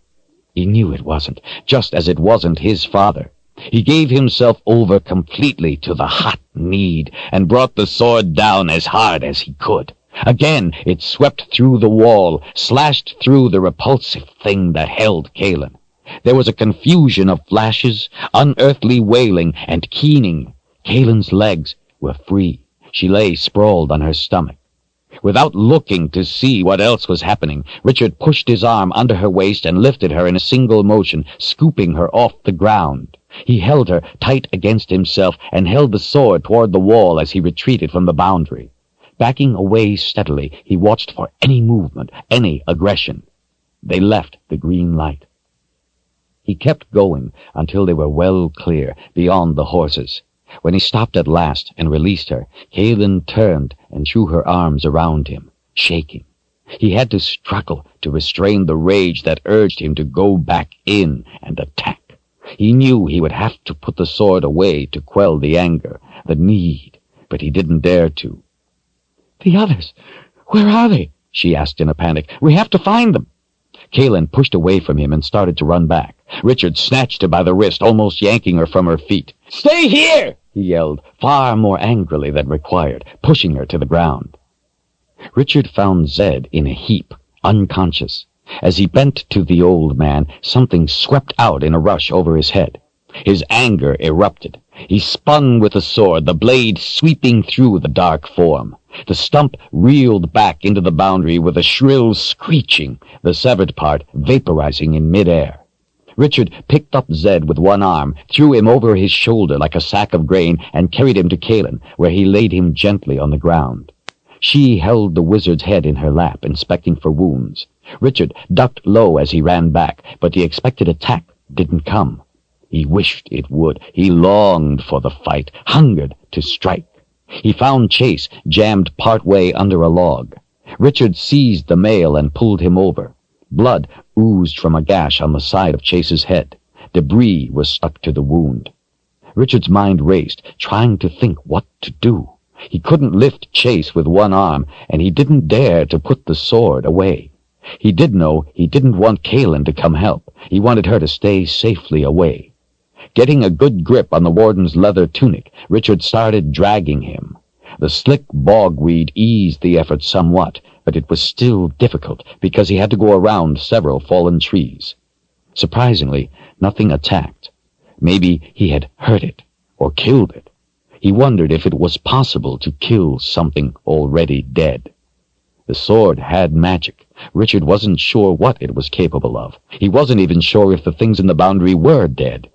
He knew it wasn't, just as it wasn't his father. He gave himself over completely to the hot need and brought the sword down as hard as he could. Again it swept through the wall, slashed through the repulsive thing that held Kahlan. There was a confusion of flashes, unearthly wailing, and keening. Kahlan's legs were free. She lay sprawled on her stomach. Without looking to see what else was happening, Richard pushed his arm under her waist and lifted her in a single motion, scooping her off the ground. He held her tight against himself and held the sword toward the wall as he retreated from the boundary. Backing away steadily, he watched for any movement, any aggression. They left the green light. He kept going until they were well clear, beyond the horses. When he stopped at last and released her, Kahlan turned and threw her arms around him, shaking. He had to struggle to restrain the rage that urged him to go back in and attack. He knew he would have to put the sword away to quell the anger, the need, but he didn't dare to. "The others, where are they?" she asked in a panic. "We have to find them." Kahlan pushed away from him and started to run back. Richard snatched her by the wrist, almost yanking her from her feet. "Stay here!" he yelled, far more angrily than required, pushing her to the ground. Richard found Zedd in a heap, unconscious. As he bent to the old man, something swept out in a rush over his head. His anger erupted. He spun with the sword, the blade sweeping through the dark form. The stump reeled back into the boundary with a shrill screeching, the severed part vaporizing in midair. Richard picked up Zedd with one arm, threw him over his shoulder like a sack of grain, and carried him to Kahlan, where he laid him gently on the ground. She held the wizard's head in her lap, inspecting for wounds. Richard ducked low as he ran back, but the expected attack didn't come. He wished it would. He longed for the fight, hungered to strike. He found Chase jammed part way under a log. Richard seized the male and pulled him over. Blood oozed from a gash on the side of Chase's head. Debris was stuck to the wound. Richard's mind raced, trying to think what to do. He couldn't lift Chase with one arm, and he didn't dare to put the sword away. He did know he didn't want Kahlan to come help. He wanted her to stay safely away. Getting a good grip on the warden's leather tunic, Richard started dragging him. The slick bogweed eased the effort somewhat, but it was still difficult because he had to go around several fallen trees. Surprisingly, nothing attacked. Maybe he had hurt it or killed it. He wondered if it was possible to kill something already dead. The sword had magic. Richard wasn't sure what it was capable of. He wasn't even sure if the things in the boundary were dead.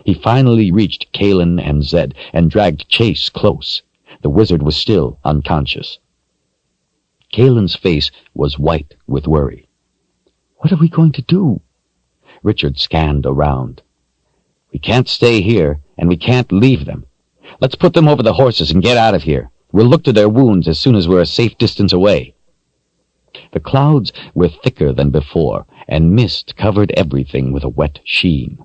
He finally reached Kahlan and Zedd and dragged Chase close. The wizard was still unconscious. Kahlan's face was white with worry. What are we going to do? Richard scanned around. We can't stay here, and we can't leave them. Let's put them over the horses and get out of here. We'll look to their wounds as soon as we're a safe distance away. The clouds were thicker than before, and mist covered everything with a wet sheen.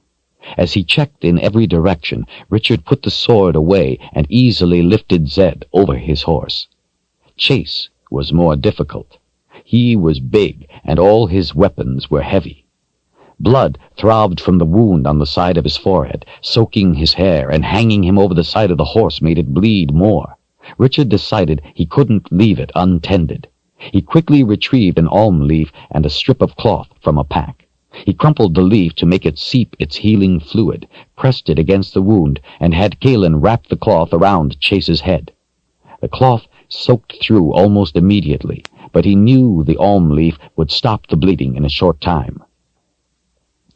As he checked in every direction, Richard put the sword away and easily lifted Zedd over his horse. Chase was more difficult. He was big, and all his weapons were heavy. Blood throbbed from the wound on the side of his forehead, soaking his hair and hanging him over the side of the horse made it bleed more. Richard decided he couldn't leave it untended. He quickly retrieved an alm leaf and a strip of cloth from a pack. He crumpled the leaf to make it seep its healing fluid, pressed it against the wound, and had Kahlan wrap the cloth around Chase's head. The cloth soaked through almost immediately, but he knew the alm leaf would stop the bleeding in a short time.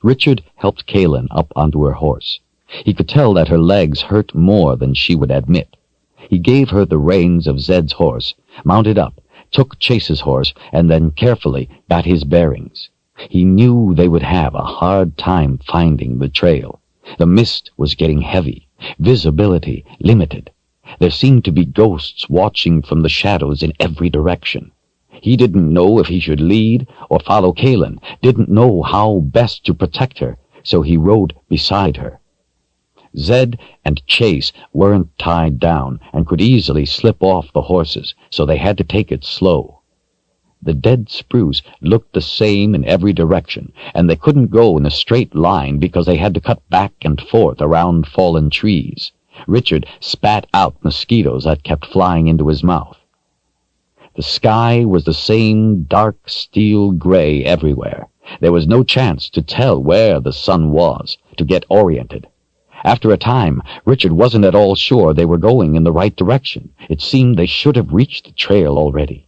Richard helped Kahlan up onto her horse. He could tell that her legs hurt more than she would admit. He gave her the reins of Zedd's horse, mounted up, took Chase's horse, and then carefully got his bearings. He knew they would have a hard time finding the trail. The mist was getting heavy, visibility limited. There seemed to be ghosts watching from the shadows in every direction. He didn't know if he should lead or follow Kahlan, didn't know how best to protect her, so he rode beside her. Zedd and Chase weren't tied down and could easily slip off the horses, so they had to take it slow. The dead spruce looked the same in every direction, and they couldn't go in a straight line because they had to cut back and forth around fallen trees. Richard spat out mosquitoes that kept flying into his mouth. The sky was the same dark steel gray everywhere. There was no chance to tell where the sun was, to get oriented. After a time, Richard wasn't at all sure they were going in the right direction. It seemed they should have reached the trail already.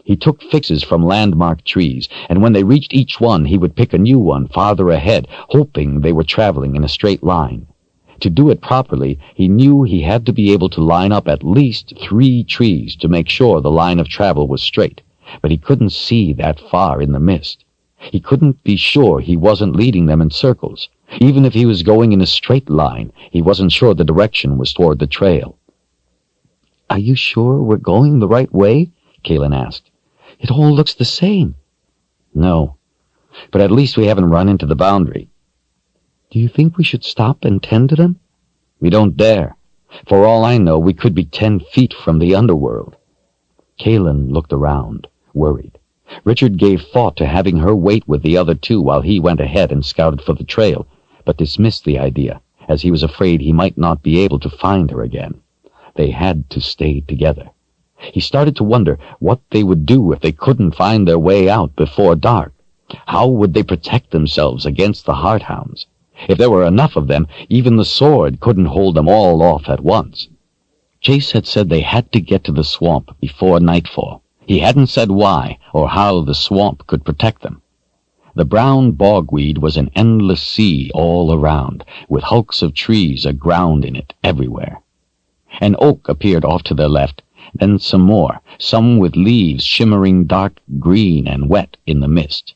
He took fixes from landmarked trees, and when they reached each one, he would pick a new one farther ahead, hoping they were traveling in a straight line. To do it properly, he knew he had to be able to line up at least 3 trees to make sure the line of travel was straight, but he couldn't see that far in the mist. He couldn't be sure he wasn't leading them in circles. Even if he was going in a straight line, he wasn't sure the direction was toward the trail. Are you sure we're going the right way? Kahlan asked. It all looks the same. No, but at least we haven't run into the boundary. Do you think we should stop and tend to them? We don't dare. For all I know, we could be 10 feet from the underworld. Kahlan looked around, worried. Richard gave thought to having her wait with the other 2 while he went ahead and scouted for the trail, but dismissed the idea, as he was afraid he might not be able to find her again. They had to stay together. He started to wonder what they would do if they couldn't find their way out before dark. How would they protect themselves against the Hearthounds? If there were enough of them, even the sword couldn't hold them all off at once. Chase had said they had to get to the swamp before nightfall. He hadn't said why or how the swamp could protect them. The brown bogweed was an endless sea all around, with hulks of trees aground in it everywhere. An oak appeared off to their left, then some more, some with leaves shimmering dark green and wet in the mist.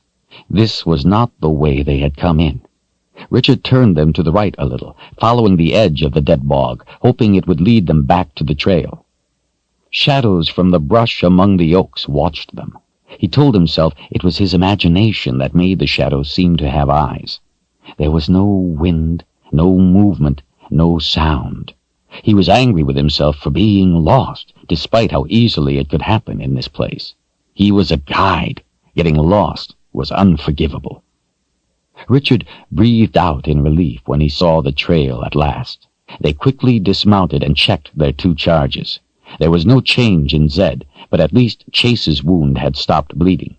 This was not the way they had come in. Richard turned them to the right a little, following the edge of the dead bog, hoping it would lead them back to the trail. Shadows from the brush among the oaks watched them. He told himself it was his imagination that made the shadows seem to have eyes. There was no wind, no movement, no sound. He was angry with himself for being lost, despite how easily it could happen in this place. He was a guide. Getting lost was unforgivable. Richard breathed out in relief when he saw the trail at last. They quickly dismounted and checked their 2 charges. There was no change in Zedd, but at least Chase's wound had stopped bleeding.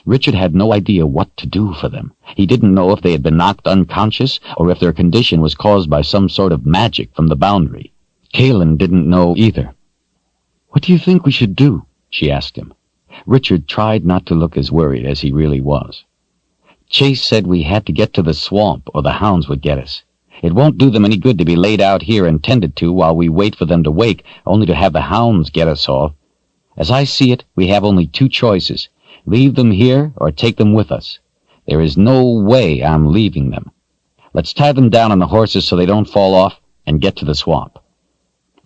Richard had no idea what to do for them. He didn't know if they had been knocked unconscious or if their condition was caused by some sort of magic from the boundary. Kahlan didn't know either. "What do you think we should do?" she asked him. Richard tried not to look as worried as he really was. "Chase said we had to get to the swamp or the hounds would get us. It won't do them any good to be laid out here and tended to while we wait for them to wake, only to have the hounds get us all. As I see it, we have only 2 choices. Leave them here or take them with us. There is no way I'm leaving them. Let's tie them down on the horses so they don't fall off and get to the swamp."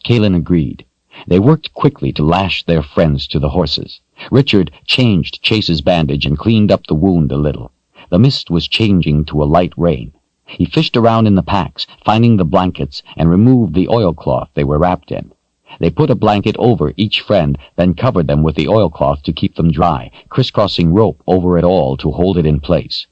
Kahlan agreed. They worked quickly to lash their friends to the horses. Richard changed Chase's bandage and cleaned up the wound a little. The mist was changing to a light rain. He fished around in the packs, finding the blankets, and removed the oilcloth they were wrapped in. They put a blanket over each friend, then covered them with the oilcloth to keep them dry, crisscrossing rope over it all to hold it in place.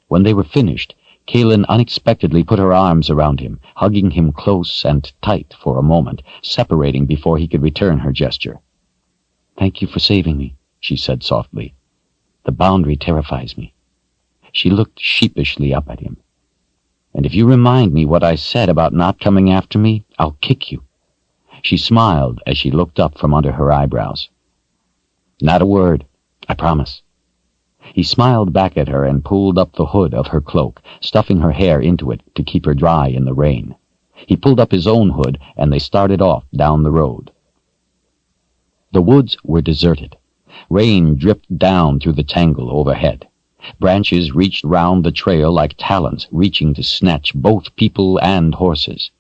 When they were finished, Kahlan unexpectedly put her arms around him, hugging him close and tight for a moment, separating before he could return her gesture. "Thank you for saving me," she said softly. "The boundary terrifies me." She looked sheepishly up at him. "And if you remind me what I said about not coming after me, I'll kick you." She smiled as she looked up from under her eyebrows. "Not a word, I promise." He smiled back at her and pulled up the hood of her cloak, stuffing her hair into it to keep her dry in the rain. He pulled up his own hood, and they started off down the road. The woods were deserted. Rain dripped down through the tangle overhead. Branches reached round the trail like talons reaching to snatch both people and horses.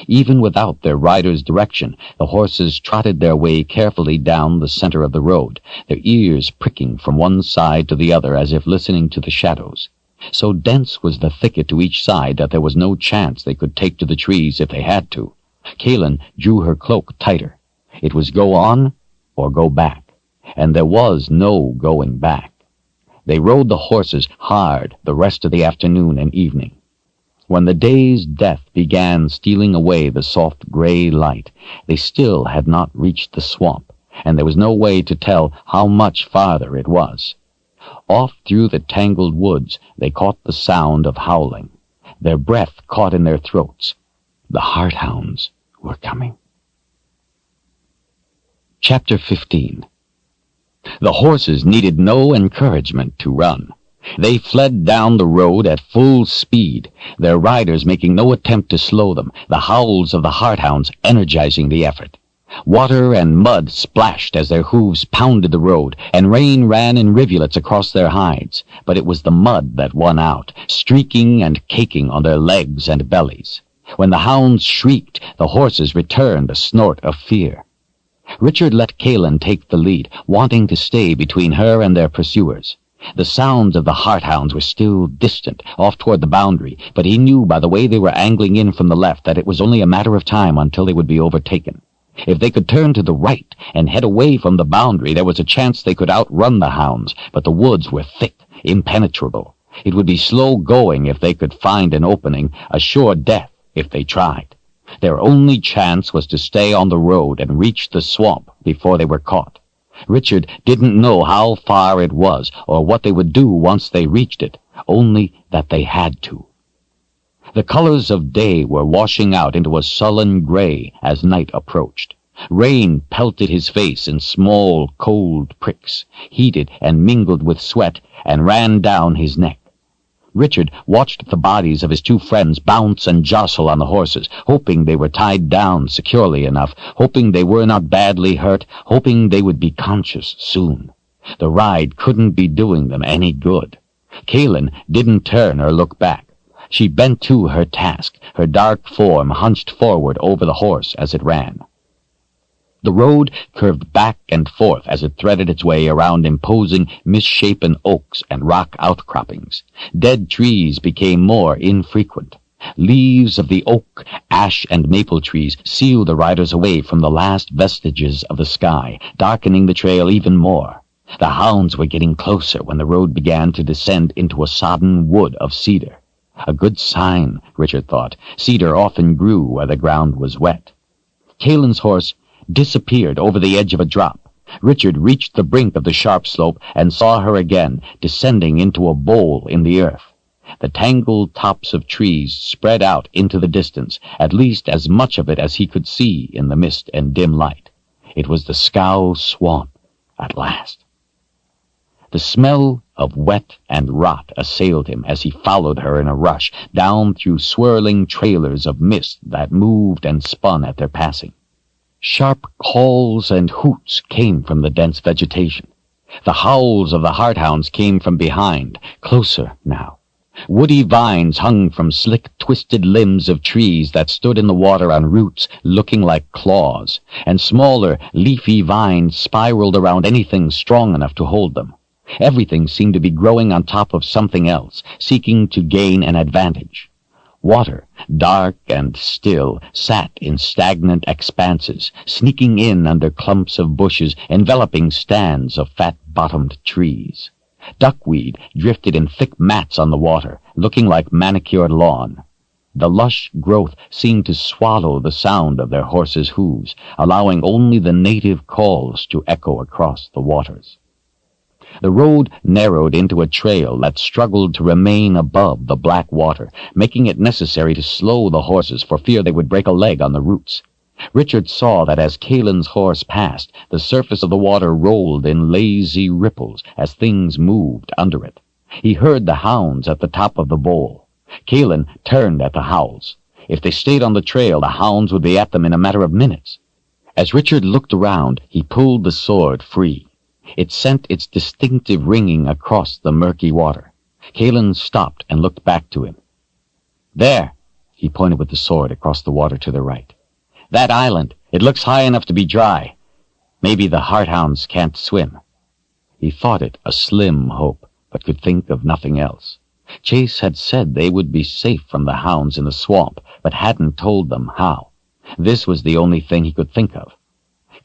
Even without their riders' direction, the horses trotted their way carefully down the center of the road, their ears pricking from one side to the other as if listening to the shadows. So dense was the thicket to each side that there was no chance they could take to the trees if they had to. Kahlan drew her cloak tighter. It was go on or go back, and there was no going back. They rode the horses hard the rest of the afternoon and evening. When the day's death began stealing away the soft gray light, they still had not reached the swamp, and there was no way to tell how much farther it was. Off through the tangled woods they caught the sound of howling. Their breath caught in their throats. The heart-hounds were coming. Chapter 15. The horses needed no encouragement to run. They fled down the road at full speed, their riders making no attempt to slow them, the howls of the heart-hounds energizing the effort. Water and mud splashed as their hooves pounded the road, and rain ran in rivulets across their hides, but it was the mud that won out, streaking and caking on their legs and bellies. When the hounds shrieked, the horses returned a snort of fear. Richard let Kahlan take the lead, wanting to stay between her and their pursuers. The sounds of the heart-hounds were still distant, off toward the boundary, but he knew by the way they were angling in from the left that it was only a matter of time until they would be overtaken. If they could turn to the right and head away from the boundary, there was a chance they could outrun the hounds, but the woods were thick, impenetrable. It would be slow going if they could find an opening, a sure death if they tried. Their only chance was to stay on the road and reach the swamp before they were caught. Richard didn't know how far it was or what they would do once they reached it, only that they had to. The colors of day were washing out into a sullen gray as night approached. Rain pelted his face in small, cold pricks, heated and mingled with sweat, and ran down his neck. Richard watched the bodies of his 2 friends bounce and jostle on the horses, hoping they were tied down securely enough, hoping they were not badly hurt, hoping they would be conscious soon. The ride couldn't be doing them any good. Kahlan didn't turn or look back. She bent to her task, her dark form hunched forward over the horse as it ran. The road curved back and forth as it threaded its way around imposing, misshapen oaks and rock outcroppings. Dead trees became more infrequent. Leaves of the oak, ash, and maple trees sealed the riders away from the last vestiges of the sky, darkening the trail even more. The hounds were getting closer when the road began to descend into a sodden wood of cedar. A good sign, Richard thought. Cedar often grew where the ground was wet. Kahlan's horse disappeared over the edge of a drop. Richard reached the brink of the sharp slope and saw her again, descending into a bowl in the earth. The tangled tops of trees spread out into the distance, at least as much of it as he could see in the mist and dim light. It was the Scow Swamp, at last. The smell of wet and rot assailed him as he followed her in a rush, down through swirling trailers of mist that moved and spun at their passing. Sharp calls and hoots came from the dense vegetation. The howls of the hardhounds came from behind, closer now. Woody vines hung from slick, twisted limbs of trees that stood in the water on roots looking like claws, and smaller, leafy vines spiraled around anything strong enough to hold them. Everything seemed to be growing on top of something else, seeking to gain an advantage. Water, dark and still, sat in stagnant expanses, sneaking in under clumps of bushes, enveloping stands of fat-bottomed trees. Duckweed drifted in thick mats on the water, looking like manicured lawn. The lush growth seemed to swallow the sound of their horses' hooves, allowing only the native calls to echo across the waters. The road narrowed into a trail that struggled to remain above the black water, making it necessary to slow the horses for fear they would break a leg on the roots. Richard saw that as Kahlan's horse passed, the surface of the water rolled in lazy ripples as things moved under it. He heard the hounds at the top of the bowl. Kahlan turned at the howls. If they stayed on the trail, the hounds would be at them in a matter of minutes. As Richard looked around, he pulled the sword free. It sent its distinctive ringing across the murky water. Kahlan stopped and looked back to him. "There," he pointed with the sword across the water to the right. "That island. It looks high enough to be dry. Maybe the hardhounds can't swim." He thought it a slim hope, but could think of nothing else. Chase had said they would be safe from the hounds in the swamp, but hadn't told them how. This was the only thing he could think of.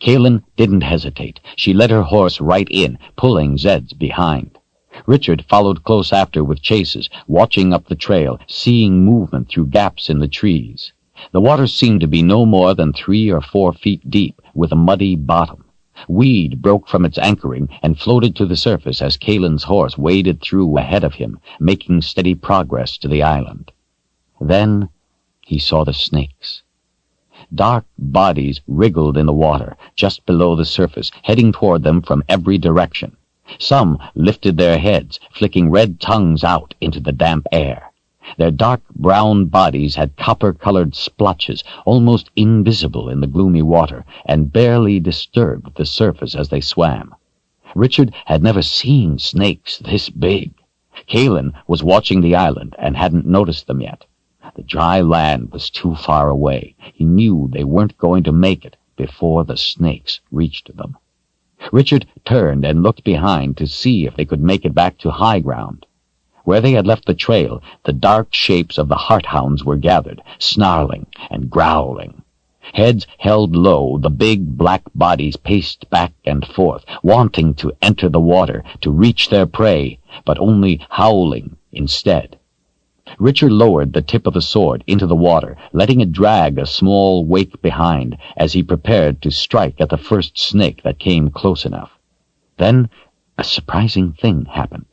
Kahlan didn't hesitate. She led her horse right in, pulling Zedd's behind. Richard followed close after with Chase's, watching up the trail, seeing movement through gaps in the trees. The water seemed to be no more than 3 or 4 feet deep, with a muddy bottom. Weed broke from its anchoring and floated to the surface as Kahlan's horse waded through ahead of him, making steady progress to the island. Then he saw the snakes. Dark bodies wriggled in the water, just below the surface, heading toward them from every direction. Some lifted their heads, flicking red tongues out into the damp air. Their dark brown bodies had copper-colored splotches, almost invisible in the gloomy water, and barely disturbed the surface as they swam. Richard had never seen snakes this big. Kahlan was watching the island and hadn't noticed them yet. The dry land was too far away. He knew they weren't going to make it before the snakes reached them. Richard turned and looked behind to see if they could make it back to high ground. Where they had left the trail, the dark shapes of the hardhounds were gathered, snarling and growling. Heads held low, the big black bodies paced back and forth, wanting to enter the water, to reach their prey, but only howling instead. Richard lowered the tip of the sword into the water, letting it drag a small wake behind as he prepared to strike at the first snake that came close enough. Then a surprising thing happened.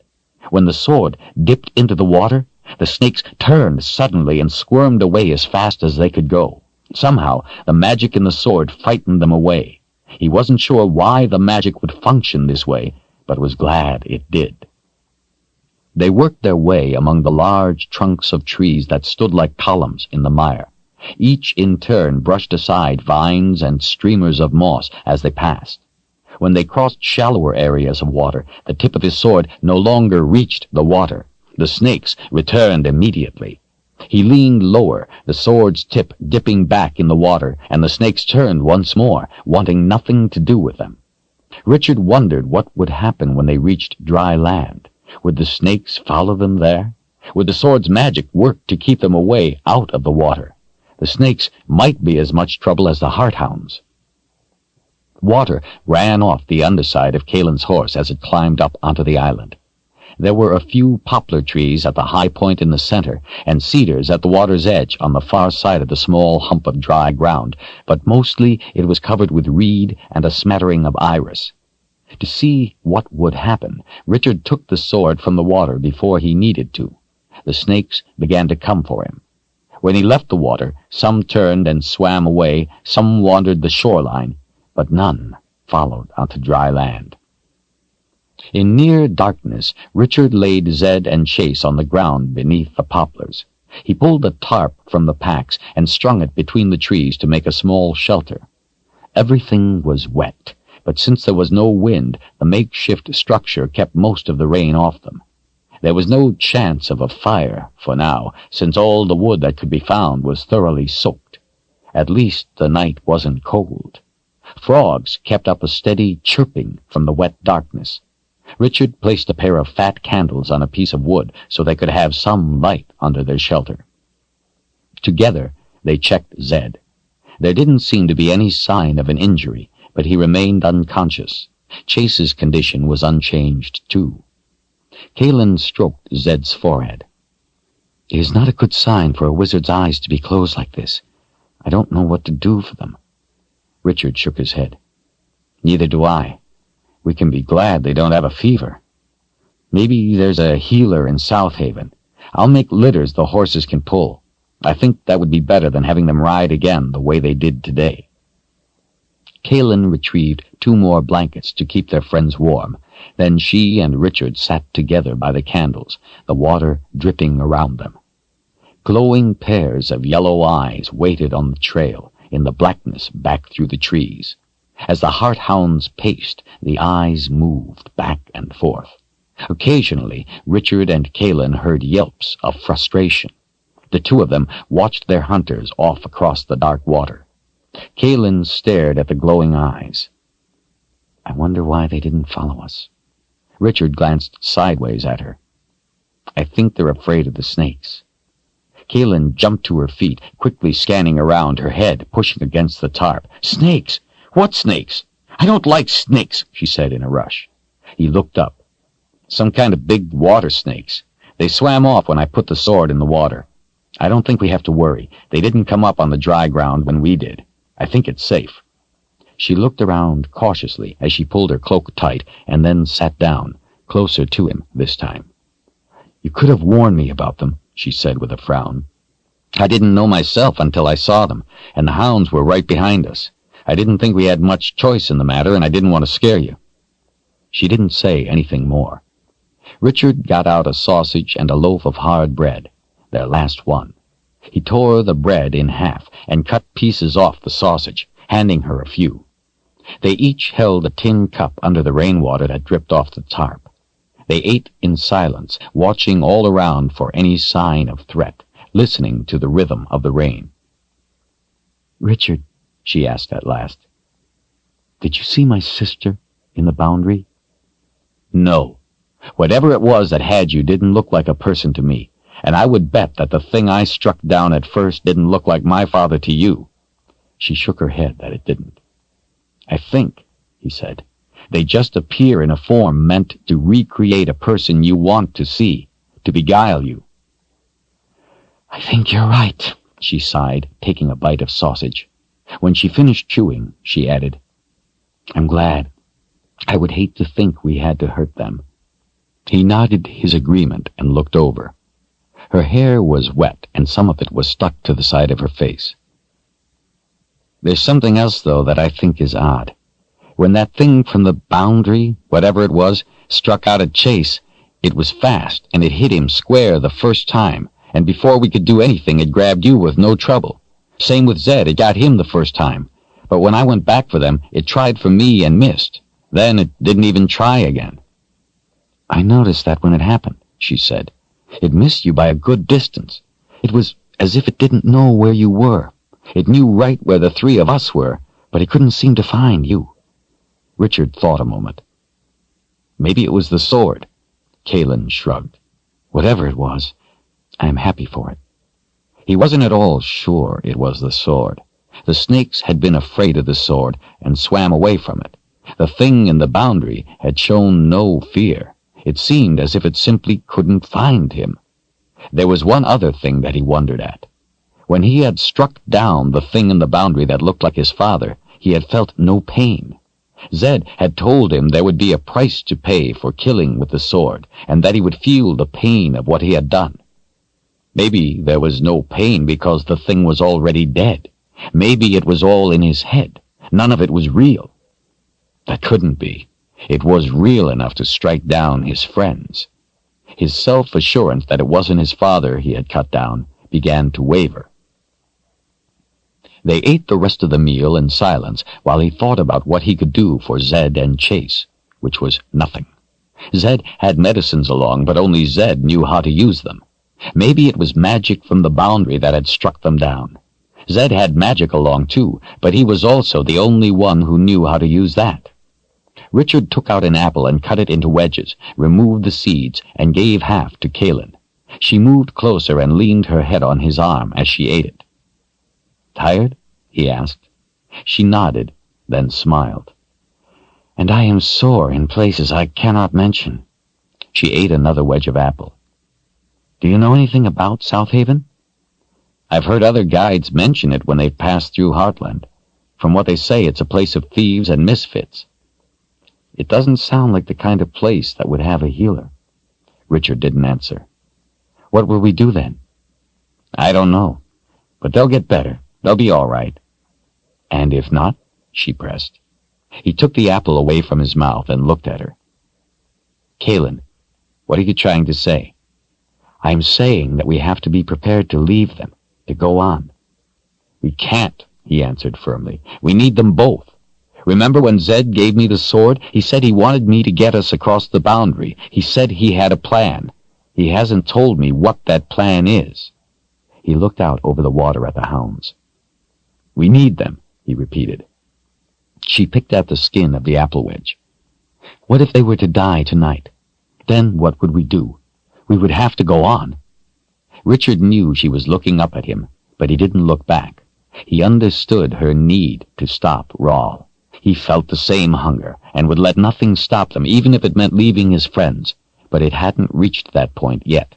When the sword dipped into the water, the snakes turned suddenly and squirmed away as fast as they could go. Somehow, the magic in the sword frightened them away. He wasn't sure why the magic would function this way, but was glad it did. They worked their way among the large trunks of trees that stood like columns in the mire. Each in turn brushed aside vines and streamers of moss as they passed. When they crossed shallower areas of water, the tip of his sword no longer reached the water. The snakes returned immediately. He leaned lower, the sword's tip dipping back in the water, and the snakes turned once more, wanting nothing to do with them. Richard wondered what would happen when they reached dry land. Would the snakes follow them there? Would the sword's magic work to keep them away out of the water? The snakes might be as much trouble as the hearthounds. Water ran off the underside of Kahlan's horse as it climbed up onto the island. There were a few poplar trees at the high point in the center, and cedars at the water's edge on the far side of the small hump of dry ground, but mostly it was covered with reed and a smattering of iris. To see what would happen, Richard took the sword from the water before he needed to. The snakes began to come for him. When he left the water, some turned and swam away, some wandered the shoreline, but none followed onto dry land. In near darkness, Richard laid Zedd and Chase on the ground beneath the poplars. He pulled a tarp from the packs and strung it between the trees to make a small shelter. Everything was wet, but since there was no wind, the makeshift structure kept most of the rain off them. There was no chance of a fire for now, since all the wood that could be found was thoroughly soaked. At least the night wasn't cold. Frogs kept up a steady chirping from the wet darkness. Richard placed a pair of fat candles on a piece of wood so they could have some light under their shelter. Together, they checked Zedd. There didn't seem to be any sign of an injury, but he remained unconscious. Chase's condition was unchanged, too. Kahlan stroked Zedd's forehead. "It is not a good sign for a wizard's eyes to be closed like this. I don't know what to do for them." Richard shook his head. "Neither do I. We can be glad they don't have a fever. Maybe there's a healer in South Haven. I'll make litters the horses can pull. I think that would be better than having them ride again the way they did today." Kahlan retrieved 2 more blankets to keep their friends warm. Then she and Richard sat together by the candles, the water dripping around them. Glowing pairs of yellow eyes waited on the trail in the blackness back through the trees. As the hearthounds paced, the eyes moved back and forth. Occasionally, Richard and Kahlan heard yelps of frustration. The 2 of them watched their hunters off across the dark water. Kahlan stared at the glowing eyes. "I wonder why they didn't follow us." Richard glanced sideways at her. "I think they're afraid of the snakes." Kahlan jumped to her feet, quickly scanning around, her head pushing against the tarp. "Snakes! What snakes? I don't like snakes," she said in a rush. He looked up. "Some kind of big water snakes. They swam off when I put the sword in the water. I don't think we have to worry. They didn't come up on the dry ground when we did. I think it's safe." She looked around cautiously as she pulled her cloak tight and then sat down, closer to him this time. "You could have warned me about them," she said with a frown. "I didn't know myself until I saw them, and the hounds were right behind us. I didn't think we had much choice in the matter, and I didn't want to scare you." She didn't say anything more. Richard got out a sausage and a loaf of hard bread, their last one. He tore the bread in half and cut pieces off the sausage, handing her a few. They each held a tin cup under the rainwater that dripped off the tarp. They ate in silence, watching all around for any sign of threat, listening to the rhythm of the rain. "Richard," she asked at last, "did you see my sister in the boundary?" "No. Whatever it was that had you didn't look like a person to me, and I would bet that the thing I struck down at first didn't look like my father to you." She shook her head that it didn't. "I think," he said, "they just appear in a form meant to recreate a person you want to see, to beguile you." "I think you're right," she sighed, taking a bite of sausage. When she finished chewing, she added, "I'm glad. I would hate to think we had to hurt them." He nodded his agreement and looked over. Her hair was wet, and some of it was stuck to the side of her face. "There's something else, though, that I think is odd. When that thing from the boundary, whatever it was, struck out at Chase, it was fast, and it hit him square the first time, and before we could do anything, it grabbed you with no trouble. Same with Zedd, it got him the first time. But when I went back for them, it tried for me and missed. Then it didn't even try again." "I noticed that when it happened," she said. "It missed you by a good distance. It was as if it didn't know where you were. It knew right where the three of us were, but it couldn't seem to find you." Richard thought a moment. "Maybe it was the sword." Kahlan shrugged. "Whatever it was, I am happy for it." He wasn't at all sure it was the sword. The snakes had been afraid of the sword and swam away from it. The thing in the boundary had shown no fear. It seemed as if it simply couldn't find him. There was one other thing that he wondered at. When he had struck down the thing in the boundary that looked like his father, he had felt no pain. Zedd had told him there would be a price to pay for killing with the sword, and that he would feel the pain of what he had done. Maybe there was no pain because the thing was already dead. Maybe it was all in his head. None of it was real. That couldn't be. It was real enough to strike down his friends. His self-assurance that it wasn't his father he had cut down began to waver. They ate the rest of the meal in silence while he thought about what he could do for Zedd and Chase, which was nothing. Zedd had medicines along, but only Zedd knew how to use them. Maybe it was magic from the boundary that had struck them down. Zedd had magic along too, but he was also the only one who knew how to use that. Richard took out an apple and cut it into wedges, removed the seeds, and gave half to Kahlan. She moved closer and leaned her head on his arm as she ate it. "Tired?" he asked. She nodded, then smiled. "And I am sore in places I cannot mention." She ate another wedge of apple. "Do you know anything about South Haven?" "I've heard other guides mention it when they've passed through Heartland. From what they say, it's a place of thieves and misfits." "It doesn't sound like the kind of place that would have a healer." Richard didn't answer. "What will we do then?" "I don't know. But they'll get better. They'll be all right." "And if not?" she pressed. He took the apple away from his mouth and looked at her. "Kahlan, what are you trying to say?" "I'm saying that we have to be prepared to leave them, to go on." "We can't," he answered firmly. "We need them both. Remember when Zedd gave me the sword? He said he wanted me to get us across the boundary. He said he had a plan. He hasn't told me what that plan is." He looked out over the water at the hounds. "We need them," he repeated. She picked at the skin of the apple wedge. "What if they were to die tonight? Then what would we do? We would have to go on." Richard knew she was looking up at him, but he didn't look back. He understood her need to stop Rawl. He felt the same hunger, and would let nothing stop them, even if it meant leaving his friends, but it hadn't reached that point yet.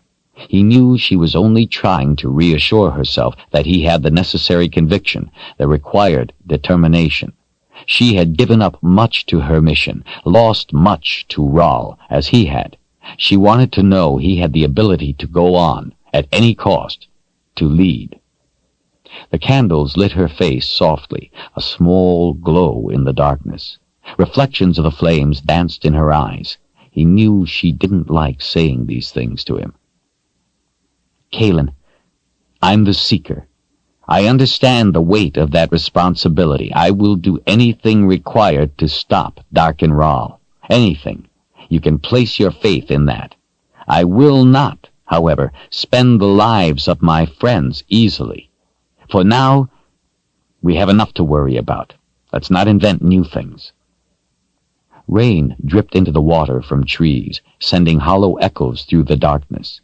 He knew she was only trying to reassure herself that he had the necessary conviction, the required determination. She had given up much to her mission, lost much to Rawl, as he had. She wanted to know he had the ability to go on, at any cost, to lead. The candles lit her face softly, a small glow in the darkness. Reflections of the flames danced in her eyes. He knew she didn't like saying these things to him. "Kahlan, I'm the Seeker. I understand the weight of that responsibility. I will do anything required to stop Darken Rawl. Anything. You can place your faith in that. I will not, however, spend the lives of my friends easily. For now, we have enough to worry about. Let's not invent new things." Rain dripped into the water from trees, sending hollow echoes through the darkness.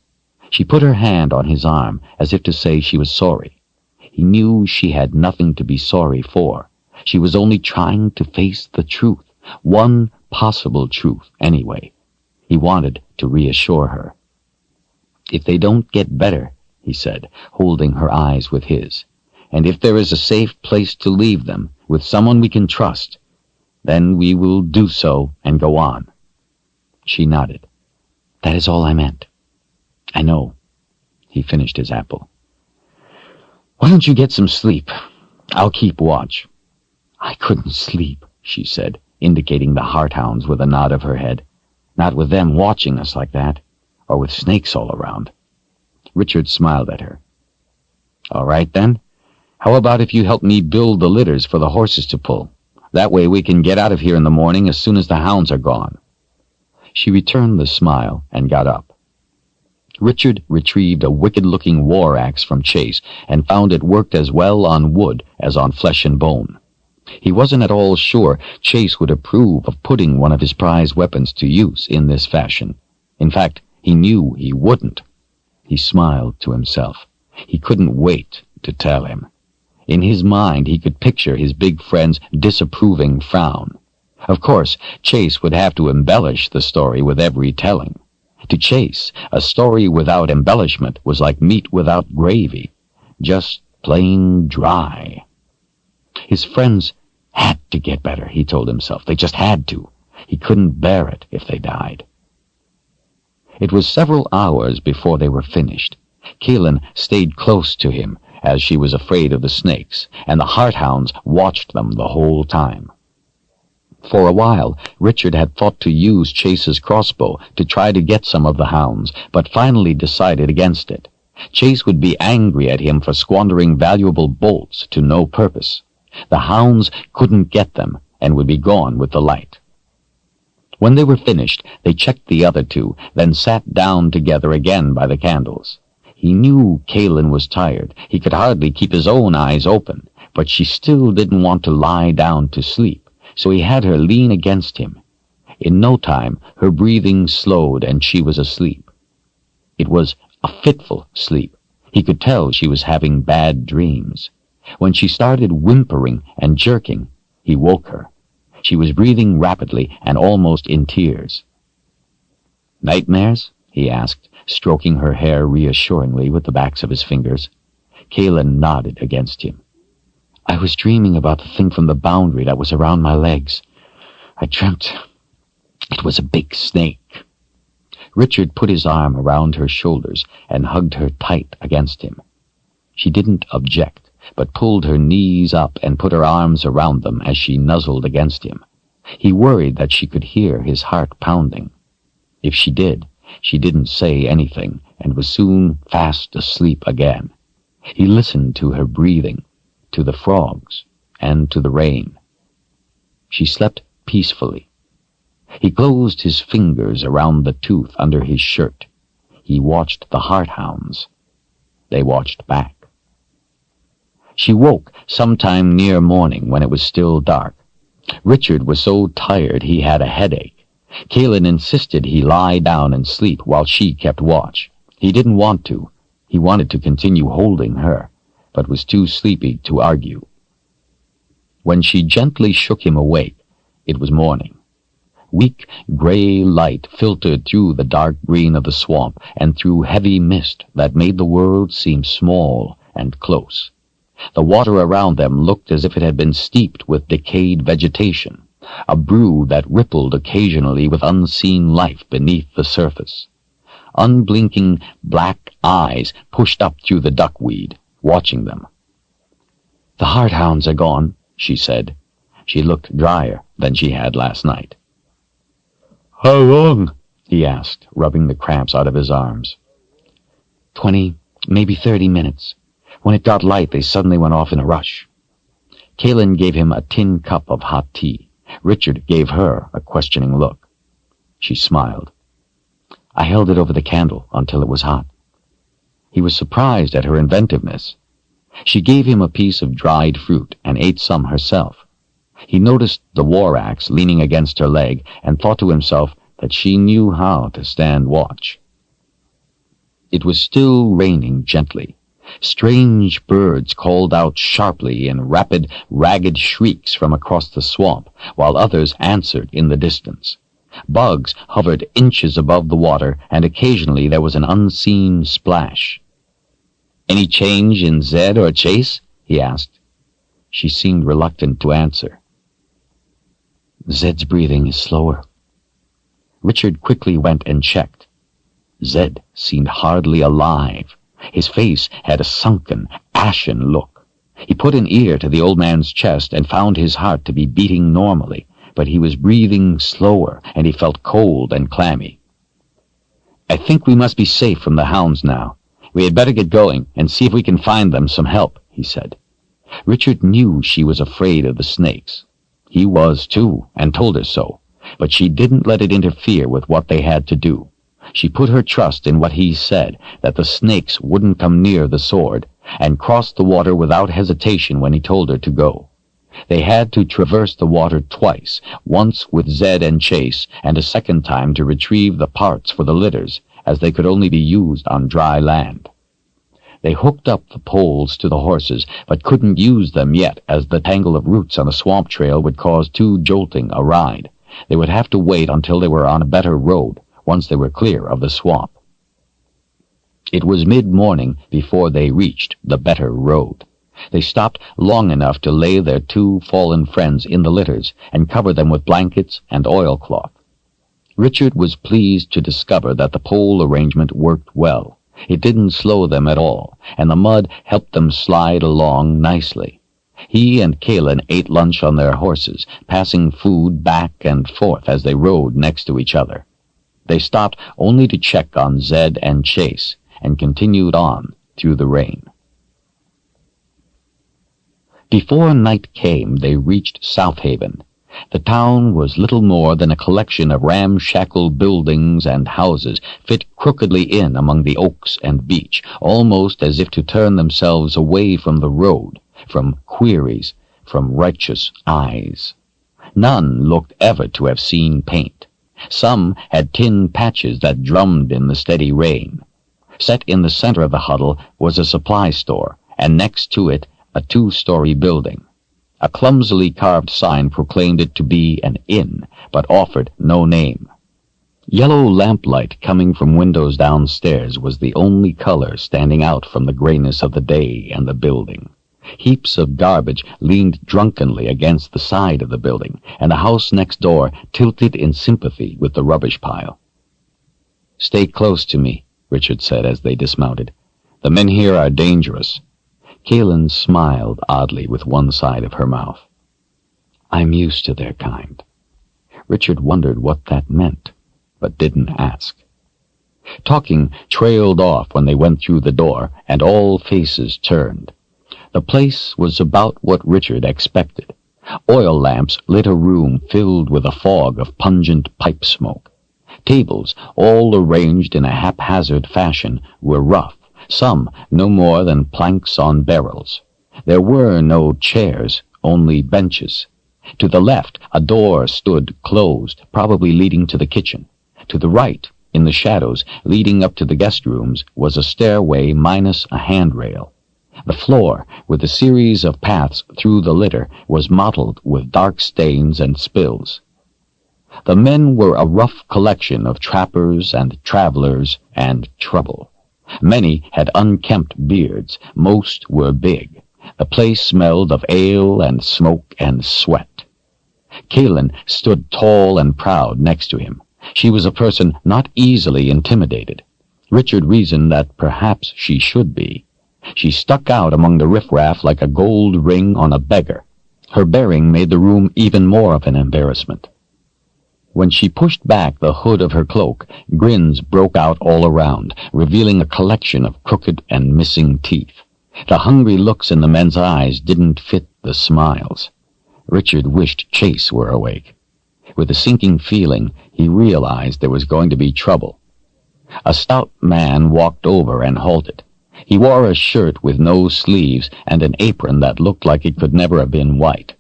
She put her hand on his arm, as if to say she was sorry. He knew she had nothing to be sorry for. She was only trying to face the truth, one possible truth, anyway. He wanted to reassure her. "If they don't get better," he said, holding her eyes with his, "and if there is a safe place to leave them, with someone we can trust, then we will do so and go on." She nodded. "That is all I meant." "I know." He finished his apple. "Why don't you get some sleep? I'll keep watch." "I couldn't sleep," she said, indicating the heart-hounds with a nod of her head. "Not with them watching us like that, or with snakes all around." Richard smiled at her. "All right, then. How about if you help me build the litters for the horses to pull? That way we can get out of here in the morning as soon as the hounds are gone." She returned the smile and got up. Richard retrieved a wicked-looking war axe from Chase and found it worked as well on wood as on flesh and bone. He wasn't at all sure Chase would approve of putting one of his prized weapons to use in this fashion. In fact, he knew he wouldn't. He smiled to himself. He couldn't wait to tell him. In his mind, he could picture his big friend's disapproving frown. Of course, Chase would have to embellish the story with every telling. To Chase, a story without embellishment was like meat without gravy, just plain dry. His friends had to get better, he told himself. They just had to. He couldn't bear it if they died. It was several hours before they were finished. Kahlan stayed close to him, as she was afraid of the snakes, and the heart-hounds watched them the whole time. For a while, Richard had thought to use Chase's crossbow to try to get some of the hounds, but finally decided against it. Chase would be angry at him for squandering valuable bolts to no purpose. The hounds couldn't get them and would be gone with the light. When they were finished, they checked the other two, then sat down together again by the candles. He knew Kahlan was tired. He could hardly keep his own eyes open, but she still didn't want to lie down to sleep, so he had her lean against him. In no time, her breathing slowed and she was asleep. It was a fitful sleep. He could tell she was having bad dreams. When she started whimpering and jerking, he woke her. She was breathing rapidly and almost in tears. "Nightmares?" he asked, stroking her hair reassuringly with the backs of his fingers. Kahlan nodded against him. "I was dreaming about the thing from the boundary that was around my legs. I dreamt it was a big snake." Richard put his arm around her shoulders and hugged her tight against him. She didn't object, but pulled her knees up and put her arms around them as she nuzzled against him. He worried that she could hear his heart pounding. If she did, she didn't say anything and was soon fast asleep again. He listened to her breathing, to the frogs, and to the rain. She slept peacefully. He closed his fingers around the tooth under his shirt. He watched the heart-hounds. They watched back. She woke sometime near morning when it was still dark. Richard was so tired he had a headache. Kahlan insisted he lie down and sleep while she kept watch. He didn't want to. He wanted to continue holding her, but was too sleepy to argue. When she gently shook him awake, it was morning. Weak gray light filtered through the dark green of the swamp and through heavy mist that made the world seem small and close. The water around them looked as if it had been steeped with decayed vegetation, a brew that rippled occasionally with unseen life beneath the surface. Unblinking black eyes pushed up through the duckweed, watching them. "The heart-hounds are gone," she said. She looked drier than she had last night. "How long?" he asked, rubbing the cramps out of his arms. 20, maybe 30 minutes. When it got light, they suddenly went off in a rush." Kahlan gave him a tin cup of hot tea. Richard gave her a questioning look. She smiled. "I held it over the candle until it was hot." He was surprised at her inventiveness. She gave him a piece of dried fruit and ate some herself. He noticed the war axe leaning against her leg and thought to himself that she knew how to stand watch. It was still raining gently. Strange birds called out sharply in rapid, ragged shrieks from across the swamp, while others answered in the distance. Bugs hovered inches above the water, and occasionally there was an unseen splash. "Any change in Zedd or Chase?" he asked. She seemed reluctant to answer. "Zedd's breathing is slower." Richard quickly went and checked. Zedd seemed hardly alive. His face had a sunken, ashen look. He put an ear to the old man's chest and found his heart to be beating normally, but he was breathing slower, and he felt cold and clammy. "I think we must be safe from the hounds now. We had better get going and see if we can find them some help," he said. Richard knew she was afraid of the snakes. He was too, and told her so, but she didn't let it interfere with what they had to do. She put her trust in what he said, that the snakes wouldn't come near the sword, and crossed the water without hesitation when he told her to go. They had to traverse the water twice, once with Zedd and Chase, and a second time to retrieve the parts for the litters, as they could only be used on dry land. They hooked up the poles to the horses, but couldn't use them yet, as the tangle of roots on the swamp trail would cause too jolting a ride. They would have to wait until they were on a better road, once they were clear of the swamp. It was mid-morning before they reached the better road. They stopped long enough to lay their two fallen friends in the litters and cover them with blankets and oilcloth. Richard was pleased to discover that the pole arrangement worked well. It didn't slow them at all, and the mud helped them slide along nicely. He and Kahlan ate lunch on their horses, passing food back and forth as they rode next to each other. They stopped only to check on Zedd and Chase, and continued on through the rain. Before night came, they reached South Haven. The town was little more than a collection of ramshackle buildings and houses fit crookedly in among the oaks and beech, almost as if to turn themselves away from the road, from queries, from righteous eyes. None looked ever to have seen paint. Some had tin patches that drummed in the steady rain. Set in the center of the huddle was a supply store, and next to it a two-story building. A clumsily carved sign proclaimed it to be an inn, but offered no name. Yellow lamplight coming from windows downstairs was the only color standing out from the grayness of the day and the building. Heaps of garbage leaned drunkenly against the side of the building, and the house next door tilted in sympathy with the rubbish pile. "Stay close to me," Richard said as they dismounted. "The men here are dangerous." Kahlan smiled oddly with one side of her mouth. "I'm used to their kind." Richard wondered what that meant, but didn't ask. Talking trailed off when they went through the door, and all faces turned. The place was about what Richard expected. Oil lamps lit a room filled with a fog of pungent pipe smoke. Tables, all arranged in a haphazard fashion, were rough, some no more than planks on barrels. There were no chairs, only benches. To the left, a door stood closed, probably leading to the kitchen. To the right, in the shadows, leading up to the guest rooms, was a stairway minus a handrail. The floor, with a series of paths through the litter, was mottled with dark stains and spills. The men were a rough collection of trappers and travelers and trouble. Many had unkempt beards, most were big. The place smelled of ale and smoke and sweat. Kahlan stood tall and proud next to him. She was a person not easily intimidated. Richard reasoned that perhaps she should be. She stuck out among the riffraff like a gold ring on a beggar. Her bearing made the room even more of an embarrassment. When she pushed back the hood of her cloak, grins broke out all around, revealing a collection of crooked and missing teeth. The hungry looks in the men's eyes didn't fit the smiles. Richard wished Chase were awake. With a sinking feeling, he realized there was going to be trouble. A stout man walked over and halted. He wore a shirt with no sleeves and an apron that looked like it could never have been white.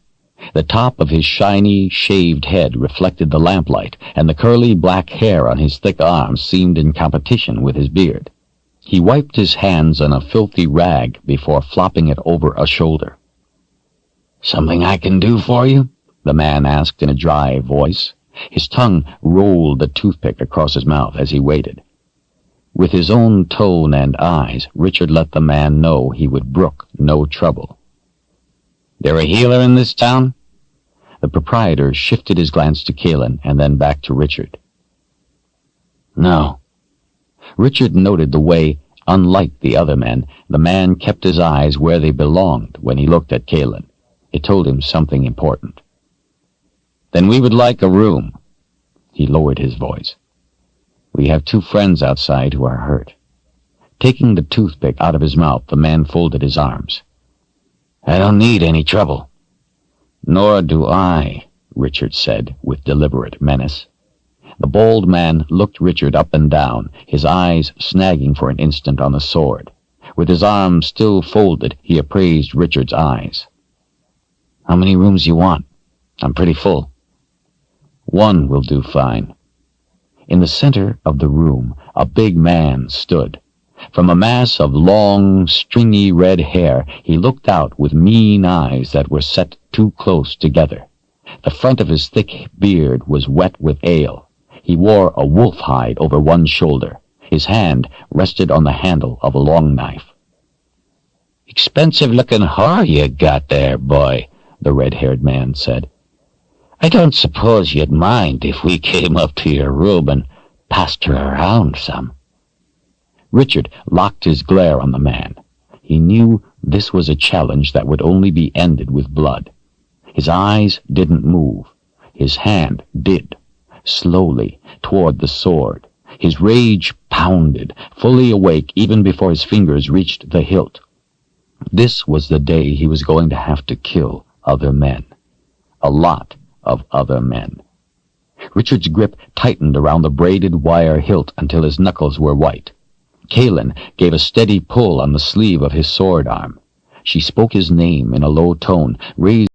The top of his shiny, shaved head reflected the lamplight, and the curly black hair on his thick arms seemed in competition with his beard. He wiped his hands on a filthy rag before flopping it over a shoulder. "Something I can do for you?" the man asked in a dry voice. His tongue rolled the toothpick across his mouth as he waited. With his own tone and eyes, Richard let the man know he would brook no trouble. "There a healer in this town?" The proprietor shifted his glance to Kahlan and then back to Richard. "No." Richard noted the way, unlike the other men, the man kept his eyes where they belonged when he looked at Kahlan. It told him something important. "Then we would like a room." He lowered his voice. "We have 2 friends outside who are hurt." Taking the toothpick out of his mouth, the man folded his arms. "I don't need any trouble." "Nor do I," Richard said with deliberate menace. The bald man looked Richard up and down, his eyes snagging for an instant on the sword. With his arms still folded, he appraised Richard's eyes. "How many rooms you want? I'm pretty full." "One will do fine." In the center of the room, a big man stood. From a mass of long, stringy red hair, he looked out with mean eyes that were set too close together. The front of his thick beard was wet with ale. He wore a wolf hide over one shoulder. His hand rested on the handle of a long knife. "Expensive-looking whore you got there, boy," the red-haired man said. "I don't suppose you'd mind if we came up to your room and passed her around some." Richard locked his glare on the man. He knew this was a challenge that would only be ended with blood. His eyes didn't move. His hand did, slowly, toward the sword. His rage pounded, fully awake even before his fingers reached the hilt. This was the day he was going to have to kill other men. A lot of other men. Richard's grip tightened around the braided wire hilt until his knuckles were white. Kahlan gave a steady pull on the sleeve of his sword arm. She spoke his name in a low tone, raised